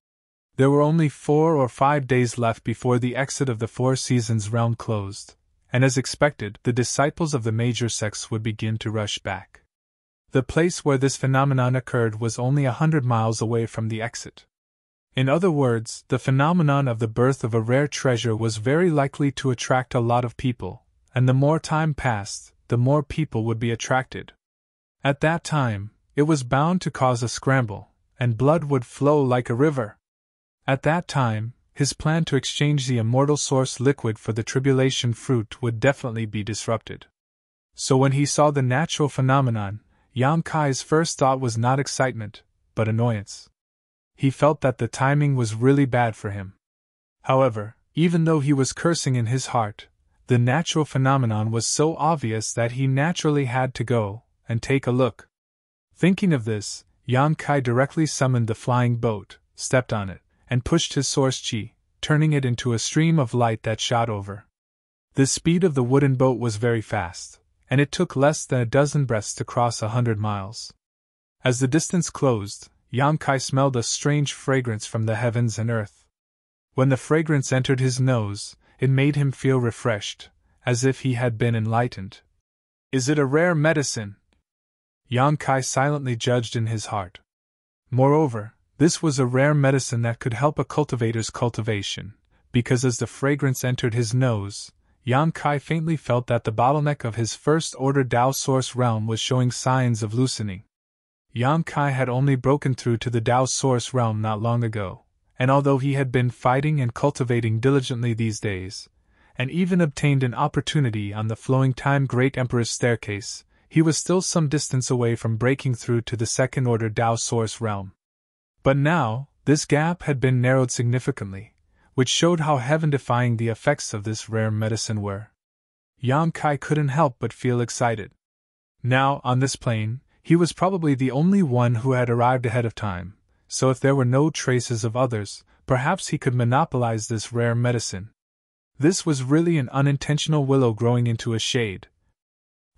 There were only 4 or 5 days left before the exit of the Four Seasons realm closed, and as expected, the disciples of the major sects would begin to rush back. The place where this phenomenon occurred was only 100 miles away from the exit. In other words, the phenomenon of the birth of a rare treasure was very likely to attract a lot of people, and the more time passed, the more people would be attracted. At that time, it was bound to cause a scramble, and blood would flow like a river. At that time, his plan to exchange the immortal source liquid for the tribulation fruit would definitely be disrupted. So when he saw the natural phenomenon, Yang Kai's first thought was not excitement, but annoyance. He felt that the timing was really bad for him. However, even though he was cursing in his heart, the natural phenomenon was so obvious that he naturally had to go and take a look. Thinking of this, Yang Kai directly summoned the flying boat, stepped on it, and pushed his source chi, turning it into a stream of light that shot over. The speed of the wooden boat was very fast, and it took less than a dozen breaths to cross 100 miles. As the distance closed, Yang Kai smelled a strange fragrance from the heavens and earth. When the fragrance entered his nose, it made him feel refreshed, as if he had been enlightened. Is it a rare medicine? Yang Kai silently judged in his heart. Moreover, this was a rare medicine that could help a cultivator's cultivation, because as the fragrance entered his nose, Yang Kai faintly felt that the bottleneck of his first-order Tao Source realm was showing signs of loosening. Yang Kai had only broken through to the Tao Source realm not long ago, and although he had been fighting and cultivating diligently these days, and even obtained an opportunity on the flowing time Great Emperor's staircase, he was still some distance away from breaking through to the second-order Tao Source realm. But now, this gap had been narrowed significantly, which showed how heaven-defying the effects of this rare medicine were. Yang Kai couldn't help but feel excited. Now, on this plane, he was probably the only one who had arrived ahead of time, so if there were no traces of others, perhaps he could monopolize this rare medicine. This was really an unintentional willow growing into a shade.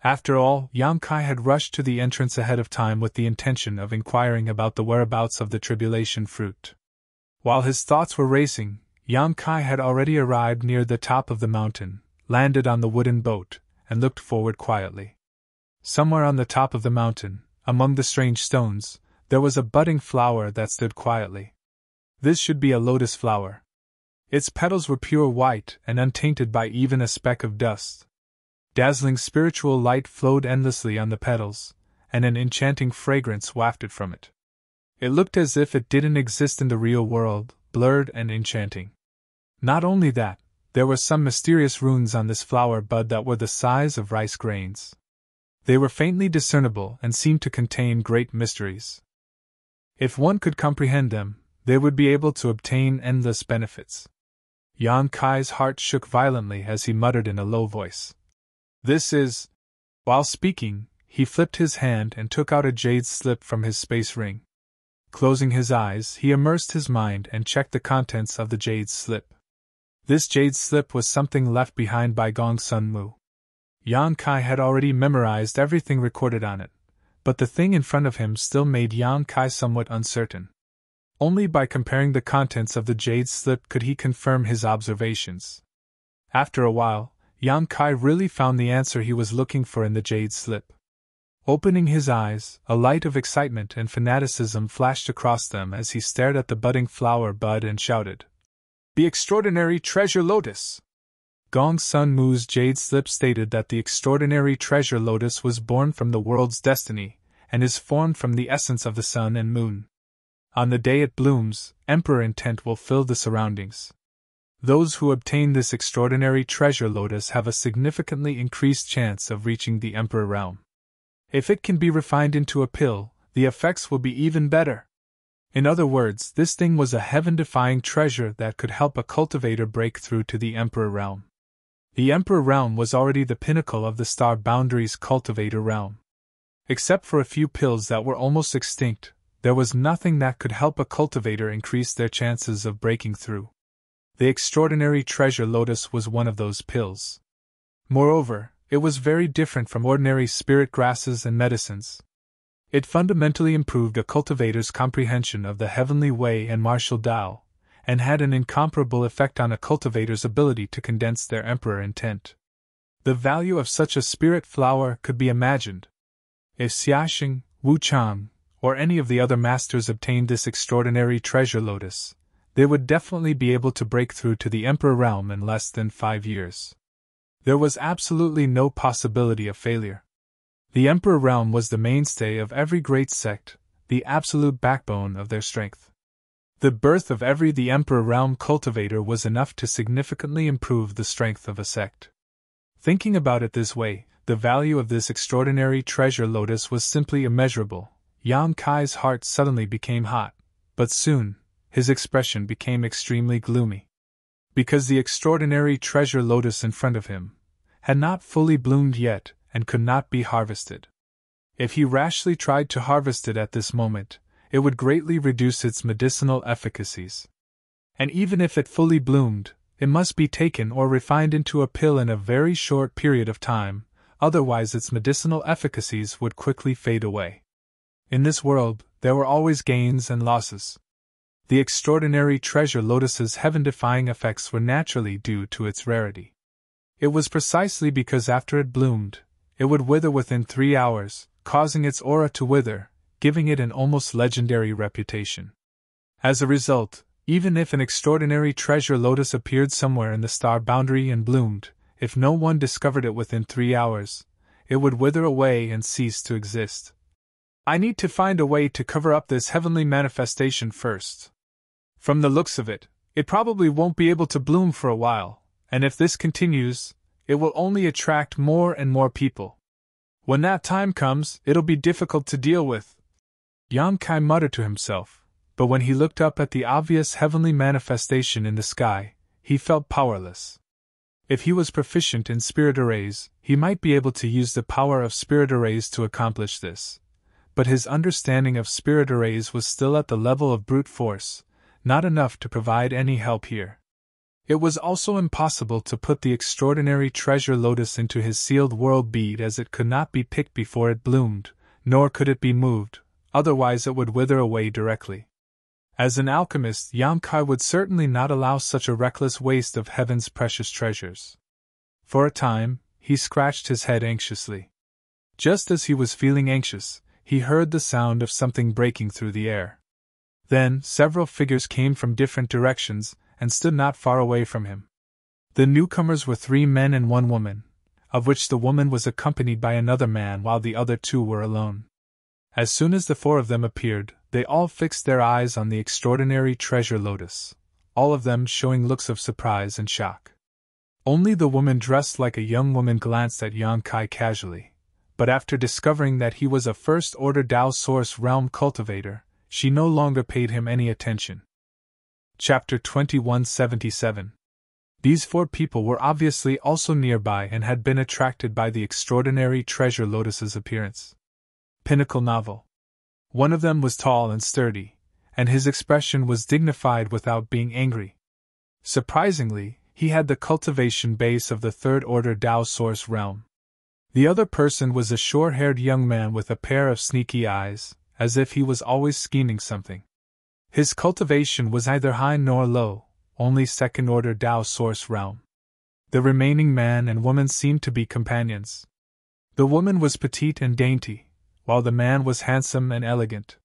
After all, Yang Kai had rushed to the entrance ahead of time with the intention of inquiring about the whereabouts of the tribulation fruit. While his thoughts were racing, Yang Kai had already arrived near the top of the mountain, landed on the wooden boat, and looked forward quietly. Somewhere on the top of the mountain, among the strange stones, there was a budding flower that stood quietly. This should be a lotus flower. Its petals were pure white and untainted by even a speck of dust. Dazzling spiritual light flowed endlessly on the petals, and an enchanting fragrance wafted from it. It looked as if it didn't exist in the real world, blurred and enchanting. Not only that, there were some mysterious runes on this flower bud that were the size of rice grains. They were faintly discernible and seemed to contain great mysteries. If one could comprehend them, they would be able to obtain endless benefits. Yang Kai's heart shook violently as he muttered in a low voice. This is... While speaking, he flipped his hand and took out a jade slip from his space ring. Closing his eyes, he immersed his mind and checked the contents of the jade slip. This jade slip was something left behind by Gong Sun Mu. Yang Kai had already memorized everything recorded on it, but the thing in front of him still made Yang Kai somewhat uncertain. Only by comparing the contents of the jade slip could he confirm his observations. After a while, Yang Kai really found the answer he was looking for in the jade slip. Opening his eyes, a light of excitement and fanaticism flashed across them as he stared at the budding flower bud and shouted, "The extraordinary treasure lotus!" Gong Sun Mu's jade slip stated that the extraordinary treasure lotus was born from the world's destiny, and is formed from the essence of the sun and moon. On the day it blooms, Emperor intent will fill the surroundings. Those who obtain this extraordinary treasure lotus have a significantly increased chance of reaching the Emperor realm. If it can be refined into a pill, the effects will be even better. In other words, this thing was a heaven-defying treasure that could help a cultivator break through to the Emperor realm. The Emperor realm was already the pinnacle of the Star Boundaries cultivator realm. Except for a few pills that were almost extinct, there was nothing that could help a cultivator increase their chances of breaking through. The extraordinary treasure lotus was one of those pills. Moreover, it was very different from ordinary spirit grasses and medicines. It fundamentally improved a cultivator's comprehension of the heavenly way and martial Tao, and had an incomparable effect on a cultivator's ability to condense their emperor intent. The value of such a spirit flower could be imagined. If Xiaxing, Wu Chang, or any of the other masters obtained this extraordinary treasure lotus, they would definitely be able to break through to the Emperor realm in less than 5 years. There was absolutely no possibility of failure. The Emperor realm was the mainstay of every great sect, the absolute backbone of their strength. The birth of every the Emperor realm cultivator was enough to significantly improve the strength of a sect. Thinking about it this way, the value of this extraordinary treasure lotus was simply immeasurable. Yang Kai's heart suddenly became hot, but soon, his expression became extremely gloomy. Because the extraordinary treasure lotus in front of him had not fully bloomed yet and could not be harvested. If he rashly tried to harvest it at this moment, it would greatly reduce its medicinal efficacies. And even if it fully bloomed, it must be taken or refined into a pill in a very short period of time, otherwise its medicinal efficacies would quickly fade away. In this world, there were always gains and losses. The extraordinary treasure lotus's heaven-defying effects were naturally due to its rarity. It was precisely because after it bloomed, it would wither within 3 hours, causing its aura to wither, giving it an almost legendary reputation. As a result, even if an extraordinary treasure lotus appeared somewhere in the star boundary and bloomed, if no one discovered it within 3 hours, it would wither away and cease to exist. I need to find a way to cover up this heavenly manifestation first. From the looks of it, it probably won't be able to bloom for a while, and if this continues, it will only attract more and more people. When that time comes, it'll be difficult to deal with. Yang Kai muttered to himself, but when he looked up at the obvious heavenly manifestation in the sky, he felt powerless. If he was proficient in spirit arrays, he might be able to use the power of spirit arrays to accomplish this. But his understanding of spirit arrays was still at the level of brute force, not enough to provide any help here. It was also impossible to put the extraordinary treasure lotus into his sealed world bead, as it could not be picked before it bloomed, nor could it be moved, otherwise it would wither away directly. As an alchemist, Yang Kai would certainly not allow such a reckless waste of heaven's precious treasures. For a time, he scratched his head anxiously. Just as he was feeling anxious, he heard the sound of something breaking through the air. Then, several figures came from different directions and stood not far away from him. The newcomers were 3 men and 1 woman, of which the woman was accompanied by another man while the other 2 were alone. As soon as the 4 of them appeared, they all fixed their eyes on the extraordinary treasure lotus, all of them showing looks of surprise and shock. Only the woman dressed like a young woman glanced at Yang Kai casually, but after discovering that he was a first-order Tao Source Realm cultivator, she no longer paid him any attention. Chapter 2177. These 4 people were obviously also nearby and had been attracted by the extraordinary treasure lotus's appearance. Pinnacle novel. One of them was tall and sturdy, and his expression was dignified without being angry. Surprisingly, he had the cultivation base of the third-order Tao Source Realm. The other person was a short-haired young man with a pair of sneaky eyes, as if he was always scheming something. His cultivation was neither high nor low, only second-order Tao Source Realm. The remaining man and woman seemed to be companions. The woman was petite and dainty, while the man was handsome and elegant.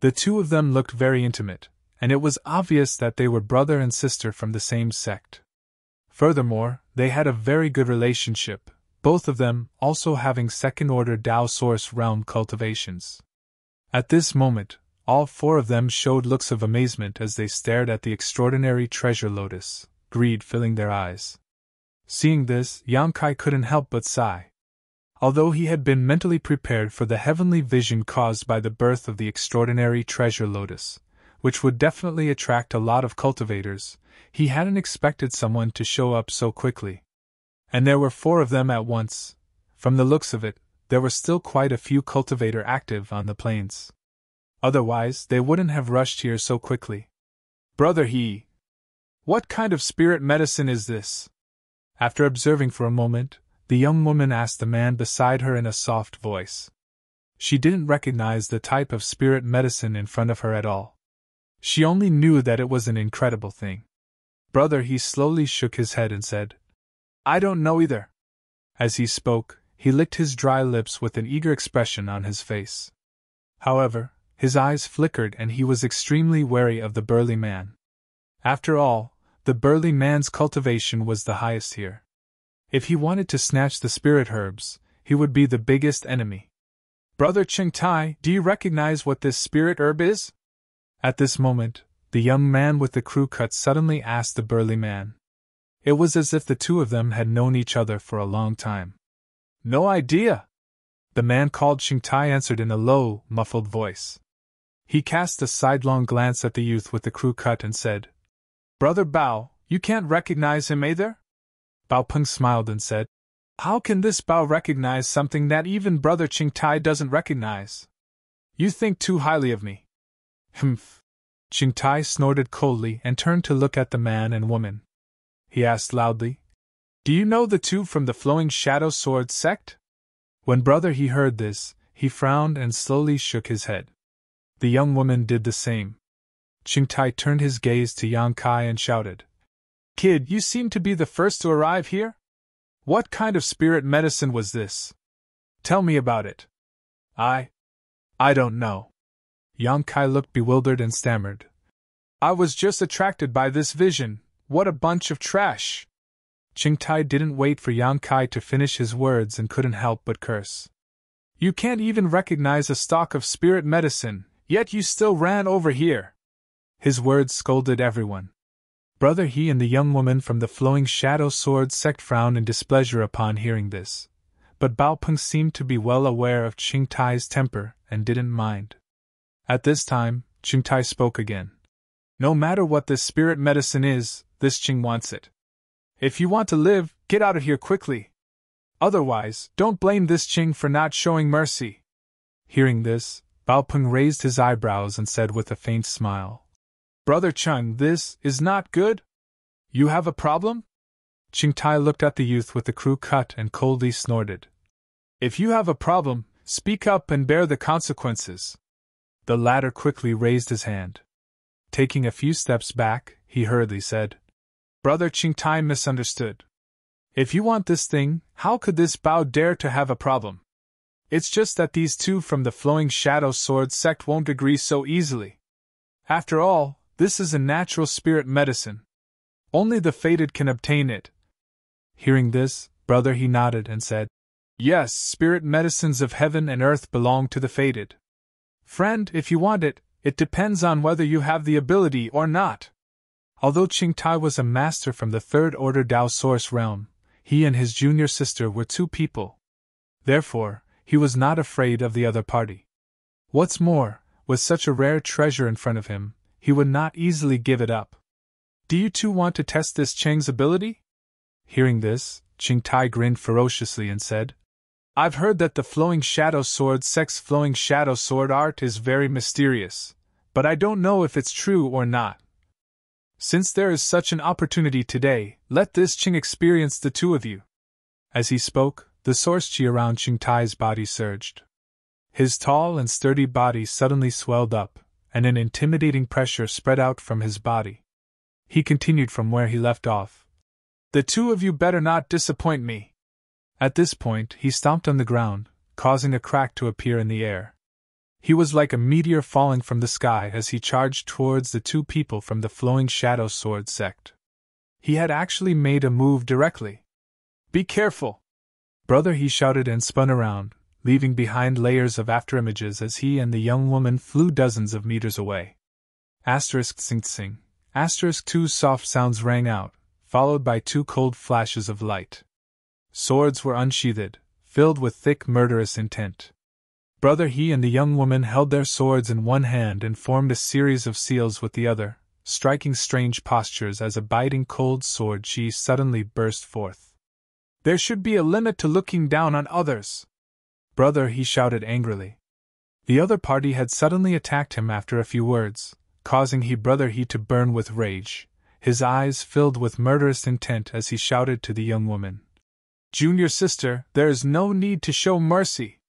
The 2 of them looked very intimate, and it was obvious that they were brother and sister from the same sect. Furthermore, they had a very good relationship, both of them also having second-order Tao Source Realm cultivations. At this moment, all 4 of them showed looks of amazement as they stared at the extraordinary treasure lotus, greed filling their eyes. Seeing this, Yang Kai couldn't help but sigh. Although he had been mentally prepared for the heavenly vision caused by the birth of the extraordinary treasure lotus, which would definitely attract a lot of cultivators, he hadn't expected someone to show up so quickly. And there were 4 of them at once. From the looks of it, there were still quite a few cultivators active on the plains. Otherwise, they wouldn't have rushed here so quickly. Brother He, what kind of spirit medicine is this? After observing for a moment, the young woman asked the man beside her in a soft voice. She didn't recognize the type of spirit medicine in front of her at all. She only knew that it was an incredible thing. Brother He slowly shook his head and said, I don't know either. As he spoke, he licked his dry lips with an eager expression on his face. However, his eyes flickered and he was extremely wary of the burly man. After all, the burly man's cultivation was the highest here. If he wanted to snatch the spirit herbs, he would be the biggest enemy. Brother Chengtai, do you recognize what this spirit herb is? At this moment, the young man with the crew cut suddenly asked the burly man. It was as if the 2 of them had known each other for a long time. No idea. The man called Chengtai answered in a low, muffled voice. He cast a sidelong glance at the youth with the crew cut and said, Brother Bao, you can't recognize him either? Bao Peng smiled and said, How can this Bao recognize something that even Brother Chengtai doesn't recognize? You think too highly of me. Humph. Chengtai snorted coldly and turned to look at the man and woman. He asked loudly, Do you know the 2 from the Flowing Shadow Sword sect? When brother he heard this, he frowned and slowly shook his head. The young woman did the same. Qingtai turned his gaze to Yang Kai and shouted, "Kid, you seem to be the first to arrive here? What kind of spirit medicine was this? Tell me about it." I don't know." Yang Kai looked bewildered and stammered. "I was just attracted by this vision. What a bunch of trash!" Qingtai didn't wait for Yang Kai to finish his words and couldn't help but curse. "You can't even recognize a stock of spirit medicine, yet you still ran over here." His words scolded everyone. Brother He and the young woman from the Flowing Shadow Sword sect frowned in displeasure upon hearing this, but Bao Peng seemed to be well aware of Qingtai's temper and didn't mind. At this time, Qingtai spoke again. "No matter what this spirit medicine is, this Qing wants it. If you want to live, get out of here quickly. Otherwise, don't blame this Qing for not showing mercy." Hearing this, Bao Peng raised his eyebrows and said with a faint smile, "Brother Chung, this is not good? You have a problem?" Qingtai looked at the youth with the crew cut and coldly snorted. "If you have a problem, speak up and bear the consequences." The latter quickly raised his hand. Taking a few steps back, he hurriedly said, "Brother Qingtai misunderstood. If you want this thing, how could this Bao dare to have a problem? It's just that these two from the Flowing Shadow Sword sect won't agree so easily. After all, this is a natural spirit medicine. Only the fated can obtain it." Hearing this, brother He nodded and said, "Yes, spirit medicines of heaven and earth belong to the fated. Friend, if you want it, it depends on whether you have the ability or not." Although Qingtai was a master from the Third Order Dao Source realm, he and his junior sister were two people. Therefore, he was not afraid of the other party. What's more, with such a rare treasure in front of him, he would not easily give it up. "Do you two want to test this Cheng's ability?" Hearing this, Qingtai grinned ferociously and said, "I've heard that the Flowing Shadow Sword sect's Flowing Shadow Sword art is very mysterious, but I don't know if it's true or not. Since there is such an opportunity today, let this Qing experience the two of you." As he spoke, the source chi around Qingtai's body surged. His tall and sturdy body suddenly swelled up, and an intimidating pressure spread out from his body. He continued from where he left off. "The two of you better not disappoint me." At this point, he stomped on the ground, causing a crack to appear in the air. He was like a meteor falling from the sky as he charged towards the two people from the Flowing Shadow Sword sect. He had actually made a move directly. "Be careful!" Brother He shouted and spun around, leaving behind layers of afterimages as he and the young woman flew dozens of meters away. Asterisk sing sing. Asterisk two soft sounds rang out, followed by two cold flashes of light. Swords were unsheathed, filled with thick murderous intent. Brother He and the young woman held their swords in one hand and formed a series of seals with the other, striking strange postures as a biting cold sword chi suddenly burst forth. "There should be a limit to looking down on others!" Brother He shouted angrily. The other party had suddenly attacked him after a few words, causing Brother He to burn with rage, his eyes filled with murderous intent as he shouted to the young woman, "Junior sister, there is no need to show mercy.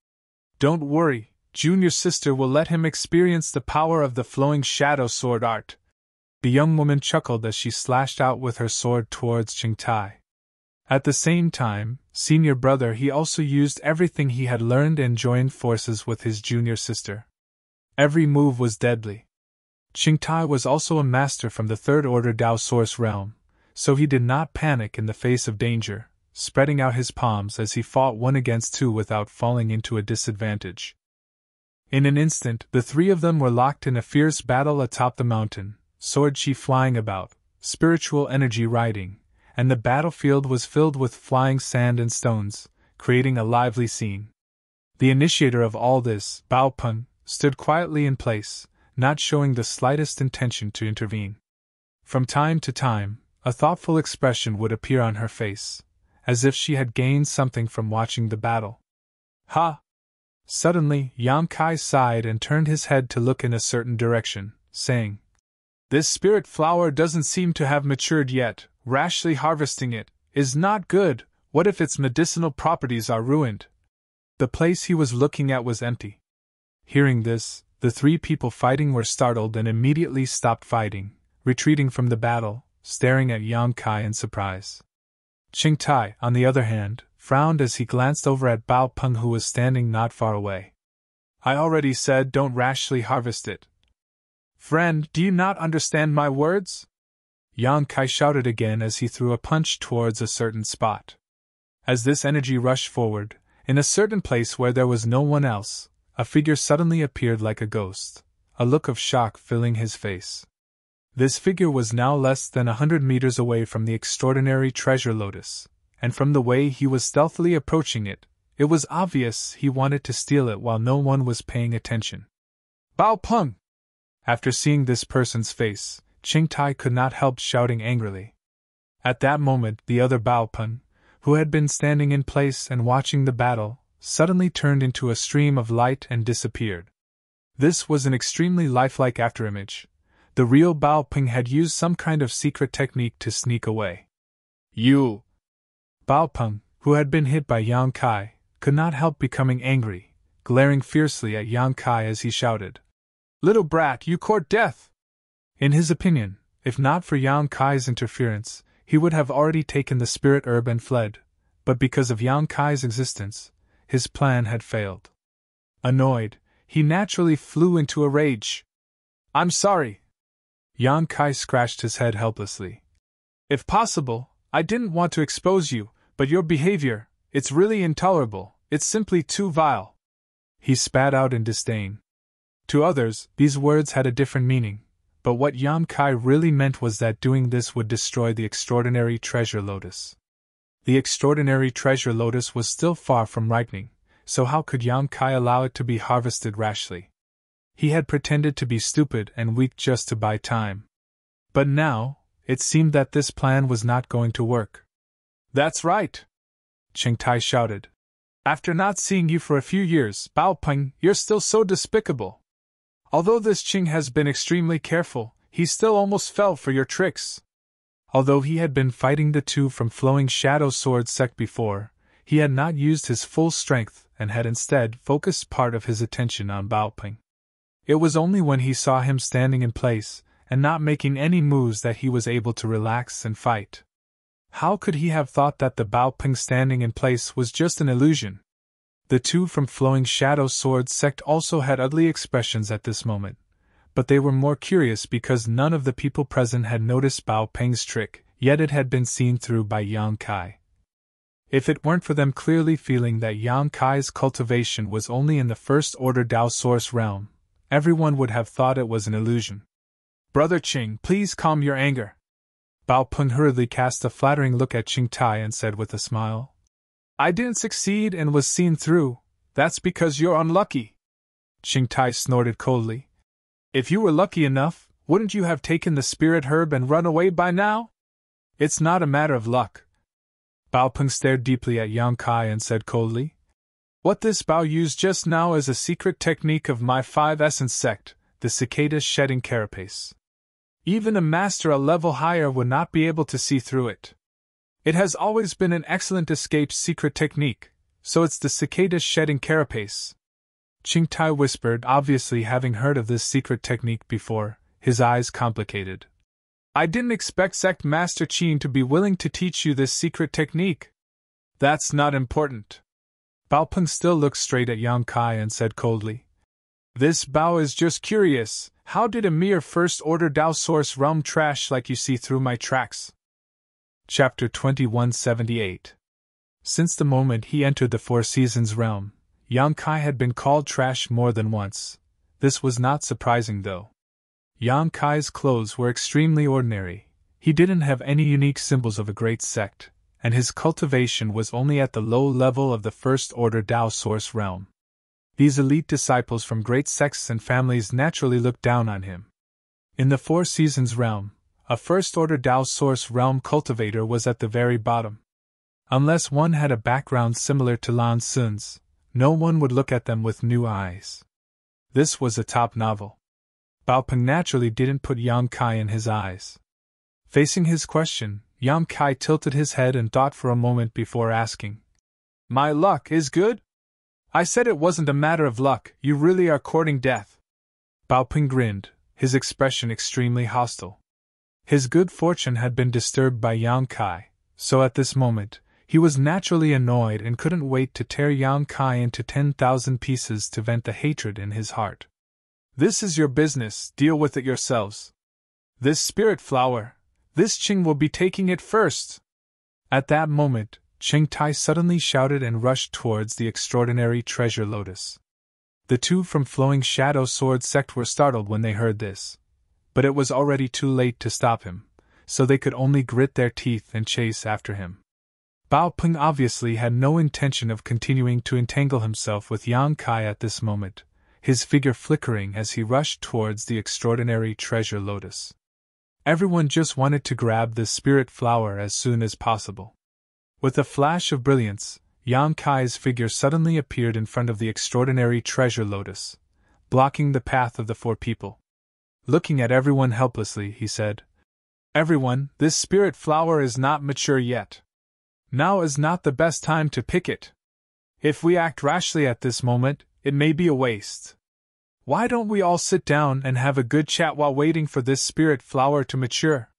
Don't worry, junior sister will let him experience the power of the Flowing Shadow Sword art." The young woman chuckled as she slashed out with her sword towards Qingtai. At the same time, senior brother He also used everything he had learned and joined forces with his junior sister. Every move was deadly. Qingtai was also a master from the Third Order Dao Source realm, so he did not panic in the face of danger, spreading out his palms as he fought one against two without falling into a disadvantage. In an instant, the three of them were locked in a fierce battle atop the mountain, sword chi flying about, spiritual energy riding, and the battlefield was filled with flying sand and stones, creating a lively scene. The initiator of all this, Bao Peng, stood quietly in place, not showing the slightest intention to intervene. From time to time, a thoughtful expression would appear on her face, as if she had gained something from watching the battle. "Ha!" Suddenly, Yang Kai sighed and turned his head to look in a certain direction, saying, "This spirit flower doesn't seem to have matured yet. Rashly harvesting it is not good. What if its medicinal properties are ruined?" The place he was looking at was empty. Hearing this, the three people fighting were startled and immediately stopped fighting, retreating from the battle, staring at Yang Kai in surprise. Qing Tai, on the other hand, frowned as he glanced over at Bao Peng, who was standing not far away. I already said don't rashly harvest it. Friend, do you not understand my words? Yang Kai shouted again as he threw a punch towards a certain spot. As this energy rushed forward, in a certain place where there was no one else, a figure suddenly appeared like a ghost, a look of shock filling his face. This figure was now less than 100 meters away from the extraordinary treasure lotus, and from the way he was stealthily approaching it, it was obvious he wanted to steal it while no one was paying attention. Bao Peng! After seeing this person's face, Qing Tai could not help shouting angrily. At that moment, the other Bao Peng, who had been standing in place and watching the battle, suddenly turned into a stream of light and disappeared. This was an extremely lifelike afterimage. The real Bao Peng had used some kind of secret technique to sneak away. You! Bao Peng, who had been hit by Yang Kai, could not help becoming angry, glaring fiercely at Yang Kai as he shouted, "Little brat, you court death!" In his opinion, if not for Yang Kai's interference, he would have already taken the spirit herb and fled, but because of Yang Kai's existence, his plan had failed. Annoyed, he naturally flew into a rage. "I'm sorry." Yang Kai scratched his head helplessly. "If possible, I didn't want to expose you, but your behavior, it's really intolerable, it's simply too vile." He spat out in disdain. To others, these words had a different meaning, but what Yang Kai really meant was that doing this would destroy the extraordinary treasure lotus. The extraordinary treasure lotus was still far from ripening, so how could Yang Kai allow it to be harvested rashly? He had pretended to be stupid and weak just to buy time. But now, it seemed that this plan was not going to work. "That's right!" Qing Tai shouted. "After not seeing you for a few years, Bao Peng, you're still so despicable. Although this Qing has been extremely careful, he still almost fell for your tricks." Although he had been fighting the two from Flowing Shadow Sword sect before, he had not used his full strength and had instead focused part of his attention on Bao Peng. It was only when he saw him standing in place and not making any moves that he was able to relax and fight. How could he have thought that the Bao Peng standing in place was just an illusion? The two from Flowing Shadow Sword sect also had ugly expressions at this moment, but they were more curious because none of the people present had noticed Bao Peng's trick, yet it had been seen through by Yang Kai. If it weren't for them clearly feeling that Yang Kai's cultivation was only in the first order Dao Source realm, everyone would have thought it was an illusion. "Brother Qing, please calm your anger." Bao Peng hurriedly cast a flattering look at Qing Tai and said with a smile, "I didn't succeed and was seen through, that's because you're unlucky." Qing Tai snorted coldly. "If you were lucky enough, wouldn't you have taken the spirit herb and run away by now? It's not a matter of luck." Bao Peng stared deeply at Yang Kai and said coldly, "What this Bao used just now is a secret technique of my 5 essence sect, the cicada shedding carapace. Even a master a level higher would not be able to see through it. It has always been an excellent escape secret technique, so it's the cicada shedding carapace." Qing Tai whispered, obviously having heard of this secret technique before, his eyes complicated. "I didn't expect Sect Master Qin to be willing to teach you this secret technique." "That's not important." Bao Peng still looked straight at Yang Kai and said coldly, "This Bao is just curious, how did a mere first-order Dao Source realm trash like you see through my tracks?" Chapter 2178. Since the moment he entered the Four Seasons realm, Yang Kai had been called trash more than once. This was not surprising though. Yang Kai's clothes were extremely ordinary, he didn't have any unique symbols of a great sect, and his cultivation was only at the low level of the first-order Dao Source realm. These elite disciples from great sects and families naturally looked down on him. In the Four Seasons realm, a first-order Dao Source realm cultivator was at the very bottom. Unless one had a background similar to Lan Sun's, no one would look at them with new eyes. This was a top novel. Bao Peng naturally didn't put Yang Kai in his eyes. Facing his question, Yang Kai tilted his head and thought for a moment before asking, "My luck is good?" I said it wasn't a matter of luck, you really are courting death. Bao Ping grinned, his expression extremely hostile. His good fortune had been disturbed by Yang Kai, so at this moment, he was naturally annoyed and couldn't wait to tear Yang Kai into 10,000 pieces to vent the hatred in his heart. This is your business, deal with it yourselves. This spirit flower, this Qing will be taking it first. At that moment, Ching Tai suddenly shouted and rushed towards the extraordinary treasure lotus. The two from Flowing Shadow Sword sect were startled when they heard this, but it was already too late to stop him, so they could only grit their teeth and chase after him. Bao Ping obviously had no intention of continuing to entangle himself with Yang Kai at this moment, his figure flickering as he rushed towards the extraordinary treasure lotus. Everyone just wanted to grab this spirit flower as soon as possible. With a flash of brilliance, Yang Kai's figure suddenly appeared in front of the extraordinary treasure lotus, blocking the path of the four people. Looking at everyone helplessly, he said, "Everyone, this spirit flower is not mature yet. Now is not the best time to pick it. If we act rashly at this moment, it may be a waste. Why don't we all sit down and have a good chat while waiting for this spirit flower to mature?"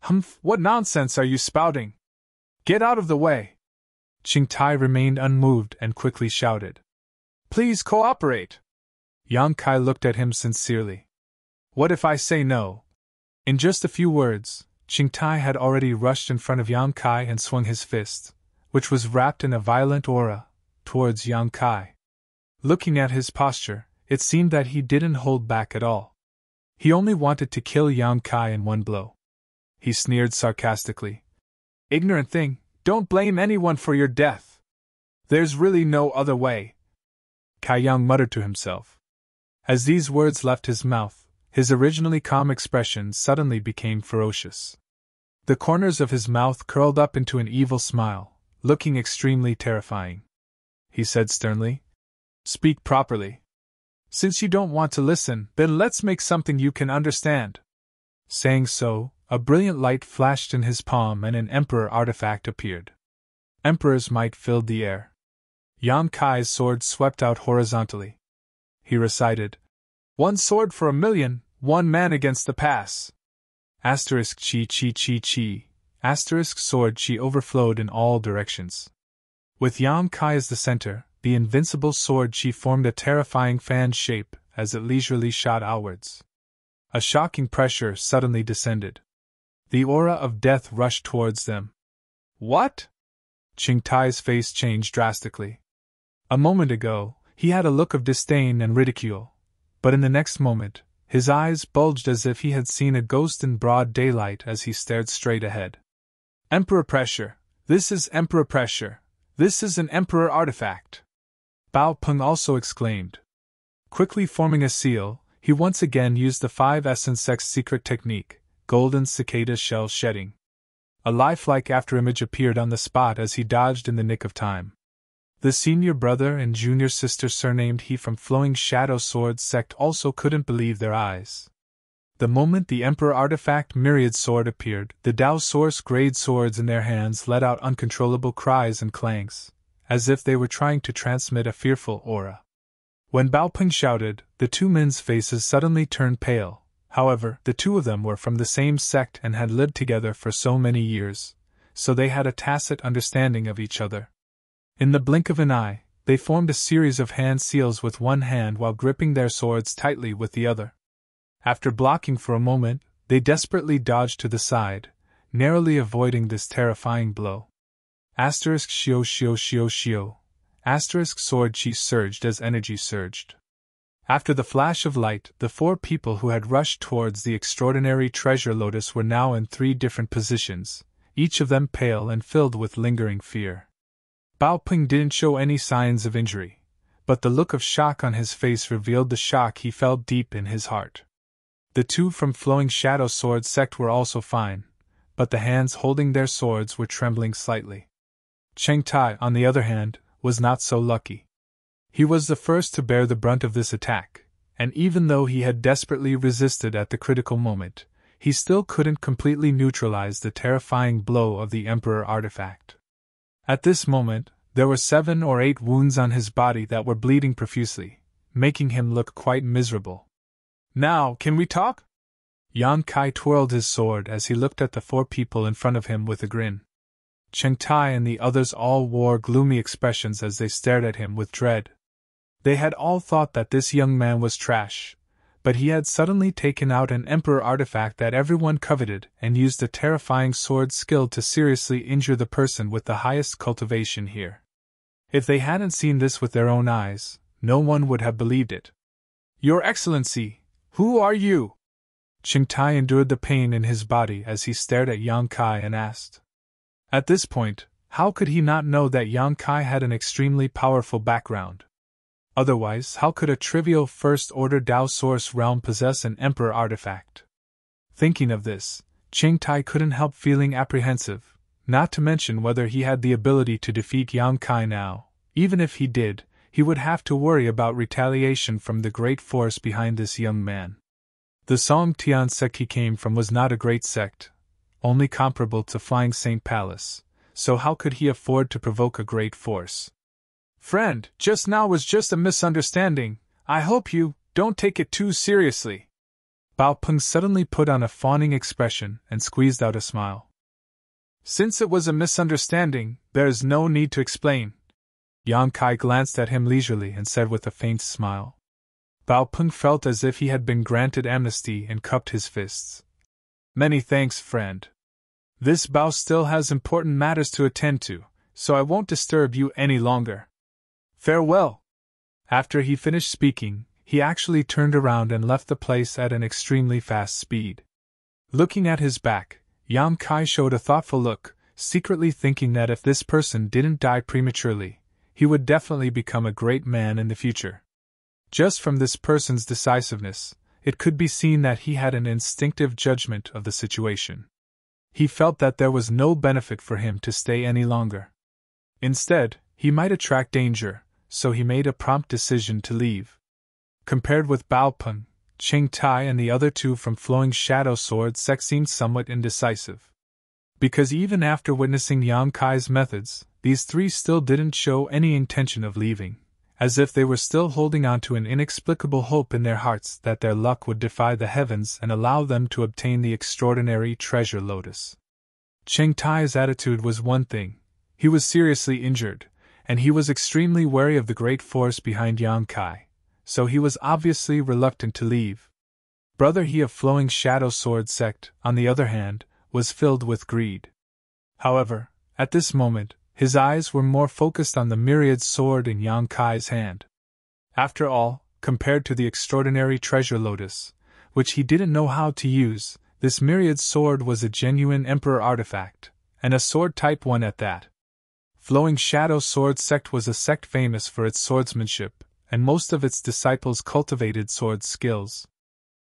"Humph, what nonsense are you spouting? Get out of the way!" Qing Tai remained unmoved and quickly shouted, "Please cooperate!" Yang Kai looked at him sincerely. "What if I say no?" In just a few words, Qing Tai had already rushed in front of Yang Kai and swung his fist, which was wrapped in a violent aura, towards Yang Kai. Looking at his posture, it seemed that he didn't hold back at all. He only wanted to kill Yang Kai in one blow. He sneered sarcastically. "Ignorant thing, don't blame anyone for your death. There's really no other way." Kai Yang muttered to himself. As these words left his mouth, his originally calm expression suddenly became ferocious. The corners of his mouth curled up into an evil smile, looking extremely terrifying. He said sternly, "Speak properly. Since you don't want to listen, then let's make something you can understand." Saying so, a brilliant light flashed in his palm and an emperor artifact appeared. Emperor's might filled the air. Yang Kai's sword swept out horizontally. He recited, "One sword for 1,000,000, one man against the pass." Asterisk chi chi chi chi. Asterisk sword chi overflowed in all directions. With Yang Kai as the center, the invincible sword chi formed a terrifying fan shape as it leisurely shot outwards. A shocking pressure suddenly descended. The aura of death rushed towards them. "What?" Qing Tai's face changed drastically. A moment ago, he had a look of disdain and ridicule, but in the next moment, his eyes bulged as if he had seen a ghost in broad daylight as he stared straight ahead. "Emperor pressure! This is Emperor pressure! This is an Emperor artifact!" Bao Peng also exclaimed. Quickly forming a seal, he once again used the 5 Essence Sect's secret technique, Golden Cicada Shell Shedding. A lifelike afterimage appeared on the spot as he dodged in the nick of time. The senior brother and junior sister surnamed He from Flowing Shadow Sword sect also couldn't believe their eyes. The moment the Emperor artifact Myriad Sword appeared, the Dao Source grade swords in their hands let out uncontrollable cries and clangs, as if they were trying to transmit a fearful aura. When Bao Peng shouted, the two men's faces suddenly turned pale. However, the two of them were from the same sect and had lived together for so many years, so they had a tacit understanding of each other. In the blink of an eye, they formed a series of hand seals with one hand while gripping their swords tightly with the other. After blocking for a moment, they desperately dodged to the side, narrowly avoiding this terrifying blow. Asterisk shio shio shio shio. Asterisk sword chi surged as energy surged. After the flash of light, the 4 people who had rushed towards the extraordinary treasure lotus were now in 3 different positions, each of them pale and filled with lingering fear. Bao Peng didn't show any signs of injury, but the look of shock on his face revealed the shock he felt deep in his heart. The 2 from Flowing Shadow Sword sect were also fine, but the hands holding their swords were trembling slightly. Cheng Tai, on the other hand, was not so lucky. He was the first to bear the brunt of this attack, and even though he had desperately resisted at the critical moment, he still couldn't completely neutralize the terrifying blow of the Emperor artifact. At this moment, There were 7 or 8 wounds on his body that were bleeding profusely, making him look quite miserable. Now, can we talk? Yang Kai twirled his sword as he looked at the 4 people in front of him with a grin. Cheng Tai and the others all wore gloomy expressions as they stared at him with dread. They had all thought that this young man was trash, but he had suddenly taken out an emperor artifact that everyone coveted and used a terrifying sword skill to seriously injure the person with the highest cultivation here. If they hadn't seen this with their own eyes, no one would have believed it. Your Excellency, who are you? Cheng Tai endured the pain in his body as he stared at Yang Kai and asked. At this point, how could he not know that Yang Kai had an extremely powerful background? Otherwise, how could a trivial first-order Dao source realm possess an emperor artifact? Thinking of this, Cheng Tai couldn't help feeling apprehensive, not to mention whether he had the ability to defeat Yang Kai now. Even if he did, he would have to worry about retaliation from the great force behind this young man. The Song Tian sect he came from was not a great sect, only comparable to Flying Saint Palace, so how could he afford to provoke a great force? Friend, just now was just a misunderstanding. I hope you don't take it too seriously. Bao Peng suddenly put on a fawning expression and squeezed out a smile. Since it was a misunderstanding, there is no need to explain. Yang Kai glanced at him leisurely and said with a faint smile. Bao Peng felt as if he had been granted amnesty and cupped his fists. Many thanks, friend. This Bao still has important matters to attend to, so I won't disturb you any longer. Farewell. After he finished speaking, he actually turned around and left the place at an extremely fast speed. Looking at his back, Yang Kai showed a thoughtful look, secretly thinking that if this person didn't die prematurely, he would definitely become a great man in the future. Just from this person's decisiveness, it could be seen that he had an instinctive judgment of the situation. He felt that there was no benefit for him to stay any longer. Instead, he might attract danger, so he made a prompt decision to leave. Compared with Bao Peng, Cheng Tai and the other 2 from Flowing Shadow Sword sect seemed somewhat indecisive. Because even after witnessing Yang Kai's methods, these 3 still didn't show any intention of leaving, as if they were still holding on to an inexplicable hope in their hearts that their luck would defy the heavens and allow them to obtain the extraordinary treasure lotus. Cheng Tai's attitude was one thing. He was seriously injured, and he was extremely wary of the great force behind Yang Kai, so he was obviously reluctant to leave. Brother He of Flowing Shadow Sword sect, on the other hand, was filled with greed. However, at this moment, his eyes were more focused on the myriad sword in Yang Kai's hand. After all, compared to the extraordinary treasure lotus, which he didn't know how to use, this myriad sword was a genuine emperor artifact, and a sword type one at that. Flowing Shadow Sword sect was a sect famous for its swordsmanship, and most of its disciples cultivated sword skills.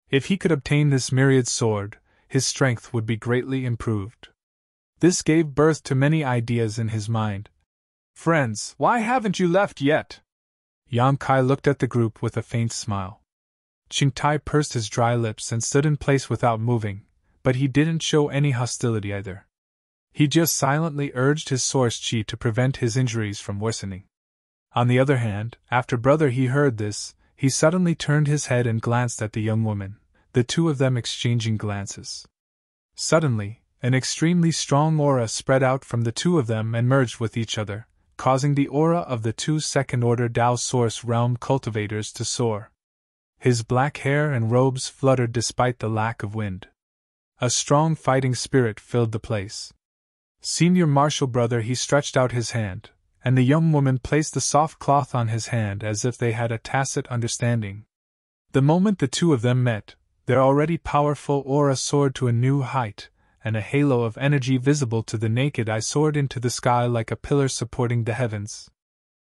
If he could obtain this myriad sword, his strength would be greatly improved. This gave birth to many ideas in his mind. Friends, why haven't you left yet? Yang Kai looked at the group with a faint smile. Cheng Tai pursed his dry lips and stood in place without moving, but he didn't show any hostility either. He just silently urged his source chi to prevent his injuries from worsening. On the other hand, after Brother He heard this, he suddenly turned his head and glanced at the young woman, the 2 of them exchanging glances. Suddenly, an extremely strong aura spread out from the 2 of them and merged with each other, causing the aura of the 2 second-order Dao Source Realm cultivators to soar. His black hair and robes fluttered despite the lack of wind. A strong fighting spirit filled the place. Senior Marshal Brother He stretched out his hand, and the young woman placed the soft cloth on his hand as if they had a tacit understanding. The moment the 2 of them met, their already powerful aura soared to a new height, and a halo of energy visible to the naked eye soared into the sky like a pillar supporting the heavens.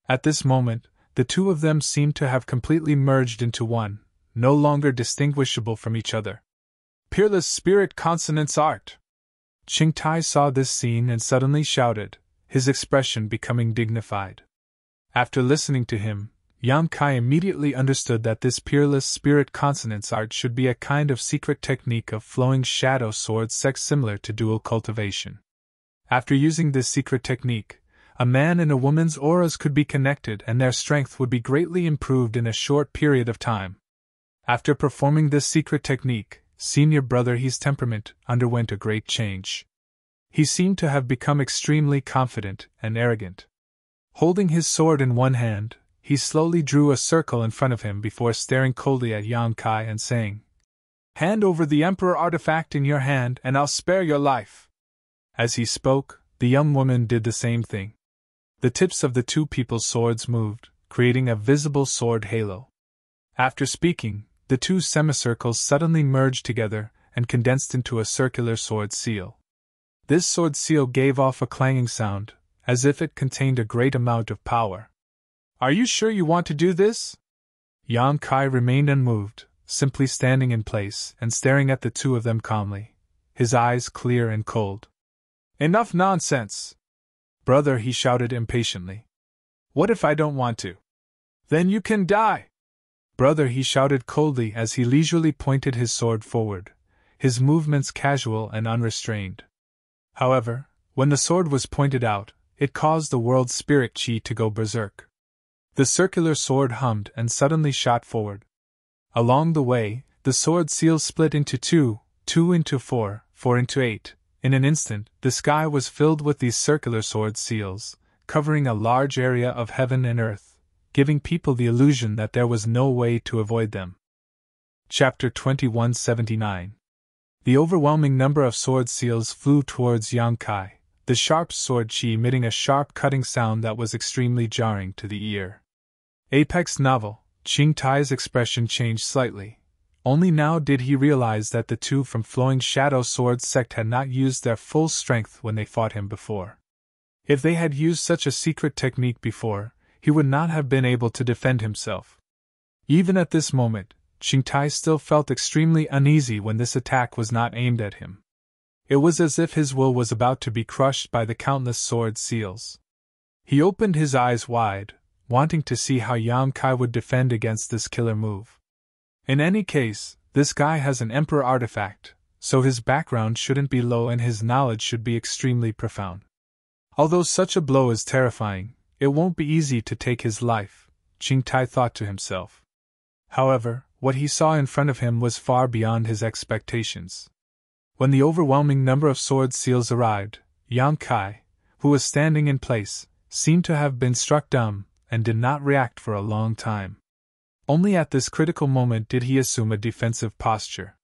At this moment, the 2 of them seemed to have completely merged into one, no longer distinguishable from each other. Peerless spirit consonance art! Cheng Tai saw this scene and suddenly shouted, his expression becoming dignified. After listening to him, Yang Kai immediately understood that this peerless spirit consonance art should be a kind of secret technique of Flowing Shadow Sword sect similar to dual cultivation. After using this secret technique, A man and a woman's auras could be connected and their strength would be greatly improved in a short period of time. After performing this secret technique, senior brother He's temperament underwent a great change. He seemed to have become extremely confident and arrogant. Holding his sword in one hand, he slowly drew a circle in front of him before staring coldly at Yang Kai and saying, "Hand over the Emperor artifact in your hand and I'll spare your life." As he spoke, the young woman did the same thing. The tips of the two people's swords moved, creating a visible sword halo. After speaking, the two semicircles suddenly merged together and condensed into a circular sword seal. This sword seal gave off a clanging sound, as if it contained a great amount of power. "Are you sure you want to do this?" Yang Kai remained unmoved, simply standing in place and staring at the two of them calmly, his eyes clear and cold. "Enough nonsense! Brother," he shouted impatiently. "What if I don't want to?" "Then you can die!" "Brother," he shouted coldly as he leisurely pointed his sword forward, his movements casual and unrestrained. However, when the sword was pointed out, it caused the world's spirit chi to go berserk. The circular sword hummed and suddenly shot forward. Along the way, the sword seal split into two, two into four, four into eight. In an instant, the sky was filled with these circular sword seals, covering a large area of heaven and earth, giving people the illusion that there was no way to avoid them. Chapter 2179. The overwhelming number of sword seals flew towards Yang Kai, the sharp sword chi emitting a sharp cutting sound that was extremely jarring to the ear. Apex novel, Qing Tai's expression changed slightly. Only now did he realize that the two from Flowing Shadow Sword sect had not used their full strength when they fought him before. If they had used such a secret technique before, he would not have been able to defend himself. Even at this moment, Qing Tai still felt extremely uneasy when this attack was not aimed at him. It was as if his will was about to be crushed by the countless sword seals. He opened his eyes wide, wanting to see how Yang Kai would defend against this killer move. In any case, this guy has an Emperor artifact, so his background shouldn't be low and his knowledge should be extremely profound. Although such a blow is terrifying, it won't be easy to take his life, Qing Tai thought to himself. However, what he saw in front of him was far beyond his expectations. When the overwhelming number of sword seals arrived, Yang Kai, who was standing in place, seemed to have been struck dumb and did not react for a long time. Only at this critical moment did he assume a defensive posture.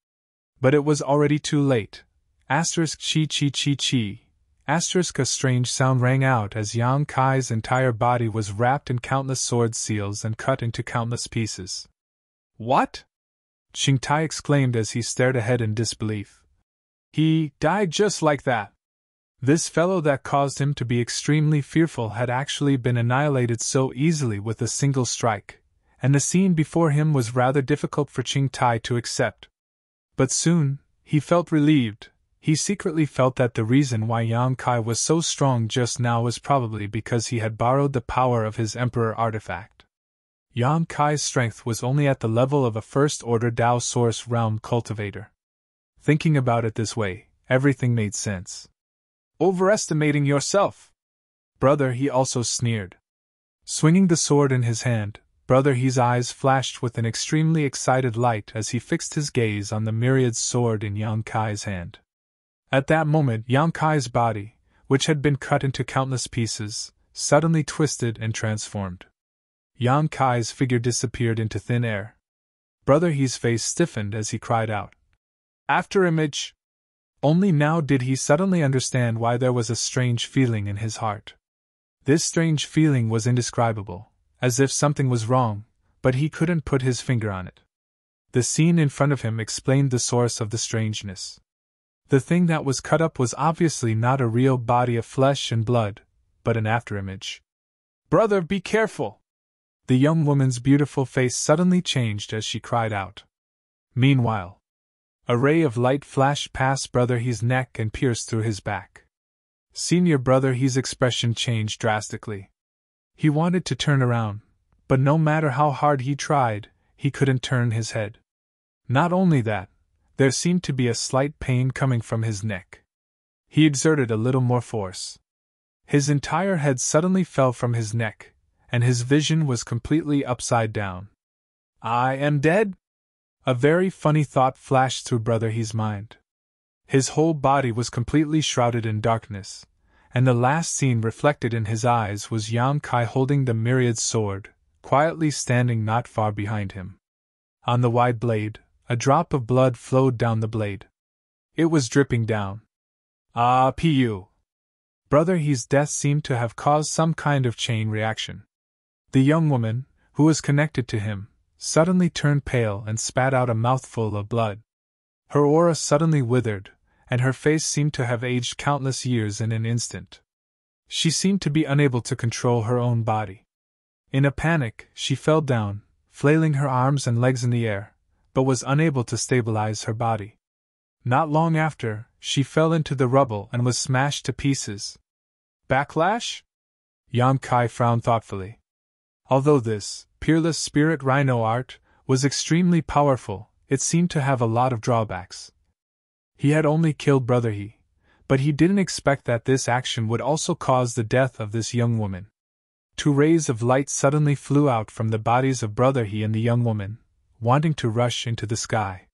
But it was already too late. Asterisk chi chi chi chi. Asterisk a strange sound rang out as Yang Kai's entire body was wrapped in countless sword seals and cut into countless pieces. "What?" Qing Tai exclaimed as he stared ahead in disbelief. "He died just like that." This fellow that caused him to be extremely fearful had actually been annihilated so easily with a single strike, and the scene before him was rather difficult for Qing Tai to accept. But soon, he felt relieved. He secretly felt that the reason why Yang Kai was so strong just now was probably because he had borrowed the power of his Emperor artifact. Yang Kai's strength was only at the level of a first-order Dao Source Realm cultivator. Thinking about it this way, everything made sense. "Overestimating yourself, brother," he also sneered. Swinging the sword in his hand, Brother He's eyes flashed with an extremely excited light as he fixed his gaze on the myriad sword in Yang Kai's hand. At that moment, Yang Kai's body, which had been cut into countless pieces, suddenly twisted and transformed. Yang Kai's figure disappeared into thin air. Brother He's face stiffened as he cried out, "After image!" Only now did he suddenly understand why there was a strange feeling in his heart. This strange feeling was indescribable, as if something was wrong, but he couldn't put his finger on it. The scene in front of him explained the source of the strangeness. The thing that was cut up was obviously not a real body of flesh and blood, but an afterimage. "Brother, be careful!" The young woman's beautiful face suddenly changed as she cried out. Meanwhile, a ray of light flashed past Brother He's neck and pierced through his back. Senior Brother He's expression changed drastically. He wanted to turn around, but no matter how hard he tried, he couldn't turn his head. Not only that, there seemed to be a slight pain coming from his neck. He exerted a little more force. His entire head suddenly fell from his neck, and his vision was completely upside down. I am dead? A very funny thought flashed through Brother He's mind. His whole body was completely shrouded in darkness, and the last scene reflected in his eyes was Yang Kai holding the myriad sword, quietly standing not far behind him. On the wide blade, a drop of blood flowed down the blade. It was dripping down. Ah, Pu! Brother He's death seemed to have caused some kind of chain reaction. The young woman, who was connected to him, suddenly turned pale and spat out a mouthful of blood. Her aura suddenly withered, and her face seemed to have aged countless years in an instant. She seemed to be unable to control her own body. In a panic, she fell down, flailing her arms and legs in the air, but was unable to stabilize her body. Not long after, she fell into the rubble and was smashed to pieces. Backlash? Yang Kai frowned thoughtfully. Although this peerless spirit rhino art was extremely powerful, it seemed to have a lot of drawbacks. He had only killed Brother He, but he didn't expect that this action would also cause the death of this young woman. 2 rays of light suddenly flew out from the bodies of Brother He and the young woman, wanting to rush into the sky.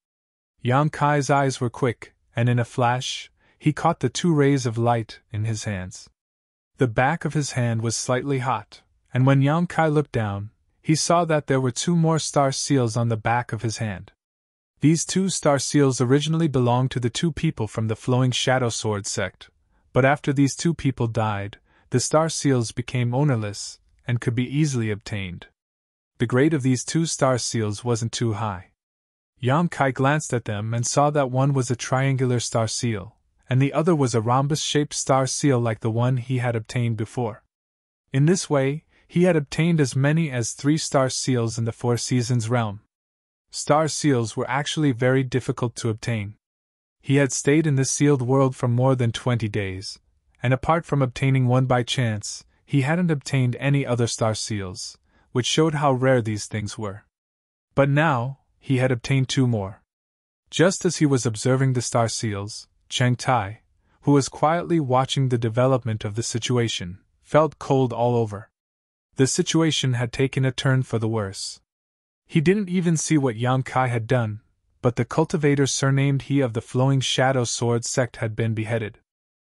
Yang Kai's eyes were quick, and in a flash, he caught the 2 rays of light in his hands. The back of his hand was slightly hot, and when Yang Kai looked down, he saw that there were 2 more star seals on the back of his hand. These 2 star seals originally belonged to the 2 people from the Flowing Shadow Sword sect, but after these 2 people died, the star seals became ownerless and could be easily obtained. The grade of these 2 star seals wasn't too high. Yang Kai glanced at them and saw that one was a triangular star seal, and the other was a rhombus-shaped star seal like the one he had obtained before. In this way, he had obtained as many as 3 star seals in the 4 Seasons realm. Star seals were actually very difficult to obtain. He had stayed in this sealed world for more than 20 days, and apart from obtaining one by chance, he hadn't obtained any other star seals, which showed how rare these things were. But now, he had obtained 2 more. Just as he was observing the star seals, Chang Tai, who was quietly watching the development of the situation, felt cold all over. The situation had taken a turn for the worse. He didn't even see what Yang Kai had done, but the cultivator surnamed He of the Flowing Shadow Sword sect had been beheaded.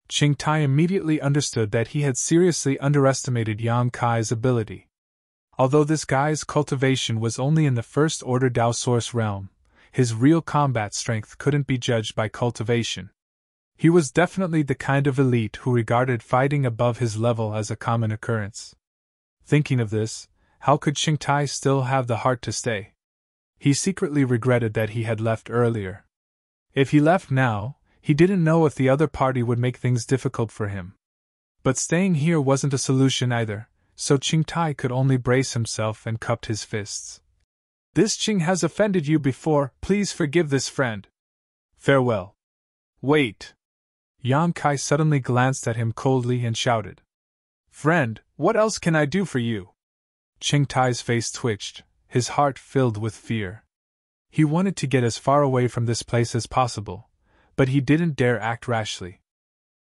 Ching Tai immediately understood that he had seriously underestimated Yang Kai's ability. Although this guy's cultivation was only in the First Order Dao Source realm, his real combat strength couldn't be judged by cultivation. He was definitely the kind of elite who regarded fighting above his level as a common occurrence. Thinking of this, how could Ching Tai still have the heart to stay? He secretly regretted that he had left earlier. If he left now, he didn't know if the other party would make things difficult for him. But staying here wasn't a solution either, so Ching Tai could only brace himself and cupped his fists. This Ching has offended you before, please forgive this friend. Farewell. Wait. Yang Kai suddenly glanced at him coldly and shouted. Friend, what else can I do for you? Ching Tai's face twitched, his heart filled with fear. He wanted to get as far away from this place as possible, but he didn't dare act rashly.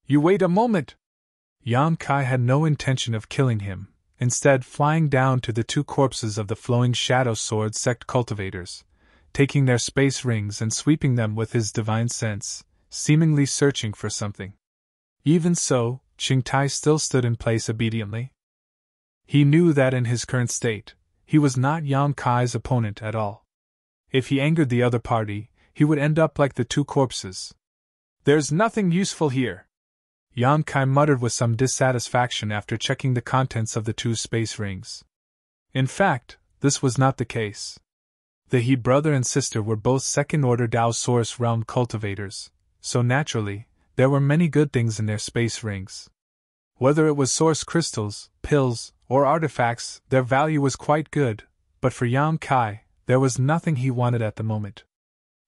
You wait a moment! Yang Kai had no intention of killing him, instead flying down to the 2 corpses of the Flowing Shadow Sword sect cultivators, taking their space rings and sweeping them with his divine sense, seemingly searching for something. Even so, Ching Tai still stood in place obediently. He knew that in his current state, he was not Yang Kai's opponent at all. If he angered the other party, he would end up like the 2 corpses. There's nothing useful here. Yang Kai muttered with some dissatisfaction after checking the contents of the 2 space rings. In fact, this was not the case. The He brother and sister were both second-order Dao Source realm cultivators, so naturally, there were many good things in their space rings. Whether it was source crystals, pills, or artifacts, their value was quite good, but for Yang Kai, there was nothing he wanted at the moment.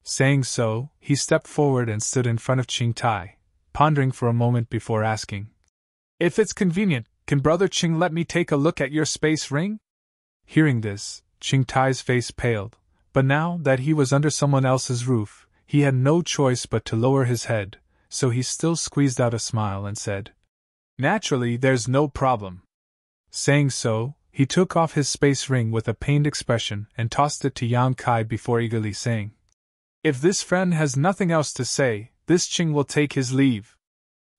Saying so, he stepped forward and stood in front of Ching Tai, pondering for a moment before asking, If it's convenient, can Brother Ching let me take a look at your space ring? Hearing this, Ching Tai's face paled, but now that he was under someone else's roof, he had no choice but to lower his head, so he still squeezed out a smile and said, Naturally, there's no problem. Saying so, he took off his space ring with a pained expression and tossed it to Yang Kai before eagerly saying, "If this friend has nothing else to say, this Qing will take his leave.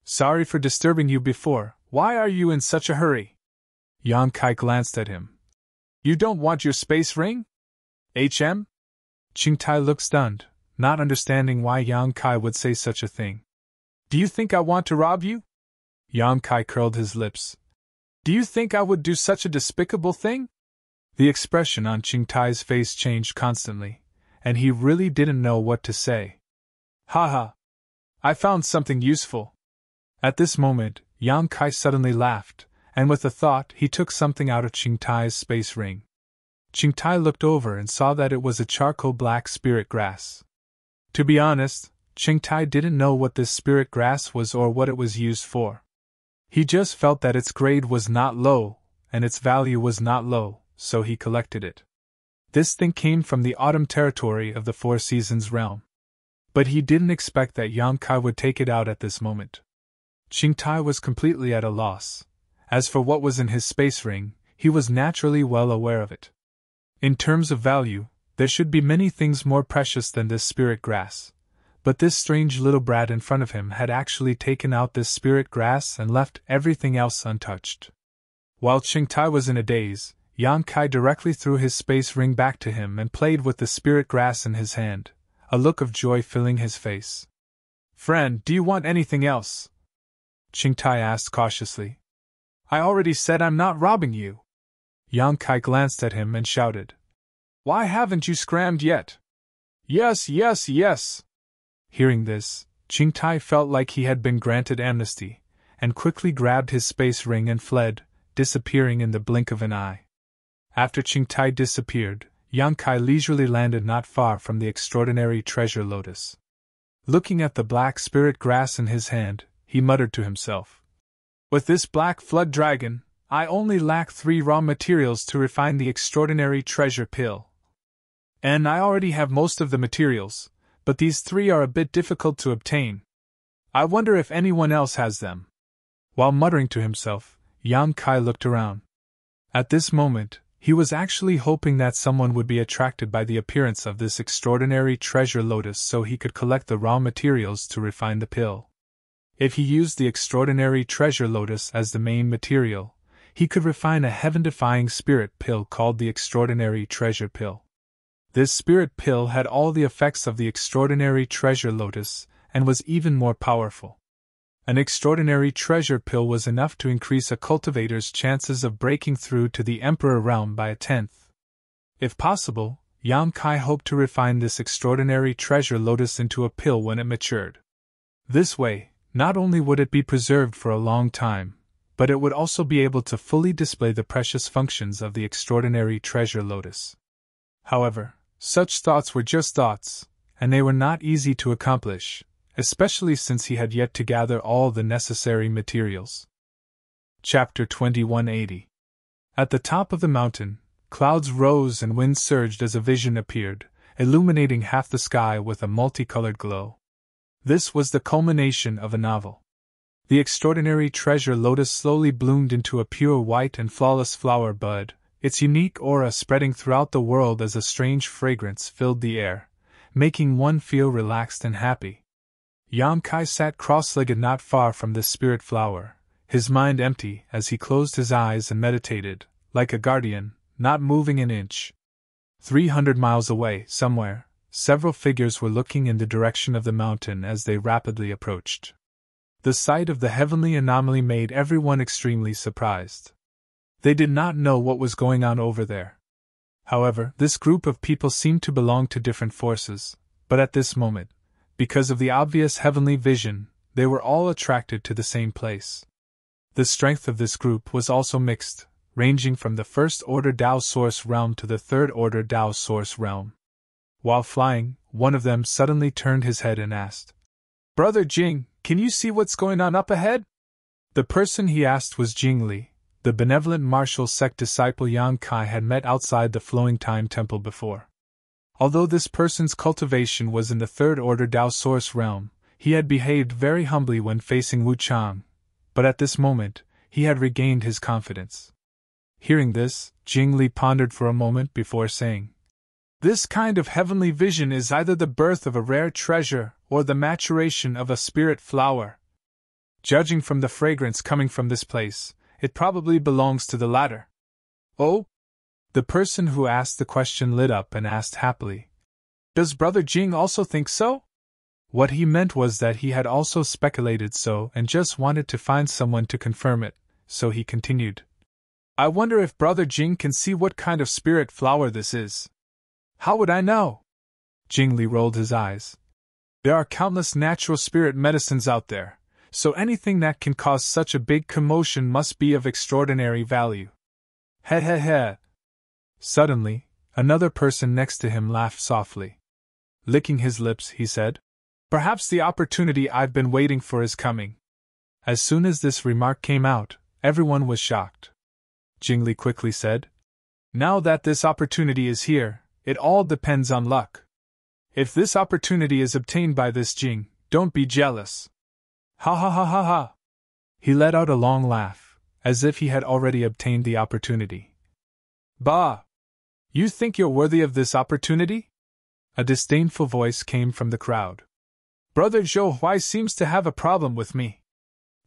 Sorry for disturbing you before, why are you in such a hurry?" Yang Kai glanced at him. "You don't want your space ring? HM?" Qing Tai looked stunned, not understanding why Yang Kai would say such a thing. "Do you think I want to rob you?" Yang Kai curled his lips. "Do you think I would do such a despicable thing?" The expression on Qing Tai's face changed constantly, and he really didn't know what to say. "Haha! I found something useful." At this moment, Yang Kai suddenly laughed, and with a thought he took something out of Qing Tai's space ring. Qing Tai looked over and saw that it was a charcoal black spirit grass. To be honest, Qing Tai didn't know what this spirit grass was or what it was used for. He just felt that its grade was not low, and its value was not low, so he collected it. This thing came from the autumn territory of the Four Seasons realm. But he didn't expect that Yang Kai would take it out at this moment. Qing Tai was completely at a loss. As for what was in his space ring, he was naturally well aware of it. In terms of value, there should be many things more precious than this spirit grass. But this strange little brat in front of him had actually taken out this spirit grass and left everything else untouched. While Qing Tai was in a daze, Yang Kai directly threw his space ring back to him and played with the spirit grass in his hand, a look of joy filling his face. "Friend, do you want anything else?" Qing Tai asked cautiously. "I already said I'm not robbing you." Yang Kai glanced at him and shouted, "Why haven't you scrammed yet?" "Yes, yes, yes!" Hearing this, Qing Tai felt like he had been granted amnesty, and quickly grabbed his space ring and fled, disappearing in the blink of an eye. After Qing Tai disappeared, Yang Kai leisurely landed not far from the extraordinary treasure lotus. Looking at the black spirit grass in his hand, he muttered to himself, "With this black flood dragon, I only lack 3 raw materials to refine the extraordinary treasure pill. And I already have most of the materials, but these 3 are a bit difficult to obtain. I wonder if anyone else has them." While muttering to himself, Yang Kai looked around. At this moment, he was actually hoping that someone would be attracted by the appearance of this extraordinary treasure lotus so he could collect the raw materials to refine the pill. If he used the extraordinary treasure lotus as the main material, he could refine a heaven-defying spirit pill called the extraordinary treasure pill. This spirit pill had all the effects of the extraordinary treasure lotus, and was even more powerful. An extraordinary treasure pill was enough to increase a cultivator's chances of breaking through to the Emperor realm by 1/10. If possible, Yang Kai hoped to refine this extraordinary treasure lotus into a pill when it matured. This way, not only would it be preserved for a long time, but it would also be able to fully display the precious functions of the extraordinary treasure lotus. However, such thoughts were just thoughts, and they were not easy to accomplish, especially since he had yet to gather all the necessary materials. Chapter 2180. At the top of the mountain, clouds rose and wind surged as a vision appeared, illuminating half the sky with a multicolored glow. This was the culmination of a novel. The extraordinary treasure lotus slowly bloomed into a pure white and flawless flower bud, its unique aura spreading throughout the world as a strange fragrance filled the air, making one feel relaxed and happy. Yang Kai sat cross-legged not far from this spirit flower, his mind empty as he closed his eyes and meditated, like a guardian, not moving an inch. 300 miles away, somewhere, several figures were looking in the direction of the mountain as they rapidly approached. The sight of the heavenly anomaly made everyone extremely surprised. They did not know what was going on over there. However, this group of people seemed to belong to different forces, but at this moment, because of the obvious heavenly vision, they were all attracted to the same place. The strength of this group was also mixed, ranging from the first-order Tao Source realm to the third-order Tao Source realm. While flying, one of them suddenly turned his head and asked, "Brother Jing, can you see what's going on up ahead?" The person he asked was Jing Li, the benevolent martial sect disciple Yang Kai had met outside the Flowing Time Temple before. Although this person's cultivation was in the third-order Tao Source realm, he had behaved very humbly when facing Wu Chang, but at this moment, he had regained his confidence. Hearing this, Jing Li pondered for a moment before saying, "This kind of heavenly vision is either the birth of a rare treasure or the maturation of a spirit flower. Judging from the fragrance coming from this place, it probably belongs to the latter." "Oh?" The person who asked the question lit up and asked happily, "Does Brother Jing also think so?" What he meant was that he had also speculated so and just wanted to find someone to confirm it, so he continued, "I wonder if Brother Jing can see what kind of spirit flower this is." "How would I know?" Jing Li rolled his eyes. "There are countless natural spirit medicines out there, so anything that can cause such a big commotion must be of extraordinary value." "He he he." Suddenly, another person next to him laughed softly. Licking his lips, he said, "Perhaps the opportunity I've been waiting for is coming." As soon as this remark came out, everyone was shocked. Jing Li quickly said, "Now that this opportunity is here, it all depends on luck. If this opportunity is obtained by this Jing, don't be jealous." "Ha ha ha ha ha." He let out a long laugh, as if he had already obtained the opportunity. "Bah! You think you're worthy of this opportunity?" A disdainful voice came from the crowd. "Brother Zhou Huai seems to have a problem with me."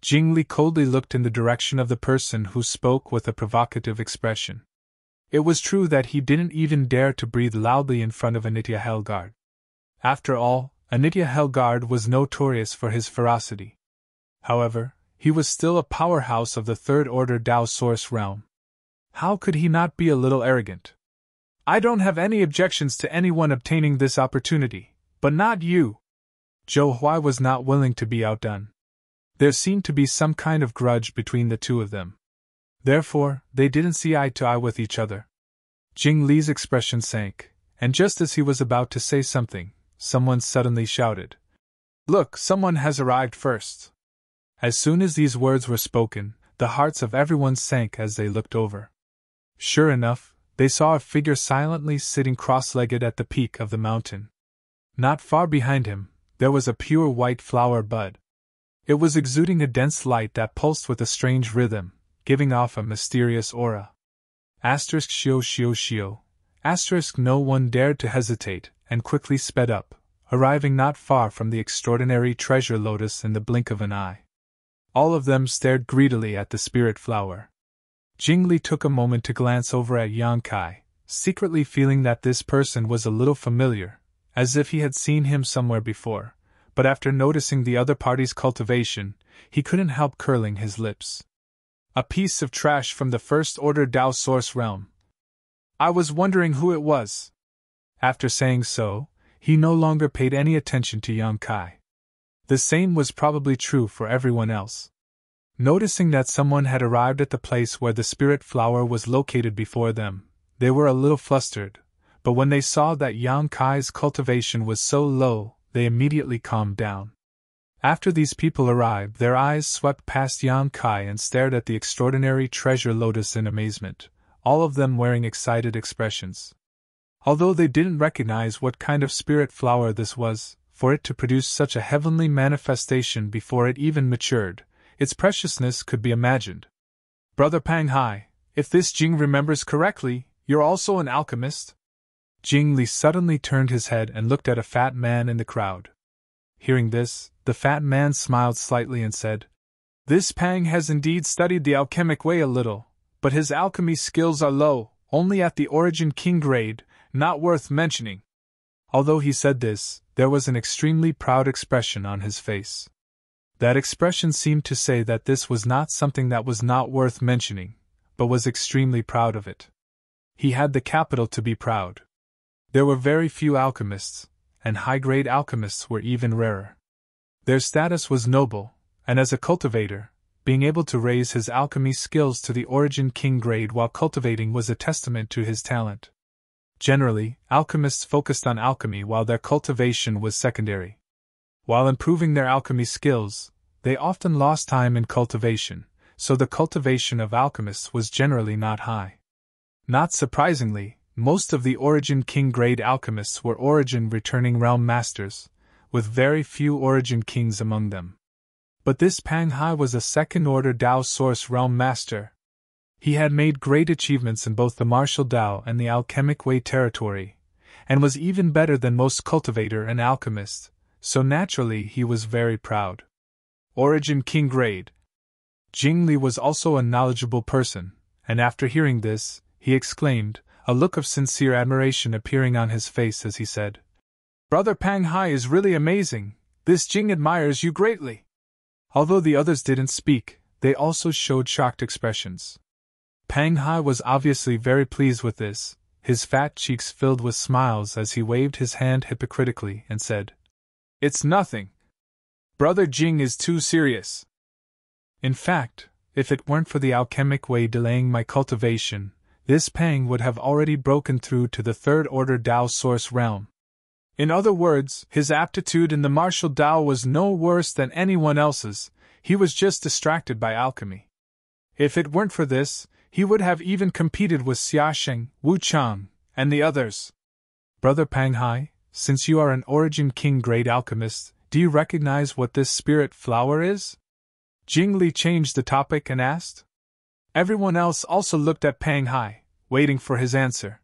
Jing Li coldly looked in the direction of the person who spoke with a provocative expression. It was true that he didn't even dare to breathe loudly in front of Anitya Helgard. After all, Anitya Helgard was notorious for his ferocity. However, he was still a powerhouse of the Third Order Dao Source realm. How could he not be a little arrogant? "I don't have any objections to anyone obtaining this opportunity, but not you." Zhou Huai was not willing to be outdone. There seemed to be some kind of grudge between the two of them. Therefore, they didn't see eye to eye with each other. Jing Li's expression sank, and just as he was about to say something, someone suddenly shouted, "Look, someone has arrived first." As soon as these words were spoken, the hearts of everyone sank as they looked over. Sure enough, they saw a figure silently sitting cross-legged at the peak of the mountain. Not far behind him, there was a pure white flower bud. It was exuding a dense light that pulsed with a strange rhythm, giving off a mysterious aura. Shio shio shio. No one dared to hesitate, and quickly sped up, arriving not far from the extraordinary treasure lotus in the blink of an eye. All of them stared greedily at the spirit flower. Jing Li took a moment to glance over at Yang Kai, secretly feeling that this person was a little familiar, as if he had seen him somewhere before, but after noticing the other party's cultivation, he couldn't help curling his lips. A piece of trash from the First Order Dao Source realm. I was wondering who it was. After saying so, he no longer paid any attention to Yang Kai. The same was probably true for everyone else. Noticing that someone had arrived at the place where the spirit flower was located before them, they were a little flustered, but when they saw that Yang Kai's cultivation was so low, they immediately calmed down. After these people arrived, their eyes swept past Yang Kai and stared at the extraordinary treasure lotus in amazement, all of them wearing excited expressions. Although they didn't recognize what kind of spirit flower this was, for it to produce such a heavenly manifestation before it even matured, its preciousness could be imagined. "Brother Pang Hai, if this Jing remembers correctly, you're also an alchemist?" Jing Li suddenly turned his head and looked at a fat man in the crowd. Hearing this, the fat man smiled slightly and said, "This Pang has indeed studied the alchemic way a little, but his alchemy skills are low, only at the Origin King grade, not worth mentioning." Although he said this, there was an extremely proud expression on his face. That expression seemed to say that this was not something that was not worth mentioning, but was extremely proud of it. He had the capital to be proud. There were very few alchemists, and high-grade alchemists were even rarer. Their status was noble, and as a cultivator, being able to raise his alchemy skills to the Origin King grade while cultivating was a testament to his talent. Generally, alchemists focused on alchemy while their cultivation was secondary. While improving their alchemy skills, they often lost time in cultivation, so the cultivation of alchemists was generally not high. Not surprisingly, most of the Origin King grade alchemists were Origin returning realm masters, with very few Origin Kings among them. But this Pang Hai was a second-order Tao Source Realm Master. He had made great achievements in both the martial Tao and the alchemic way territory, and was even better than most cultivator and alchemist, so naturally he was very proud. Origin King Grade. Jing Li was also a knowledgeable person, and after hearing this, he exclaimed, a look of sincere admiration appearing on his face as he said, "Brother Pang Hai is really amazing. This Jing admires you greatly." Although the others didn't speak, they also showed shocked expressions. Pang Hai was obviously very pleased with this, his fat cheeks filled with smiles as he waved his hand hypocritically and said, "It's nothing. Brother Jing is too serious. In fact, if it weren't for the alchemic way delaying my cultivation, this Pang would have already broken through to the third-order Tao Source realm." In other words, his aptitude in the martial Tao was no worse than anyone else's, he was just distracted by alchemy. If it weren't for this, he would have even competed with Xiaosheng, Wu Chang, and the others. "Brother Pang Hai, since you are an Origin King grade alchemist, do you recognize what this spirit flower is?" Jing Li changed the topic and asked. Everyone else also looked at Pang Hai, waiting for his answer.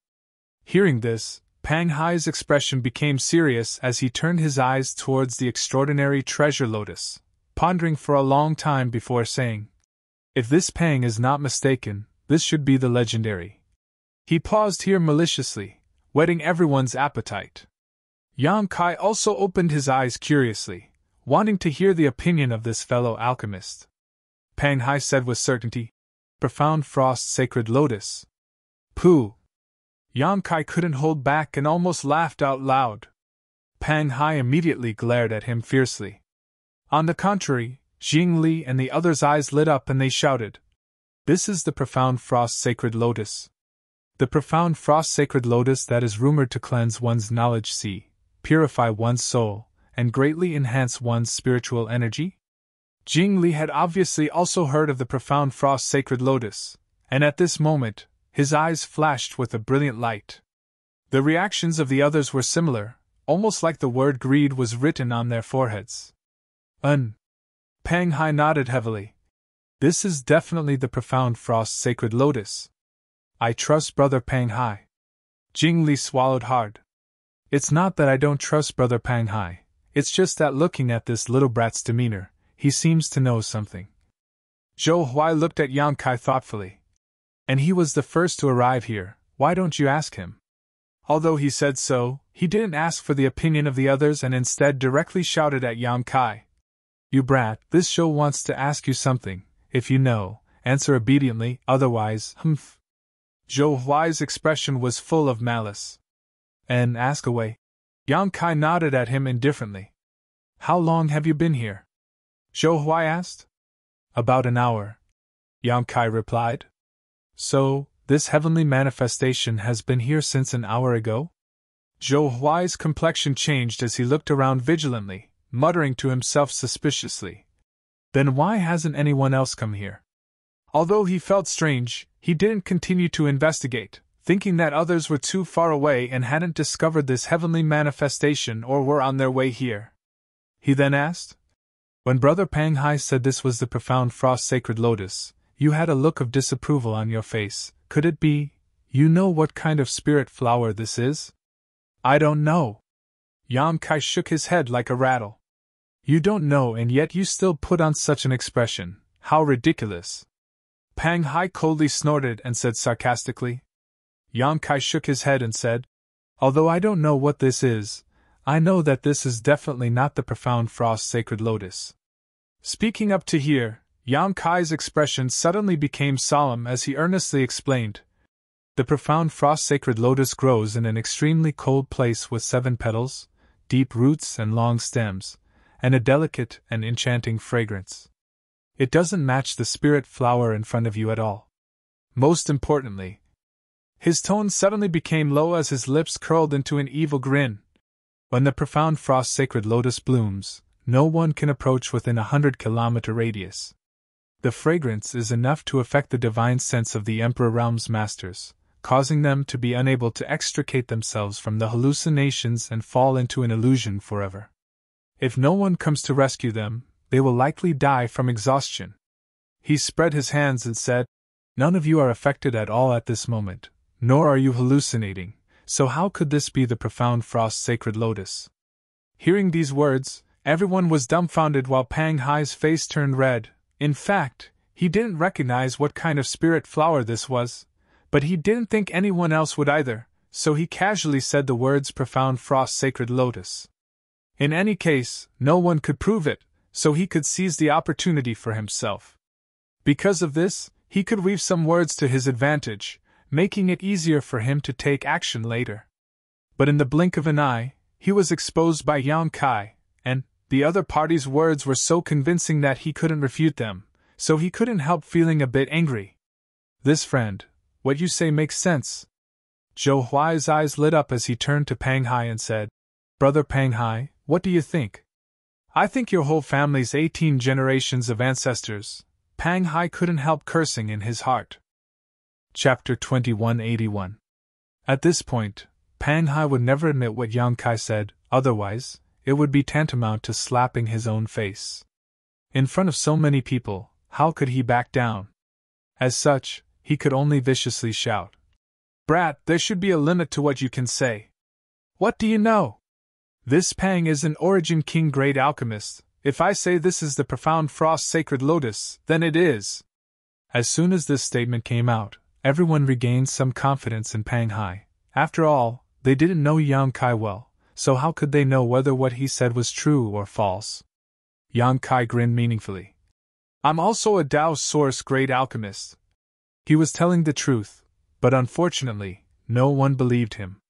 Hearing this, Pang Hai's expression became serious as he turned his eyes towards the extraordinary treasure lotus, pondering for a long time before saying, "If this Pang is not mistaken, this should be the legendary." He paused here maliciously, whetting everyone's appetite. Yang Kai also opened his eyes curiously, wanting to hear the opinion of this fellow alchemist. Pang Hai said with certainty, "Profound Frost Sacred Lotus." "Pooh!" Yang Kai couldn't hold back and almost laughed out loud. Pang Hai immediately glared at him fiercely. On the contrary, Jing Li and the others' eyes lit up and they shouted, "This is the Profound Frost Sacred Lotus. The Profound Frost Sacred Lotus that is rumored to cleanse one's knowledge sea, purify one's soul, and greatly enhance one's spiritual energy?" Jing Li had obviously also heard of the Profound Frost Sacred Lotus, and at this moment, his eyes flashed with a brilliant light. The reactions of the others were similar, almost like the word greed was written on their foreheads. Pang Hai nodded heavily. "This is definitely the Profound Frost Sacred Lotus. I trust Brother Pang Hai." Jing Li swallowed hard. "It's not that I don't trust Brother Pang Hai, it's just that looking at this little brat's demeanor, he seems to know something." Zhou Huai looked at Yang Kai thoughtfully. "And he was the first to arrive here, why don't you ask him?" Although he said so, he didn't ask for the opinion of the others and instead directly shouted at Yang Kai. "You brat, this show wants to ask you something. If you know, answer obediently, otherwise, humph." Zhou Huai's expression was full of malice. "And ask away." Yang Kai nodded at him indifferently. "How long have you been here?" Zhou Huai asked. "About an hour," Yang Kai replied. "So, this heavenly manifestation has been here since an hour ago?" Zhou Huai's complexion changed as he looked around vigilantly, muttering to himself suspiciously. Then why hasn't anyone else come here? Although he felt strange, he didn't continue to investigate, thinking that others were too far away and hadn't discovered this heavenly manifestation or were on their way here. He then asked, "When Brother Pang Hai said this was the Profound Frost Sacred Lotus, you had a look of disapproval on your face. Could it be, you know what kind of spirit flower this is?" "I don't know." Yang Kai shook his head like a rattle. "You don't know and yet you still put on such an expression, how ridiculous." Pang Hai coldly snorted and said sarcastically. Yang Kai shook his head and said, "Although I don't know what this is, I know that this is definitely not the Profound Frost Sacred Lotus." Speaking up to here, Yang Kai's expression suddenly became solemn as he earnestly explained. "The Profound Frost Sacred Lotus grows in an extremely cold place with 7 petals, deep roots and long stems, and a delicate and enchanting fragrance. It doesn't match the spirit flower in front of you at all. Most importantly," his tone suddenly became low as his lips curled into an evil grin, "when the Profound Frost Sacred Lotus blooms, no one can approach within a 100-kilometer radius. The fragrance is enough to affect the divine sense of the Emperor Realm's masters, causing them to be unable to extricate themselves from the hallucinations and fall into an illusion forever. If no one comes to rescue them, they will likely die from exhaustion. He spread his hands and said, "None of you are affected at all at this moment, nor are you hallucinating, so how could this be the profound frost sacred lotus?" Hearing these words, everyone was dumbfounded while Pang Hai's face turned red. In fact, he didn't recognize what kind of spirit flower this was, but he didn't think anyone else would either, so he casually said the words profound frost sacred lotus. In any case, no one could prove it, so he could seize the opportunity for himself. Because of this, he could weave some words to his advantage, making it easier for him to take action later. But in the blink of an eye, he was exposed by Yang Kai, and the other party's words were so convincing that he couldn't refute them, so he couldn't help feeling a bit angry. "This friend, what you say makes sense." Zhou Huai's eyes lit up as he turned to Pang Hai and said, "Brother Pang Hai, what do you think?" "I think your whole family's 18 generations of ancestors." Pang Hai couldn't help cursing in his heart. Chapter 2181. At this point, Pang Hai would never admit what Yang Kai said, otherwise, it would be tantamount to slapping his own face. In front of so many people, how could he back down? As such, he could only viciously shout, "Brat, there should be a limit to what you can say. What do you know? This Pang is an Origin King great alchemist. If I say this is the profound frost sacred lotus, then it is." As soon as this statement came out, everyone regained some confidence in Pang Hai. After all, they didn't know Yang Kai well, so how could they know whether what he said was true or false? Yang Kai grinned meaningfully. "I'm also a Dao Source great alchemist." He was telling the truth, but unfortunately, no one believed him.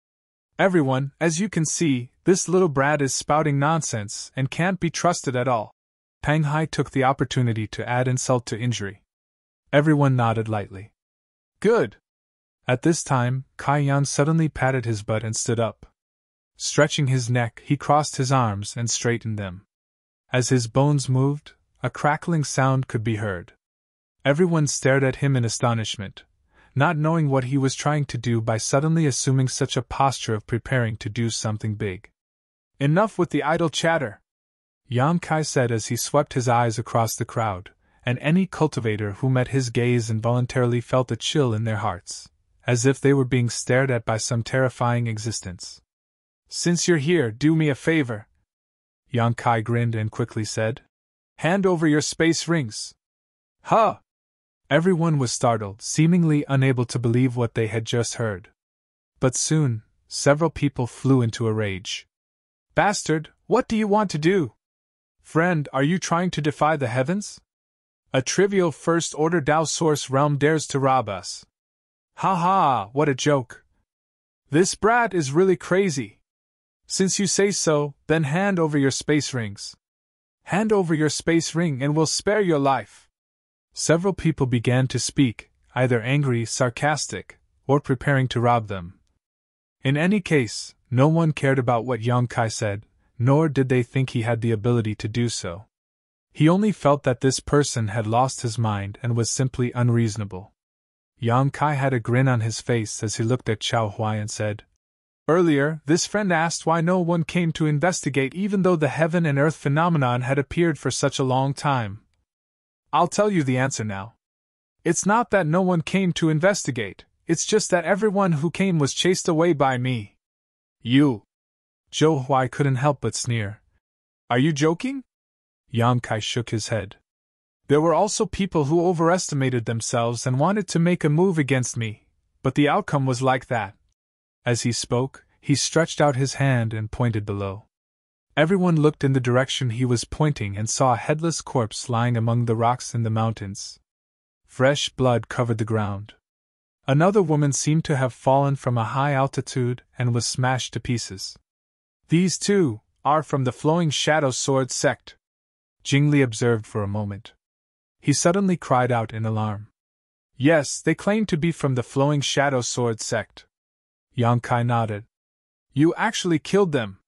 "Everyone, as you can see, this little brat is spouting nonsense and can't be trusted at all." Pang Hai took the opportunity to add insult to injury. Everyone nodded lightly. "Good." At this time, Kai Yan suddenly patted his butt and stood up. Stretching his neck, he crossed his arms and straightened them. As his bones moved, a crackling sound could be heard. Everyone stared at him in astonishment, not knowing what he was trying to do by suddenly assuming such a posture of preparing to do something big. "Enough with the idle chatter," Yang Kai said as he swept his eyes across the crowd, and any cultivator who met his gaze involuntarily felt a chill in their hearts, as if they were being stared at by some terrifying existence. "Since you're here, do me a favor." Yang Kai grinned and quickly said, "Hand over your space rings." "Huh!" Everyone was startled, seemingly unable to believe what they had just heard. But soon, several people flew into a rage. "Bastard, what do you want to do? Friend, are you trying to defy the heavens? A trivial first-order Dao Source realm dares to rob us. Ha ha, what a joke. This brat is really crazy. Since you say so, then hand over your space rings. Hand over your space ring and we'll spare your life." Several people began to speak, either angry, sarcastic, or preparing to rob them. In any case, no one cared about what Yang Kai said, nor did they think he had the ability to do so. He only felt that this person had lost his mind and was simply unreasonable. Yang Kai had a grin on his face as he looked at Chao Huai and said, "Earlier, this friend asked why no one came to investigate even though the heaven and earth phenomenon had appeared for such a long time. I'll tell you the answer now. It's not that no one came to investigate, it's just that everyone who came was chased away by me." "You?" Zhou Huai couldn't help but sneer. "Are you joking?" Yang Kai shook his head. "There were also people who overestimated themselves and wanted to make a move against me, but the outcome was like that." As he spoke, he stretched out his hand and pointed below. Everyone looked in the direction he was pointing and saw a headless corpse lying among the rocks in the mountains. Fresh blood covered the ground. Another woman seemed to have fallen from a high altitude and was smashed to pieces. "These two are from the Flowing Shadow Sword sect," Jingli observed for a moment. He suddenly cried out in alarm. "Yes, they claim to be from the Flowing Shadow Sword sect." Yang Kai nodded. "You actually killed them?"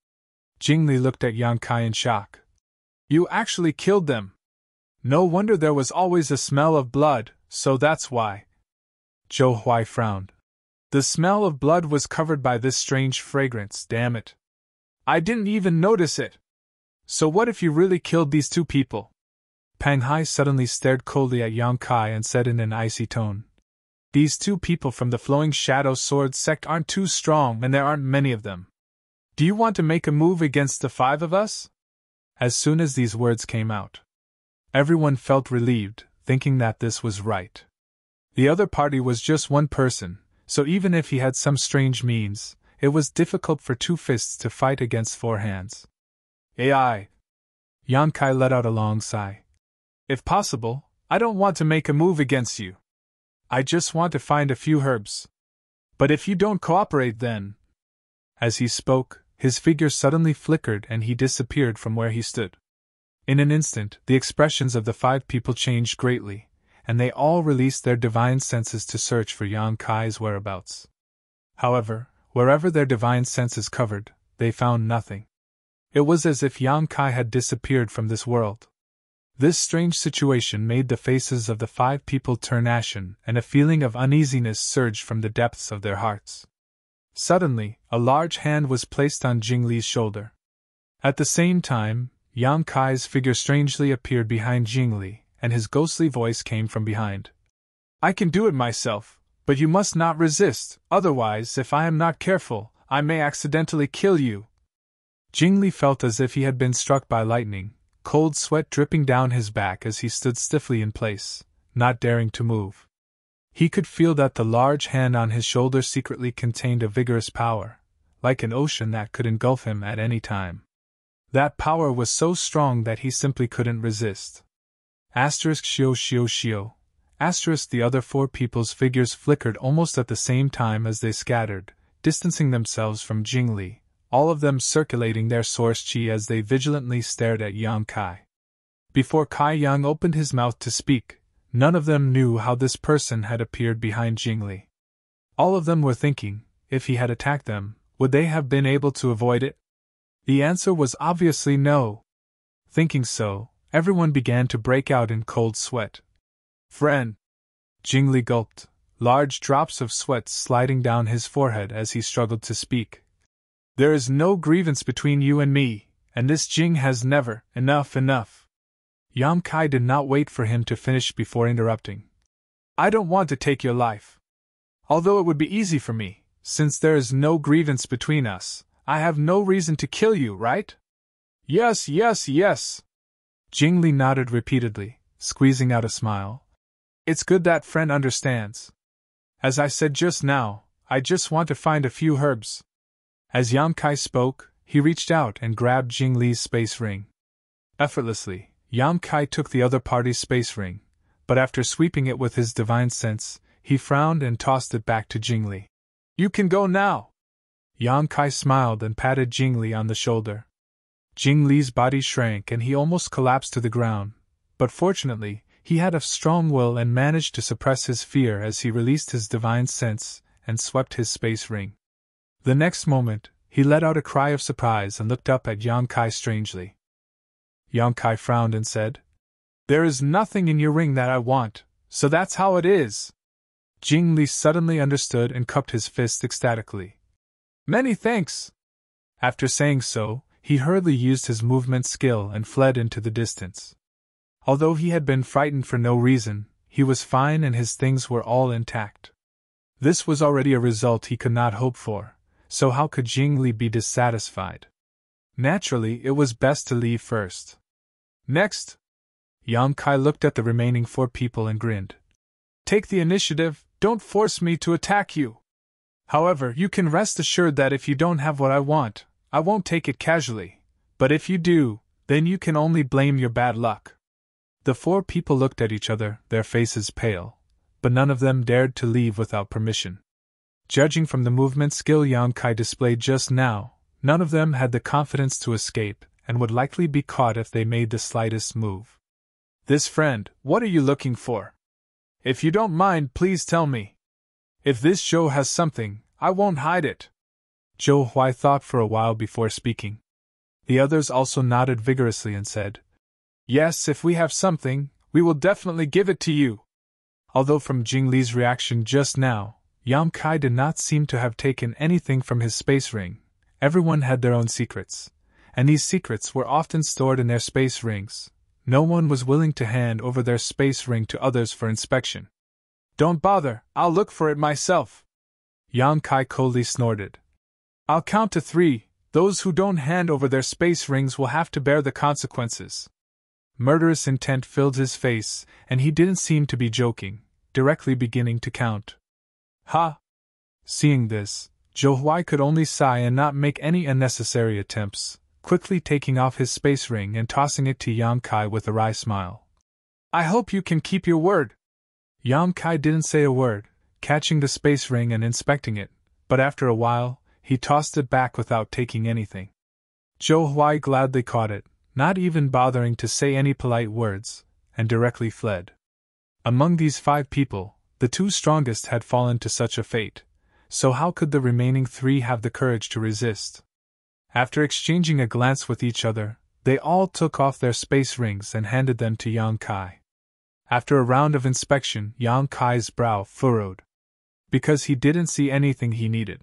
Jingli looked at Yang Kai in shock. "You actually killed them? No wonder there was always a smell of blood, so that's why." Zhou Huai frowned. "The smell of blood was covered by this strange fragrance, damn it. I didn't even notice it. So what if you really killed these two people?" Pang Hai suddenly stared coldly at Yang Kai and said in an icy tone, "These two people from the Flowing Shadow Sword sect aren't too strong, and there aren't many of them. Do you want to make a move against the five of us?" As soon as these words came out, everyone felt relieved, thinking that this was right. The other party was just one person, so even if he had some strange means, it was difficult for two fists to fight against four hands. "AI." Yang Kai let out a long sigh. "If possible, I don't want to make a move against you. I just want to find a few herbs. But if you don't cooperate, then—" As he spoke, his figure suddenly flickered and he disappeared from where he stood. In an instant, the expressions of the five people changed greatly, and they all released their divine senses to search for Yang Kai's whereabouts. However, wherever their divine senses covered, they found nothing. It was as if Yang Kai had disappeared from this world. This strange situation made the faces of the five people turn ashen, and a feeling of uneasiness surged from the depths of their hearts. Suddenly, a large hand was placed on Jing Li's shoulder. At the same time, Yang Kai's figure strangely appeared behind Jing Li, and his ghostly voice came from behind. "I can do it myself, but you must not resist, otherwise, if I am not careful, I may accidentally kill you." Jing Li felt as if he had been struck by lightning, cold sweat dripping down his back as he stood stiffly in place, not daring to move. He could feel that the large hand on his shoulder secretly contained a vigorous power, like an ocean that could engulf him at any time. That power was so strong that he simply couldn't resist. Shio shio shio. The other four people's figures flickered almost at the same time as they scattered, distancing themselves from Jing Li, all of them circulating their source chi as they vigilantly stared at Yang Kai. Before Kai Yang opened his mouth to speak, none of them knew how this person had appeared behind Jing Li. All of them were thinking, if he had attacked them, would they have been able to avoid it? The answer was obviously no. Thinking so, everyone began to break out in cold sweat. "Friend!" Jing Li gulped, large drops of sweat sliding down his forehead as he struggled to speak. "There is no grievance between you and me, and this Jing has never— Enough. Yang Kai did not wait for him to finish before interrupting. "I don't want to take your life. Although it would be easy for me, since there is no grievance between us, I have no reason to kill you, right?" Yes. Jing Li nodded repeatedly, squeezing out a smile. "It's good that friend understands. As I said just now, I just want to find a few herbs." As Yang Kai spoke, he reached out and grabbed Jing Li's space ring. Effortlessly, Yang Kai took the other party's space ring, but after sweeping it with his divine sense, he frowned and tossed it back to Jing Li. "You can go now." Yang Kai smiled and patted Jing Li on the shoulder. Jing Li's body shrank and he almost collapsed to the ground, but fortunately, he had a strong will and managed to suppress his fear as he released his divine sense and swept his space ring. The next moment, he let out a cry of surprise and looked up at Yang Kai strangely. Yang Kai frowned and said, "There is nothing in your ring that I want, so that's how it is." Jing Li suddenly understood and cupped his fist ecstatically. "Many thanks." After saying so, he hurriedly used his movement skill and fled into the distance. Although he had been frightened for no reason, he was fine and his things were all intact. This was already a result he could not hope for, so how could Jing Li be dissatisfied? Naturally, it was best to leave first. "Next!" Yang Kai looked at the remaining four people and grinned. "Take the initiative, don't force me to attack you. However, you can rest assured that if you don't have what I want, I won't take it casually, but if you do, then you can only blame your bad luck." The four people looked at each other, their faces pale, but none of them dared to leave without permission. Judging from the movement skill Yang Kai displayed just now, none of them had the confidence to escape, and would likely be caught if they made the slightest move. "This friend, what are you looking for? If you don't mind, please tell me. If this Zhou has something, I won't hide it." Zhou Huai thought for a while before speaking. The others also nodded vigorously and said, "Yes, if we have something, we will definitely give it to you." Although from Jing Li's reaction just now, Yang Kai did not seem to have taken anything from his space ring, everyone had their own secrets, and these secrets were often stored in their space rings, No one was willing to hand over their space ring to others for inspection. "Don't bother, I'll look for it myself," Yang Kai coldly snorted. "I'll count to 3, those who don't hand over their space rings will have to bear the consequences." Murderous intent filled his face, and he didn't seem to be joking, directly beginning to count. "Ha!" Seeing this, Zhou Huai could only sigh and not make any unnecessary attempts, quickly taking off his space ring and tossing it to Yang Kai with a wry smile. "I hope you can keep your word." Yang Kai didn't say a word, catching the space ring and inspecting it, but after a while, he tossed it back without taking anything. Zhou Huai gladly caught it, not even bothering to say any polite words, and directly fled. Among these 5 people, the 2 strongest had fallen to such a fate, so how could the remaining 3 have the courage to resist? After exchanging a glance with each other, they all took off their space rings and handed them to Yang Kai. After a round of inspection, Yang Kai's brow furrowed, because he didn't see anything he needed.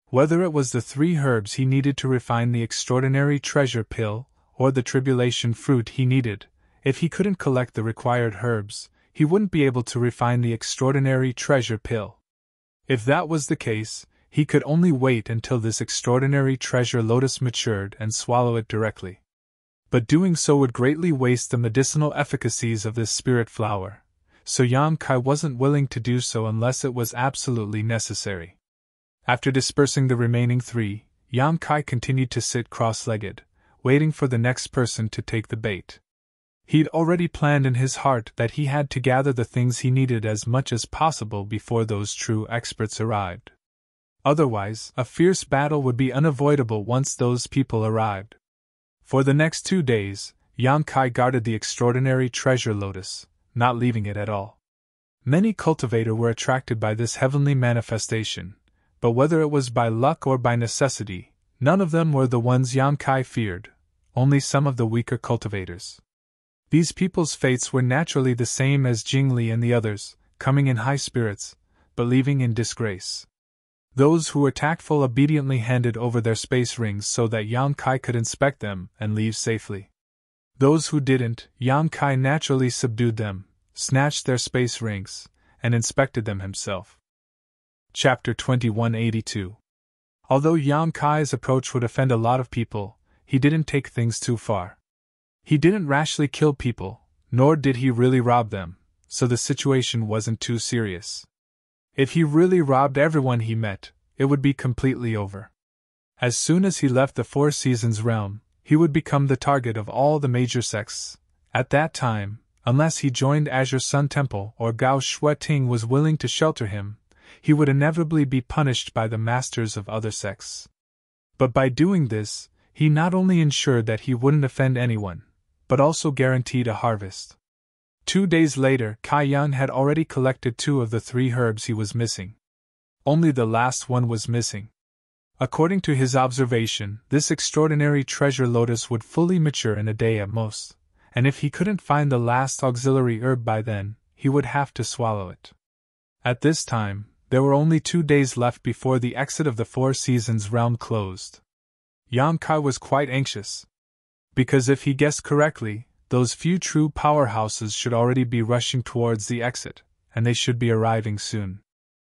Whether it was the 3 herbs he needed to refine the extraordinary treasure pill, or the tribulation fruit he needed, if he couldn't collect the required herbs, he wouldn't be able to refine the extraordinary treasure pill. If that was the case, he could only wait until this extraordinary treasure lotus matured and swallow it directly. But doing so would greatly waste the medicinal efficacies of this spirit flower, so Yang Kai wasn't willing to do so unless it was absolutely necessary. After dispersing the remaining 3, Yang Kai continued to sit cross-legged, waiting for the next person to take the bait. He'd already planned in his heart that he had to gather the things he needed as much as possible before those true experts arrived. Otherwise, a fierce battle would be unavoidable once those people arrived. For the next 2 days, Yang Kai guarded the extraordinary treasure lotus, not leaving it at all. Many cultivators were attracted by this heavenly manifestation, but whether it was by luck or by necessity, none of them were the ones Yang Kai feared, only some of the weaker cultivators. These people's fates were naturally the same as Jingli and the others, coming in high spirits, but leaving in disgrace. Those who were tactful obediently handed over their space rings so that Yang Kai could inspect them and leave safely. Those who didn't, Yang Kai naturally subdued them, snatched their space rings, and inspected them himself. Chapter 2182. Although Yang Kai's approach would offend a lot of people, he didn't take things too far. He didn't rashly kill people, nor did he really rob them, so the situation wasn't too serious. If he really robbed everyone he met, it would be completely over. As soon as he left the Four Seasons realm, he would become the target of all the major sects. At that time, unless he joined Azure Sun Temple or Gao Shueting was willing to shelter him, he would inevitably be punished by the masters of other sects. But by doing this, he not only ensured that he wouldn't offend anyone, but also guaranteed a harvest. 2 days later, Kai Yan had already collected 2 of the 3 herbs he was missing. Only the last one was missing. According to his observation, this extraordinary treasure lotus would fully mature in a day at most, and if he couldn't find the last auxiliary herb by then, he would have to swallow it. At this time, there were only 2 days left before the exit of the Four Seasons realm closed. Yang Kai was quite anxious, because if he guessed correctly, those few true powerhouses should already be rushing towards the exit, and they should be arriving soon.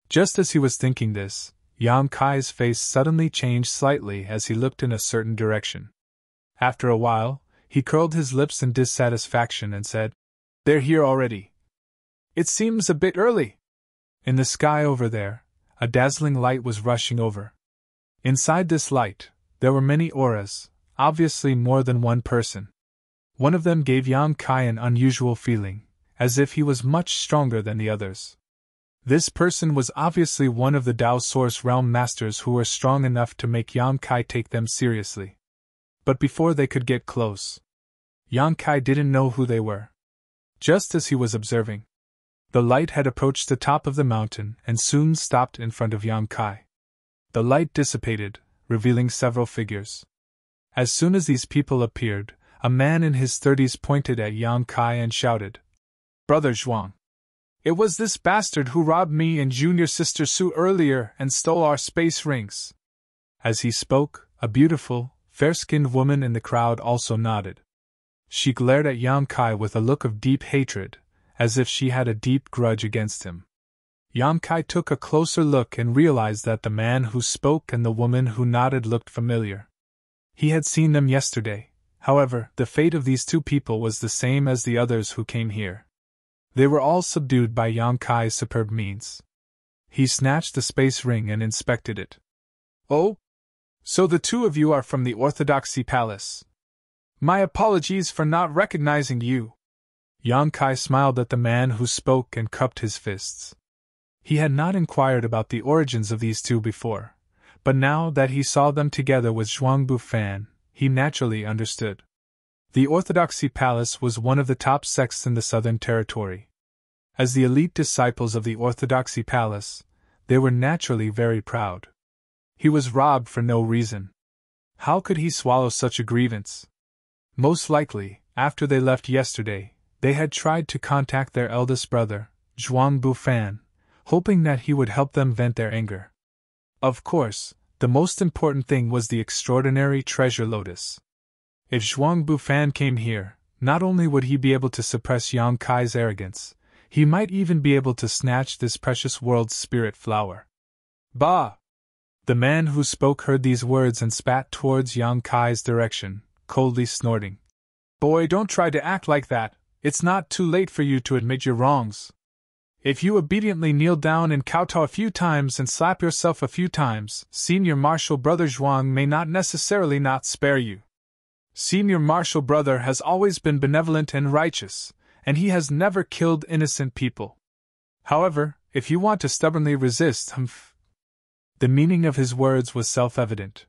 Just as he was thinking this, Yang Kai's face suddenly changed slightly as he looked in a certain direction. After a while, he curled his lips in dissatisfaction and said, "They're here already. It seems a bit early." In the sky over there, a dazzling light was rushing over. Inside this light, there were many auras, obviously more than one person. One of them gave Yang Kai an unusual feeling, as if he was much stronger than the others. This person was obviously one of the Dao Source Realm Masters who were strong enough to make Yang Kai take them seriously. But before they could get close, Yang Kai didn't know who they were. Just as he was observing, the light had approached the top of the mountain and soon stopped in front of Yang Kai. The light dissipated, revealing several figures. As soon as these people appeared, a man in his 30s pointed at Yang Kai and shouted, "Brother Zhuang! It was this bastard who robbed me and junior sister Su earlier and stole our space rings." As he spoke, a beautiful, fair-skinned woman in the crowd also nodded. She glared at Yang Kai with a look of deep hatred, as if she had a deep grudge against him. Yang Kai took a closer look and realized that the man who spoke and the woman who nodded looked familiar. He had seen them yesterday. However, the fate of these two people was the same as the others who came here. They were all subdued by Yang Kai's superb means. He snatched the space ring and inspected it. "Oh? So the two of you are from the Orthodoxy Palace. My apologies for not recognizing you." Yang Kai smiled at the man who spoke and cupped his fists. He had not inquired about the origins of these two before, but now that he saw them together with Zhuang Bufan, he naturally understood. The Orthodoxy Palace was one of the top sects in the Southern Territory. As the elite disciples of the Orthodoxy Palace, they were naturally very proud. He was robbed for no reason. How could he swallow such a grievance? Most likely, after they left yesterday, they had tried to contact their eldest brother, Zhuang Bufan, hoping that he would help them vent their anger. Of course, the most important thing was the extraordinary treasure lotus. If Zhuang Bufan came here, not only would he be able to suppress Yang Kai's arrogance, he might even be able to snatch this precious world's spirit flower. Bah! The man who spoke heard these words and spat towards Yang Kai's direction, coldly snorting. "Boy, don't try to act like that. It's not too late for you to admit your wrongs. If you obediently kneel down and kowtow a few times and slap yourself a few times, Senior Marshal Brother Zhuang may not necessarily not spare you. Senior Marshal Brother has always been benevolent and righteous, and he has never killed innocent people. However, if you want to stubbornly resist, The meaning of his words was self-evident.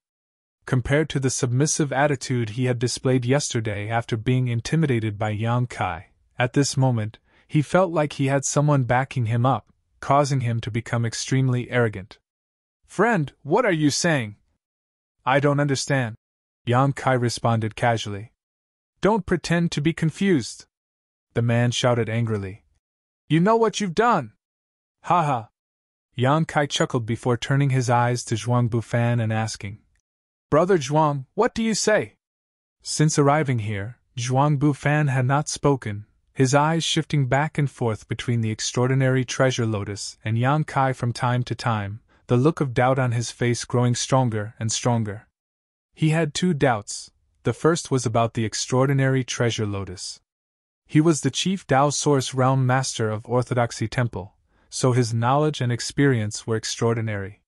Compared to the submissive attitude he had displayed yesterday after being intimidated by Yang Kai, at this moment, he felt like he had someone backing him up, causing him to become extremely arrogant. "Friend, what are you saying?" "I don't understand," Yang Kai responded casually. "Don't pretend to be confused," the man shouted angrily. "You know what you've done!" "Ha ha!" Yang Kai chuckled before turning his eyes to Zhuang Bufan and asking, "Brother Zhuang, what do you say?" Since arriving here, Zhuang Bufan had not spoken, his eyes shifting back and forth between the extraordinary treasure lotus and Yang Kai from time to time, the look of doubt on his face growing stronger and stronger. He had two doubts. The first was about the extraordinary treasure lotus. He was the chief Tao Source Realm Master of Orthodoxy Temple, so his knowledge and experience were extraordinary.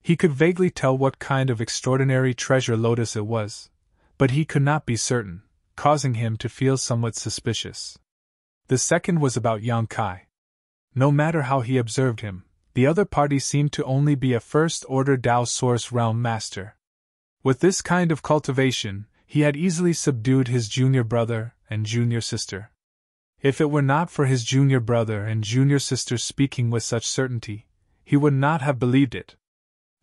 He could vaguely tell what kind of extraordinary treasure lotus it was, but he could not be certain, causing him to feel somewhat suspicious. The second was about Yang Kai. No matter how he observed him, the other party seemed to only be a first-order Tao Source Realm Master. With this kind of cultivation, he had easily subdued his junior brother and junior sister. If it were not for his junior brother and junior sister speaking with such certainty, he would not have believed it.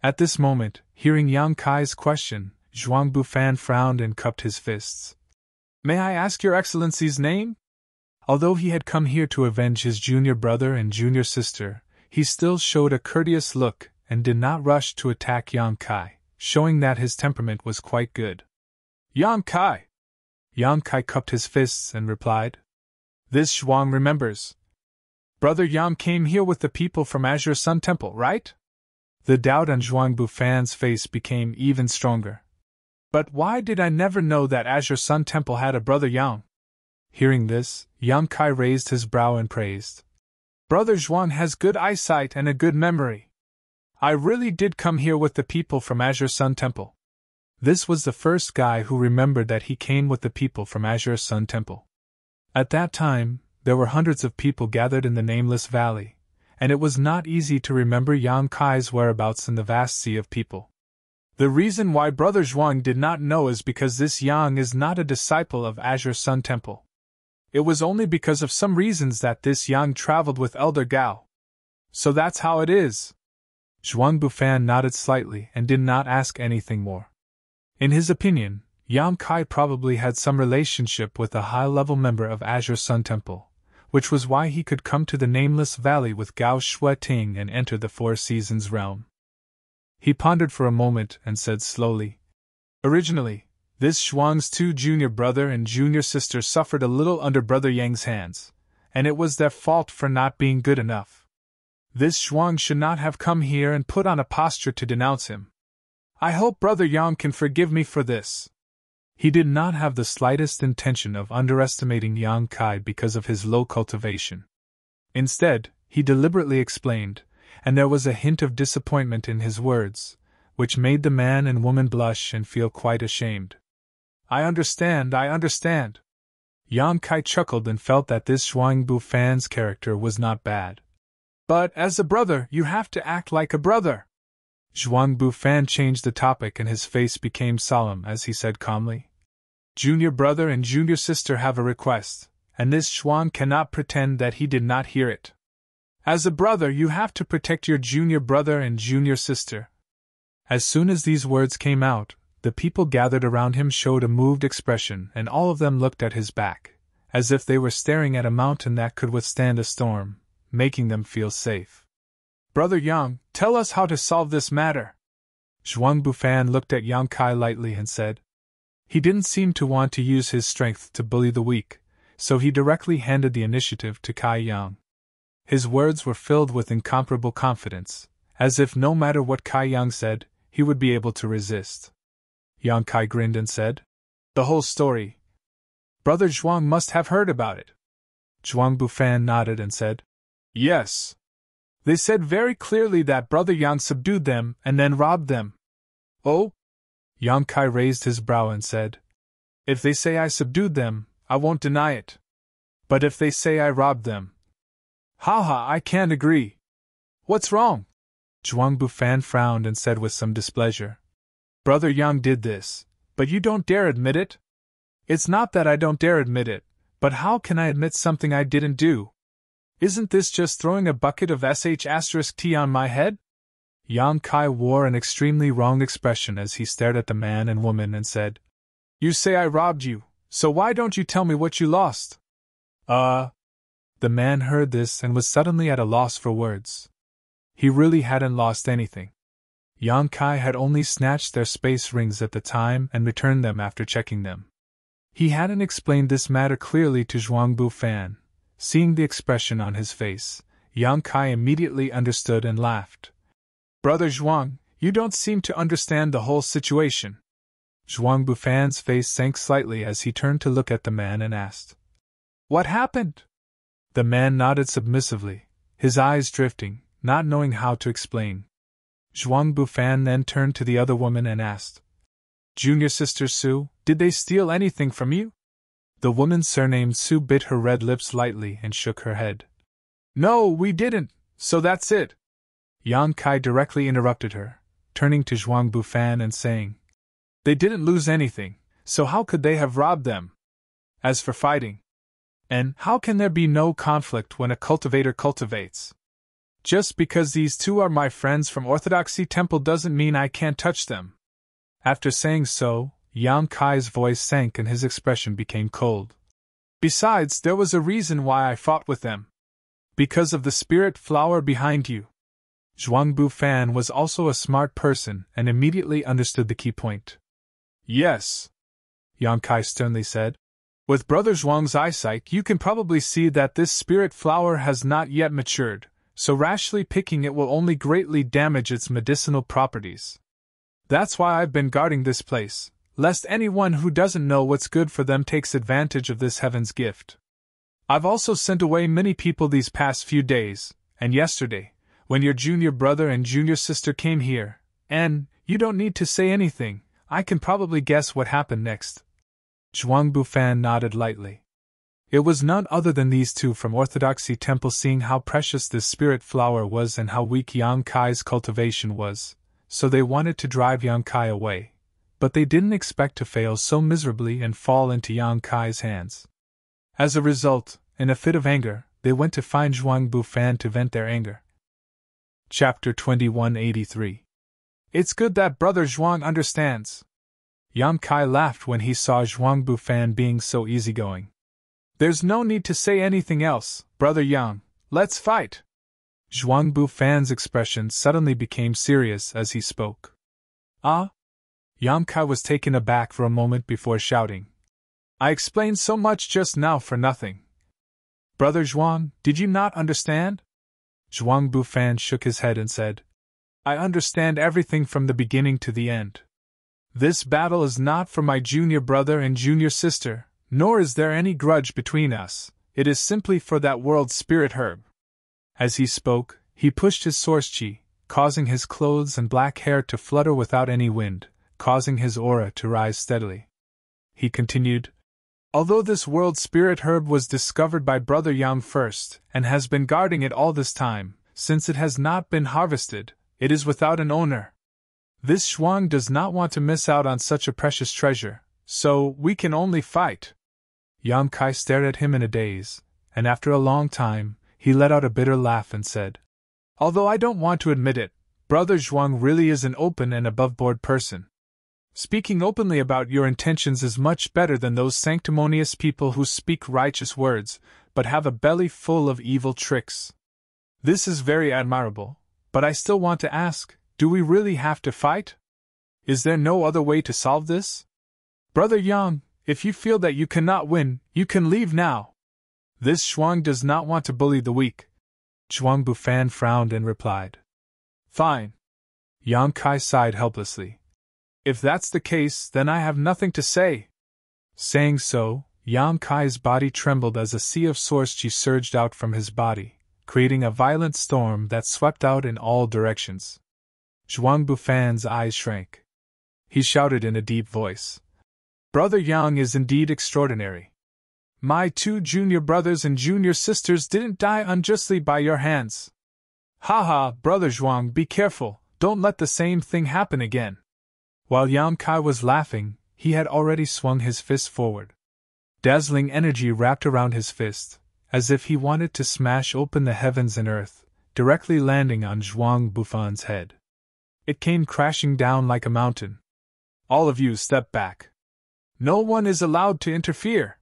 At this moment, hearing Yang Kai's question, Zhuang Bufan frowned and cupped his fists. "May I ask your Excellency's name?" Although he had come here to avenge his junior brother and junior sister, he still showed a courteous look and did not rush to attack Yang Kai, showing that his temperament was quite good. "Yang Kai!" Yang Kai cupped his fists and replied. "This Zhuang remembers. Brother Yang came here with the people from Azure Sun Temple, right?" The doubt on Zhuang Bufan's face became even stronger. "But why did I never know that Azure Sun Temple had a brother Yang?" Hearing this, Yang Kai raised his brow and praised. "Brother Zhuang has good eyesight and a good memory. I really did come here with the people from Azure Sun Temple." This was the first guy who remembered that he came with the people from Azure Sun Temple. At that time, there were hundreds of people gathered in the Nameless Valley, and it was not easy to remember Yang Kai's whereabouts in the vast sea of people. The reason why Brother Zhuang did not know is because this Yang is not a disciple of Azure Sun Temple. It was only because of some reasons that this Yang traveled with Elder Gao. So that's how it is. Zhuang Bufan nodded slightly and did not ask anything more. In his opinion, Yang Kai probably had some relationship with a high-level member of Azure Sun Temple, which was why he could come to the Nameless Valley with Gao Shueting and enter the Four Seasons realm. He pondered for a moment and said slowly, "Originally, This Zhuang's two junior brother and junior sister suffered a little under Brother Yang's hands, and it was their fault for not being good enough. This Zhuang should not have come here and put on a posture to denounce him. I hope Brother Yang can forgive me for this. He did not have the slightest intention of underestimating Yang Kai because of his low cultivation. Instead, he deliberately explained, and there was a hint of disappointment in his words, which made the man and woman blush and feel quite ashamed. I understand. Yang Kai chuckled and felt that this Zhuang Bufan's character was not bad. But as a brother, you have to act like a brother. Zhuang Bufan changed the topic and his face became solemn as he said calmly. Junior brother and junior sister have a request, and this Zhuang cannot pretend that he did not hear it. As a brother, you have to protect your junior brother and junior sister. As soon as these words came out, the people gathered around him showed a moved expression and all of them looked at his back, as if they were staring at a mountain that could withstand a storm, making them feel safe. Brother Yang, tell us how to solve this matter. Zhuang Bufan looked at Yang Kai lightly and said. He didn't seem to want to use his strength to bully the weak, so he directly handed the initiative to Kai Yang. His words were filled with incomparable confidence, as if no matter what Kai Yang said, he would be able to resist. Yang Kai grinned and said, The whole story. Brother Zhuang must have heard about it. Zhuang Bufan nodded and said, Yes. They said very clearly that Brother Yang subdued them and then robbed them. Oh? Yang Kai raised his brow and said, If they say I subdued them, I won't deny it. But if they say I robbed them, I can't agree. What's wrong? Zhuang Bufan frowned and said with some displeasure. Brother Yang did this, but you don't dare admit it? It's not that I don't dare admit it, but how can I admit something I didn't do? Isn't this just throwing a bucket of sh*t on my head? Yang Kai wore an extremely wrong expression as he stared at the man and woman and said, You say I robbed you, so why don't you tell me what you lost? The man heard this and was suddenly at a loss for words. He really hadn't lost anything. Yang Kai had only snatched their space rings at the time and returned them after checking them. He hadn't explained this matter clearly to Zhuang Bufan. Seeing the expression on his face, Yang Kai immediately understood and laughed. Brother Zhuang, you don't seem to understand the whole situation. Zhuang Bufan's face sank slightly as he turned to look at the man and asked, What happened? The man nodded submissively, his eyes drifting, not knowing how to explain. Zhuang Bufan then turned to the other woman and asked, Junior sister Su, did they steal anything from you? The woman surnamed Su bit her red lips lightly and shook her head. No, we didn't, so that's it. Yang Kai directly interrupted her, turning to Zhuang Bufan and saying, They didn't lose anything, so how could they have robbed them? As for fighting, and how can there be no conflict when a cultivator cultivates? Just because these two are my friends from Orthodoxy Temple doesn't mean I can't touch them. After saying so, Yang Kai's voice sank and his expression became cold. Besides, there was a reason why I fought with them. Because of the spirit flower behind you. Zhuang Bufan was also a smart person and immediately understood the key point. Yes, Yang Kai sternly said. With Brother Zhuang's eyesight, you can probably see that this spirit flower has not yet matured, so rashly picking it will only greatly damage its medicinal properties. That's why I've been guarding this place, lest anyone who doesn't know what's good for them takes advantage of this heaven's gift. I've also sent away many people these past few days, and yesterday, when your junior brother and junior sister came here, and, you don't need to say anything, I can probably guess what happened next. Zhuang Bufan nodded lightly. It was none other than these two from Orthodoxy Temple, seeing how precious this spirit flower was and how weak Yang Kai's cultivation was, so they wanted to drive Yang Kai away, but they didn't expect to fail so miserably and fall into Yang Kai's hands. As a result, in a fit of anger, they went to find Zhuang Bufan to vent their anger. Chapter 2183. It's good that Brother Zhuang understands. Yang Kai laughed when he saw Zhuang Bufan being so easygoing. There's no need to say anything else, Brother Yang. Let's fight. Zhuang Bufan's expression suddenly became serious as he spoke. Yang Kai was taken aback for a moment before shouting. I explained so much just now for nothing. Brother Zhuang, did you not understand? Zhuang Bufan shook his head and said, I understand everything from the beginning to the end. This battle is not for my junior brother and junior sister, nor is there any grudge between us, it is simply for that world spirit herb. As he spoke, he pushed his source chi, causing his clothes and black hair to flutter without any wind, causing his aura to rise steadily. He continued, Although this world spirit herb was discovered by Brother Yang first, and has been guarding it all this time, since it has not been harvested, it is without an owner. This Zhuang does not want to miss out on such a precious treasure, so we can only fight. Yang Kai stared at him in a daze, and after a long time, he let out a bitter laugh and said, Although I don't want to admit it, Brother Zhuang really is an open and above-board person. Speaking openly about your intentions is much better than those sanctimonious people who speak righteous words, but have a belly full of evil tricks. This is very admirable, but I still want to ask, do we really have to fight? Is there no other way to solve this? Brother Yang, if you feel that you cannot win, you can leave now. This Zhuang does not want to bully the weak. Zhuang Bufan frowned and replied. Fine. Yang Kai sighed helplessly. If that's the case, then I have nothing to say. Saying so, Yang Kai's body trembled as a sea of source chi surged out from his body, creating a violent storm that swept out in all directions. Zhuang Bufan's eyes shrank. He shouted in a deep voice. Brother Yang is indeed extraordinary. My 2 junior brothers and junior sisters didn't die unjustly by your hands. Ha, Brother Zhuang, be careful, don't let the same thing happen again. While Yang Kai was laughing, he had already swung his fist forward. Dazzling energy wrapped around his fist, as if he wanted to smash open the heavens and earth, directly landing on Zhuang Bufan's head. It came crashing down like a mountain. All of you step back. No one is allowed to interfere.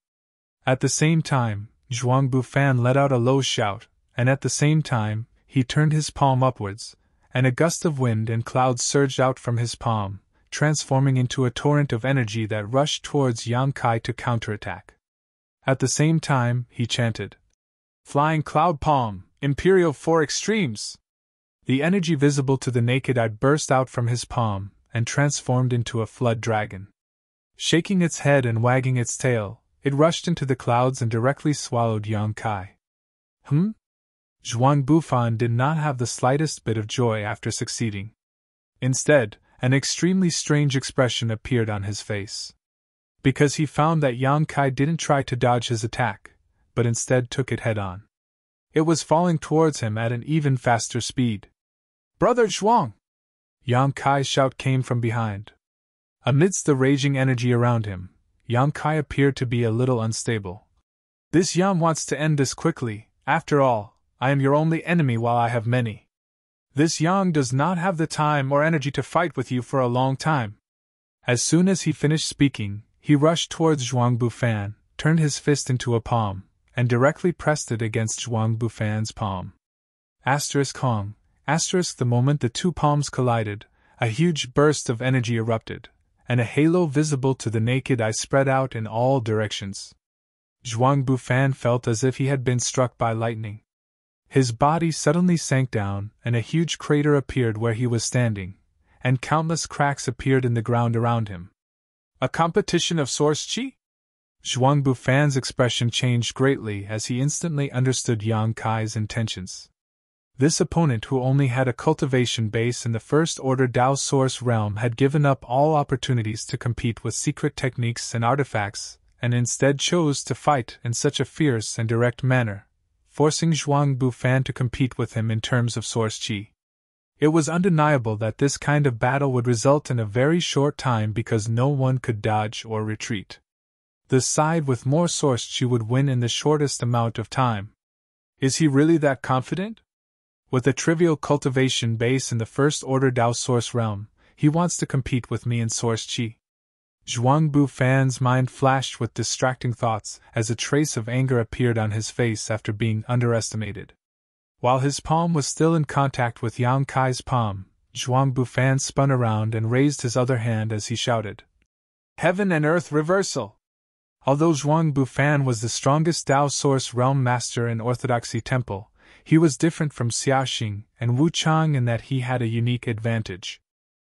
At the same time, Zhuang Bufan let out a low shout, and at the same time, he turned his palm upwards, and a gust of wind and clouds surged out from his palm, transforming into a torrent of energy that rushed towards Yang Kai to counterattack. At the same time, he chanted, Flying Cloud Palm, Imperial 4 Extremes! The energy visible to the naked eye burst out from his palm, and transformed into a flood dragon. Shaking its head and wagging its tail, it rushed into the clouds and directly swallowed Yang Kai. Zhuang Bufan did not have the slightest bit of joy after succeeding. Instead, an extremely strange expression appeared on his face. Because he found that Yang Kai didn't try to dodge his attack, but instead took it head-on. It was falling towards him at an even faster speed. Brother Zhuang! Yang Kai's shout came from behind. Amidst the raging energy around him, Yang Kai appeared to be a little unstable. This Yang wants to end this quickly. After all, I am your only enemy while I have many. This Yang does not have the time or energy to fight with you for a long time. As soon as he finished speaking, he rushed towards Zhuang Bufan, turned his fist into a palm, and directly pressed it against Zhuang Bufan's palm. Kong. The moment the 2 palms collided, a huge burst of energy erupted, and a halo visible to the naked eye spread out in all directions. Zhuang Bufan felt as if he had been struck by lightning. His body suddenly sank down, and a huge crater appeared where he was standing, and countless cracks appeared in the ground around him. A competition of source chi? Zhuang Bufan's expression changed greatly as he instantly understood Yang Kai's intentions. This opponent, who only had a cultivation base in the first-order Dao source realm, had given up all opportunities to compete with secret techniques and artifacts, and instead chose to fight in such a fierce and direct manner, forcing Zhuang Bufan to compete with him in terms of source chi. It was undeniable that this kind of battle would result in a very short time because no one could dodge or retreat. The side with more source chi would win in the shortest amount of time. Is he really that confident? With a trivial cultivation base in the first-order Dao source realm, he wants to compete with me in source chi. Zhuang Bufan's mind flashed with distracting thoughts as a trace of anger appeared on his face after being underestimated. While his palm was still in contact with Yang Kai's palm, Zhuang Bufan spun around and raised his other hand as he shouted, "Heaven and Earth Reversal!" Although Zhuang Bufan was the strongest Tao Source Realm Master in Orthodoxy Temple, he was different from Xiaoxing and Wu Chang in that he had a unique advantage.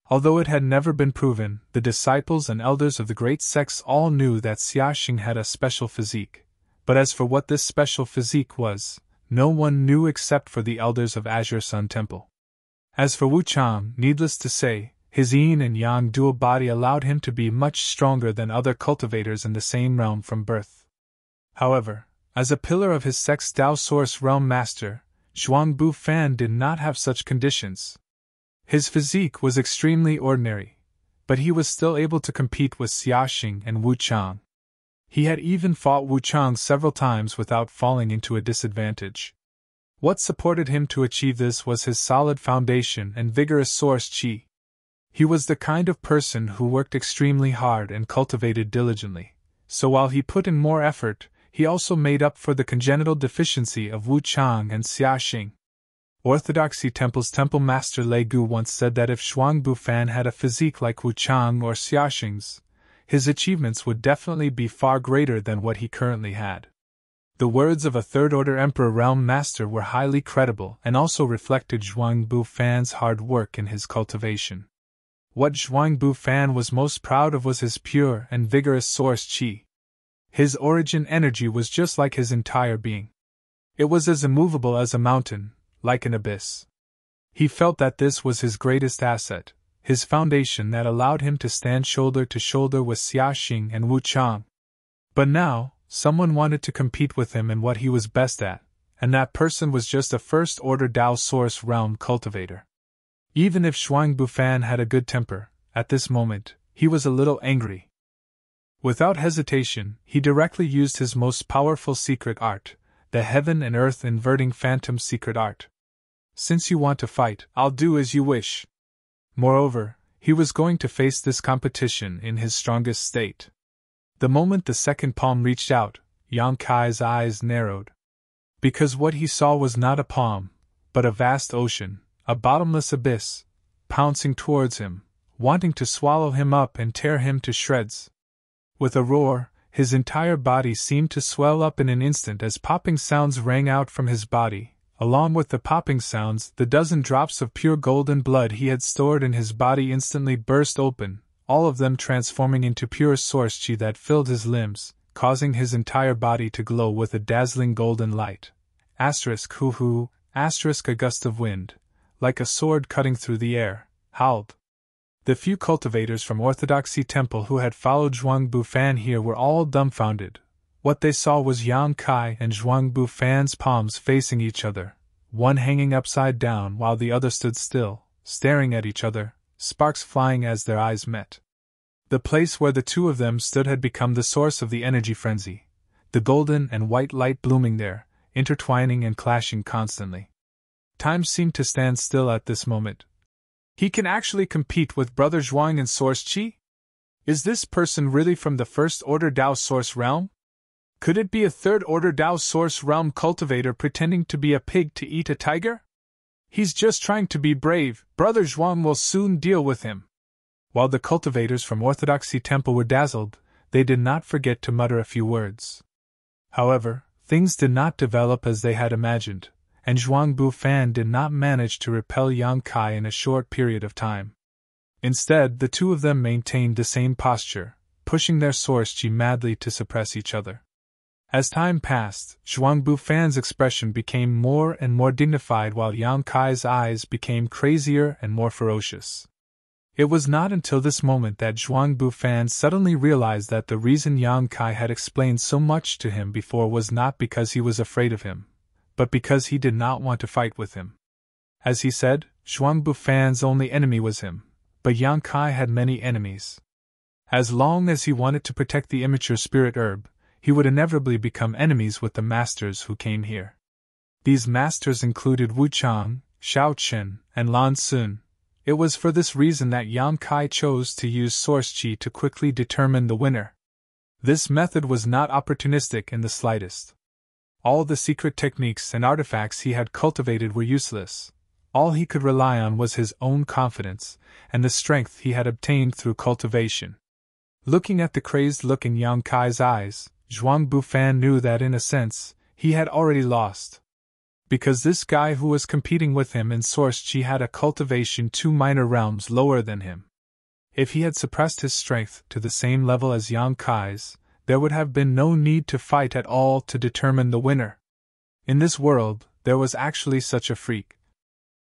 Although it had never been proven, the disciples and elders of the great sects all knew that Xiaoxing had a special physique. But as for what this special physique was, no one knew except for the elders of Azure Sun Temple. As for Wu Chang, needless to say, his yin and yang dual body allowed him to be much stronger than other cultivators in the same realm from birth. However, as a pillar of his sect's Tao Source Realm Master, Zhuang Bufan did not have such conditions. His physique was extremely ordinary, but he was still able to compete with Xiaoxing and Wu Chang. He had even fought Wu Chang several times without falling into a disadvantage. What supported him to achieve this was his solid foundation and vigorous source qi. He was the kind of person who worked extremely hard and cultivated diligently, so while he put in more effort, he also made up for the congenital deficiency of Wu Chang and Xiaoxing. Orthodoxy Temple's Temple Master Lei Gu once said that if Zhuang Bufan had a physique like Wu Chang or Xiaoxing's, his achievements would definitely be far greater than what he currently had. The words of a third-order Emperor Realm Master were highly credible and also reflected Zhuang Bufan's hard work in his cultivation. What Zhuang Bufan was most proud of was his pure and vigorous source qi. His origin energy was just like his entire being. It was as immovable as a mountain, like an abyss. He felt that this was his greatest asset, his foundation that allowed him to stand shoulder to shoulder with Xiaoxing and Wu Chang. But now, someone wanted to compete with him in what he was best at, and that person was just a first-order Tao Source Realm cultivator. Even if Zhuang Bufan had a good temper, at this moment, he was a little angry. Without hesitation, he directly used his most powerful secret art, the Heaven and Earth Inverting Phantom Secret Art. Since you want to fight, I'll do as you wish. Moreover, he was going to face this competition in his strongest state. The moment the second palm reached out, Yang Kai's eyes narrowed. Because what he saw was not a palm, but a vast ocean, a bottomless abyss, pouncing towards him, wanting to swallow him up and tear him to shreds. With a roar, his entire body seemed to swell up in an instant as popping sounds rang out from his body. Along with the popping sounds, the dozen drops of pure golden blood he had stored in his body instantly burst open, all of them transforming into pure source qi that filled his limbs, causing his entire body to glow with a dazzling golden light. **Hoo-hoo, a gust of wind, like a sword cutting through the air, howled. The few cultivators from Orthodoxy Temple who had followed Zhuang Bufan here were all dumbfounded. What they saw was Yang Kai and Zhuang Bufan's palms facing each other, one hanging upside down while the other stood still, staring at each other, sparks flying as their eyes met. The place where the two of them stood had become the source of the energy frenzy, the golden and white light blooming there, intertwining and clashing constantly. Time seemed to stand still at this moment. He can actually compete with Brother Zhuang in source qi? Is this person really from the first-order Tao Source Realm? Could it be a third-order Tao Source Realm cultivator pretending to be a pig to eat a tiger? He's just trying to be brave. Brother Zhuang will soon deal with him. While the cultivators from Orthodoxy Temple were dazzled, they did not forget to mutter a few words. However, things did not develop as they had imagined, and Zhuang Bufan did not manage to repel Yang Kai in a short period of time. Instead, the two of them maintained the same posture, pushing their source qi madly to suppress each other. As time passed, Zhuang Bufan's expression became more and more dignified while Yang Kai's eyes became crazier and more ferocious. It was not until this moment that Zhuang Bufan suddenly realized that the reason Yang Kai had explained so much to him before was not because he was afraid of him, but because he did not want to fight with him. As he said, Zhuang Bufan's only enemy was him, but Yang Kai had many enemies. As long as he wanted to protect the immature spirit herb, he would inevitably become enemies with the masters who came here. These masters included Wu Chang, Xiao Chen, and Lan Sun. It was for this reason that Yang Kai chose to use source qi to quickly determine the winner. This method was not opportunistic in the slightest. All the secret techniques and artifacts he had cultivated were useless. All he could rely on was his own confidence, and the strength he had obtained through cultivation. Looking at the crazed look in Yang Kai's eyes, Zhuang Bufan knew that in a sense, he had already lost. Because this guy who was competing with him in Source Chi had a cultivation 2 minor realms lower than him. If he had suppressed his strength to the same level as Yang Kai's, there would have been no need to fight at all to determine the winner. In this world, there was actually such a freak.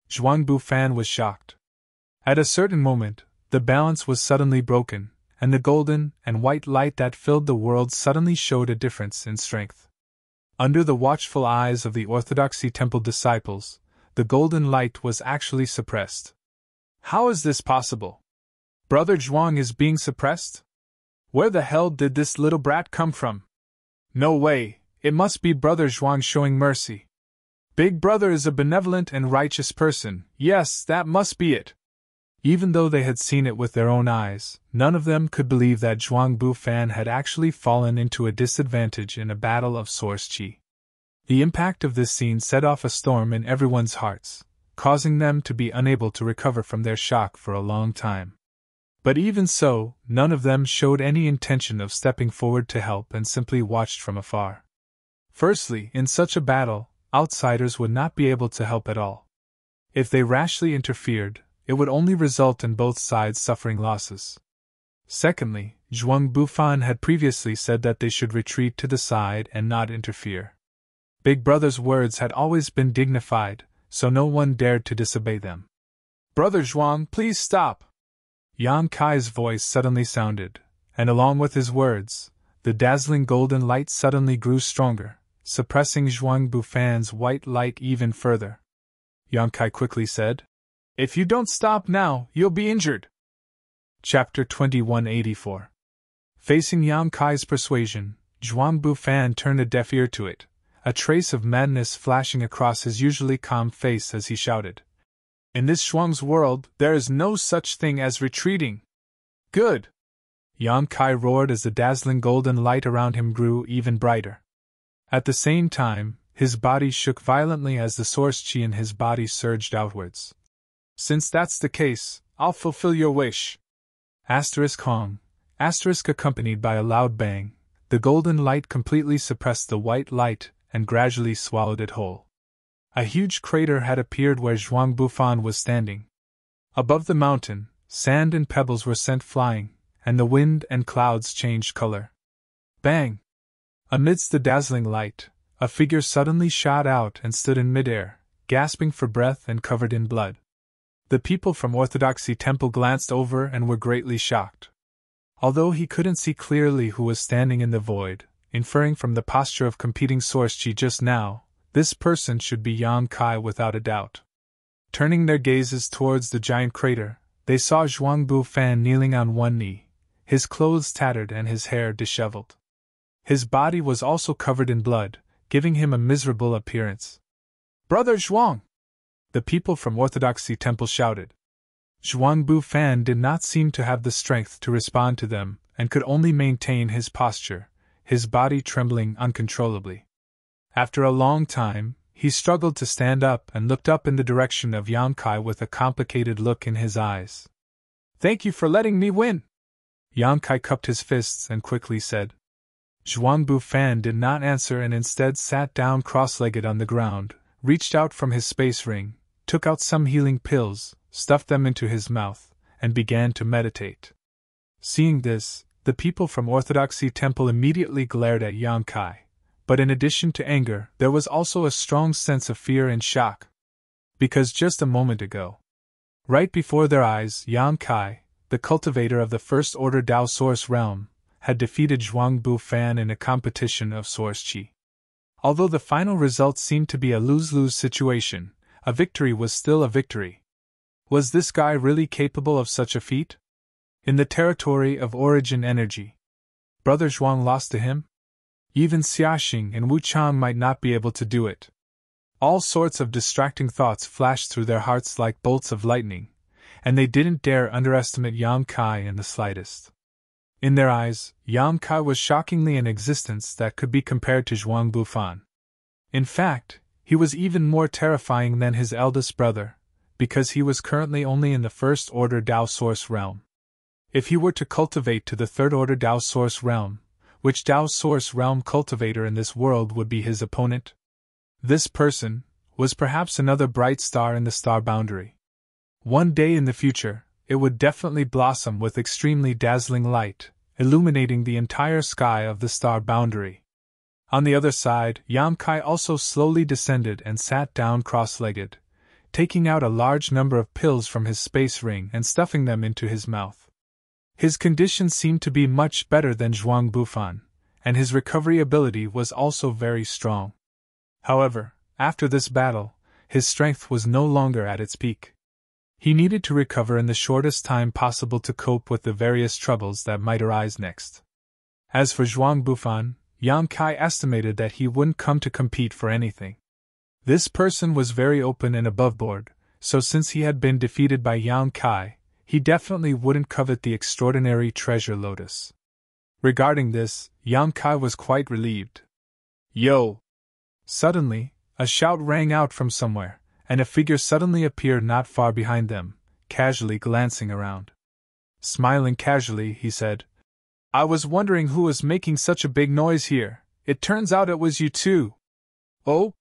Zhuang Bufan was shocked. At a certain moment, the balance was suddenly broken, and the golden and white light that filled the world suddenly showed a difference in strength. Under the watchful eyes of the Orthodoxy Temple disciples, the golden light was actually suppressed. How is this possible? Brother Zhuang is being suppressed? Where the hell did this little brat come from? No way, it must be Brother Zhuang showing mercy. Big Brother is a benevolent and righteous person, yes, that must be it. Even though they had seen it with their own eyes, none of them could believe that Zhuang Bufan had actually fallen into a disadvantage in a battle of Source Chi. The impact of this scene set off a storm in everyone's hearts, causing them to be unable to recover from their shock for a long time. But even so, none of them showed any intention of stepping forward to help and simply watched from afar. Firstly, in such a battle, outsiders would not be able to help at all. If they rashly interfered, it would only result in both sides suffering losses. Secondly, Zhuang Bufan had previously said that they should retreat to the side and not interfere. Big Brother's words had always been dignified, so no one dared to disobey them. Brother Zhuang, please stop! Yang Kai's voice suddenly sounded, and along with his words, the dazzling golden light suddenly grew stronger, suppressing Zhuang Bufan's white light even further. Yang Kai quickly said, "If you don't stop now, you'll be injured." Chapter 2184. Facing Yang Kai's persuasion, Zhuang Bufan turned a deaf ear to it, a trace of madness flashing across his usually calm face as he shouted, "In this Zhuang's world, there is no such thing as retreating." Good! Yang Kai roared as the dazzling golden light around him grew even brighter. At the same time, his body shook violently as the source chi in his body surged outwards. "Since that's the case, I'll fulfill your wish." Hong. Accompanied by a loud bang, the golden light completely suppressed the white light and gradually swallowed it whole. A huge crater had appeared where Zhuang Bufan was standing. Above the mountain, sand and pebbles were sent flying, and the wind and clouds changed color. Bang! Amidst the dazzling light, a figure suddenly shot out and stood in midair, gasping for breath and covered in blood. The people from Orthodoxy Temple glanced over and were greatly shocked. Although he couldn't see clearly who was standing in the void, inferring from the posture of competing source chi just now, this person should be Yang Kai without a doubt. Turning their gazes towards the giant crater, they saw Zhuang Bufan kneeling on one knee, his clothes tattered and his hair disheveled. His body was also covered in blood, giving him a miserable appearance. "Brother Zhuang!" the people from Orthodoxy Temple shouted. Zhuang Bufan did not seem to have the strength to respond to them, and could only maintain his posture, his body trembling uncontrollably. After a long time, he struggled to stand up and looked up in the direction of Yang Kai with a complicated look in his eyes. "Thank you for letting me win!" Yang Kai cupped his fists and quickly said. Zhuang Bufan did not answer and instead sat down cross-legged on the ground, reached out from his space ring, took out some healing pills, stuffed them into his mouth, and began to meditate. Seeing this, the people from Orthodoxy Temple immediately glared at Yang Kai. But in addition to anger, there was also a strong sense of fear and shock. Because just a moment ago, right before their eyes, Yang Kai, the cultivator of the First Order Dao Source Realm, had defeated Zhuang Bufan in a competition of Source Chi. Although the final result seemed to be a lose-lose situation, a victory was still a victory. Was this guy really capable of such a feat? In the territory of origin energy, Brother Zhuang lost to him? Even Xiaxing and Wu Chang might not be able to do it. All sorts of distracting thoughts flashed through their hearts like bolts of lightning, and they didn't dare underestimate Yang Kai in the slightest. In their eyes, Yang Kai was shockingly an existence that could be compared to Zhuang Bufan. In fact, he was even more terrifying than his eldest brother, because he was currently only in the first-order Tao Source realm. If he were to cultivate to the third-order Tao Source realm, which Tao Source realm cultivator in this world would be his opponent? This person was perhaps another bright star in the star boundary. One day in the future, it would definitely blossom with extremely dazzling light, illuminating the entire sky of the star boundary. On the other side, Yang Kai also slowly descended and sat down cross-legged, taking out a large number of pills from his space ring and stuffing them into his mouth. His condition seemed to be much better than Zhuang Bufan, and his recovery ability was also very strong. However, after this battle, his strength was no longer at its peak. He needed to recover in the shortest time possible to cope with the various troubles that might arise next. As for Zhuang Bufan, Yang Kai estimated that he wouldn't come to compete for anything. This person was very open and aboveboard, so since he had been defeated by Yang Kai, he definitely wouldn't covet the extraordinary treasure lotus. Regarding this, Yang Kai was quite relieved. Yo! Suddenly, a shout rang out from somewhere, and a figure suddenly appeared not far behind them, casually glancing around. Smiling casually, he said, "I was wondering who was making such a big noise here. It turns out it was you too." "Oh?"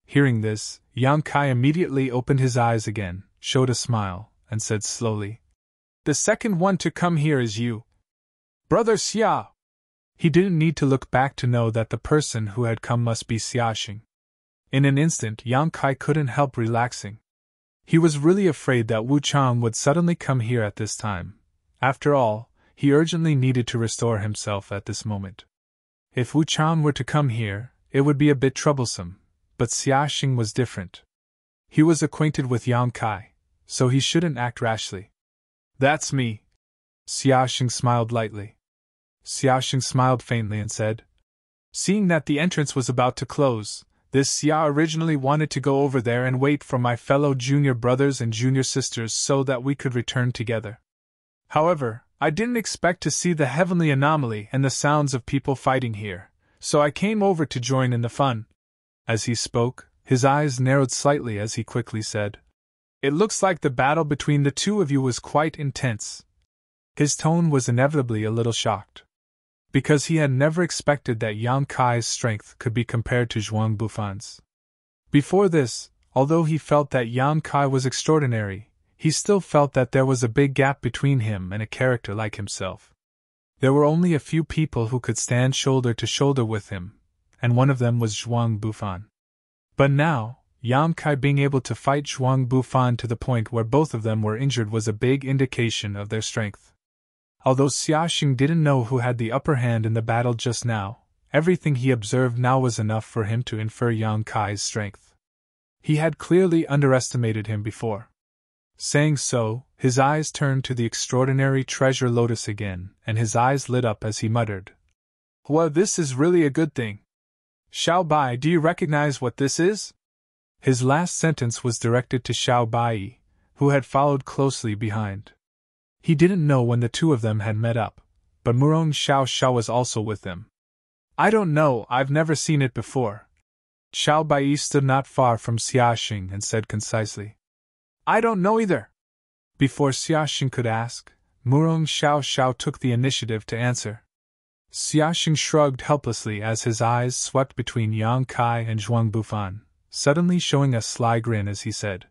Hearing this, Yang Kai immediately opened his eyes again, showed a smile, and said slowly, "The second one to come here is you, Brother Xia." He didn't need to look back to know that the person who had come must be Xiaxing. In an instant, Yang Kai couldn't help relaxing. He was really afraid that Wu Chang would suddenly come here at this time. After all, he urgently needed to restore himself at this moment. If Wu Chang were to come here, it would be a bit troublesome, but Xiaxing was different. He was acquainted with Yang Kai, so he shouldn't act rashly. "That's me." Xiaxing smiled lightly. Xiaxing smiled faintly and said, "Seeing that the entrance was about to close, this Xia originally wanted to go over there and wait for my fellow junior brothers and junior sisters so that we could return together. However, I didn't expect to see the heavenly anomaly and the sounds of people fighting here, so I came over to join in the fun." As he spoke, his eyes narrowed slightly as he quickly said, "It looks like the battle between the two of you was quite intense." His tone was inevitably a little shocked, because he had never expected that Yang Kai's strength could be compared to Zhuang Bufan's. Before this, although he felt that Yang Kai was extraordinary, he still felt that there was a big gap between him and a character like himself. There were only a few people who could stand shoulder to shoulder with him, and one of them was Zhuang Bufan. But now, Yang Kai being able to fight Zhuang Bufan to the point where both of them were injured was a big indication of their strength. Although Xiaxing didn't know who had the upper hand in the battle just now, everything he observed now was enough for him to infer Yang Kai's strength. He had clearly underestimated him before. Saying so, his eyes turned to the extraordinary treasure lotus again, and his eyes lit up as he muttered, "Well, this is really a good thing. Xiao Bai, do you recognize what this is?" His last sentence was directed to Xiao Bai, who had followed closely behind. He didn't know when the two of them had met up, but Murong Xiao was also with them. "I don't know, I've never seen it before." Xiao Bai stood not far from Xiaxing and said concisely, "I don't know either." Before Xiaxing could ask, Murong Xiao took the initiative to answer. Xiaxing shrugged helplessly as his eyes swept between Yang Kai and Zhuang Bufan, suddenly showing a sly grin as he said,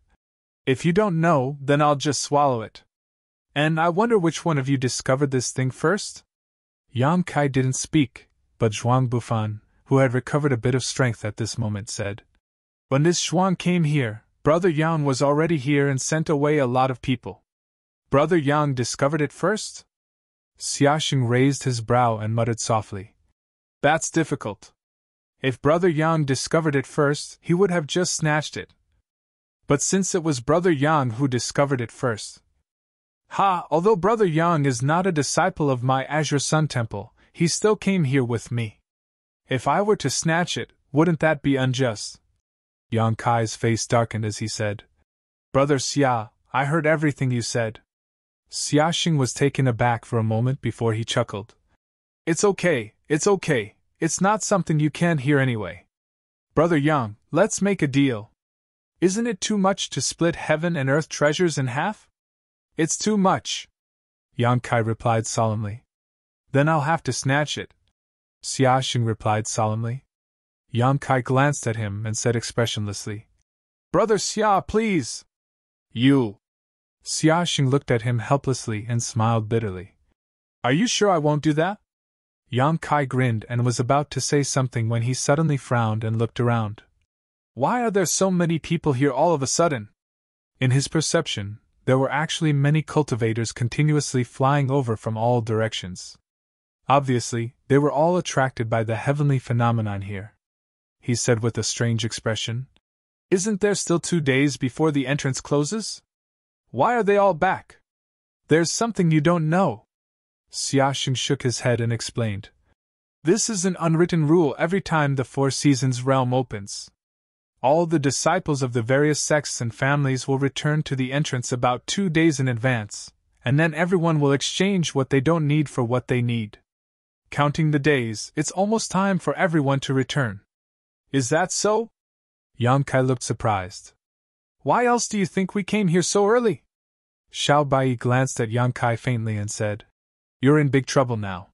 "If you don't know, then I'll just swallow it. And I wonder which one of you discovered this thing first?" Yang Kai didn't speak, but Zhuang Bufan, who had recovered a bit of strength at this moment, said, "When this Zhuang came here, Brother Yang was already here and sent away a lot of people. Brother Yang discovered it first?" Xiaxing raised his brow and muttered softly, "That's difficult. If Brother Yang discovered it first, he would have just snatched it. But since it was Brother Yang who discovered it first, although Brother Yang is not a disciple of my Azure Sun Temple, he still came here with me. If I were to snatch it, wouldn't that be unjust?" Yang Kai's face darkened as he said, "Brother Xia, I heard everything you said." Xiaxing was taken aback for a moment before he chuckled. It's okay. It's not something you can't hear anyway. Brother Yang, let's make a deal. Isn't it too much to split heaven and earth treasures in half? It's too much, Yang Kai replied solemnly. Then I'll have to snatch it, Xiaxing replied solemnly. Yang Kai glanced at him and said expressionlessly, Brother Xia, please! You! Xiaxing looked at him helplessly and smiled bitterly. Are you sure I won't do that? Yang Kai grinned and was about to say something when he suddenly frowned and looked around. Why are there so many people here all of a sudden? In his perception, there were actually many cultivators continuously flying over from all directions. Obviously, they were all attracted by the heavenly phenomenon here. He said with a strange expression, Isn't there still 2 days before the entrance closes? Why are they all back? There's something you don't know. Xiaxing shook his head and explained. This is an unwritten rule every time the Four Seasons realm opens. All the disciples of the various sects and families will return to the entrance about 2 days in advance, and then everyone will exchange what they don't need for what they need. Counting the days, it's almost time for everyone to return. Is that so? Yang Kai looked surprised. Why else do you think we came here so early? Xiao Bai glanced at Yang Kai faintly and said, You're in big trouble now.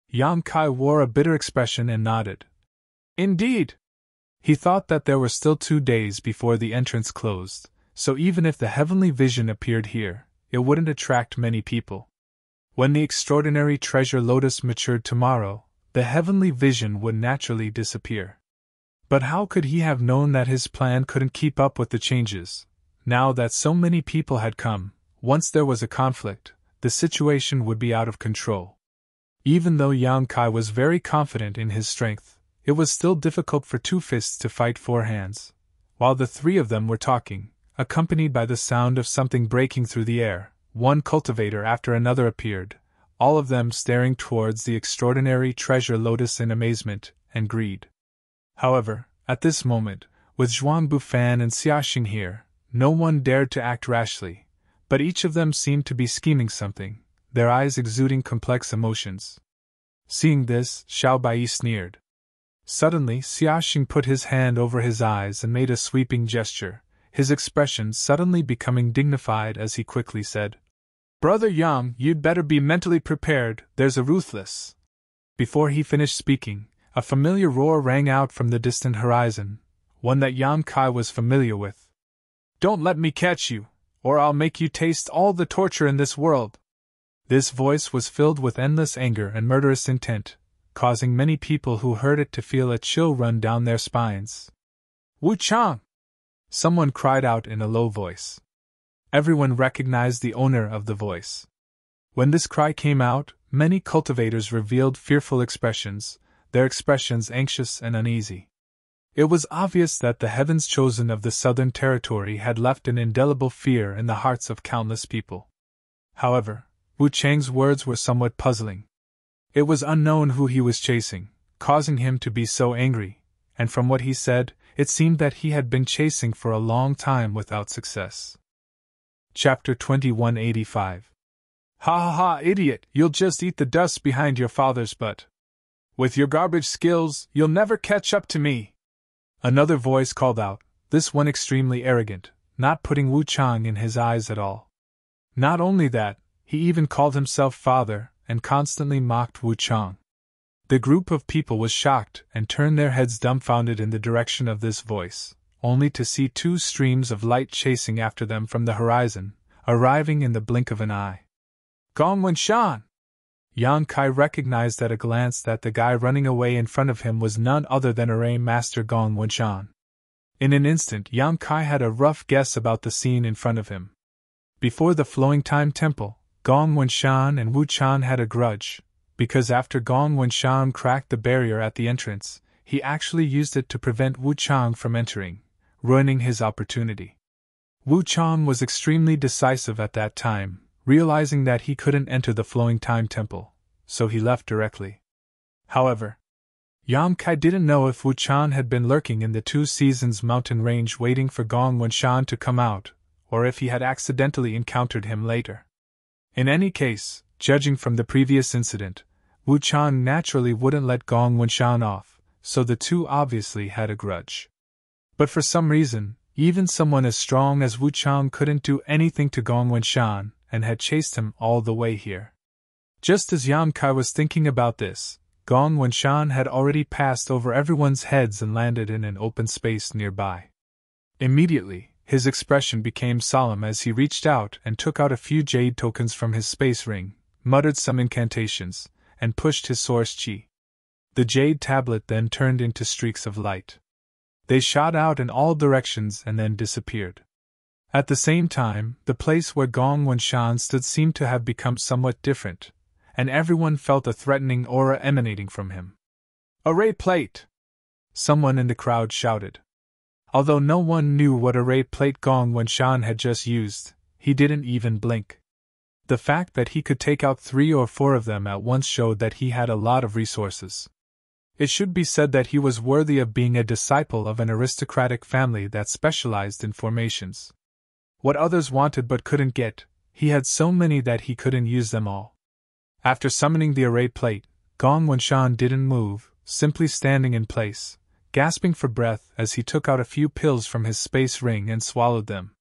Yang Kai wore a bitter expression and nodded. Indeed. He thought that there were still 2 days before the entrance closed, so even if the heavenly vision appeared here, it wouldn't attract many people. When the extraordinary treasure lotus matured tomorrow, the heavenly vision would naturally disappear. But how could he have known that his plan couldn't keep up with the changes? Now that so many people had come, once there was a conflict, the situation would be out of control. Even though Yang Kai was very confident in his strength, it was still difficult for 2 fists to fight 4 hands. While the 3 of them were talking, accompanied by the sound of something breaking through the air, one cultivator after another appeared, all of them staring towards the extraordinary treasure lotus in amazement and greed. However, at this moment, with Zhuang Bufan and Xiaxing here, no one dared to act rashly, but each of them seemed to be scheming something, their eyes exuding complex emotions. Seeing this, Xiao Bai sneered. Suddenly, Xiaxing put his hand over his eyes and made a sweeping gesture, his expression suddenly becoming dignified as he quickly said, Brother Yang, you'd better be mentally prepared, there's a ruthless. Before he finished speaking, a familiar roar rang out from the distant horizon, one that Yang Kai was familiar with. Don't let me catch you, or I'll make you taste all the torture in this world. This voice was filled with endless anger and murderous intent, causing many people who heard it to feel a chill run down their spines. Wu Chang! Someone cried out in a low voice. Everyone recognized the owner of the voice. When this cry came out, many cultivators revealed fearful expressions, their expressions anxious and uneasy. It was obvious that the heavens chosen of the southern territory had left an indelible fear in the hearts of countless people. However, Wu Chang's words were somewhat puzzling. It was unknown who he was chasing, causing him to be so angry, and from what he said, it seemed that he had been chasing for a long time without success. Chapter 2185. Ha ha ha, idiot, you'll just eat the dust behind your father's butt. With your garbage skills, you'll never catch up to me. Another voice called out, this one extremely arrogant, not putting Wu Chang in his eyes at all. Not only that, he even called himself father, and constantly mocked Wu Chang. The group of people was shocked and turned their heads dumbfounded in the direction of this voice, only to see 2 streams of light chasing after them from the horizon, arriving in the blink of an eye. Gong Wenshan! Yang Kai recognized at a glance that the guy running away in front of him was none other than Array Master Gong Wenshan. In an instant, Yang Kai had a rough guess about the scene in front of him. Before the Flowing Time Temple, Gong Wenshan and Wu Chan had a grudge, because after Gong Wenshan cracked the barrier at the entrance, he actually used it to prevent Wu Chang from entering, ruining his opportunity. Wu Chang was extremely decisive at that time, realizing that he couldn't enter the Flowing Time Temple, so he left directly. However, Yang Kai didn't know if Wu Chan had been lurking in the 2 Seasons mountain range waiting for Gong Wenshan to come out, or if he had accidentally encountered him later. In any case, judging from the previous incident, Wu Chan naturally wouldn't let Gong Wenshan off, so the 2 obviously had a grudge. But for some reason, Even someone as strong as Wu Chang couldn't do anything to Gong Wenshan, and had chased him all the way here. Just as Yan Kai was thinking about this, Gong Wenshan had already passed over everyone's heads and landed in an open space nearby. Immediately, his expression became solemn as he reached out and took out a few jade tokens from his space ring, muttered some incantations, and pushed his source chi. The jade tablet then turned into streaks of light. They shot out in all directions and then disappeared. At the same time, the place where Gong Wenshan stood seemed to have become somewhat different, and everyone felt a threatening aura emanating from him. "Array plate!" someone in the crowd shouted. Although no one knew what array plate Gong Wenshan had just used, he didn't even blink. The fact that he could take out 3 or 4 of them at once showed that he had a lot of resources. It should be said that he was worthy of being a disciple of an aristocratic family that specialized in formations. What others wanted but couldn't get, he had so many that he couldn't use them all. After summoning the array plate, Gong Wenshan didn't move, simply standing in place, gasping for breath as he took out a few pills from his space ring and swallowed them.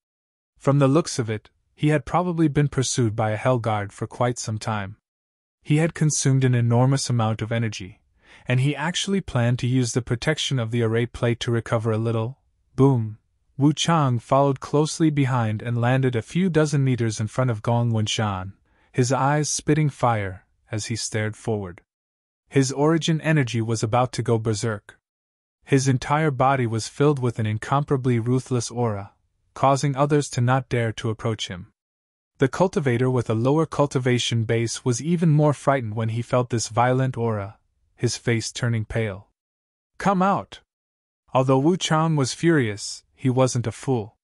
From the looks of it, he had probably been pursued by a Hellguard for quite some time. He had consumed an enormous amount of energy, and he actually planned to use the protection of the array plate to recover a little. Boom! Wu Chang followed closely behind and landed a few dozen meters in front of Gong Wenshan, his eyes spitting fire as he stared forward. His origin energy was about to go berserk. His entire body was filled with an incomparably ruthless aura, causing others to not dare to approach him. The cultivator with a lower cultivation base was even more frightened when he felt this violent aura, his face turning pale. "Come out!" Although Wu Chang was furious, he wasn't a fool.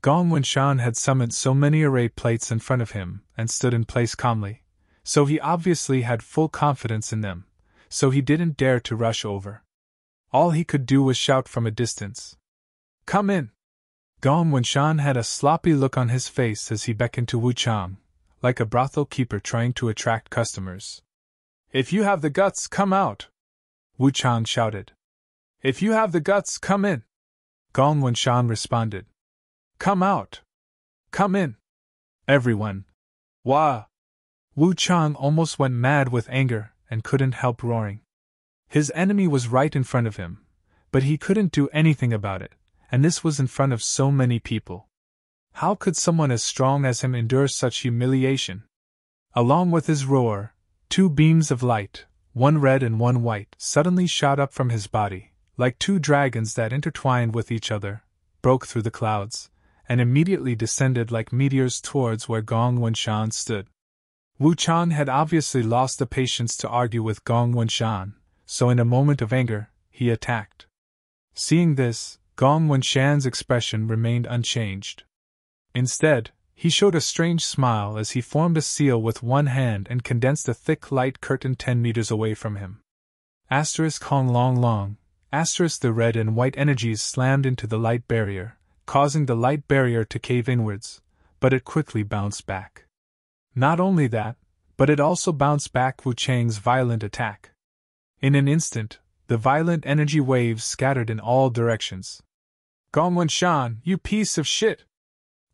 Gong Wenshan had summoned so many array plates in front of him and stood in place calmly, so he obviously had full confidence in them, so he didn't dare to rush over. All he could do was shout from a distance. "Come in!" Gong Wenshan had a sloppy look on his face as he beckoned to Wu Chang, like a brothel keeper trying to attract customers. "If you have the guts, come out!" Wu Chang shouted. "If you have the guts, come in!" Gong Wenshan responded. "Come out! Come in!" Everyone. "Wah!" Wu Chang almost went mad with anger and couldn't help roaring. His enemy was right in front of him, but he couldn't do anything about it, and this was in front of so many people. How could someone as strong as him endure such humiliation? Along with his roar, 2 beams of light, one red and one white, suddenly shot up from his body, like 2 dragons that intertwined with each other, broke through the clouds, and immediately descended like meteors towards where Gong Wenshan stood. Wu Chang had obviously lost the patience to argue with Gong Wenshan, so in a moment of anger, he attacked. Seeing this, Gong Wenshan's expression remained unchanged. Instead, he showed a strange smile as he formed a seal with one hand and condensed a thick light curtain 10 meters away from him. Hong long long, the red and white energies slammed into the light barrier, causing the light barrier to cave inwards, but it quickly bounced back. Not only that, but it also bounced back Wu Chang's violent attack. In an instant, the violent energy waves scattered in all directions. "Gong Wenshan, you piece of shit!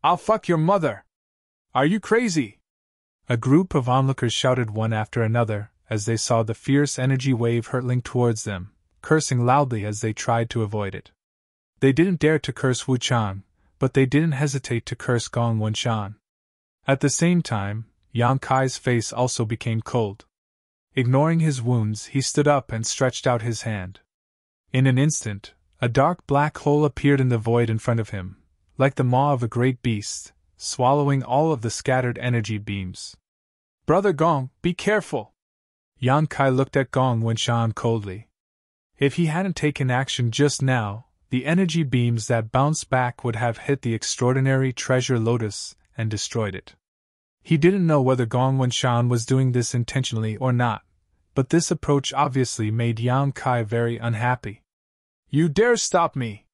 I'll fuck your mother! Are you crazy?" A group of onlookers shouted one after another as they saw the fierce energy wave hurtling towards them, cursing loudly as they tried to avoid it. They didn't dare to curse Wu Chang, but they didn't hesitate to curse Gong Wenshan. At the same time, Yang Kai's face also became cold. Ignoring his wounds, he stood up and stretched out his hand. In an instant, a dark black hole appeared in the void in front of him, like the maw of a great beast, swallowing all of the scattered energy beams. "Brother Gong, be careful!" Yang Kai looked at Gong Wenshan coldly. If he hadn't taken action just now, the energy beams that bounced back would have hit the extraordinary treasure lotus and destroyed it. He didn't know whether Gong Wenshan was doing this intentionally or not, but this approach obviously made Yang Kai very unhappy. "You dare stop me!"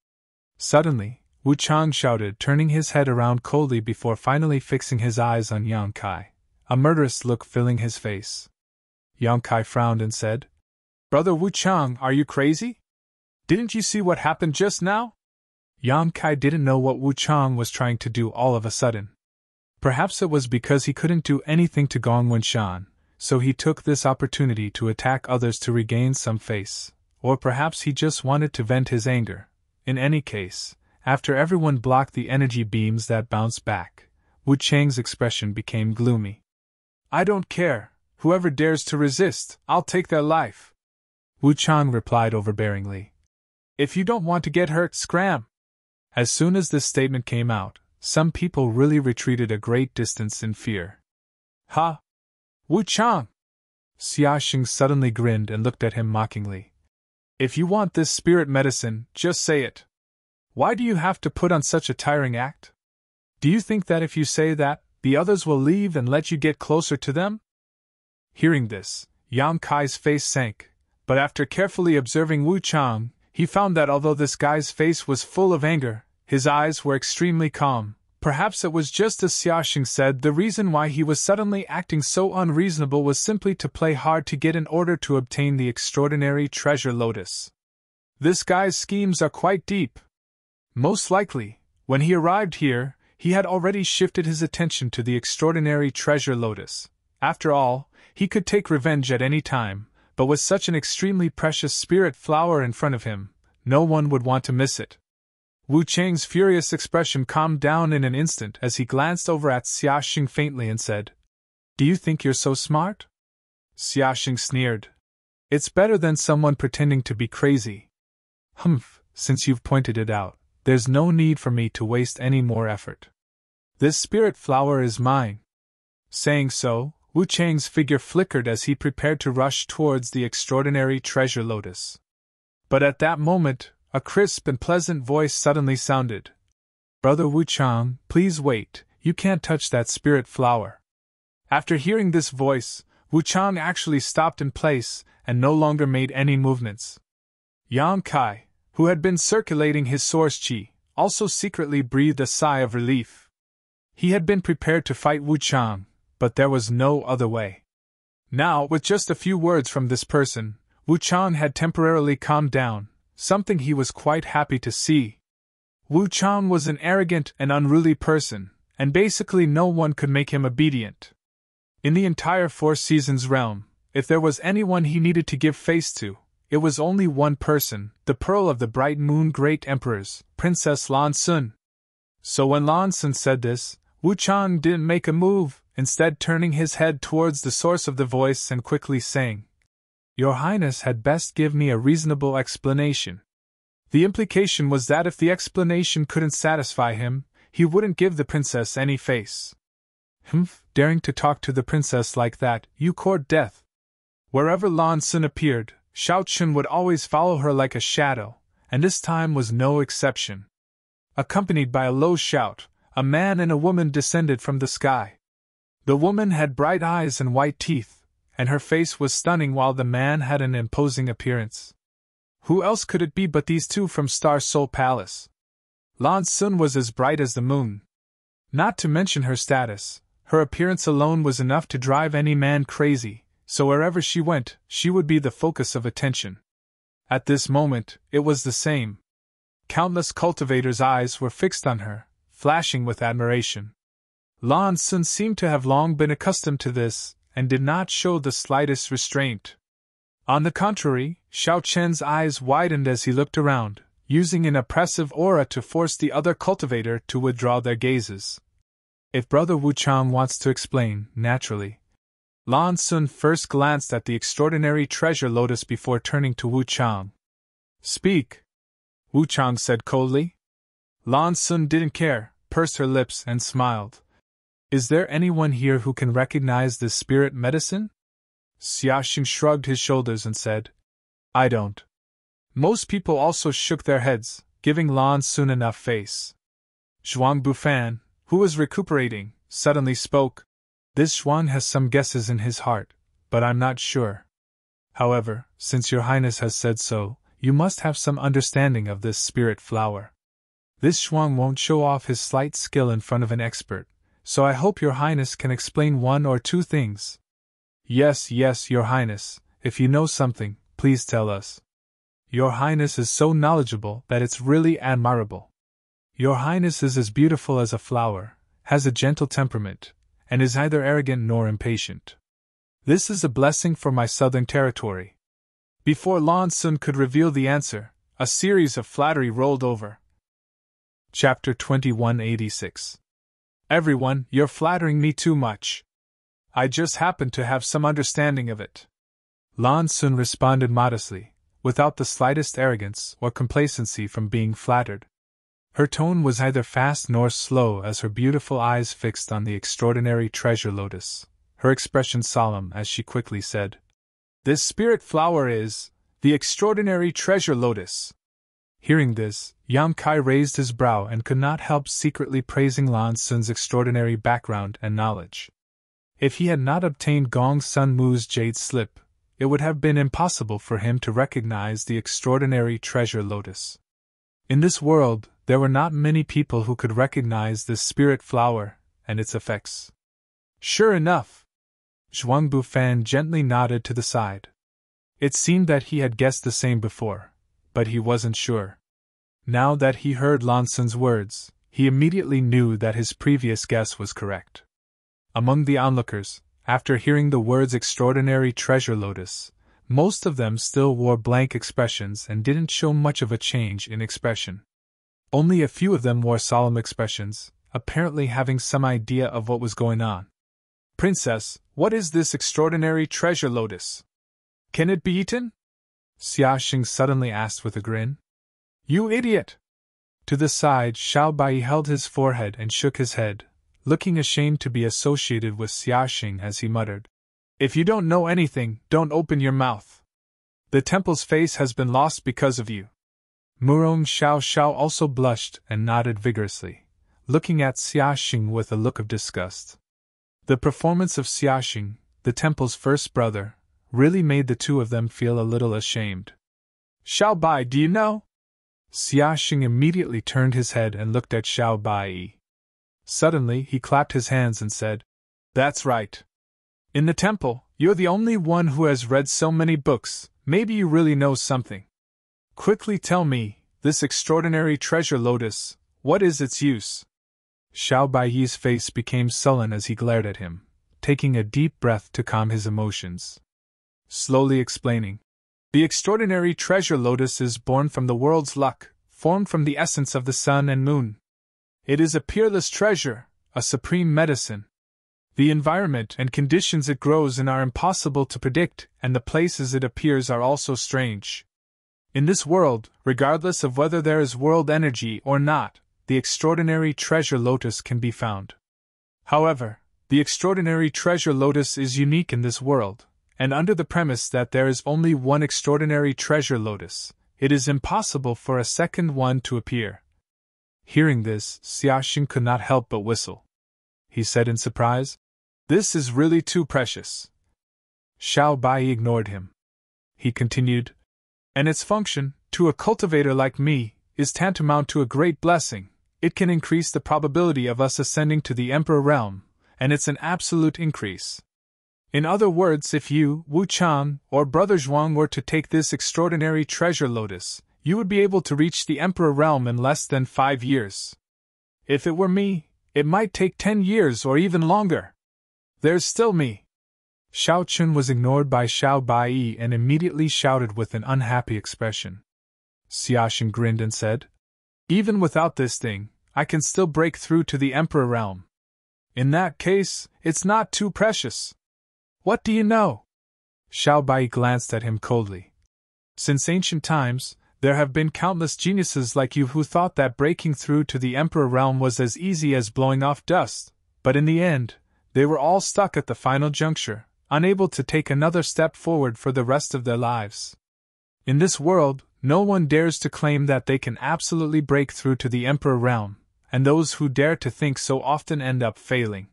Suddenly, Wu Chang shouted, turning his head around coldly before finally fixing his eyes on Yang Kai, a murderous look filling his face. Yang Kai frowned and said, "Brother Wu Chang, are you crazy? Didn't you see what happened just now?" Yang Kai didn't know what Wu Chang was trying to do all of a sudden. Perhaps it was because he couldn't do anything to Gong Wenshan, so he took this opportunity to attack others to regain some face, or perhaps he just wanted to vent his anger. In any case, after everyone blocked the energy beams that bounced back, Wu Chang's expression became gloomy. "I don't care. Whoever dares to resist, I'll take their life," Wu Chang replied overbearingly. "If you don't want to get hurt, scram!" As soon as this statement came out, some people really retreated a great distance in fear. "Ha! Wu Chang!" Xia Xing suddenly grinned and looked at him mockingly. "If you want this spirit medicine, just say it. Why do you have to put on such a tiring act? Do you think that if you say that, the others will leave and let you get closer to them?" Hearing this, Yang Kai's face sank, but after carefully observing Wu Chang, he found that although this guy's face was full of anger, his eyes were extremely calm. Perhaps it was just as Xia Xing said, the reason why he was suddenly acting so unreasonable was simply to play hard to get in order to obtain the extraordinary treasure lotus. This guy's schemes are quite deep. Most likely, when he arrived here, he had already shifted his attention to the extraordinary treasure lotus. After all, he could take revenge at any time, but with such an extremely precious spirit flower in front of him, no one would want to miss it. Wu Chang's furious expression calmed down in an instant as he glanced over at Xia Xing faintly and said, "Do you think you're so smart?" Xia Xing sneered. "It's better than someone pretending to be crazy." "Humph, since you've pointed it out, there's no need for me to waste any more effort. This spirit flower is mine." Saying so, Wu Chang's figure flickered as he prepared to rush towards the extraordinary treasure lotus. But at that moment, a crisp and pleasant voice suddenly sounded. "Brother Wu Chang, please wait, you can't touch that spirit flower." After hearing this voice, Wu Chang actually stopped in place and no longer made any movements. Yang Kai, who had been circulating his source qi, also secretly breathed a sigh of relief. He had been prepared to fight Wu Chang, but there was no other way. Now, with just a few words from this person, Wu Chang had temporarily calmed down, something he was quite happy to see. Wu Chang was an arrogant and unruly person, and basically no one could make him obedient. In the entire Four Seasons realm, if there was anyone he needed to give face to, it was only one person, the Pearl of the Bright Moon Great Emperors, Princess Lan Sun. So when Lan Sun said this, Wu Chang didn't make a move, instead turning his head towards the source of the voice and quickly saying, "Your Highness had best give me a reasonable explanation." The implication was that if the explanation couldn't satisfy him, he wouldn't give the princess any face. "Humph, daring to talk to the princess like that, you court death." Wherever Lan Sun appeared, Shao Chun would always follow her like a shadow, and this time was no exception. Accompanied by a low shout, a man and a woman descended from the sky. The woman had bright eyes and white teeth, and her face was stunning while the man had an imposing appearance. Who else could it be but these two from Star Soul Palace? Lan Sun was as bright as the moon. Not to mention her status, her appearance alone was enough to drive any man crazy, so wherever she went, she would be the focus of attention. At this moment, it was the same. Countless cultivators' eyes were fixed on her, flashing with admiration. Lan Sun seemed to have long been accustomed to this, and did not show the slightest restraint. On the contrary, Shao Chen's eyes widened as he looked around, using an oppressive aura to force the other cultivator to withdraw their gazes. If Brother Wu Chang wants to explain, naturally. Lan Sun first glanced at the extraordinary treasure lotus before turning to Wu Chang. "Speak," Wu Chang said coldly. Lan Sun didn't care, pursed her lips and smiled. "Is there anyone here who can recognize this spirit medicine?" Xia Xing shrugged his shoulders and said, "I don't." Most people also shook their heads, giving Lan Sun enough face. Zhuang Bufan, who was recuperating, suddenly spoke. "This Zhuang has some guesses in his heart, but I'm not sure. However, since your Highness has said so, you must have some understanding of this spirit flower. This Zhuang won't show off his slight skill in front of an expert, so I hope your Highness can explain one or two things." Yes, your Highness, if you know something, please tell us. Your Highness is so knowledgeable that it's really admirable." Your Highness is as beautiful as a flower, has a gentle temperament, and is neither arrogant nor impatient. This is a blessing for my southern territory. Before Lan Sun could reveal the answer, a series of flattery rolled over. Chapter 2186. Everyone, you're flattering me too much. I just happen to have some understanding of it. Lan Sun responded modestly, without the slightest arrogance or complacency from being flattered. Her tone was neither fast nor slow as her beautiful eyes fixed on the extraordinary treasure lotus, her expression solemn as she quickly said, "This spirit flower is the extraordinary treasure lotus." Hearing this, Yang Kai raised his brow and could not help secretly praising Lan Sun's extraordinary background and knowledge. If he had not obtained Gong Sun Mu's jade slip, it would have been impossible for him to recognize the extraordinary treasure lotus. In this world, there were not many people who could recognize this spirit flower and its effects. Sure enough, Zhuang Bufan gently nodded to the side. It seemed that he had guessed the same before, but he wasn't sure. Now that he heard Lan Sun's words, he immediately knew that his previous guess was correct. Among the onlookers, after hearing the words extraordinary treasure lotus, most of them still wore blank expressions and didn't show much of a change in expression. Only a few of them wore solemn expressions, apparently having some idea of what was going on. "Princess, what is this extraordinary treasure lotus? Can it be eaten?" Xia Xing suddenly asked with a grin. "You idiot!" To the side, Xiao Bai held his forehead and shook his head, looking ashamed to be associated with Xia Xing as he muttered, "If you don't know anything, don't open your mouth. The temple's face has been lost because of you." Murong Xiao Xiao also blushed and nodded vigorously, looking at Xia Xing with a look of disgust. The performance of Xia Xing, the temple's first brother, really made the two of them feel a little ashamed. "Xiao Bai, do you know?" Xia Xing immediately turned his head and looked at Xiao Bai. Suddenly he clapped his hands and said, "That's right. In the temple, you're the only one who has read so many books, maybe you really know something. Quickly tell me, this extraordinary treasure lotus, what is its use?" Xiao Baiyi's face became sullen as he glared at him, taking a deep breath to calm his emotions. Slowly explaining, "The extraordinary treasure lotus is born from the world's luck, formed from the essence of the sun and moon. It is a peerless treasure, a supreme medicine. The environment and conditions it grows in are impossible to predict, and the places it appears are also strange. In this world, regardless of whether there is world energy or not, the extraordinary treasure lotus can be found. However, the extraordinary treasure lotus is unique in this world, and under the premise that there is only one extraordinary treasure lotus, it is impossible for a second one to appear." Hearing this, Xia Xing could not help but whistle. He said in surprise, "This is really too precious." Xiao Bai ignored him. He continued, "And its function, to a cultivator like me, is tantamount to a great blessing. It can increase the probability of us ascending to the Emperor realm, and it's an absolute increase. In other words, if you, Wu Chang, or Brother Zhuang were to take this extraordinary treasure lotus, you would be able to reach the Emperor realm in less than 5 years. If it were me, it might take 10 years or even longer. There's still me." Xiao Chun was ignored by Xiao Bai and immediately shouted with an unhappy expression. Xia Xing grinned and said, "Even without this thing, I can still break through to the Emperor realm. In that case, it's not too precious. What do you know?" Xiao Bai glanced at him coldly. "Since ancient times, there have been countless geniuses like you who thought that breaking through to the Emperor realm was as easy as blowing off dust, but in the end, they were all stuck at the final juncture, unable to take another step forward for the rest of their lives. In this world, no one dares to claim that they can absolutely break through to the Emperor realm, and those who dare to think so often end up failing.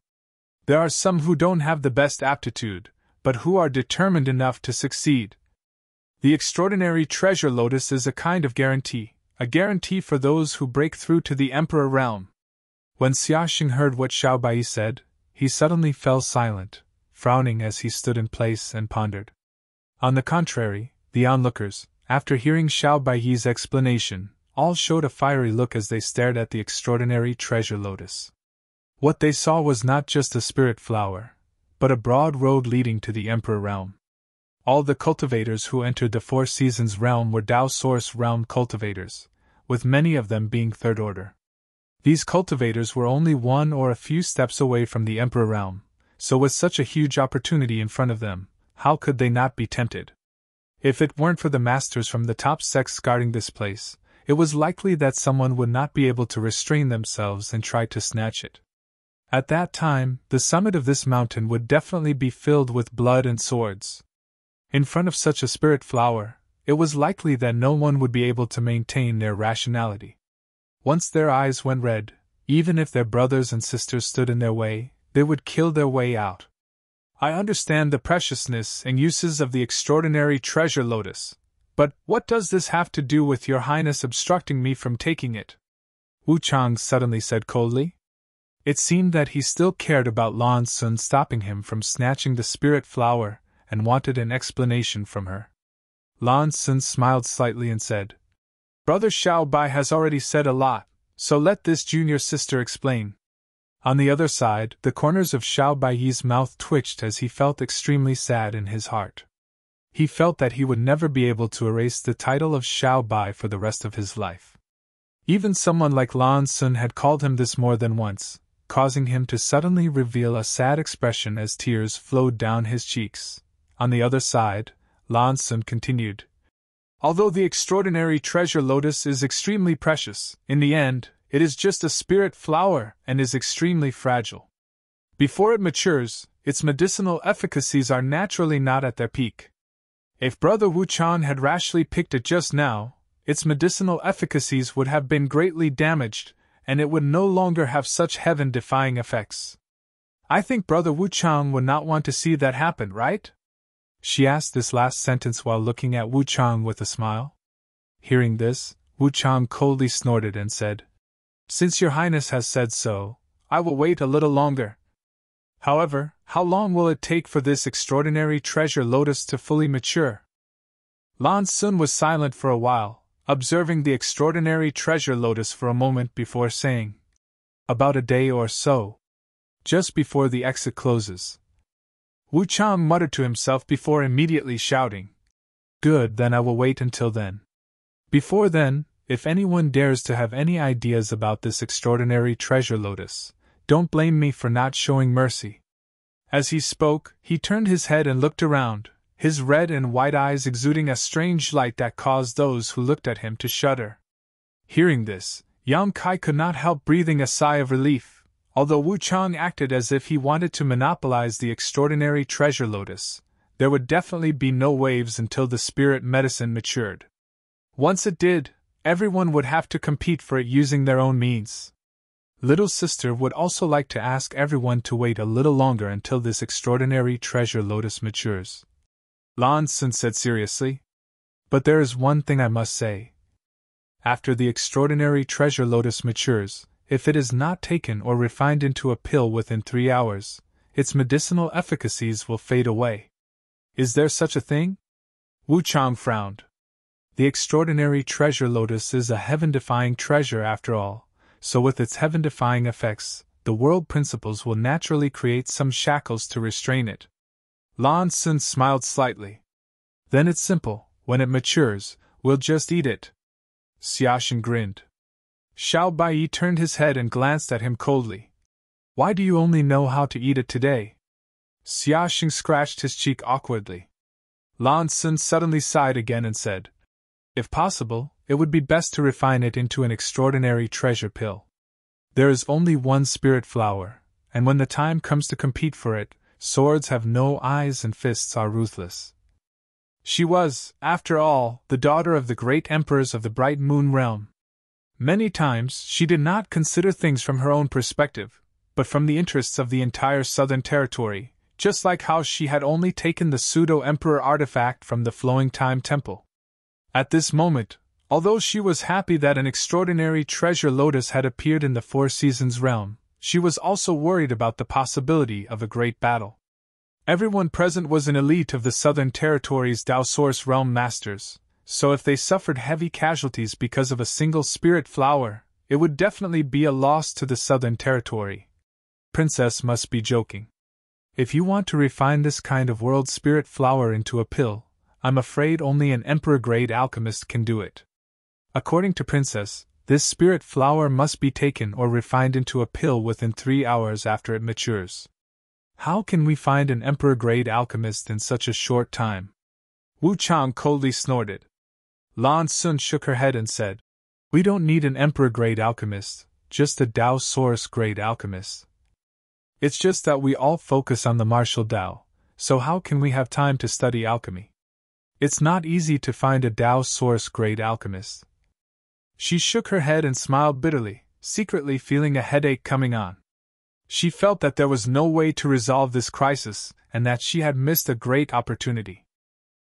There are some who don't have the best aptitude, but who are determined enough to succeed. The extraordinary treasure lotus is a kind of guarantee, a guarantee for those who break through to the Emperor realm." When Xia Xing heard what Xiao Bai said, he suddenly fell silent, frowning as he stood in place and pondered. On the contrary, the onlookers, after hearing Xiao Baiyi's explanation, all showed a fiery look as they stared at the extraordinary treasure lotus. What they saw was not just a spirit flower, but a broad road leading to the Emperor realm. All the cultivators who entered the Four Seasons realm were Tao Source realm cultivators, with many of them being third order. These cultivators were only one or a few steps away from the Emperor realm, so with such a huge opportunity in front of them, how could they not be tempted? If it weren't for the masters from the top sects guarding this place, it was likely that someone would not be able to restrain themselves and try to snatch it. At that time, the summit of this mountain would definitely be filled with blood and swords. In front of such a spirit flower, it was likely that no one would be able to maintain their rationality. Once their eyes went red, even if their brothers and sisters stood in their way, they would kill their way out. I understand the preciousness and uses of the extraordinary treasure lotus, but what does this have to do with your highness obstructing me from taking it? Wu Chang suddenly said coldly. It seemed that he still cared about Lan Sun stopping him from snatching the spirit flower, and wanted an explanation from her. Lan Sun smiled slightly and said, Brother Xiao Bai has already said a lot, so let this junior sister explain. On the other side, the corners of Xiao Bai's mouth twitched as he felt extremely sad in his heart. He felt that he would never be able to erase the title of Xiao Bai for the rest of his life. Even someone like Lan Sun had called him this more than once, causing him to suddenly reveal a sad expression as tears flowed down his cheeks. On the other side, Lan Sun continued. Although the extraordinary treasure lotus is extremely precious, in the end, it is just a spirit flower and is extremely fragile. Before it matures, its medicinal efficacies are naturally not at their peak. If Brother Wu Chan had rashly picked it just now, its medicinal efficacies would have been greatly damaged, and it would no longer have such heaven-defying effects. I think Brother Wu Chang would not want to see that happen, right? She asked this last sentence while looking at Wu Chang with a smile. Hearing this, Wu Chang coldly snorted and said, Since your highness has said so, I will wait a little longer. However, how long will it take for this extraordinary treasure lotus to fully mature? Lan Sun was silent for a while, observing the extraordinary treasure lotus for a moment before saying, About a day or so. Just before the exit closes. Wu Chang muttered to himself before immediately shouting, Good, then I will wait until then. Before then, if anyone dares to have any ideas about this extraordinary treasure lotus, don't blame me for not showing mercy. As he spoke, he turned his head and looked around, his red and white eyes exuding a strange light that caused those who looked at him to shudder. Hearing this, Yang Kai could not help breathing a sigh of relief. Although Wu Chang acted as if he wanted to monopolize the extraordinary treasure lotus, there would definitely be no waves until the spirit medicine matured. Once it did, everyone would have to compete for it using their own means. Little sister would also like to ask everyone to wait a little longer until this extraordinary treasure lotus matures. Lan Sun said seriously. But there is one thing I must say. After the extraordinary treasure lotus matures, if it is not taken or refined into a pill within 3 hours, its medicinal efficacies will fade away. Is there such a thing? Wu Chang frowned. The extraordinary treasure lotus is a heaven-defying treasure after all, so with its heaven-defying effects, the world principles will naturally create some shackles to restrain it. Lan Sun smiled slightly. Then it's simple, when it matures, we'll just eat it. Xiaoshen grinned. Xiao Bai turned his head and glanced at him coldly. Why do you only know how to eat it today? Xiaoshen scratched his cheek awkwardly. Lan Sun suddenly sighed again and said, If possible, it would be best to refine it into an extraordinary treasure pill. There is only one spirit flower, and when the time comes to compete for it, swords have no eyes and fists are ruthless. She was, after all, the daughter of the great emperors of the Bright Moon realm. Many times she did not consider things from her own perspective, but from the interests of the entire southern territory, just like how she had only taken the pseudo-emperor artifact from the Flowing Time Temple. At this moment, although she was happy that an extraordinary treasure lotus had appeared in the Four Seasons realm, she was also worried about the possibility of a great battle. Everyone present was an elite of the southern territory's Dao Source realm masters, so if they suffered heavy casualties because of a single spirit flower, it would definitely be a loss to the Southern Territory. Princess must be joking. If you want to refine this kind of world spirit flower into a pill, I'm afraid only an emperor-grade alchemist can do it. According to Princess, this spirit flower must be taken or refined into a pill within 3 hours after it matures. How can we find an emperor-grade alchemist in such a short time? Wu Chang coldly snorted. Lan Sun shook her head and said, We don't need an emperor-grade alchemist, just a Dao Source-grade alchemist. It's just that we all focus on the martial Dao, so how can we have time to study alchemy? It's not easy to find a Dao Source-grade alchemist. She shook her head and smiled bitterly, secretly feeling a headache coming on. She felt that there was no way to resolve this crisis, and that she had missed a great opportunity.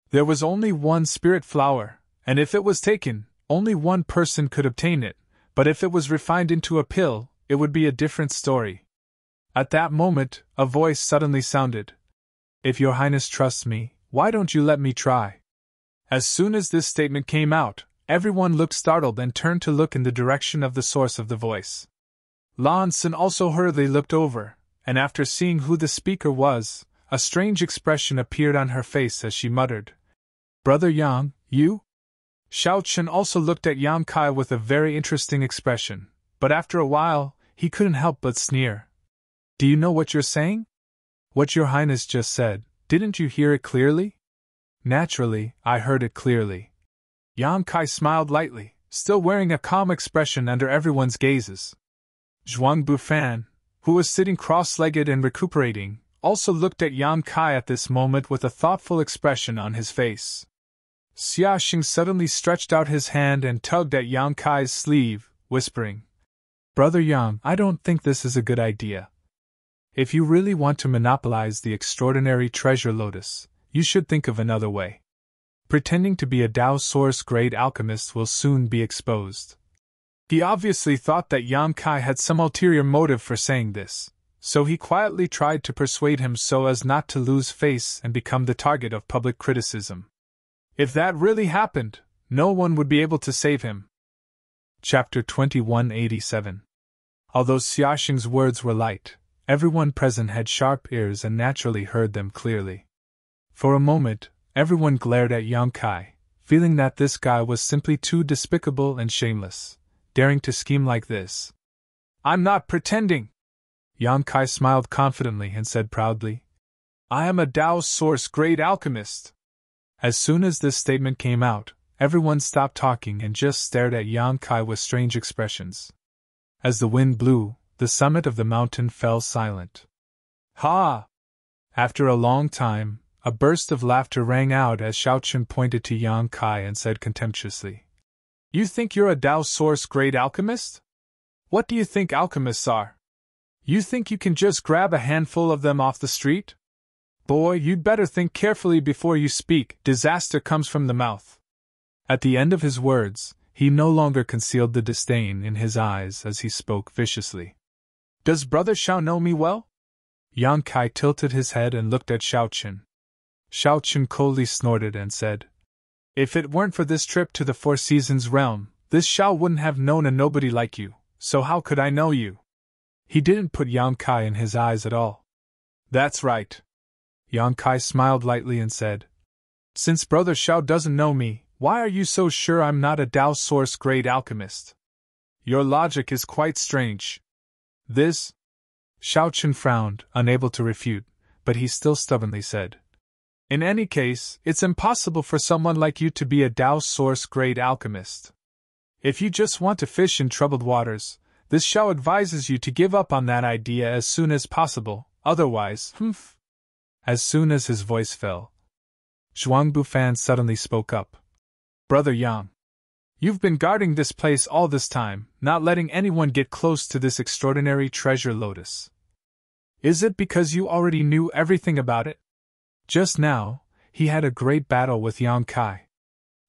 There was only one spirit flower, and if it was taken, only one person could obtain it, but if it was refined into a pill, it would be a different story. At that moment, a voice suddenly sounded. If your highness trusts me, why don't you let me try? As soon as this statement came out, everyone looked startled and turned to look in the direction of the source of the voice. Lan Sun also hurriedly looked over, and after seeing who the speaker was, a strange expression appeared on her face as she muttered, Brother Yang, you? Xiao Chen also looked at Yang Kai with a very interesting expression, but after a while, he couldn't help but sneer. Do you know what you're saying? What your highness just said, didn't you hear it clearly? Naturally, I heard it clearly. Yang Kai smiled lightly, still wearing a calm expression under everyone's gazes. Zhuang Bufan, who was sitting cross-legged and recuperating, also looked at Yang Kai at this moment with a thoughtful expression on his face. Xia Xing suddenly stretched out his hand and tugged at Yang Kai's sleeve, whispering, Brother Yang, I don't think this is a good idea. If you really want to monopolize the extraordinary treasure lotus, you should think of another way. Pretending to be a Dao Source-grade alchemist will soon be exposed. He obviously thought that Yang Kai had some ulterior motive for saying this, so he quietly tried to persuade him so as not to lose face and become the target of public criticism. If that really happened, no one would be able to save him. Chapter 2187. Although Xia Xing's words were light, everyone present had sharp ears and naturally heard them clearly. For a moment, everyone glared at Yang Kai, feeling that this guy was simply too despicable and shameless, daring to scheme like this. I'm not pretending! Yang Kai smiled confidently and said proudly, I am a Dao Source-grade alchemist. As soon as this statement came out, everyone stopped talking and just stared at Yang Kai with strange expressions. As the wind blew, the summit of the mountain fell silent. Ha! After a long time, a burst of laughter rang out as Xiao Chen pointed to Yang Kai and said contemptuously, You think you're a Dao Source-grade alchemist? What do you think alchemists are? You think you can just grab a handful of them off the street? Boy, you'd better think carefully before you speak. Disaster comes from the mouth. At the end of his words, he no longer concealed the disdain in his eyes as he spoke viciously. Does Brother Xiao know me well? Yang Kai tilted his head and looked at Xiao Chen. Xiao Chen coldly snorted and said, If it weren't for this trip to the Four Seasons realm, this Xiao wouldn't have known a nobody like you, so how could I know you? He didn't put Yang Kai in his eyes at all. That's right. Yang Kai smiled lightly and said, Since Brother Xiao doesn't know me, why are you so sure I'm not a Dao Source-grade alchemist? Your logic is quite strange. This? Xiao Chen frowned, unable to refute, but he still stubbornly said, In any case, it's impossible for someone like you to be a Dao Source-grade alchemist. If you just want to fish in troubled waters, this Xiao advises you to give up on that idea as soon as possible, otherwise, As soon as his voice fell, Zhuang Bufan suddenly spoke up. Brother Yang, you've been guarding this place all this time, not letting anyone get close to this extraordinary treasure lotus. Is it because you already knew everything about it? Just now, he had a great battle with Yang Kai.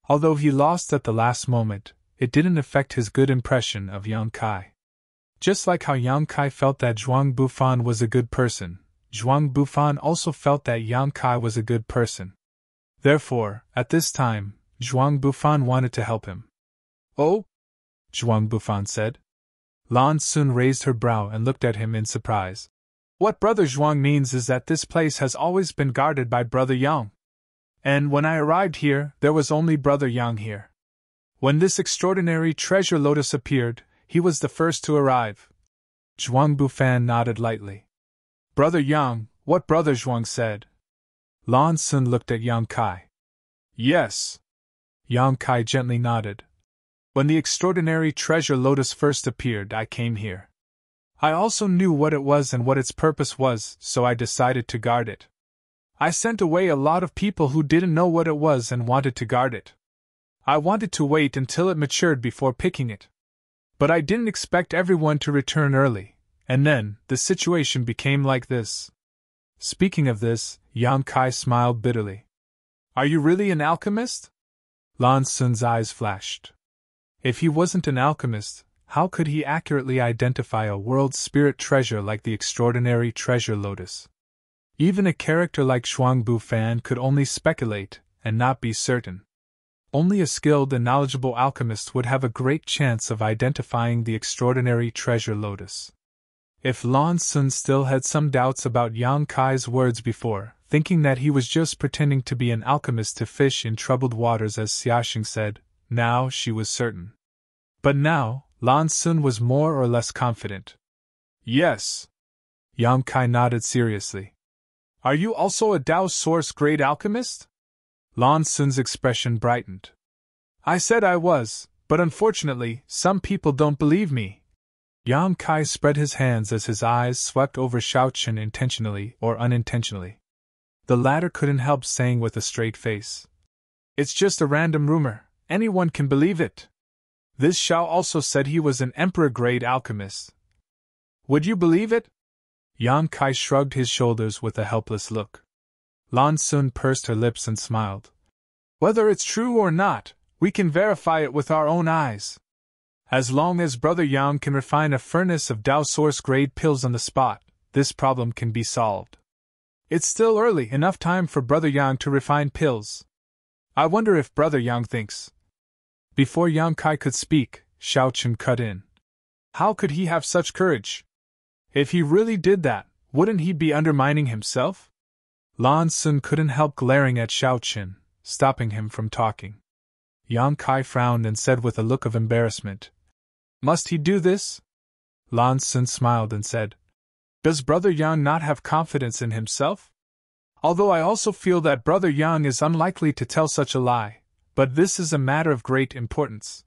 Although he lost at the last moment, it didn't affect his good impression of Yang Kai. Just like how Yang Kai felt that Zhuang Bufan was a good person, Zhuang Bufan also felt that Yang Kai was a good person. Therefore, at this time, Zhuang Bufan wanted to help him. Oh? Zhuang Bufan said. Lan Sun raised her brow and looked at him in surprise. What Brother Zhuang means is that this place has always been guarded by Brother Yang. And when I arrived here, there was only Brother Yang here. When this extraordinary treasure lotus appeared, he was the first to arrive. Zhuang Bufan nodded lightly. Brother Yang, what Brother Zhuang said. Lan Sun looked at Yang Kai. Yes. Yang Kai gently nodded. When the extraordinary treasure lotus first appeared, I came here. I also knew what it was and what its purpose was, so I decided to guard it. I sent away a lot of people who didn't know what it was and wanted to guard it. I wanted to wait until it matured before picking it. But I didn't expect everyone to return early, and then, the situation became like this. Speaking of this, Yang Kai smiled bitterly. Are you really an alchemist? Lan Sun's eyes flashed. If he wasn't an alchemist, how could he accurately identify a world spirit treasure like the extraordinary treasure lotus? Even a character like Zhuang Bufan could only speculate, and not be certain. Only a skilled and knowledgeable alchemist would have a great chance of identifying the extraordinary treasure lotus. If Lan Sun still had some doubts about Yang Kai's words before, thinking that he was just pretending to be an alchemist to fish in troubled waters as Xiaxing said, now she was certain. But now, Lan Sun was more or less confident. Yes. Yang Kai nodded seriously. Are you also a Dao Source grade alchemist? Lan Sun's expression brightened. I said I was, but unfortunately, some people don't believe me. Yang Kai spread his hands as his eyes swept over Xiaochen intentionally or unintentionally. The latter couldn't help saying with a straight face. It's just a random rumor, anyone can believe it. This Xiao also said he was an emperor-grade alchemist. Would you believe it? Yang Kai shrugged his shoulders with a helpless look. Lan Sun pursed her lips and smiled. Whether it's true or not, we can verify it with our own eyes. As long as Brother Yang can refine a furnace of Dao Source-grade pills on the spot, this problem can be solved. It's still early enough time for Brother Yang to refine pills. I wonder if Brother Yang thinks. Before Yang Kai could speak, Xiaochen cut in. How could he have such courage? If he really did that, wouldn't he be undermining himself? Lan Sun couldn't help glaring at Xiaochen, stopping him from talking. Yang Kai frowned and said with a look of embarrassment, Must he do this? Lan Sun smiled and said, Does Brother Yang not have confidence in himself? Although I also feel that Brother Yang is unlikely to tell such a lie, but this is a matter of great importance.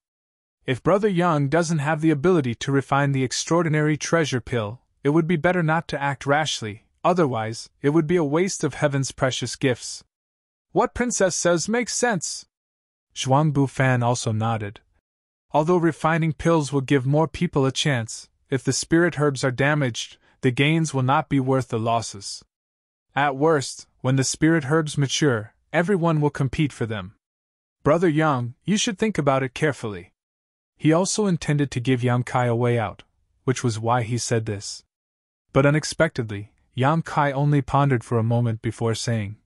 If Brother Yang doesn't have the ability to refine the extraordinary treasure pill, it would be better not to act rashly, otherwise, it would be a waste of heaven's precious gifts. What Princess says makes sense. Zhuang Bufan also nodded. Although refining pills will give more people a chance, if the spirit herbs are damaged, the gains will not be worth the losses. At worst, when the spirit herbs mature, everyone will compete for them. Brother Yang, you should think about it carefully. He also intended to give Yang Kai a way out, which was why he said this. But unexpectedly, Yang Kai only pondered for a moment before saying,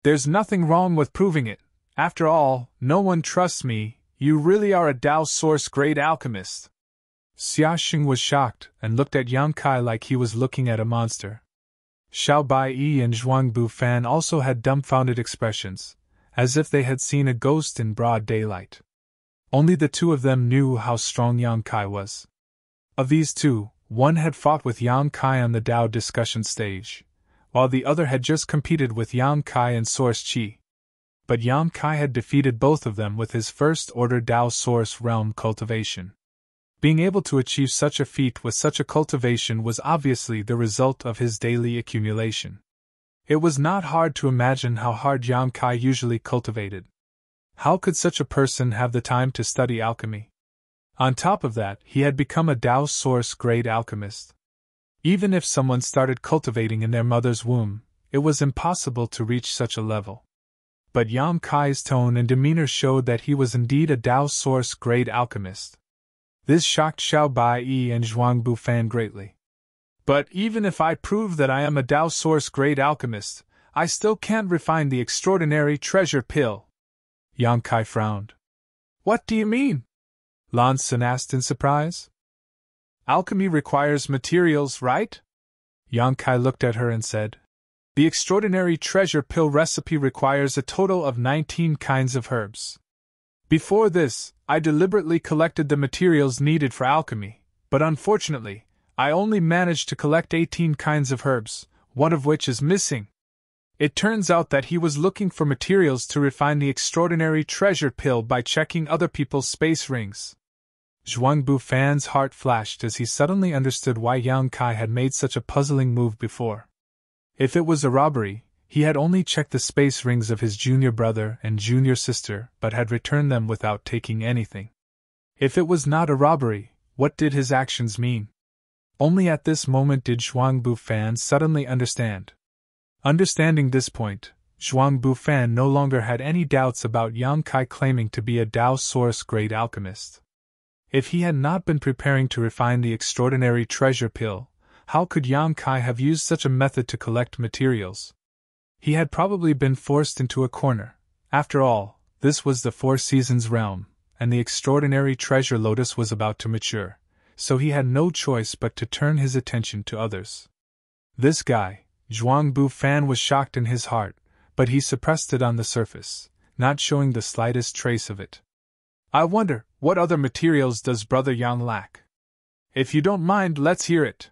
There's nothing wrong with proving it. After all, no one trusts me. You really are a Dao Source-grade alchemist. Xiaxing was shocked and looked at Yang Kai like he was looking at a monster. Xiao Baiyi and Zhuang Bufan also had dumbfounded expressions, as if they had seen a ghost in broad daylight. Only the two of them knew how strong Yang Kai was. Of these two, one had fought with Yang Kai on the Dao discussion stage, while the other had just competed with Yang Kai in Source Qi. But Yang Kai had defeated both of them with his first-order Dao Source realm cultivation. Being able to achieve such a feat with such a cultivation was obviously the result of his daily accumulation. It was not hard to imagine how hard Yang Kai usually cultivated. How could such a person have the time to study alchemy? On top of that, he had become a Dao Source-grade alchemist. Even if someone started cultivating in their mother's womb, it was impossible to reach such a level. But Yang Kai's tone and demeanor showed that he was indeed a Dao Source-grade alchemist. This shocked Xiao Baiyi and Zhuang Bufan greatly. But even if I prove that I am a Dao Source-grade alchemist, I still can't refine the extraordinary treasure pill. Yang Kai frowned. What do you mean? Lan Sun asked in surprise. Alchemy requires materials, right? Yang Kai looked at her and said, The extraordinary treasure pill recipe requires a total of 19 kinds of herbs. Before this, I deliberately collected the materials needed for alchemy, but unfortunately, I only managed to collect 18 kinds of herbs, one of which is missing. It turns out that he was looking for materials to refine the extraordinary treasure pill by checking other people's space rings. Zhuang Bufan's heart flashed as he suddenly understood why Yang Kai had made such a puzzling move before. If it was a robbery, he had only checked the space rings of his junior brother and junior sister but had returned them without taking anything. If it was not a robbery, what did his actions mean? Only at this moment did Zhuang Bufan suddenly understand. Understanding this point, Zhuang Bufan no longer had any doubts about Yang Kai claiming to be a Dao Source-grade alchemist. If he had not been preparing to refine the extraordinary treasure pill, how could Yang Kai have used such a method to collect materials? He had probably been forced into a corner. After all, this was the Four Seasons realm, and the extraordinary treasure lotus was about to mature, so he had no choice but to turn his attention to others. This guy, Zhuang Bufan, was shocked in his heart, but he suppressed it on the surface, not showing the slightest trace of it. I wonder, what other materials does Brother Yang lack? If you don't mind, let's hear it.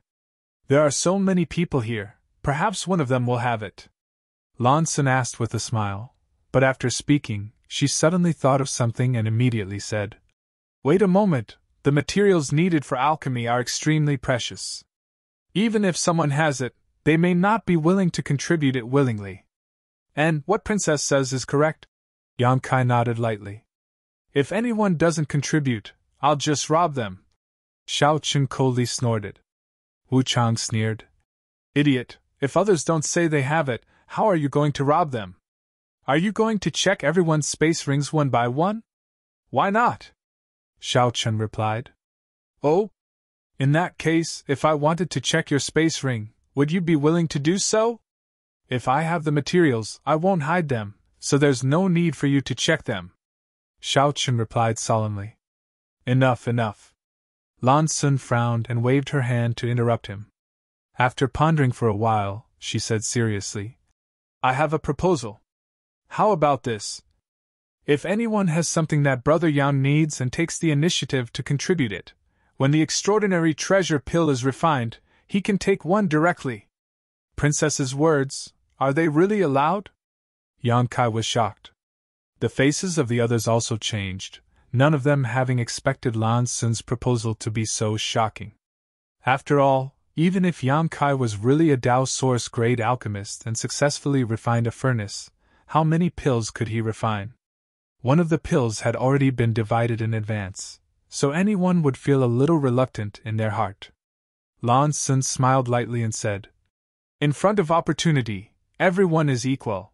There are so many people here, perhaps one of them will have it. Lan Sun asked with a smile, but after speaking, she suddenly thought of something and immediately said, Wait a moment, the materials needed for alchemy are extremely precious. Even if someone has it, they may not be willing to contribute it willingly. And what Princess says is correct? Yang Kai nodded lightly. If anyone doesn't contribute, I'll just rob them. Xiao Chun coldly snorted. Wu Chang sneered. Idiot, if others don't say they have it, how are you going to rob them? Are you going to check everyone's space rings one by one? Why not? Xiao Chun replied. Oh? In that case, if I wanted to check your space ring, would you be willing to do so? If I have the materials, I won't hide them, so there's no need for you to check them. Xiao Chun replied solemnly. Enough, enough. Lan Sun frowned and waved her hand to interrupt him. After pondering for a while, she said seriously, I have a proposal. How about this? If anyone has something that Brother Yang needs and takes the initiative to contribute it, when the extraordinary treasure pill is refined, he can take one directly. Princess's words, are they really allowed? Yang Kai was shocked. The faces of the others also changed, none of them having expected Lan Sun's proposal to be so shocking. After all, even if Yang Kai was really a Dao Source-grade alchemist and successfully refined a furnace, how many pills could he refine? One of the pills had already been divided in advance, so anyone would feel a little reluctant in their heart. Lan Sun smiled lightly and said, In front of opportunity, everyone is equal.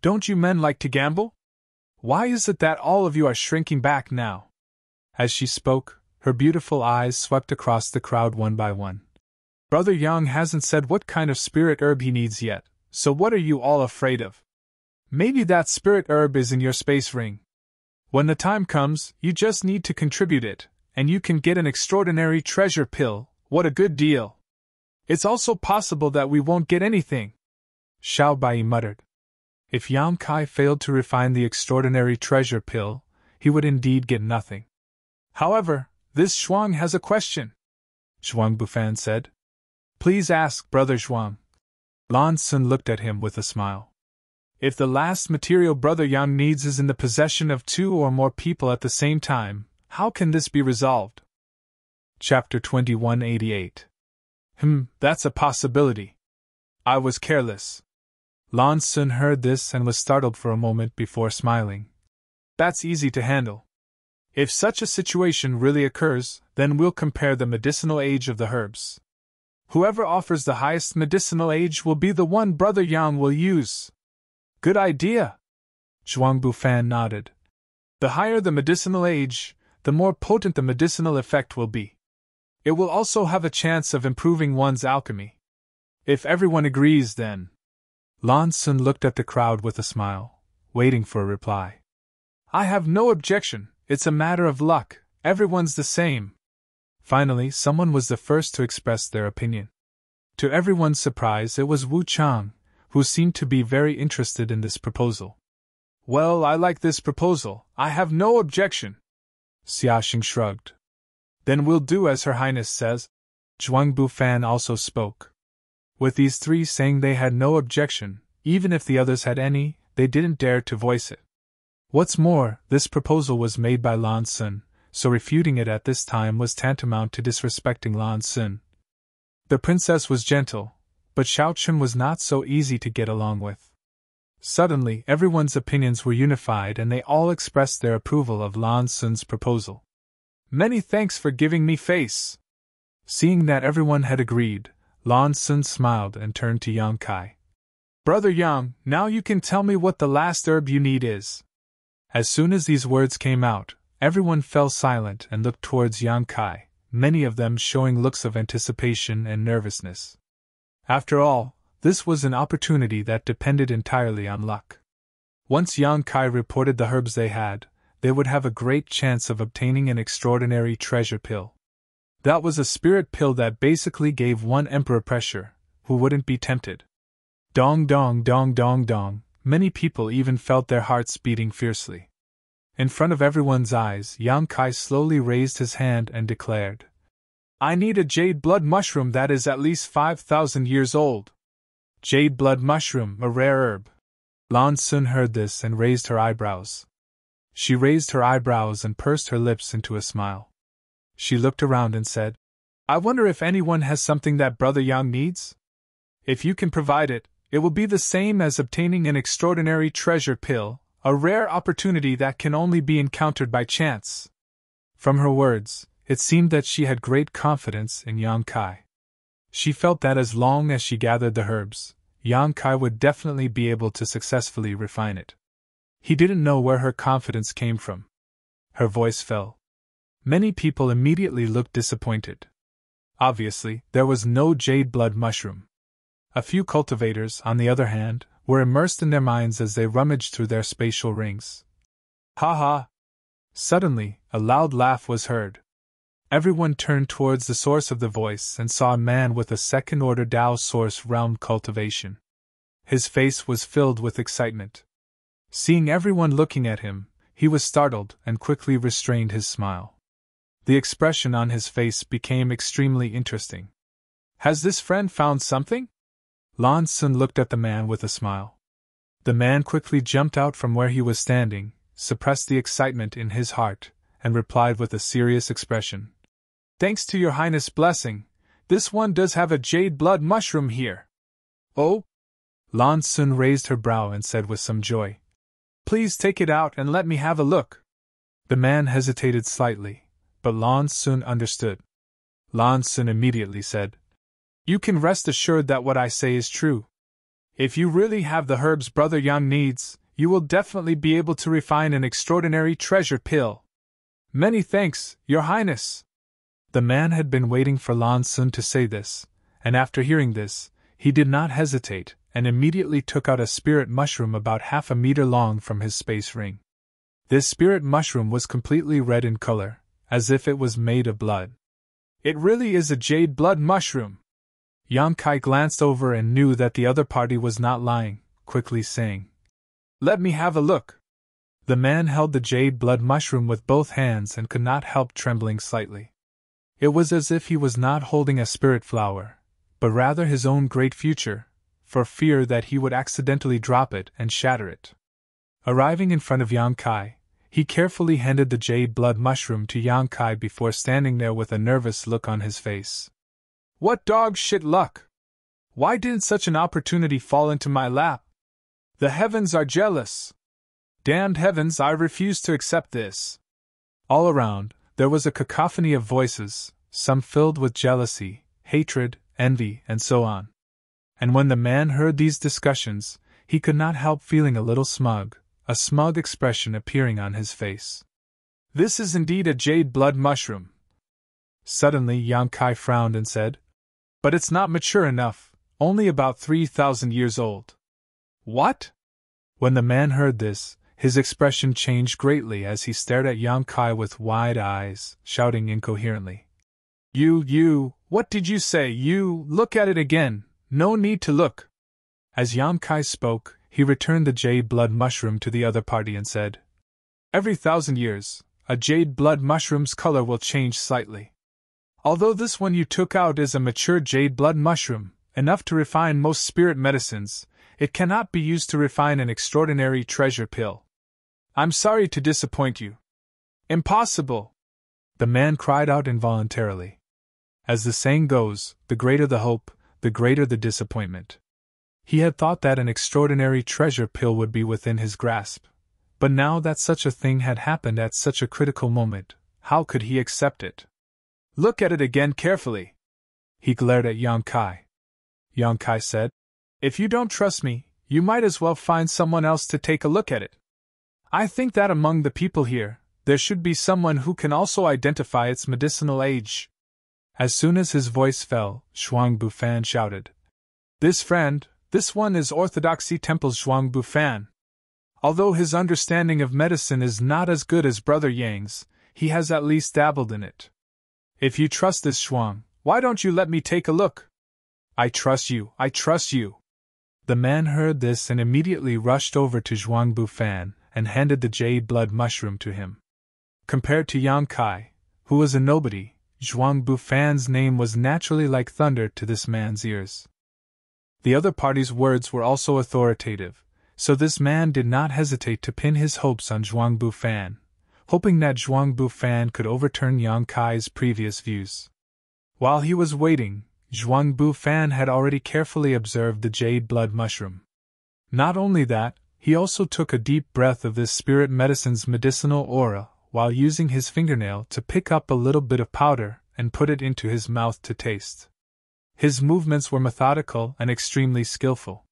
Don't you men like to gamble? Why is it that all of you are shrinking back now? As she spoke, her beautiful eyes swept across the crowd one by one. Brother Yang hasn't said what kind of spirit herb he needs yet, so what are you all afraid of? Maybe that spirit herb is in your space ring. When the time comes, you just need to contribute it, and you can get an extraordinary treasure pill. What a good deal. It's also possible that we won't get anything. Xiao Bai muttered. If Yang Kai failed to refine the extraordinary treasure pill, he would indeed get nothing. However, this Zhuang has a question. Zhuang Bufan said. Please ask, Brother Zhuang. Lan Sun looked at him with a smile. If the last material Brother Yang needs is in the possession of 2 or more people at the same time, how can this be resolved? Chapter 2188. That's a possibility. I was careless. Lan Sun heard this and was startled for a moment before smiling. That's easy to handle. If such a situation really occurs, then we'll compare the medicinal age of the herbs. Whoever offers the highest medicinal age will be the one Brother Yang will use. Good idea. Zhuang Bufan nodded. The higher the medicinal age, the more potent the medicinal effect will be. It will also have a chance of improving one's alchemy. If everyone agrees, then. Lan Sun looked at the crowd with a smile, waiting for a reply. I have no objection, it's a matter of luck, everyone's the same. Finally, someone was the first to express their opinion. To everyone's surprise, it was Wu Chang, who seemed to be very interested in this proposal. Well, I like this proposal, I have no objection. Xiaxing shrugged. Then we'll do as Her Highness says. Zhuang Bufan also spoke. With these three saying they had no objection, even if the others had any, they didn't dare to voice it. What's more, this proposal was made by Lan Sun, so refuting it at this time was tantamount to disrespecting Lan Sun. The princess was gentle, but Xiao Chun was not so easy to get along with. Suddenly, everyone's opinions were unified and they all expressed their approval of Lan Sun's proposal. Many thanks for giving me face. Seeing that everyone had agreed, Lan Sun smiled and turned to Yang Kai. Brother Yang, now you can tell me what the last herb you need is. As soon as these words came out, everyone fell silent and looked towards Yang Kai, many of them showing looks of anticipation and nervousness. After all, this was an opportunity that depended entirely on luck. Once Yang Kai reported the herbs they would have a great chance of obtaining an extraordinary treasure pill. That was a spirit pill that basically gave one emperor pressure, who wouldn't be tempted. Dong dong dong dong dong, many people even felt their hearts beating fiercely. In front of everyone's eyes, Yang Kai slowly raised his hand and declared, I need a jade blood mushroom that is at least 5,000 years old. Jade blood mushroom, a rare herb. Lan Sun heard this and raised her eyebrows. She raised her eyebrows and pursed her lips into a smile. She looked around and said, I wonder if anyone has something that Brother Yang needs? If you can provide it, it will be the same as obtaining an extraordinary treasure pill, a rare opportunity that can only be encountered by chance. From her words, it seemed that she had great confidence in Yang Kai. She felt that as long as she gathered the herbs, Yang Kai would definitely be able to successfully refine it. He didn't know where her confidence came from. Her voice fell. Many people immediately looked disappointed. Obviously, there was no jade blood mushroom. A few cultivators, on the other hand, were immersed in their minds as they rummaged through their spatial rings. Ha ha! Suddenly, a loud laugh was heard. Everyone turned towards the source of the voice and saw a man with a second-order Dao source realm cultivation. His face was filled with excitement. Seeing everyone looking at him, he was startled and quickly restrained his smile. The expression on his face became extremely interesting. Has this friend found something? Lan Sun looked at the man with a smile. The man quickly jumped out from where he was standing, suppressed the excitement in his heart, and replied with a serious expression. Thanks to your Highness' blessing, this one does have a jade blood mushroom here. Oh? Lan Sun raised her brow and said with some joy. Please take it out and let me have a look. The man hesitated slightly, but Lan Sun understood. Lan Sun immediately said, You can rest assured that what I say is true. If you really have the herbs Brother Yang needs, you will definitely be able to refine an extraordinary treasure pill. Many thanks, Your Highness. The man had been waiting for Lan Sun to say this, and after hearing this, he did not hesitate, and immediately took out a spirit mushroom about 1/2 meter long from his space ring. This spirit mushroom was completely red in color, as if it was made of blood. It really is a jade blood mushroom. Yang Kai glanced over and knew that the other party was not lying, quickly saying, Let me have a look. The man held the jade blood mushroom with both hands and could not help trembling slightly. It was as if he was not holding a spirit flower, but rather his own great future, for fear that he would accidentally drop it and shatter it. Arriving in front of Yang Kai, he carefully handed the jade blood mushroom to Yang Kai before standing there with a nervous look on his face. What dog shit luck! Why didn't such an opportunity fall into my lap? The heavens are jealous! Damned heavens, I refuse to accept this! All around, there was a cacophony of voices, some filled with jealousy, hatred, envy, and so on. And when the man heard these discussions, he could not help feeling a little smug, a smug expression appearing on his face. This is indeed a jade blood mushroom. Suddenly Yang Kai frowned and said, But it's not mature enough, only about 3,000 years old. What? When the man heard this, his expression changed greatly as he stared at Yang Kai with wide eyes, shouting incoherently. You, what did you say? You, look at it again, no need to look. As Yang Kai spoke, he returned the jade blood mushroom to the other party and said, Every 1,000 years, a jade blood mushroom's color will change slightly. Although this one you took out is a mature jade blood mushroom, enough to refine most spirit medicines, it cannot be used to refine an extraordinary treasure pill. I'm sorry to disappoint you. Impossible! The man cried out involuntarily. As the saying goes, the greater the hope, the greater the disappointment. He had thought that an extraordinary treasure pill would be within his grasp, but now that such a thing had happened at such a critical moment, how could he accept it? Look at it again carefully. He glared at Yang Kai. Yang Kai said, If you don't trust me, you might as well find someone else to take a look at it. I think that among the people here, there should be someone who can also identify its medicinal age. As soon as his voice fell, Zhuang Bufan shouted, This one is Orthodoxy Temple's Zhuang Bufan. Although his understanding of medicine is not as good as Brother Yang's, he has at least dabbled in it. If you trust this Zhuang, why don't you let me take a look? I trust you. The man heard this and immediately rushed over to Zhuang Bufan and handed the jade blood mushroom to him. Compared to Yang Kai, who was a nobody, Zhuang Bufan's name was naturally like thunder to this man's ears. The other party's words were also authoritative, so this man did not hesitate to pin his hopes on Zhuang Bufan, hoping that Zhuang Bufan could overturn Yang Kai's previous views. While he was waiting, Zhuang Bufan had already carefully observed the jade blood mushroom. Not only that, he also took a deep breath of this spirit medicine's medicinal aura while using his fingernail to pick up a little bit of powder and put it into his mouth to taste. His movements were methodical and extremely skillful.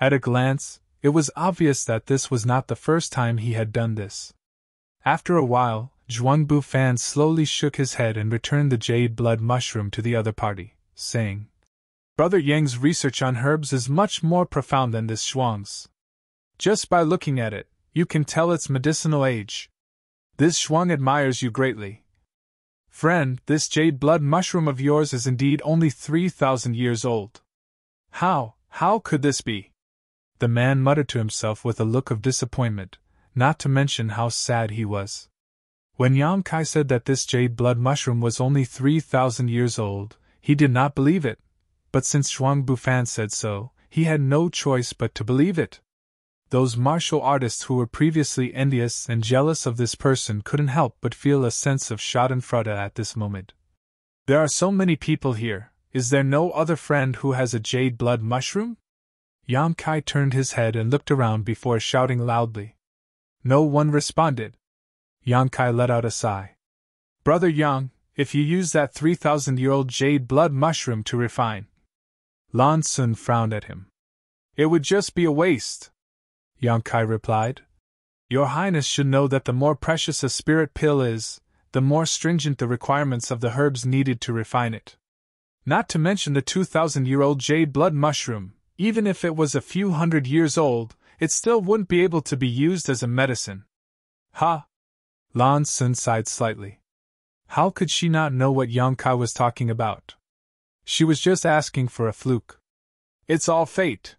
At a glance, it was obvious that this was not the first time he had done this. After a while, Zhuang Bufan slowly shook his head and returned the jade blood mushroom to the other party, saying, Brother Yang's research on herbs is much more profound than this Zhuang's. Just by looking at it, you can tell its medicinal age. This Zhuang admires you greatly. Friend, this jade blood mushroom of yours is indeed only 3,000 years old. How could this be? The man muttered to himself with a look of disappointment, not to mention how sad he was. When Yang Kai said that this jade blood mushroom was only 3,000 years old, he did not believe it, but since Zhuang Bufan said so, he had no choice but to believe it. Those martial artists who were previously envious and jealous of this person couldn't help but feel a sense of schadenfreude at this moment. There are so many people here, is there no other friend who has a jade blood mushroom? Yang Kai turned his head and looked around before shouting loudly. No one responded. Yang Kai let out a sigh. Brother Yang, if you use that 3,000-year-old jade blood mushroom to refine. Lan Sun frowned at him. It would just be a waste. Yang Kai replied. Your Highness should know that the more precious a spirit pill is, the more stringent the requirements of the herbs needed to refine it. Not to mention the 2,000-year-old jade blood mushroom, even if it was a few hundred years old, it still wouldn't be able to be used as a medicine. Ha! Lan Sun sighed slightly. How could she not know what Yang Kai was talking about? She was just asking for a fluke. It's all fate.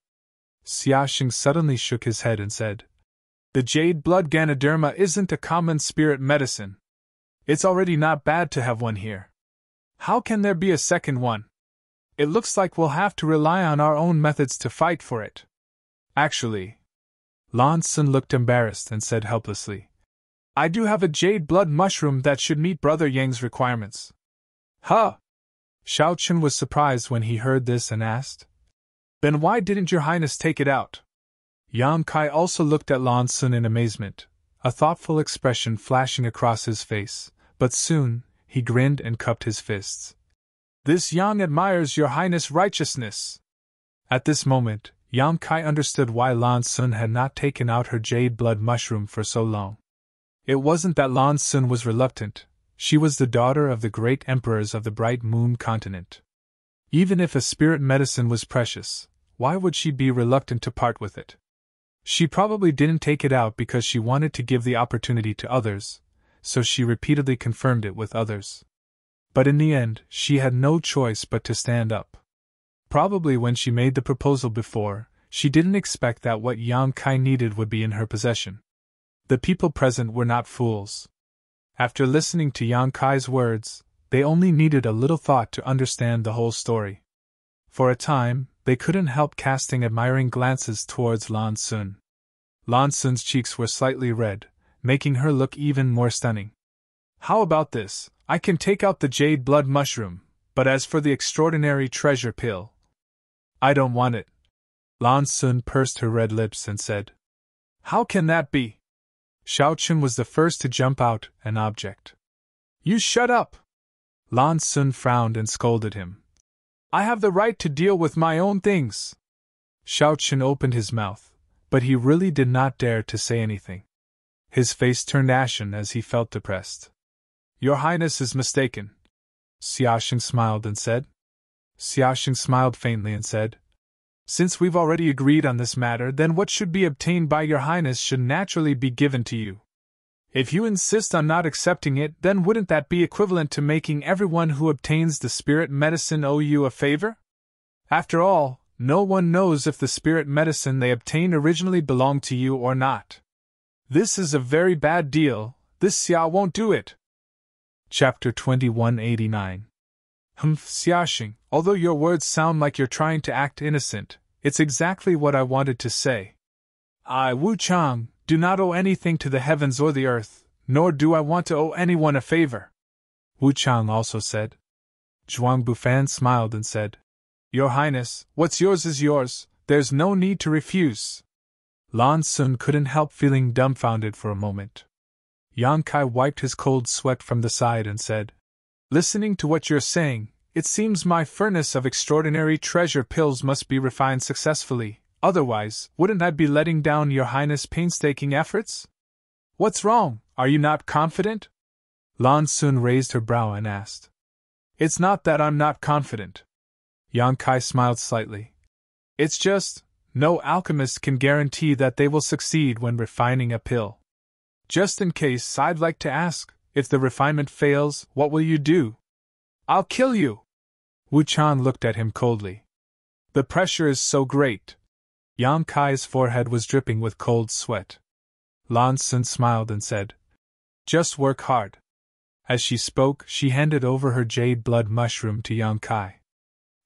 Xiaxing suddenly shook his head and said, The jade blood Ganoderma isn't a common spirit medicine. It's already not bad to have one here. How can there be a second one? It looks like we'll have to rely on our own methods to fight for it. Actually, Lan Sun looked embarrassed and said helplessly, I do have a jade blood mushroom that should meet Brother Yang's requirements. Huh! Xiao Chen was surprised when he heard this and asked, Then why didn't your Highness take it out? Yang Kai also looked at Lan Sun in amazement, a thoughtful expression flashing across his face, but soon, he grinned and cupped his fists. This Yang admires your Highness' righteousness. At this moment, Yang Kai understood why Lan Sun had not taken out her jade blood mushroom for so long. It wasn't that Lan Sun was reluctant, she was the daughter of the great emperors of the Bright Moon continent. Even if a spirit medicine was precious, why would she be reluctant to part with it? She probably didn't take it out because she wanted to give the opportunity to others, so she repeatedly confirmed it with others. But in the end, she had no choice but to stand up. Probably when she made the proposal before, she didn't expect that what Yang Kai needed would be in her possession. The people present were not fools. After listening to Yang Kai's words, they only needed a little thought to understand the whole story. For a time, they couldn't help casting admiring glances towards Lan Sun. Lan Sun's cheeks were slightly red, making her look even more stunning. How about this? I can take out the jade blood mushroom, but as for the extraordinary treasure pill, I don't want it. Lan Sun pursed her red lips and said, How can that be? Xiao Chun was the first to jump out and object. You shut up! Lan Sun frowned and scolded him. I have the right to deal with my own things. Xiao Chun opened his mouth, but he really did not dare to say anything. His face turned ashen as he felt depressed. Your Highness is mistaken. Xiaoxing smiled and said. Xiaoxing smiled faintly and said, Since we've already agreed on this matter, then what should be obtained by your Highness should naturally be given to you. If you insist on not accepting it, then wouldn't that be equivalent to making everyone who obtains the spirit medicine owe you a favor? After all, no one knows if the spirit medicine they obtain originally belonged to you or not. This is a very bad deal. This Xia won't do it. Chapter 2189. Xiaoxing, although your words sound like you're trying to act innocent, it's exactly what I wanted to say. I, Wu Chang, do not owe anything to the heavens or the earth, nor do I want to owe anyone a favor. Wu Chang also said. Zhuang Bufan smiled and said, Your Highness, what's yours is yours, there's no need to refuse. Lan Sun couldn't help feeling dumbfounded for a moment. Yang Kai wiped his cold sweat from the side and said, Listening to what you're saying, it seems my furnace of extraordinary treasure pills must be refined successfully, otherwise, wouldn't I be letting down your Highness' painstaking efforts? What's wrong, are you not confident? Lan Sun raised her brow and asked. It's not that I'm not confident. Yang Kai smiled slightly. It's just, no alchemist can guarantee that they will succeed when refining a pill. Just in case, I'd like to ask, if the refinement fails, what will you do? I'll kill you! Wu Chan looked at him coldly. The pressure is so great. Yang Kai's forehead was dripping with cold sweat. Lan Sun smiled and said, Just work hard. As she spoke, she handed over her jade blood mushroom to Yang Kai.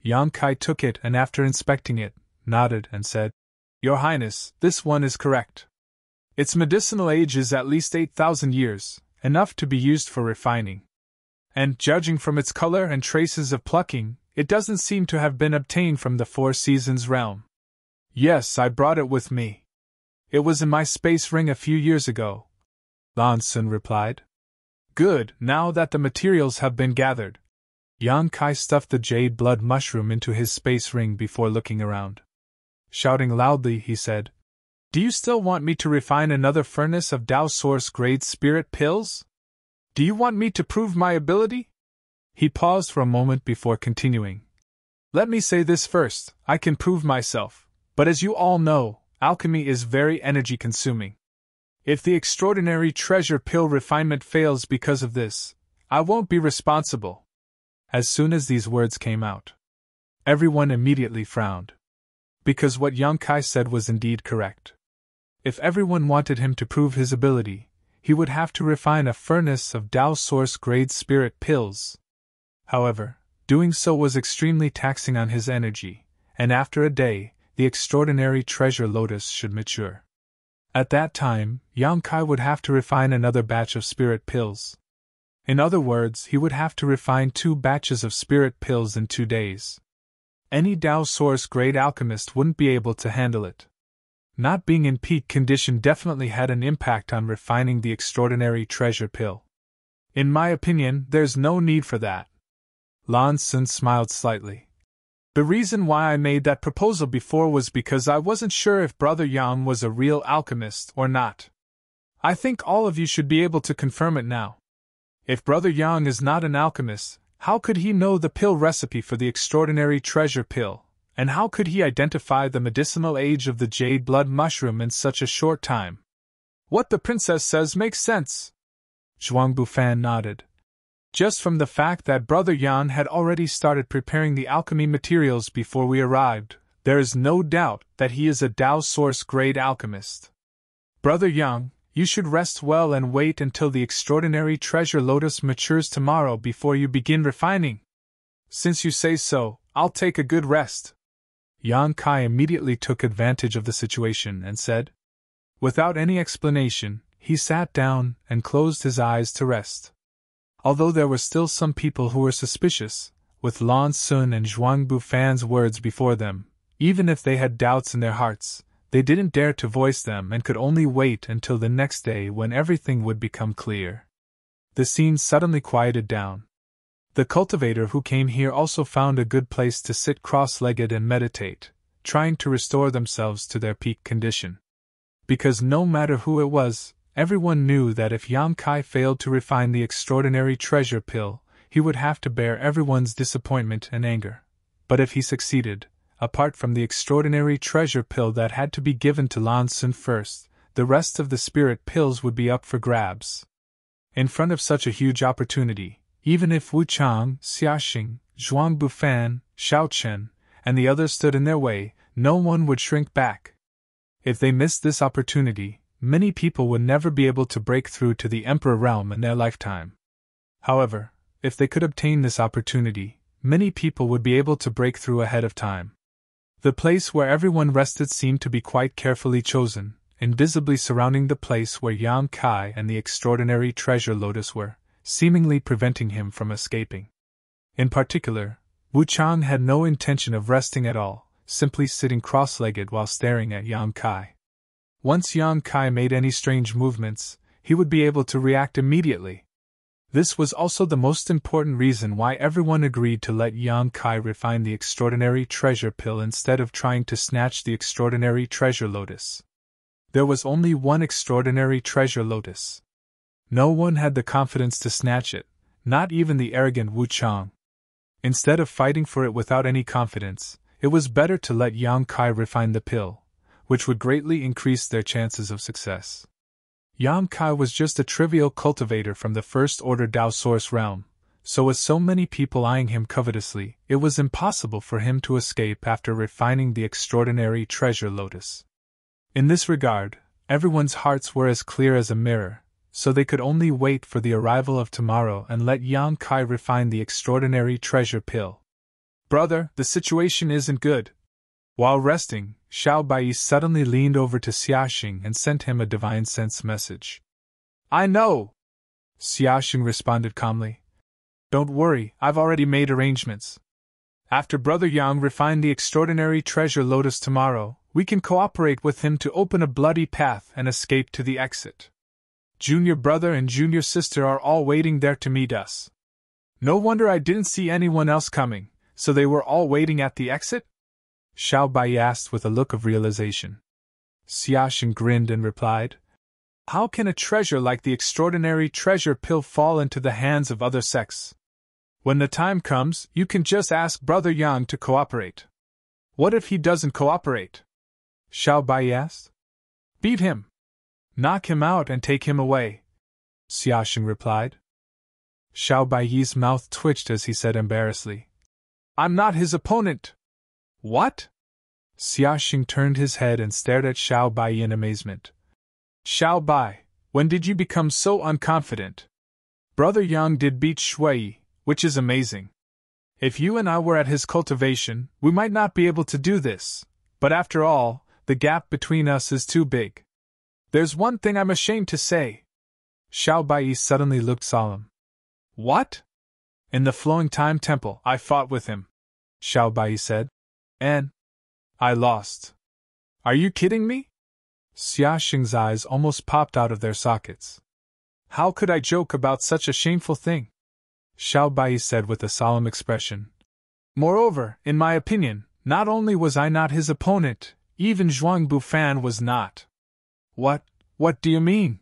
Yang Kai took it and after inspecting it, nodded and said, Your Highness, this one is correct. Its medicinal age is at least 8,000 years, enough to be used for refining. And, judging from its color and traces of plucking, it doesn't seem to have been obtained from the Four Seasons realm. Yes, I brought it with me. It was in my space ring a few years ago. Lan Sun replied. Good, now that the materials have been gathered. Yang Kai stuffed the jade blood mushroom into his space ring before looking around. Shouting loudly, he said, Do you still want me to refine another furnace of Dao Source grade spirit pills? Do you want me to prove my ability? He paused for a moment before continuing. Let me say this first, I can prove myself, but as you all know, alchemy is very energy consuming. If the extraordinary treasure pill refinement fails because of this, I won't be responsible. As soon as these words came out, everyone immediately frowned. Because what Yang Kai said was indeed correct. If everyone wanted him to prove his ability, he would have to refine a furnace of Dao Source grade spirit pills. However, doing so was extremely taxing on his energy, and after a day, the extraordinary treasure lotus should mature. At that time, Yang Kai would have to refine another batch of spirit pills. In other words, he would have to refine 2 batches of spirit pills in 2 days. Any Dao Source grade alchemist wouldn't be able to handle it. Not being in peak condition definitely had an impact on refining the extraordinary treasure pill. In my opinion, there's no need for that. Lan Sun smiled slightly. The reason why I made that proposal before was because I wasn't sure if Brother Yang was a real alchemist or not. I think all of you should be able to confirm it now. If Brother Yang is not an alchemist, how could he know the pill recipe for the extraordinary treasure pill, And how could he identify the medicinal age of the jade blood mushroom in such a short time? What the princess says makes sense. Zhuang Bufan nodded. Just from the fact that Brother Yan had already started preparing the alchemy materials before we arrived, there is no doubt that he is a Dao Source grade alchemist. Brother Yang, you should rest well and wait until the extraordinary treasure lotus matures tomorrow before you begin refining. Since you say so, I'll take a good rest. Yang Kai immediately took advantage of the situation and said. Without any explanation, he sat down and closed his eyes to rest. Although there were still some people who were suspicious, with Lan Sun and Zhuang Bufan's words before them, even if they had doubts in their hearts, they didn't dare to voice them and could only wait until the next day when everything would become clear. The scene suddenly quieted down. The cultivator who came here also found a good place to sit cross-legged and meditate, trying to restore themselves to their peak condition. Because no matter who it was, everyone knew that if Yang Kai failed to refine the extraordinary treasure pill, he would have to bear everyone's disappointment and anger. But if he succeeded, apart from the extraordinary treasure pill that had to be given to Lan Sun first, the rest of the spirit pills would be up for grabs. In front of such a huge opportunity, even if Wu Chang, Xiaxing, Zhuang Bufan, Xiao Chen, and the others stood in their way, no one would shrink back. If they missed this opportunity, many people would never be able to break through to the Emperor realm in their lifetime. However, if they could obtain this opportunity, many people would be able to break through ahead of time. The place where everyone rested seemed to be quite carefully chosen, invisibly surrounding the place where Yang Kai and the extraordinary treasure lotus were, seemingly preventing him from escaping. In particular, Wu Chang had no intention of resting at all, simply sitting cross-legged while staring at Yang Kai. Once Yang Kai made any strange movements, he would be able to react immediately. This was also the most important reason why everyone agreed to let Yang Kai refine the extraordinary treasure pill instead of trying to snatch the extraordinary treasure lotus. There was only one extraordinary treasure lotus. No one had the confidence to snatch it, not even the arrogant Wu Chang. Instead of fighting for it without any confidence, it was better to let Yang Kai refine the pill, which would greatly increase their chances of success. Yang Kai was just a trivial cultivator from the first-order Dao Source realm, so with so many people eyeing him covetously, it was impossible for him to escape after refining the extraordinary treasure lotus. In this regard, everyone's hearts were as clear as a mirror, so they could only wait for the arrival of tomorrow and let Yang Kai refine the extraordinary treasure pill. Brother, the situation isn't good. While resting, Xiao Bai suddenly leaned over to Xiaxing and sent him a divine sense message. I know! Xiaxing responded calmly. Don't worry, I've already made arrangements. After Brother Yang refined the extraordinary treasure lotus tomorrow, we can cooperate with him to open a bloody path and escape to the exit. Junior brother and junior sister are all waiting there to meet us. No wonder I didn't see anyone else coming, so they were all waiting at the exit? Xiao Bai asked with a look of realization. Xiaxing grinned and replied, How can a treasure like the extraordinary treasure pill fall into the hands of other sects? When the time comes, you can just ask Brother Yang to cooperate. What if he doesn't cooperate? Xiao Bai asked. Beat him. Knock him out and take him away, Xiaxing replied. Xiao Bai's mouth twitched as he said embarrassedly, I'm not his opponent. What? Xiaxing turned his head and stared at Xiao Bai in amazement. Xiao Bai, when did you become so unconfident? Brother Yang did beat Shui, which is amazing. If you and I were at his cultivation, we might not be able to do this, but after all, the gap between us is too big. There's one thing I'm ashamed to say. Xiao Bai suddenly looked solemn. What? In the Flowing Time Temple, I fought with him, Xiao Bai said. And I lost. Are you kidding me? Xiaxing's eyes almost popped out of their sockets. How could I joke about such a shameful thing? Xiao Bai said with a solemn expression. Moreover, in my opinion, not only was I not his opponent, even Zhuang Bufan was not. What do you mean?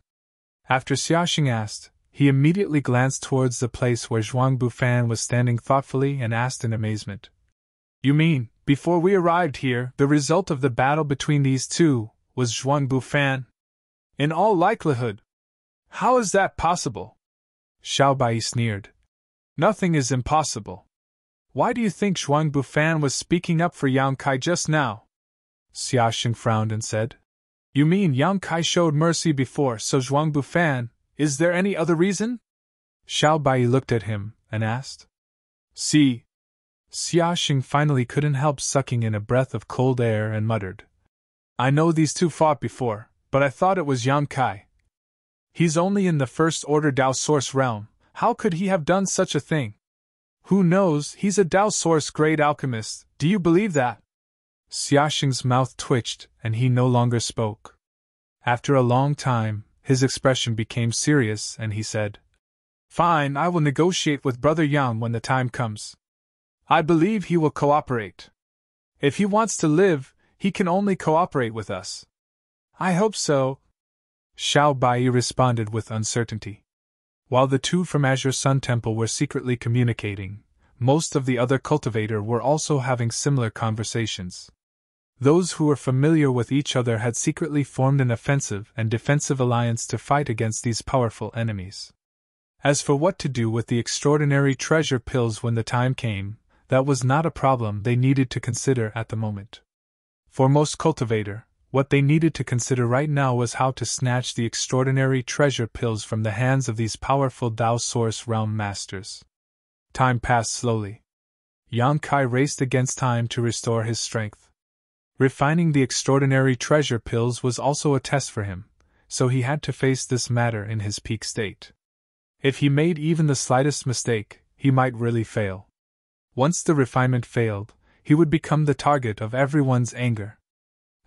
After Xiaxing asked, he immediately glanced towards the place where Zhuang Bufan was standing thoughtfully and asked in amazement. You mean, Before we arrived here, the result of the battle between these two was Zhuang Bufan. In all likelihood. How is that possible? Xiao Bai sneered. Nothing is impossible. Why do you think Zhuang Bufan was speaking up for Yang Kai just now? Xiaxing frowned and said. You mean Yang Kai showed mercy before, so Zhuang Bufan, is there any other reason? Xiao Bai looked at him and asked. See. Xiaxing finally couldn't help sucking in a breath of cold air and muttered. I know these two fought before, but I thought it was Yang Kai. He's only in the first order Dao Source realm, how could he have done such a thing? Who knows, he's a Dao Source grade alchemist, do you believe that? Xiaxing's mouth twitched, and he no longer spoke. After a long time, his expression became serious, and he said, Fine, I will negotiate with Brother Yang when the time comes. I believe he will cooperate. If he wants to live, he can only cooperate with us. I hope so. Xiao Bai responded with uncertainty. While the two from Azure Sun Temple were secretly communicating, most of the other cultivator were also having similar conversations. Those who were familiar with each other had secretly formed an offensive and defensive alliance to fight against these powerful enemies. As for what to do with the extraordinary treasure pills when the time came, that was not a problem they needed to consider at the moment. For most cultivator, what they needed to consider right now was how to snatch the extraordinary treasure pills from the hands of these powerful Dao Source realm masters. Time passed slowly. Yang Kai raced against time to restore his strength. Refining the extraordinary treasure pills was also a test for him, so he had to face this matter in his peak state. If he made even the slightest mistake, he might really fail. Once the refinement failed, he would become the target of everyone's anger.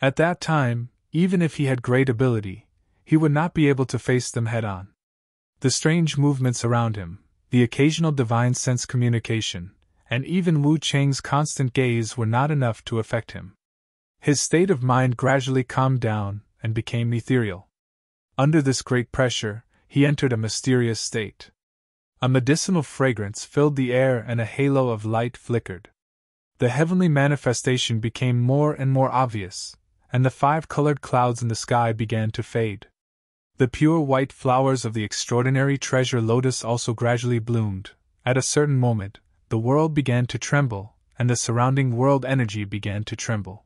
At that time, even if he had great ability, he would not be able to face them head-on. The strange movements around him, the occasional divine sense communication, and even Wu Cheng's constant gaze were not enough to affect him. His state of mind gradually calmed down and became ethereal. Under this great pressure, he entered a mysterious state. A medicinal fragrance filled the air and a halo of light flickered. The heavenly manifestation became more and more obvious, and the 5-colored clouds in the sky began to fade. The pure white flowers of the extraordinary treasure lotus also gradually bloomed. At a certain moment, the world began to tremble, and the surrounding world energy began to tremble.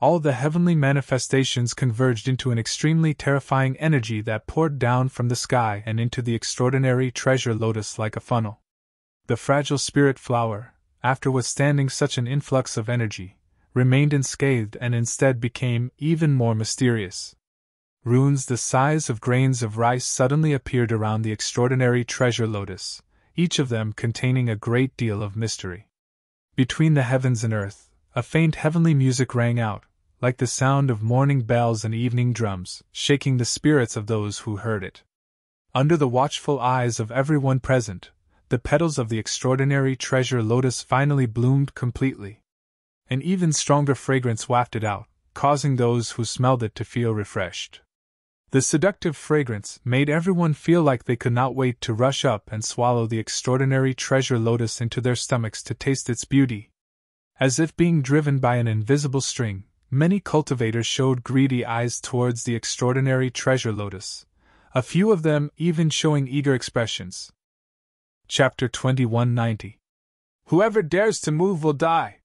All the heavenly manifestations converged into an extremely terrifying energy that poured down from the sky and into the extraordinary treasure lotus like a funnel. The fragile spirit flower, after withstanding such an influx of energy, remained unscathed and instead became even more mysterious. Runes the size of grains of rice suddenly appeared around the extraordinary treasure lotus, each of them containing a great deal of mystery. Between the heavens and earth, a faint heavenly music rang out, like the sound of morning bells and evening drums, shaking the spirits of those who heard it. Under the watchful eyes of everyone present, the petals of the extraordinary treasure lotus finally bloomed completely. An even stronger fragrance wafted out, causing those who smelled it to feel refreshed. The seductive fragrance made everyone feel like they could not wait to rush up and swallow the extraordinary treasure lotus into their stomachs to taste its beauty. As if being driven by an invisible string, many cultivators showed greedy eyes towards the extraordinary treasure lotus, a few of them even showing eager expressions. Chapter 2190. Whoever dares to move will die.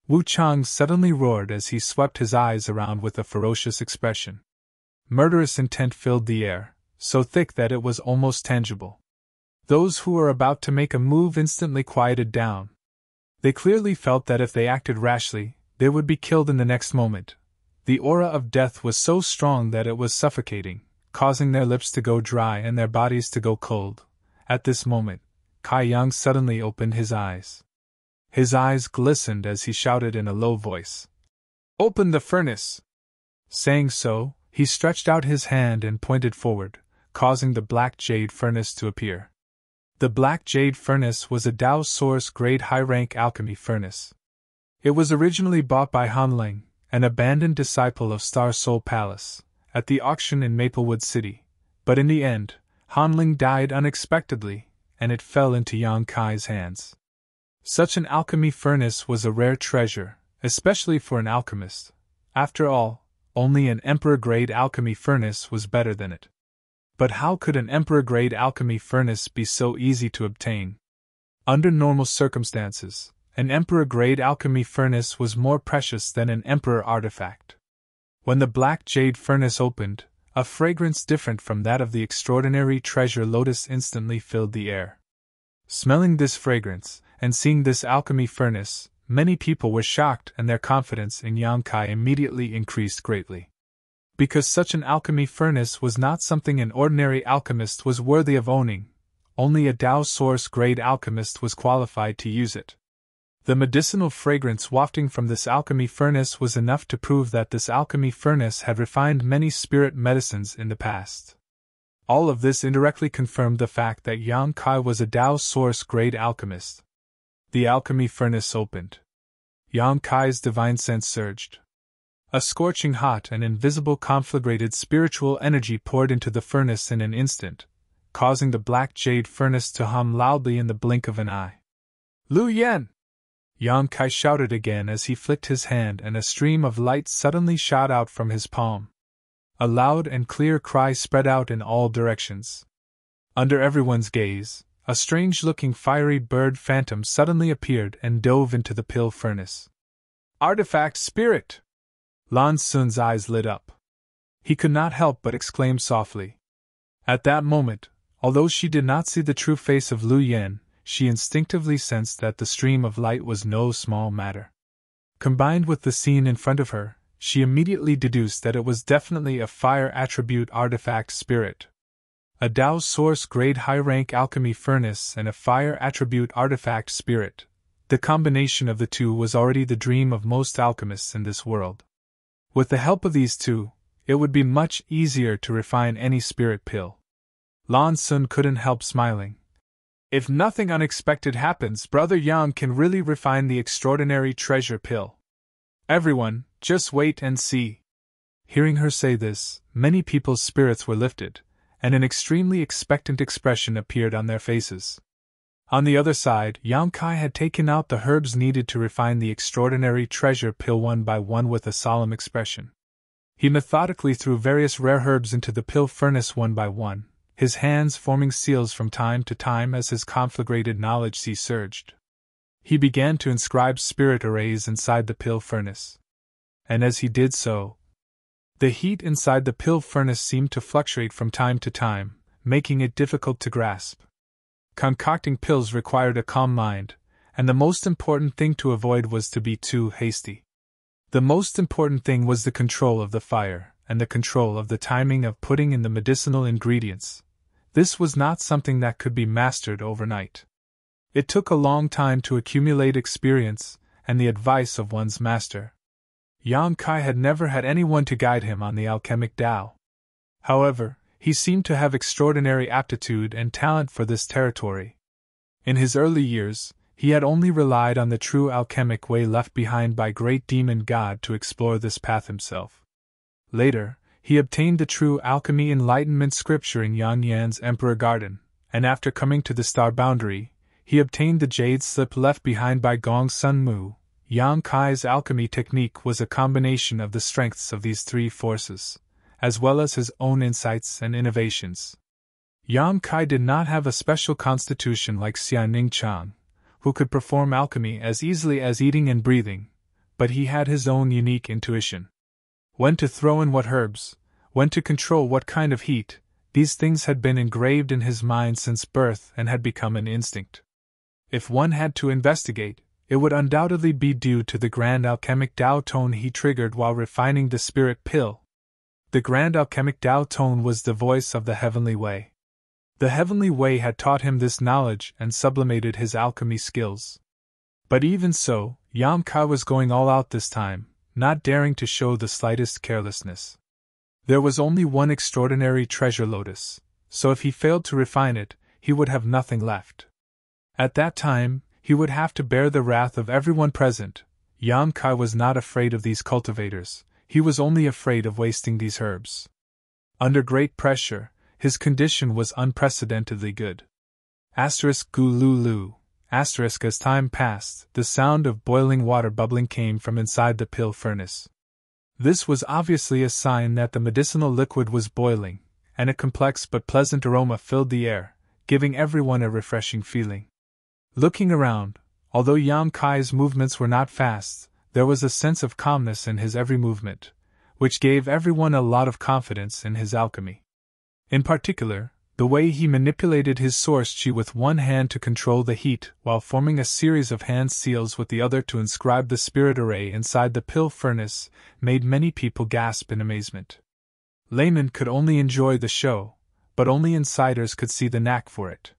Wu Chang suddenly roared as he swept his eyes around with a ferocious expression. Murderous intent filled the air, so thick that it was almost tangible. Those who were about to make a move instantly quieted down. They clearly felt that if they acted rashly, they would be killed in the next moment. The aura of death was so strong that it was suffocating, causing their lips to go dry and their bodies to go cold. At this moment, Kai Yang suddenly opened his eyes. His eyes glistened as he shouted in a low voice, "Open the furnace!" Saying so, he stretched out his hand and pointed forward, causing the black jade furnace to appear. The black jade furnace was a Dao Source grade high-rank alchemy furnace. It was originally bought by Han Ling, an abandoned disciple of Star Soul Palace, at the auction in Maplewood City, but in the end, Han Ling died unexpectedly, and it fell into Yang Kai's hands. Such an alchemy furnace was a rare treasure, especially for an alchemist. After all, only an emperor-grade alchemy furnace was better than it. But how could an emperor-grade alchemy furnace be so easy to obtain? Under normal circumstances, an emperor-grade alchemy furnace was more precious than an emperor artifact. When the black jade furnace opened, a fragrance different from that of the extraordinary treasure lotus instantly filled the air. Smelling this fragrance, and seeing this alchemy furnace, many people were shocked and their confidence in Yang Kai immediately increased greatly. Because such an alchemy furnace was not something an ordinary alchemist was worthy of owning, only a Dao Source-grade alchemist was qualified to use it. The medicinal fragrance wafting from this alchemy furnace was enough to prove that this alchemy furnace had refined many spirit medicines in the past. All of this indirectly confirmed the fact that Yang Kai was a Dao Source-grade alchemist. The alchemy furnace opened. Yang Kai's divine sense surged. A scorching hot and invisible conflagrated spiritual energy poured into the furnace in an instant, causing the black jade furnace to hum loudly in the blink of an eye. "Lu Yan!" Yang Kai shouted again as he flicked his hand and a stream of light suddenly shot out from his palm. A loud and clear cry spread out in all directions. Under everyone's gaze, a strange-looking fiery bird phantom suddenly appeared and dove into the pill furnace. "Artifact spirit!" Lan Sun's eyes lit up. He could not help but exclaim softly. At that moment, although she did not see the true face of Lu Yan, she instinctively sensed that the stream of light was no small matter. Combined with the scene in front of her, she immediately deduced that it was definitely a fire attribute artifact spirit. A Dao Source grade high-rank alchemy furnace and a fire attribute artifact spirit. The combination of the two was already the dream of most alchemists in this world. With the help of these two, it would be much easier to refine any spirit pill. Lan Sun couldn't help smiling. If nothing unexpected happens, Brother Yang can really refine the extraordinary treasure pill. Everyone, just wait and see. Hearing her say this, many people's spirits were lifted, and an extremely expectant expression appeared on their faces. On the other side, Yang Kai had taken out the herbs needed to refine the extraordinary treasure pill one by one with a solemn expression. He methodically threw various rare herbs into the pill furnace one by one, his hands forming seals from time to time as his conflagrated knowledge sea surged. He began to inscribe spirit arrays inside the pill furnace. And as he did so, the heat inside the pill furnace seemed to fluctuate from time to time, making it difficult to grasp. Concocting pills required a calm mind, and the most important thing to avoid was to be too hasty. The most important thing was the control of the fire, and the control of the timing of putting in the medicinal ingredients. This was not something that could be mastered overnight. It took a long time to accumulate experience and the advice of one's master. Yang Kai had never had anyone to guide him on the alchemic Tao. However, he seemed to have extraordinary aptitude and talent for this territory. In his early years, he had only relied on the true alchemic way left behind by great demon god to explore this path himself. Later, he obtained the true alchemy enlightenment scripture in Yang Yan's Emperor Garden, and after coming to the star boundary, he obtained the jade slip left behind by Gong Sun Mu. Yang Kai's alchemy technique was a combination of the strengths of these three forces, as well as his own insights and innovations. Yang Kai did not have a special constitution like Xianing Chang, who could perform alchemy as easily as eating and breathing, but he had his own unique intuition. When to throw in what herbs, when to control what kind of heat, these things had been engraved in his mind since birth and had become an instinct. If one had to investigate, it would undoubtedly be due to the grand alchemic Tao tone he triggered while refining the spirit pill. The grand alchemic Tao tone was the voice of the heavenly way. The heavenly way had taught him this knowledge and sublimated his alchemy skills. But even so, Yang Kai was going all out this time, not daring to show the slightest carelessness. There was only one extraordinary treasure lotus, so if he failed to refine it, he would have nothing left. At that time, he would have to bear the wrath of everyone present. Yang Kai was not afraid of these cultivators, he was only afraid of wasting these herbs. Under great pressure, his condition was unprecedentedly good. *Gululu, Asterisk as time passed, the sound of boiling water bubbling came from inside the pill furnace. This was obviously a sign that the medicinal liquid was boiling, and a complex but pleasant aroma filled the air, giving everyone a refreshing feeling. Looking around, although Yang Kai's movements were not fast, there was a sense of calmness in his every movement, which gave everyone a lot of confidence in his alchemy. In particular, the way he manipulated his source chi with one hand to control the heat while forming a series of hand seals with the other to inscribe the spirit array inside the pill furnace made many people gasp in amazement. Laymen could only enjoy the show, but only insiders could see the knack for it.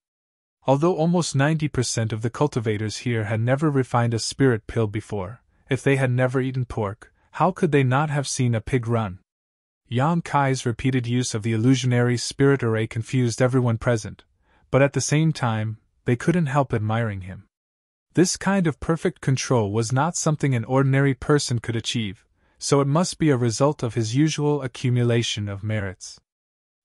Although almost 90% of the cultivators here had never refined a spirit pill before, if they had never eaten pork, how could they not have seen a pig run? Yang Kai's repeated use of the illusionary spirit array confused everyone present, but at the same time, they couldn't help admiring him. This kind of perfect control was not something an ordinary person could achieve, so it must be a result of his usual accumulation of merits.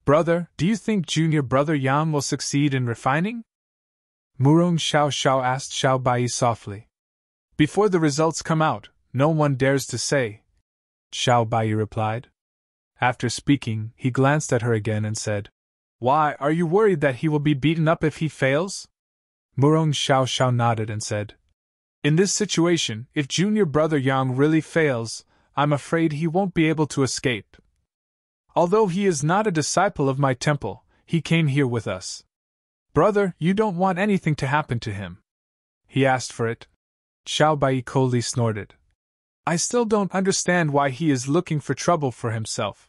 Brother, do you think junior brother Yang will succeed in refining? Murong Xiao Xiao asked Xiao Bai softly. Before the results come out, no one dares to say, Xiao Bai replied. After speaking, he glanced at her again and said, Why, are you worried that he will be beaten up if he fails? Murong Xiao Xiao nodded and said, In this situation, if junior brother Yang really fails, I'm afraid he won't be able to escape. Although he is not a disciple of my temple, he came here with us. Brother, you don't want anything to happen to him. He asked for it. Xiao Bai coldly snorted. I still don't understand why he is looking for trouble for himself.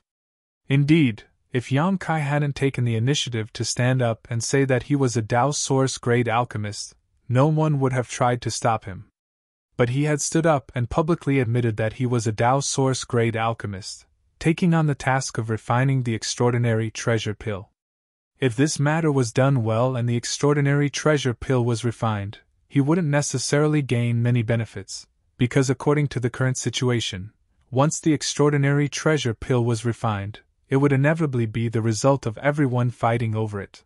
Indeed, if Yang Kai hadn't taken the initiative to stand up and say that he was a Dao Source-grade alchemist, no one would have tried to stop him. But he had stood up and publicly admitted that he was a Dao Source-grade alchemist, taking on the task of refining the extraordinary treasure pill. If this matter was done well and the extraordinary treasure pill was refined, he wouldn't necessarily gain many benefits, because according to the current situation, once the extraordinary treasure pill was refined, it would inevitably be the result of everyone fighting over it.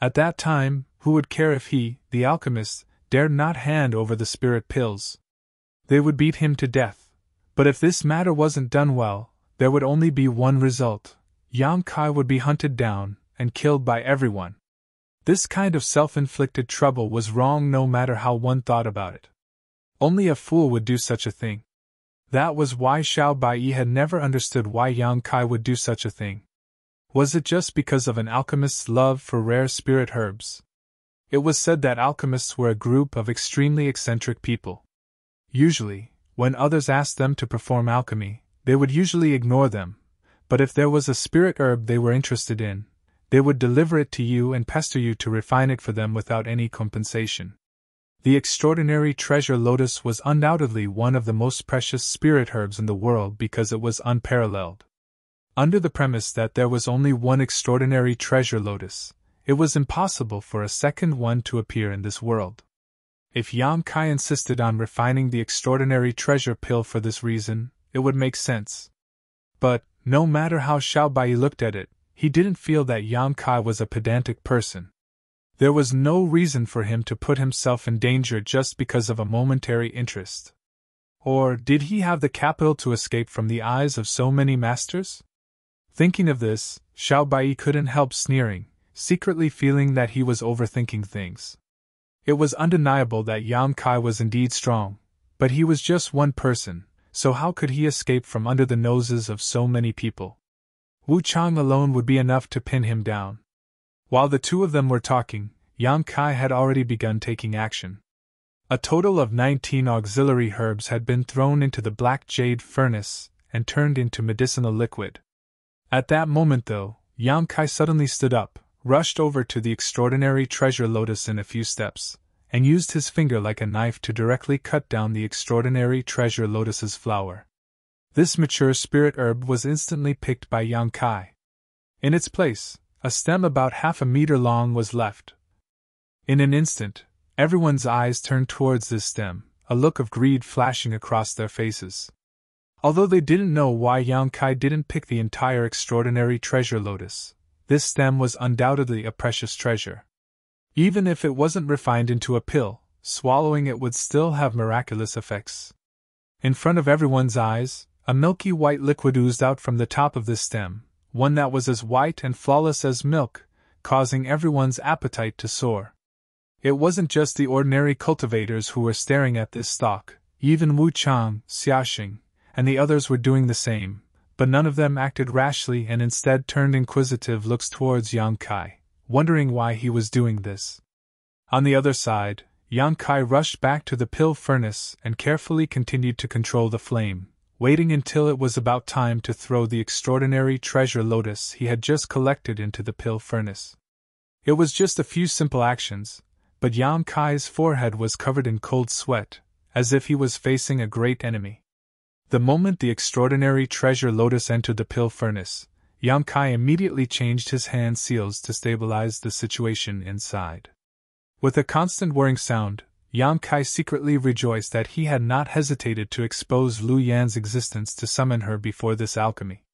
At that time, who would care if he, the alchemist, dared not hand over the spirit pills? They would beat him to death. But if this matter wasn't done well, there would only be one result. Yang Kai would be hunted down and killed by everyone. This kind of self-inflicted trouble was wrong no matter how one thought about it. Only a fool would do such a thing. That was why Xiao Bai had never understood why Yang Kai would do such a thing. Was it just because of an alchemist's love for rare spirit herbs? It was said that alchemists were a group of extremely eccentric people. Usually, when others asked them to perform alchemy, they would usually ignore them, but if there was a spirit herb they were interested in, they would deliver it to you and pester you to refine it for them without any compensation. The extraordinary treasure lotus was undoubtedly one of the most precious spirit herbs in the world because it was unparalleled. Under the premise that there was only one extraordinary treasure lotus, it was impossible for a second one to appear in this world. If Yang Kai insisted on refining the extraordinary treasure pill for this reason, it would make sense. But, no matter how Xiao Bai looked at it, he didn't feel that Yang Kai was a pedantic person. There was no reason for him to put himself in danger just because of a momentary interest. Or did he have the capital to escape from the eyes of so many masters? Thinking of this, Xiao Bai couldn't help sneering, secretly feeling that he was overthinking things. It was undeniable that Yang Kai was indeed strong, but he was just one person, so how could he escape from under the noses of so many people? Wu Chang alone would be enough to pin him down. While the two of them were talking, Yang Kai had already begun taking action. A total of 19 auxiliary herbs had been thrown into the black jade furnace and turned into medicinal liquid. At that moment, though, Yang Kai suddenly stood up, rushed over to the extraordinary treasure lotus in a few steps, and used his finger like a knife to directly cut down the extraordinary treasure lotus's flower. This mature spirit herb was instantly picked by Yang Kai. In its place, a stem about half a meter long was left. In an instant, everyone's eyes turned towards this stem, a look of greed flashing across their faces. Although they didn't know why Yang Kai didn't pick the entire extraordinary treasure lotus, this stem was undoubtedly a precious treasure. Even if it wasn't refined into a pill, swallowing it would still have miraculous effects. In front of everyone's eyes, a milky white liquid oozed out from the top of this stem, one that was as white and flawless as milk, causing everyone's appetite to soar. It wasn't just the ordinary cultivators who were staring at this stalk, even Wu Chang, Xiaxing, and the others were doing the same, but none of them acted rashly and instead turned inquisitive looks towards Yang Kai, wondering why he was doing this. On the other side, Yang Kai rushed back to the pill furnace and carefully continued to control the flame, waiting until it was about time to throw the extraordinary treasure lotus he had just collected into the pill furnace. It was just a few simple actions, but Yang Kai's forehead was covered in cold sweat, as if he was facing a great enemy. The moment the extraordinary treasure lotus entered the pill furnace, Yang Kai immediately changed his hand seals to stabilize the situation inside. With a constant whirring sound, Yang Kai secretly rejoiced that he had not hesitated to expose Lu Yan's existence to summon her before this alchemy.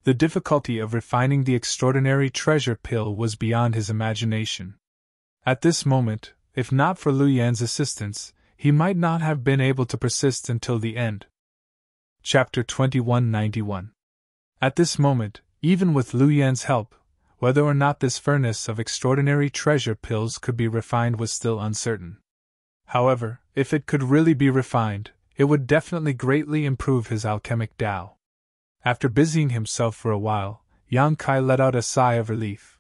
The difficulty of refining the extraordinary treasure pill was beyond his imagination. At this moment, if not for Lu Yan's assistance, he might not have been able to persist until the end. Chapter 2191. At this moment, even with Lu Yan's help, whether or not this furnace of extraordinary treasure pills could be refined was still uncertain. However, if it could really be refined, it would definitely greatly improve his alchemic Tao. After busying himself for a while, Yang Kai let out a sigh of relief.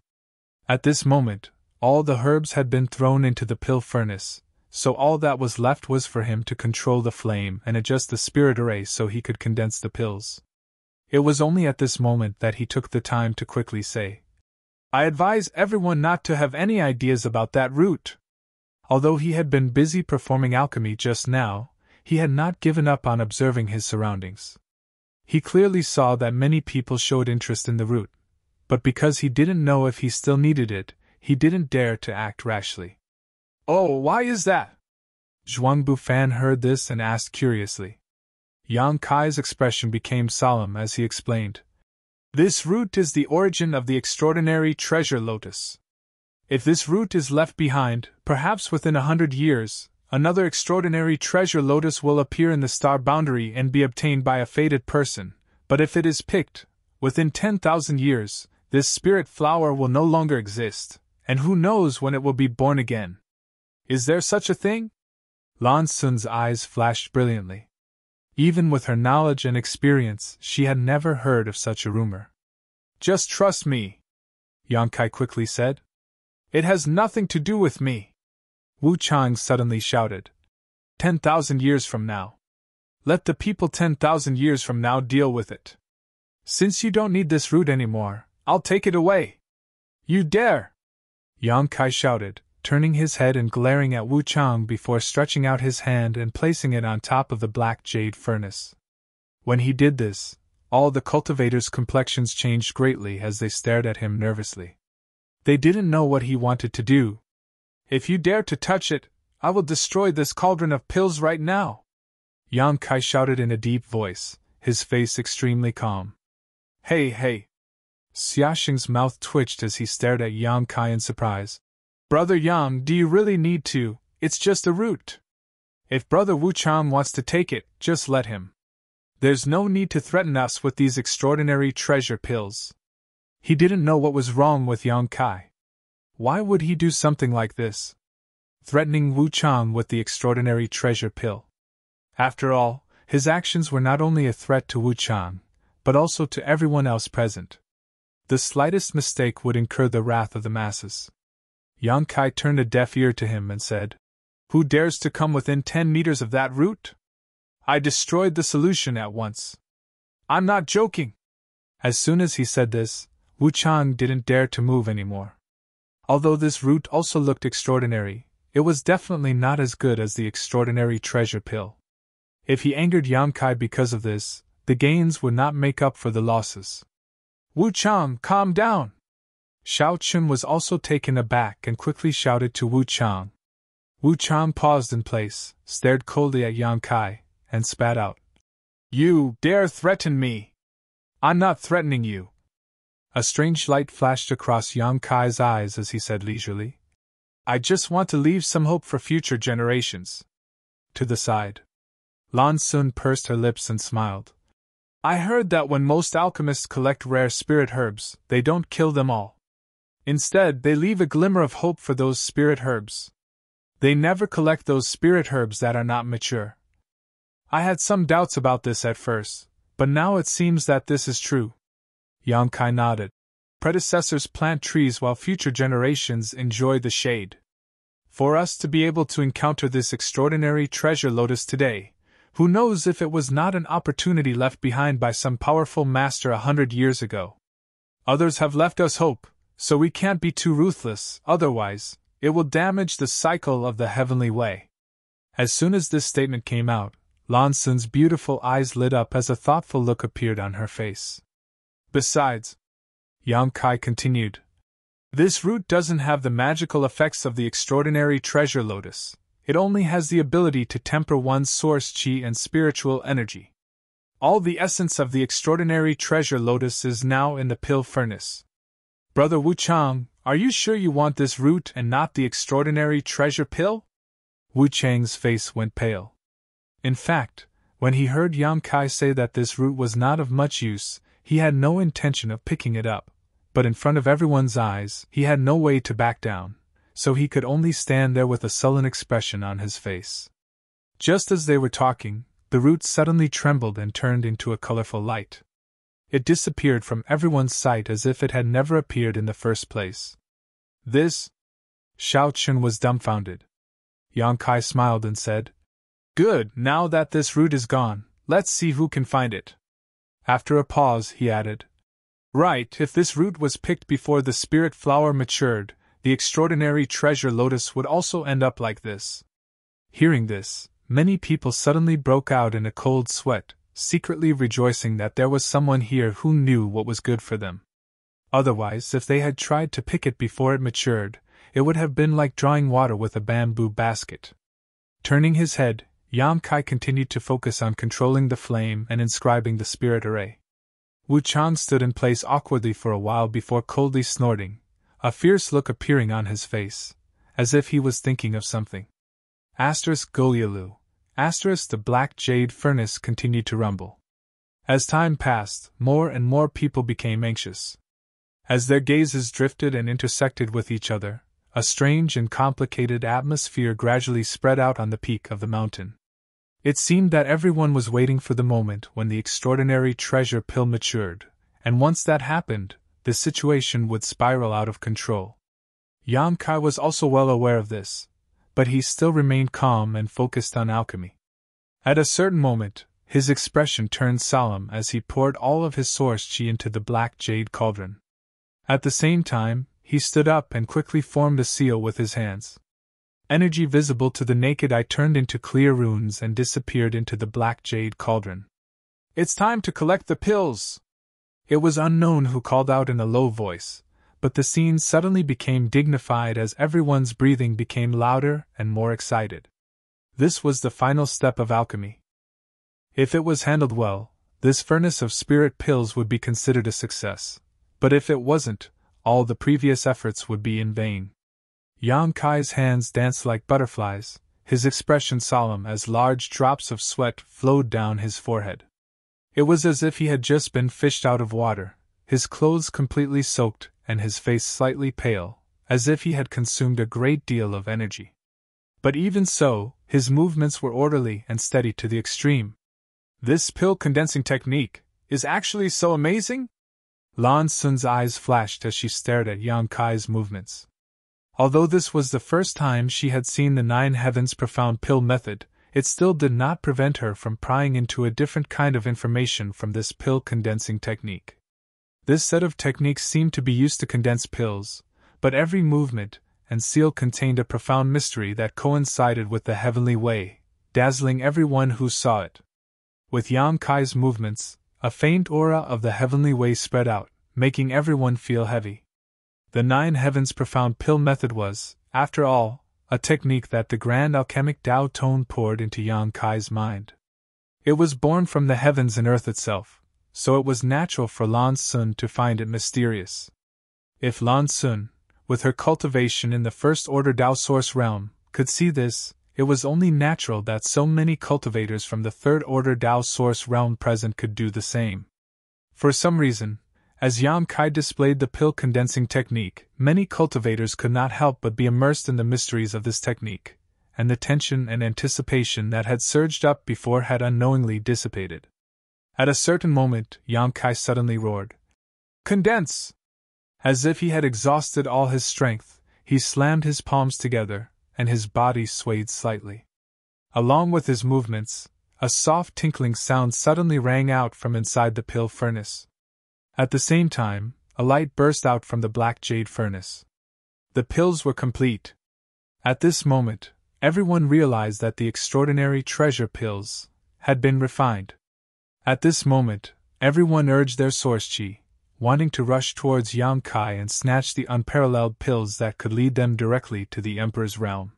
At this moment, all the herbs had been thrown into the pill furnace, so all that was left was for him to control the flame and adjust the spirit array so he could condense the pills. It was only at this moment that he took the time to quickly say, "I advise everyone not to have any ideas about that root." Although he had been busy performing alchemy just now, he had not given up on observing his surroundings. He clearly saw that many people showed interest in the root, but because he didn't know if he still needed it, he didn't dare to act rashly. "Oh, why is that?" Zhuang Bufan heard this and asked curiously. Yang Kai's expression became solemn as he explained. "This root is the origin of the extraordinary treasure lotus. If this root is left behind, perhaps within 100 years, another extraordinary treasure lotus will appear in the star boundary and be obtained by a fated person, but if it is picked, within 10,000 years, this spirit flower will no longer exist, and who knows when it will be born again. Is there such a thing?" Lan Sun's eyes flashed brilliantly. Even with her knowledge and experience, she had never heard of such a rumor. "Just trust me," Yang Kai quickly said. "It has nothing to do with me." Wu Chang suddenly shouted. 10,000 years from now. Let the people 10,000 years from now deal with it. Since you don't need this root anymore, I'll take it away." "You dare!" Yang Kai shouted, turning his head and glaring at Wu Chang before stretching out his hand and placing it on top of the black jade furnace. When he did this, all the cultivators' complexions changed greatly as they stared at him nervously. They didn't know what he wanted to do. "If you dare to touch it, I will destroy this cauldron of pills right now," Yang Kai shouted in a deep voice, his face extremely calm. Hey! Xiaxing's mouth twitched as he stared at Yang Kai in surprise. "Brother Yang, do you really need to? It's just a root. If Brother Wu Chang wants to take it, just let him. There's no need to threaten us with these extraordinary treasure pills." He didn't know what was wrong with Yang Kai. Why would he do something like this? Threatening Wu Chang with the extraordinary treasure pill. After all, his actions were not only a threat to Wu Chang, but also to everyone else present. The slightest mistake would incur the wrath of the masses. Yang Kai turned a deaf ear to him and said, "Who dares to come within 10 meters of that root? I destroyed the solution at once. I'm not joking." As soon as he said this, Wu Chang didn't dare to move anymore. Although this root also looked extraordinary, it was definitely not as good as the extraordinary treasure pill. If he angered Yang Kai because of this, the gains would not make up for the losses. "Wu Chang, calm down!" Xiao Chun was also taken aback and quickly shouted to Wu Chang. Wu Chang paused in place, stared coldly at Yang Kai, and spat out. "You dare threaten me? I'm not threatening you." A strange light flashed across Yang Kai's eyes as he said leisurely, I just want to leave some hope for future generations. To the side. Lan Sun pursed her lips and smiled. I heard that when most alchemists collect rare spirit herbs, they don't kill them all. Instead, they leave a glimmer of hope for those spirit herbs. They never collect those spirit herbs that are not mature. I had some doubts about this at first, but now it seems that this is true. Yang Kai nodded. Predecessors plant trees while future generations enjoy the shade. For us to be able to encounter this extraordinary treasure lotus today, who knows if it was not an opportunity left behind by some powerful master 100 years ago. Others have left us hope, so we can't be too ruthless, otherwise, it will damage the cycle of the heavenly way. As soon as this statement came out, Lan Sun's beautiful eyes lit up as a thoughtful look appeared on her face. Besides, Yang Kai continued, this root doesn't have the magical effects of the extraordinary treasure lotus. It only has the ability to temper one's source qi and spiritual energy. All the essence of the extraordinary treasure lotus is now in the pill furnace. Brother Wu Chang, are you sure you want this root and not the extraordinary treasure pill? Wu Chang's face went pale. In fact, when he heard Yang Kai say that this root was not of much use, he had no intention of picking it up, but in front of everyone's eyes, he had no way to back down, so he could only stand there with a sullen expression on his face. Just as they were talking, the root suddenly trembled and turned into a colorful light. It disappeared from everyone's sight as if it had never appeared in the first place. This? Shao Chun was dumbfounded. Yang Kai smiled and said, Good, now that this root is gone, let's see who can find it. After a pause, he added, Right, if this root was picked before the spirit flower matured, the extraordinary treasure lotus would also end up like this. Hearing this, many people suddenly broke out in a cold sweat, secretly rejoicing that there was someone here who knew what was good for them. Otherwise, if they had tried to pick it before it matured, it would have been like drawing water with a bamboo basket. Turning his head, Yang Kai continued to focus on controlling the flame and inscribing the spirit array. Wu Chang stood in place awkwardly for a while before coldly snorting, a fierce look appearing on his face, as if he was thinking of something. Golyalu. The black jade furnace continued to rumble. As time passed, more and more people became anxious. As their gazes drifted and intersected with each other, a strange and complicated atmosphere gradually spread out on the peak of the mountain. It seemed that everyone was waiting for the moment when the extraordinary treasure pill matured, and once that happened, the situation would spiral out of control. Yang Kai was also well aware of this, but he still remained calm and focused on alchemy. At a certain moment, his expression turned solemn as he poured all of his source qi into the black jade cauldron. At the same time, he stood up and quickly formed a seal with his hands. Energy visible to the naked eye turned into clear runes and disappeared into the black jade cauldron. It's time to collect the pills! It was unknown who called out in a low voice, but the scene suddenly became dignified as everyone's breathing became louder and more excited. This was the final step of alchemy. If it was handled well, this furnace of spirit pills would be considered a success, but if it wasn't, all the previous efforts would be in vain. Yang Kai's hands danced like butterflies, his expression solemn as large drops of sweat flowed down his forehead. It was as if he had just been fished out of water, his clothes completely soaked and his face slightly pale, as if he had consumed a great deal of energy. But even so, his movements were orderly and steady to the extreme. This pill condensing technique is actually so amazing? Lan Sun's eyes flashed as she stared at Yang Kai's movements. Although this was the first time she had seen the Nine Heavens profound pill method, it still did not prevent her from prying into a different kind of information from this pill condensing technique. This set of techniques seemed to be used to condense pills, but every movement and seal contained a profound mystery that coincided with the heavenly way, dazzling everyone who saw it. With Yang Kai's movements, a faint aura of the heavenly way spread out, making everyone feel heavy. The Nine Heavens profound pill method was, after all, a technique that the grand alchemic Tao Tone poured into Yang Kai's mind. It was born from the heavens and earth itself, so it was natural for Lan Sun to find it mysterious. If Lan Sun, with her cultivation in the first-order Tao Source realm, could see this. It was only natural that so many cultivators from the third-order Tao Source realm present could do the same. For some reason, as Yang Kai displayed the pill condensing technique, many cultivators could not help but be immersed in the mysteries of this technique, and the tension and anticipation that had surged up before had unknowingly dissipated. At a certain moment, Yang Kai suddenly roared, "Condense!" As if he had exhausted all his strength, he slammed his palms together, and his body swayed slightly. Along with his movements, a soft tinkling sound suddenly rang out from inside the pill furnace. At the same time, a light burst out from the black jade furnace. The pills were complete. At this moment, everyone realized that the extraordinary treasure pills had been refined. At this moment, everyone urged their source chi, wanting to rush towards Yang Kai and snatch the unparalleled pills that could lead them directly to the Emperor's realm.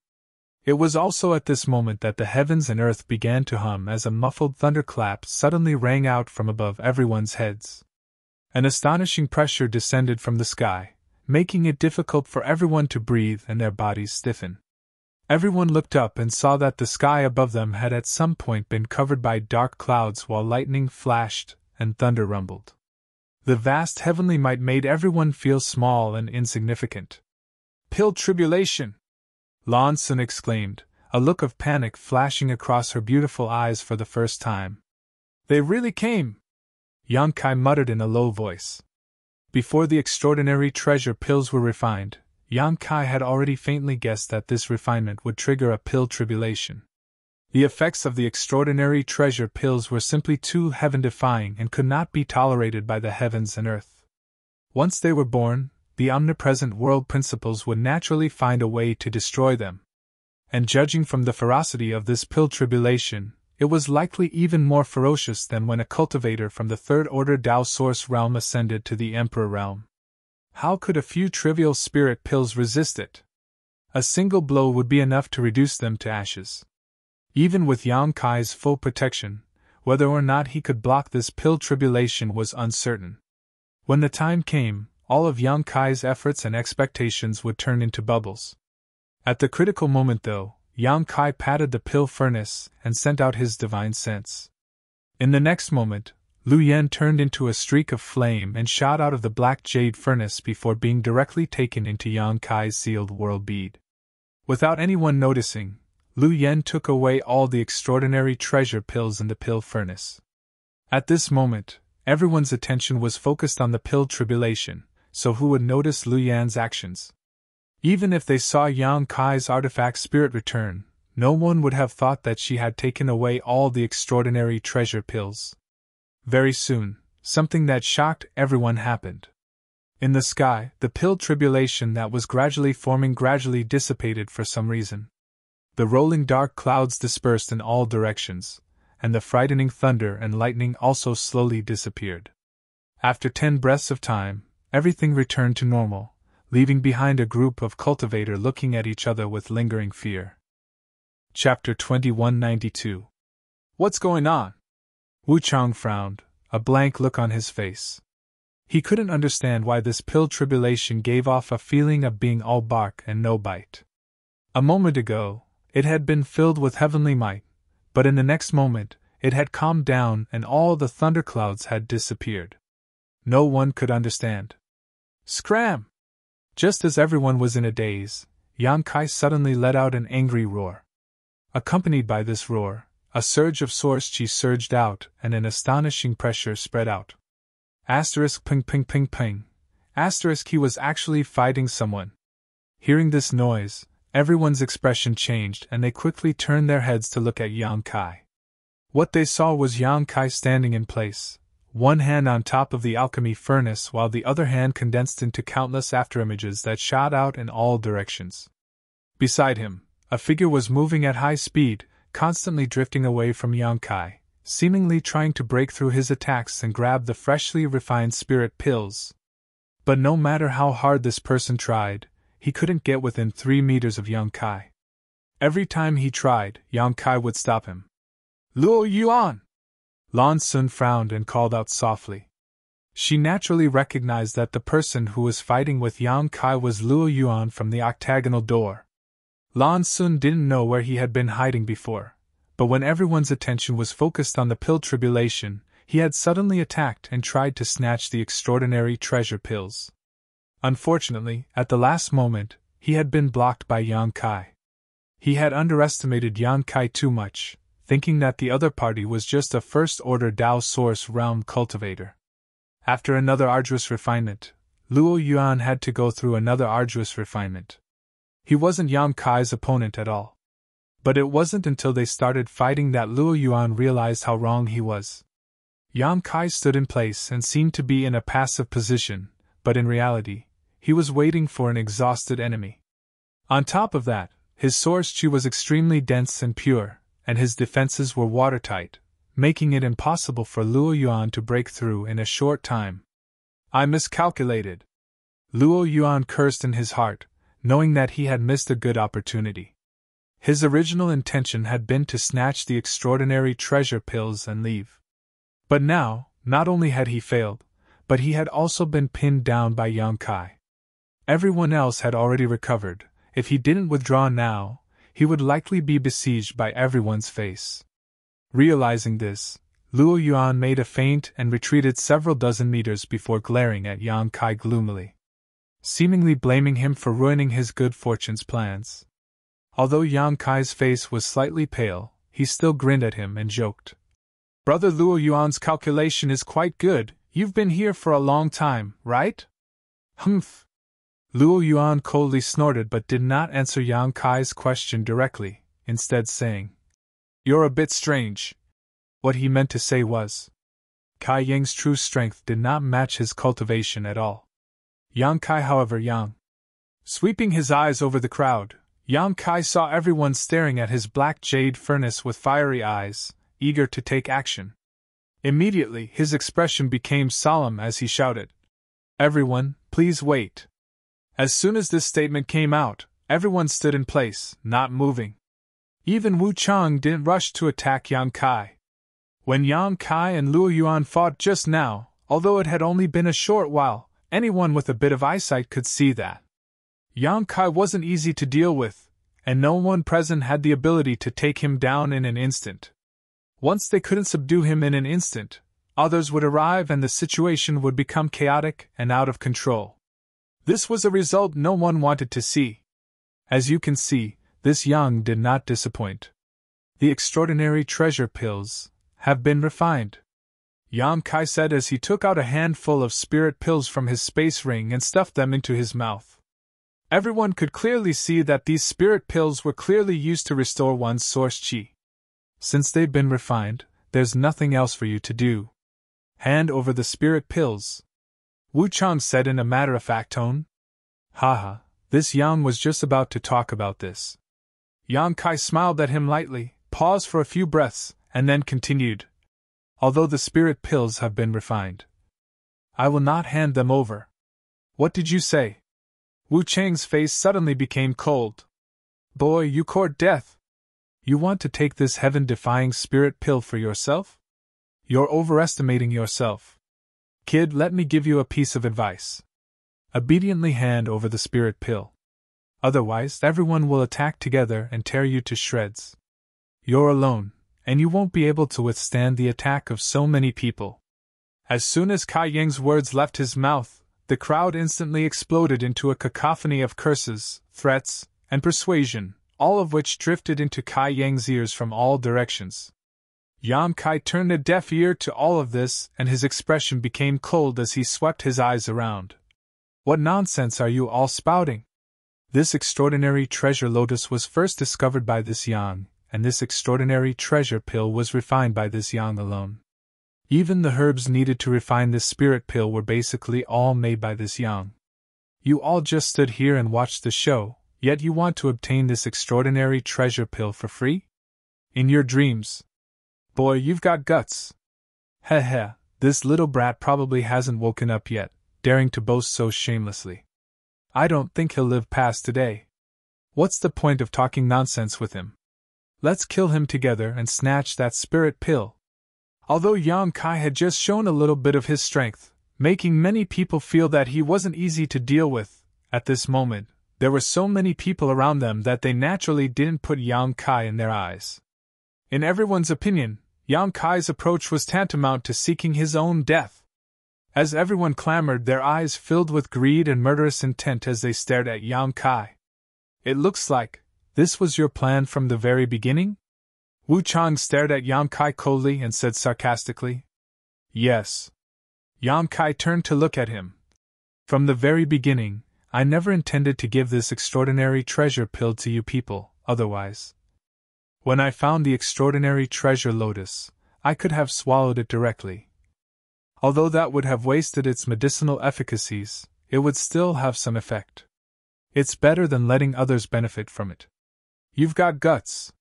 It was also at this moment that the heavens and earth began to hum as a muffled thunderclap suddenly rang out from above everyone's heads. An astonishing pressure descended from the sky, making it difficult for everyone to breathe and their bodies stiffen. Everyone looked up and saw that the sky above them had at some point been covered by dark clouds while lightning flashed and thunder rumbled. The vast heavenly might made everyone feel small and insignificant. "Pill tribulation!" Lan Sun exclaimed, a look of panic flashing across her beautiful eyes for the first time. "They really came!" Yang Kai muttered in a low voice. Before the extraordinary treasure pills were refined, Yang Kai had already faintly guessed that this refinement would trigger a pill tribulation. The effects of the extraordinary treasure pills were simply too heaven-defying and could not be tolerated by the heavens and earth. Once they were born, the omnipresent world principles would naturally find a way to destroy them. And judging from the ferocity of this pill tribulation, it was likely even more ferocious than when a cultivator from the third-order Tao Source realm ascended to the Emperor realm. How could a few trivial spirit pills resist it? A single blow would be enough to reduce them to ashes. Even with Yang Kai's full protection, whether or not he could block this pill tribulation was uncertain. When the time came, all of Yang Kai's efforts and expectations would turn into bubbles. At the critical moment, though, Yang Kai patted the pill furnace and sent out his divine sense. In the next moment, Lu Yen turned into a streak of flame and shot out of the black jade furnace before being directly taken into Yang Kai's sealed world bead. Without anyone noticing, Lu Yen took away all the extraordinary treasure pills in the pill furnace. At this moment, everyone's attention was focused on the pill tribulation, so who would notice Lu Yan's actions? Even if they saw Yang Kai's artifact spirit return, no one would have thought that she had taken away all the extraordinary treasure pills. Very soon, something that shocked everyone happened. In the sky, the pill tribulation that was gradually forming gradually dissipated for some reason. The rolling dark clouds dispersed in all directions, and the frightening thunder and lightning also slowly disappeared. After 10 breaths of time, everything returned to normal, leaving behind a group of cultivators looking at each other with lingering fear. Chapter 2192. What's going on? Wu Chang frowned, a blank look on his face. He couldn't understand why this pill tribulation gave off a feeling of being all bark and no bite. A moment ago, it had been filled with heavenly might, but in the next moment, it had calmed down and all the thunderclouds had disappeared. No one could understand. Scram! Just as everyone was in a daze, Yang Kai suddenly let out an angry roar. Accompanied by this roar, a surge of source chi surged out and an astonishing pressure spread out. Asterisk ping ping ping ping. Asterisk he was actually fighting someone. Hearing this noise, everyone's expression changed and they quickly turned their heads to look at Yang Kai. What they saw was Yang Kai standing in place, one hand on top of the alchemy furnace while the other hand condensed into countless afterimages that shot out in all directions. Beside him, a figure was moving at high speed, constantly drifting away from Yang Kai, seemingly trying to break through his attacks and grab the freshly refined spirit pills. But no matter how hard this person tried, he couldn't get within 3 meters of Yang Kai. Every time he tried, Yang Kai would stop him. "Luo Yuan!" Lan Sun frowned and called out softly. She naturally recognized that the person who was fighting with Yang Kai was Luo Yuan from the octagonal door. Lan Sun didn't know where he had been hiding before, but when everyone's attention was focused on the pill tribulation, he had suddenly attacked and tried to snatch the extraordinary treasure pills. Unfortunately, at the last moment, he had been blocked by Yang Kai. He had underestimated Yang Kai too much, thinking that the other party was just a first-order Dao Source realm cultivator. After another arduous refinement, Luo Yuan had to go through another arduous refinement. He wasn't Yang Kai's opponent at all. But it wasn't until they started fighting that Luo Yuan realized how wrong he was. Yang Kai stood in place and seemed to be in a passive position, but in reality, he was waiting for an exhausted enemy. On top of that, his source chi was extremely dense and pure, and his defenses were watertight, making it impossible for Luo Yuan to break through in a short time. I miscalculated. Luo Yuan cursed in his heart, knowing that he had missed a good opportunity. His original intention had been to snatch the extraordinary treasure pills and leave. But now, not only had he failed, but he had also been pinned down by Yang Kai. Everyone else had already recovered. If he didn't withdraw now, he would likely be besieged by everyone's face. Realizing this, Luo Yuan made a feint and retreated several dozen meters before glaring at Yang Kai gloomily, seemingly blaming him for ruining his good fortune's plans. Although Yang Kai's face was slightly pale, he still grinned at him and joked. Brother Luo Yuan's calculation is quite good. You've been here for a long time, right? Humph. Luo Yuan coldly snorted but did not answer Yang Kai's question directly, instead saying, You're a bit strange. What he meant to say was, Kai Yang's true strength did not match his cultivation at all. Yang Kai, however, Sweeping his eyes over the crowd, Yang Kai saw everyone staring at his black jade furnace with fiery eyes, eager to take action. Immediately, his expression became solemn as he shouted, Everyone, please wait. As soon as this statement came out, everyone stood in place, not moving. Even Wu Chang didn't rush to attack Yang Kai. When Yang Kai and Luo Yuan fought just now, although it had only been a short while, anyone with a bit of eyesight could see that Yang Kai wasn't easy to deal with, and no one present had the ability to take him down in an instant. Once they couldn't subdue him in an instant, others would arrive and the situation would become chaotic and out of control. This was a result no one wanted to see. As you can see, this Yang did not disappoint. The extraordinary treasure pills have been refined, Yang Kai said as he took out a handful of spirit pills from his space ring and stuffed them into his mouth. Everyone could clearly see that these spirit pills were clearly used to restore one's source chi. Since they've been refined, there's nothing else for you to do. Hand over the spirit pills, Wu Chang said in a matter-of-fact tone. Haha, this Yang was just about to talk about this. Yang Kai smiled at him lightly, paused for a few breaths, and then continued. Although the spirit pills have been refined, I will not hand them over. What did you say? Wu Chang's face suddenly became cold. Boy, you court death. You want to take this heaven-defying spirit pill for yourself? You're overestimating yourself. Kid, let me give you a piece of advice. Obediently hand over the spirit pill. Otherwise, everyone will attack together and tear you to shreds. You're alone, and you won't be able to withstand the attack of so many people. As soon as Kai Yang's words left his mouth, the crowd instantly exploded into a cacophony of curses, threats, and persuasion, all of which drifted into Kai Yang's ears from all directions. Yang Kai turned a deaf ear to all of this, and his expression became cold as he swept his eyes around. What nonsense are you all spouting? This extraordinary treasure lotus was first discovered by this Yang, and this extraordinary treasure pill was refined by this Yang alone. Even the herbs needed to refine this spirit pill were basically all made by this Yang. You all just stood here and watched the show, yet you want to obtain this extraordinary treasure pill for free? In your dreams. Boy, you've got guts. Heh heh, this little brat probably hasn't woken up yet, daring to boast so shamelessly. I don't think he'll live past today. What's the point of talking nonsense with him? Let's kill him together and snatch that spirit pill. Although Yang Kai had just shown a little bit of his strength, making many people feel that he wasn't easy to deal with. At this moment, there were so many people around them that they naturally didn't put Yang Kai in their eyes. In everyone's opinion, Yang Kai's approach was tantamount to seeking his own death. As everyone clamored, their eyes filled with greed and murderous intent as they stared at Yang Kai. It looks like this was your plan from the very beginning? Wu Chang stared at Yang Kai coldly and said sarcastically. Yes. Yang Kai turned to look at him. From the very beginning, I never intended to give this extraordinary treasure pill to you people, otherwise. When I found the extraordinary treasure lotus, I could have swallowed it directly. Although that would have wasted its medicinal efficacies, it would still have some effect. It's better than letting others benefit from it. You've got guts.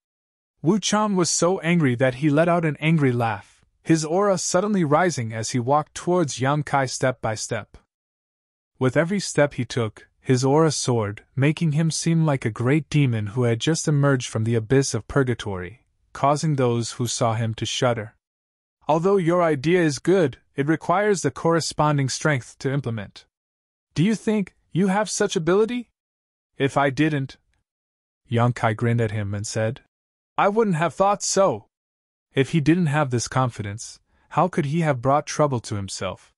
Wu Chang was so angry that he let out an angry laugh, his aura suddenly rising as he walked towards Yang Kai step by step. With every step he took, his aura soared, making him seem like a great demon who had just emerged from the abyss of purgatory, causing those who saw him to shudder. Although your idea is good, it requires the corresponding strength to implement. Do you think you have such ability? If I didn't, Yang Kai grinned at him and said, I wouldn't have thought so. If he didn't have this confidence, how could he have brought trouble to himself?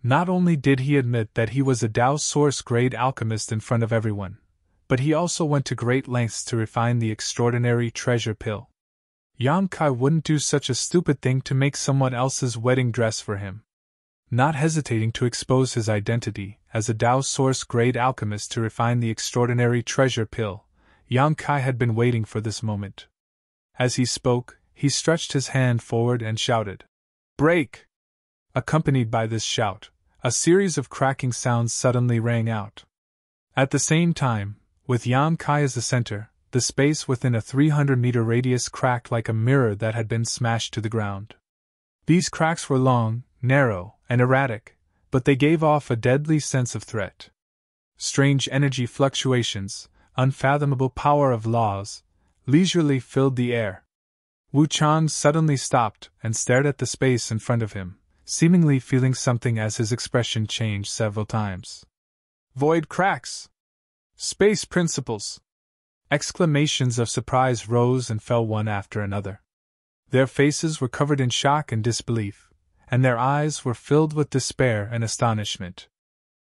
Not only did he admit that he was a Dao Source-grade alchemist in front of everyone, but he also went to great lengths to refine the extraordinary treasure pill. Yang Kai wouldn't do such a stupid thing to make someone else's wedding dress for him. Not hesitating to expose his identity as a Dao Source-grade alchemist to refine the extraordinary treasure pill, Yang Kai had been waiting for this moment. As he spoke, he stretched his hand forward and shouted, Break! Accompanied by this shout, a series of cracking sounds suddenly rang out. At the same time, with Yang Kai as the center, the space within a 300-meter radius cracked like a mirror that had been smashed to the ground. These cracks were long, narrow, and erratic, but they gave off a deadly sense of threat. Strange energy fluctuations, unfathomable power of laws, leisurely filled the air. Wu Chang suddenly stopped and stared at the space in front of him, seemingly feeling something as his expression changed several times. Void cracks! Space principles! Exclamations of surprise rose and fell one after another. Their faces were covered in shock and disbelief, and their eyes were filled with despair and astonishment.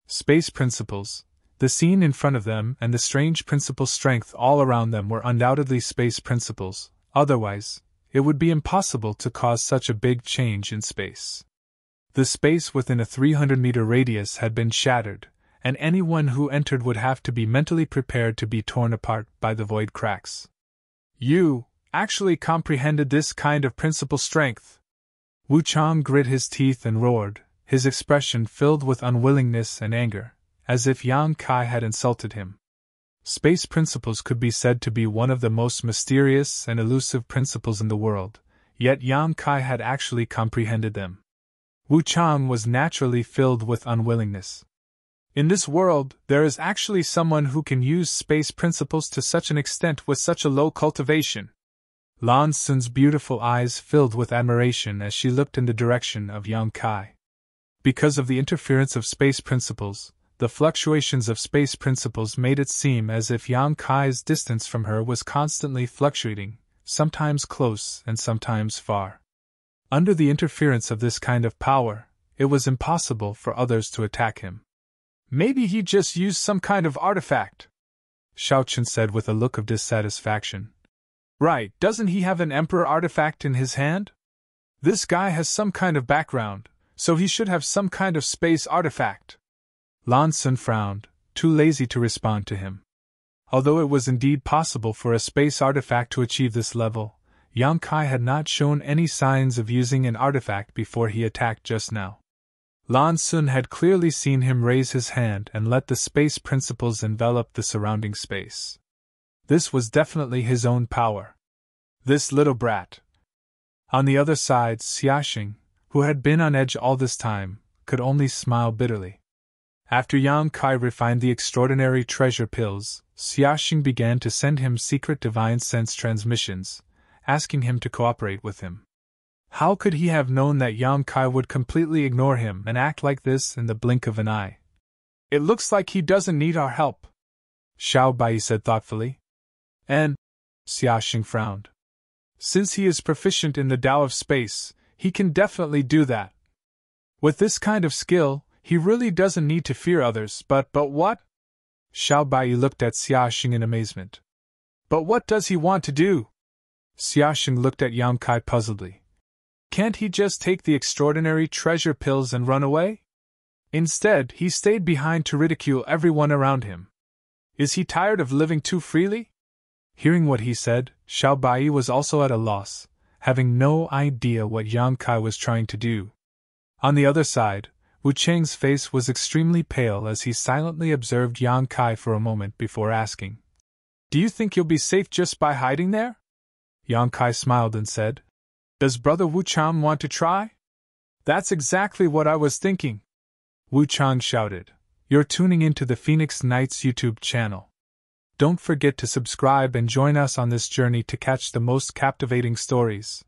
Space principles, the scene in front of them and the strange principle strength all around them were undoubtedly space principles, otherwise, it would be impossible to cause such a big change in space. The space within a 300-meter radius had been shattered, and anyone who entered would have to be mentally prepared to be torn apart by the void cracks. You actually comprehended this kind of principle strength? Wu Chang grit his teeth and roared, his expression filled with unwillingness and anger, as if Yang Kai had insulted him. Space principles could be said to be one of the most mysterious and elusive principles in the world, yet Yang Kai had actually comprehended them. Wu Chang was naturally filled with unwillingness. In this world, there is actually someone who can use space principles to such an extent with such a low cultivation. Lan Sun's beautiful eyes filled with admiration as she looked in the direction of Yang Kai. Because of the interference of space principles, the fluctuations of space principles made it seem as if Yang Kai's distance from her was constantly fluctuating, sometimes close and sometimes far. Under the interference of this kind of power, it was impossible for others to attack him. Maybe he just used some kind of artifact, Xiaochen said with a look of dissatisfaction. Right, doesn't he have an emperor artifact in his hand? This guy has some kind of background, so he should have some kind of space artifact. Lan Sun frowned, too lazy to respond to him. Although it was indeed possible for a space artifact to achieve this level, Yang Kai had not shown any signs of using an artifact before he attacked just now. Lan Sun had clearly seen him raise his hand and let the space principles envelop the surrounding space. This was definitely his own power. This little brat. On the other side, Xiaxing, who had been on edge all this time, could only smile bitterly. After Yang Kai refined the extraordinary treasure pills, Xiaxing began to send him secret divine sense transmissions, asking him to cooperate with him. How could he have known that Yang Kai would completely ignore him and act like this in the blink of an eye? It looks like he doesn't need our help, Xiao Bai said thoughtfully. And Xiaoxing frowned. Since he is proficient in the Tao of space, he can definitely do that. With this kind of skill, he really doesn't need to fear others, but what? Xiao Bai looked at Xiaoxing in amazement. But what does he want to do? Xiaoxing looked at Yang Kai puzzledly. Can't he just take the extraordinary treasure pills and run away? Instead, he stayed behind to ridicule everyone around him. Is he tired of living too freely? Hearing what he said, Xiao Bai was also at a loss, having no idea what Yang Kai was trying to do. On the other side, Wu Cheng's face was extremely pale as he silently observed Yang Kai for a moment before asking, Do you think you'll be safe just by hiding there? Yang Kai smiled and said, Does Brother Wu Chang want to try? That's exactly what I was thinking. Wu Chang shouted, You're tuning into the Phoenix Knights YouTube channel. Don't forget to subscribe and join us on this journey to catch the most captivating stories.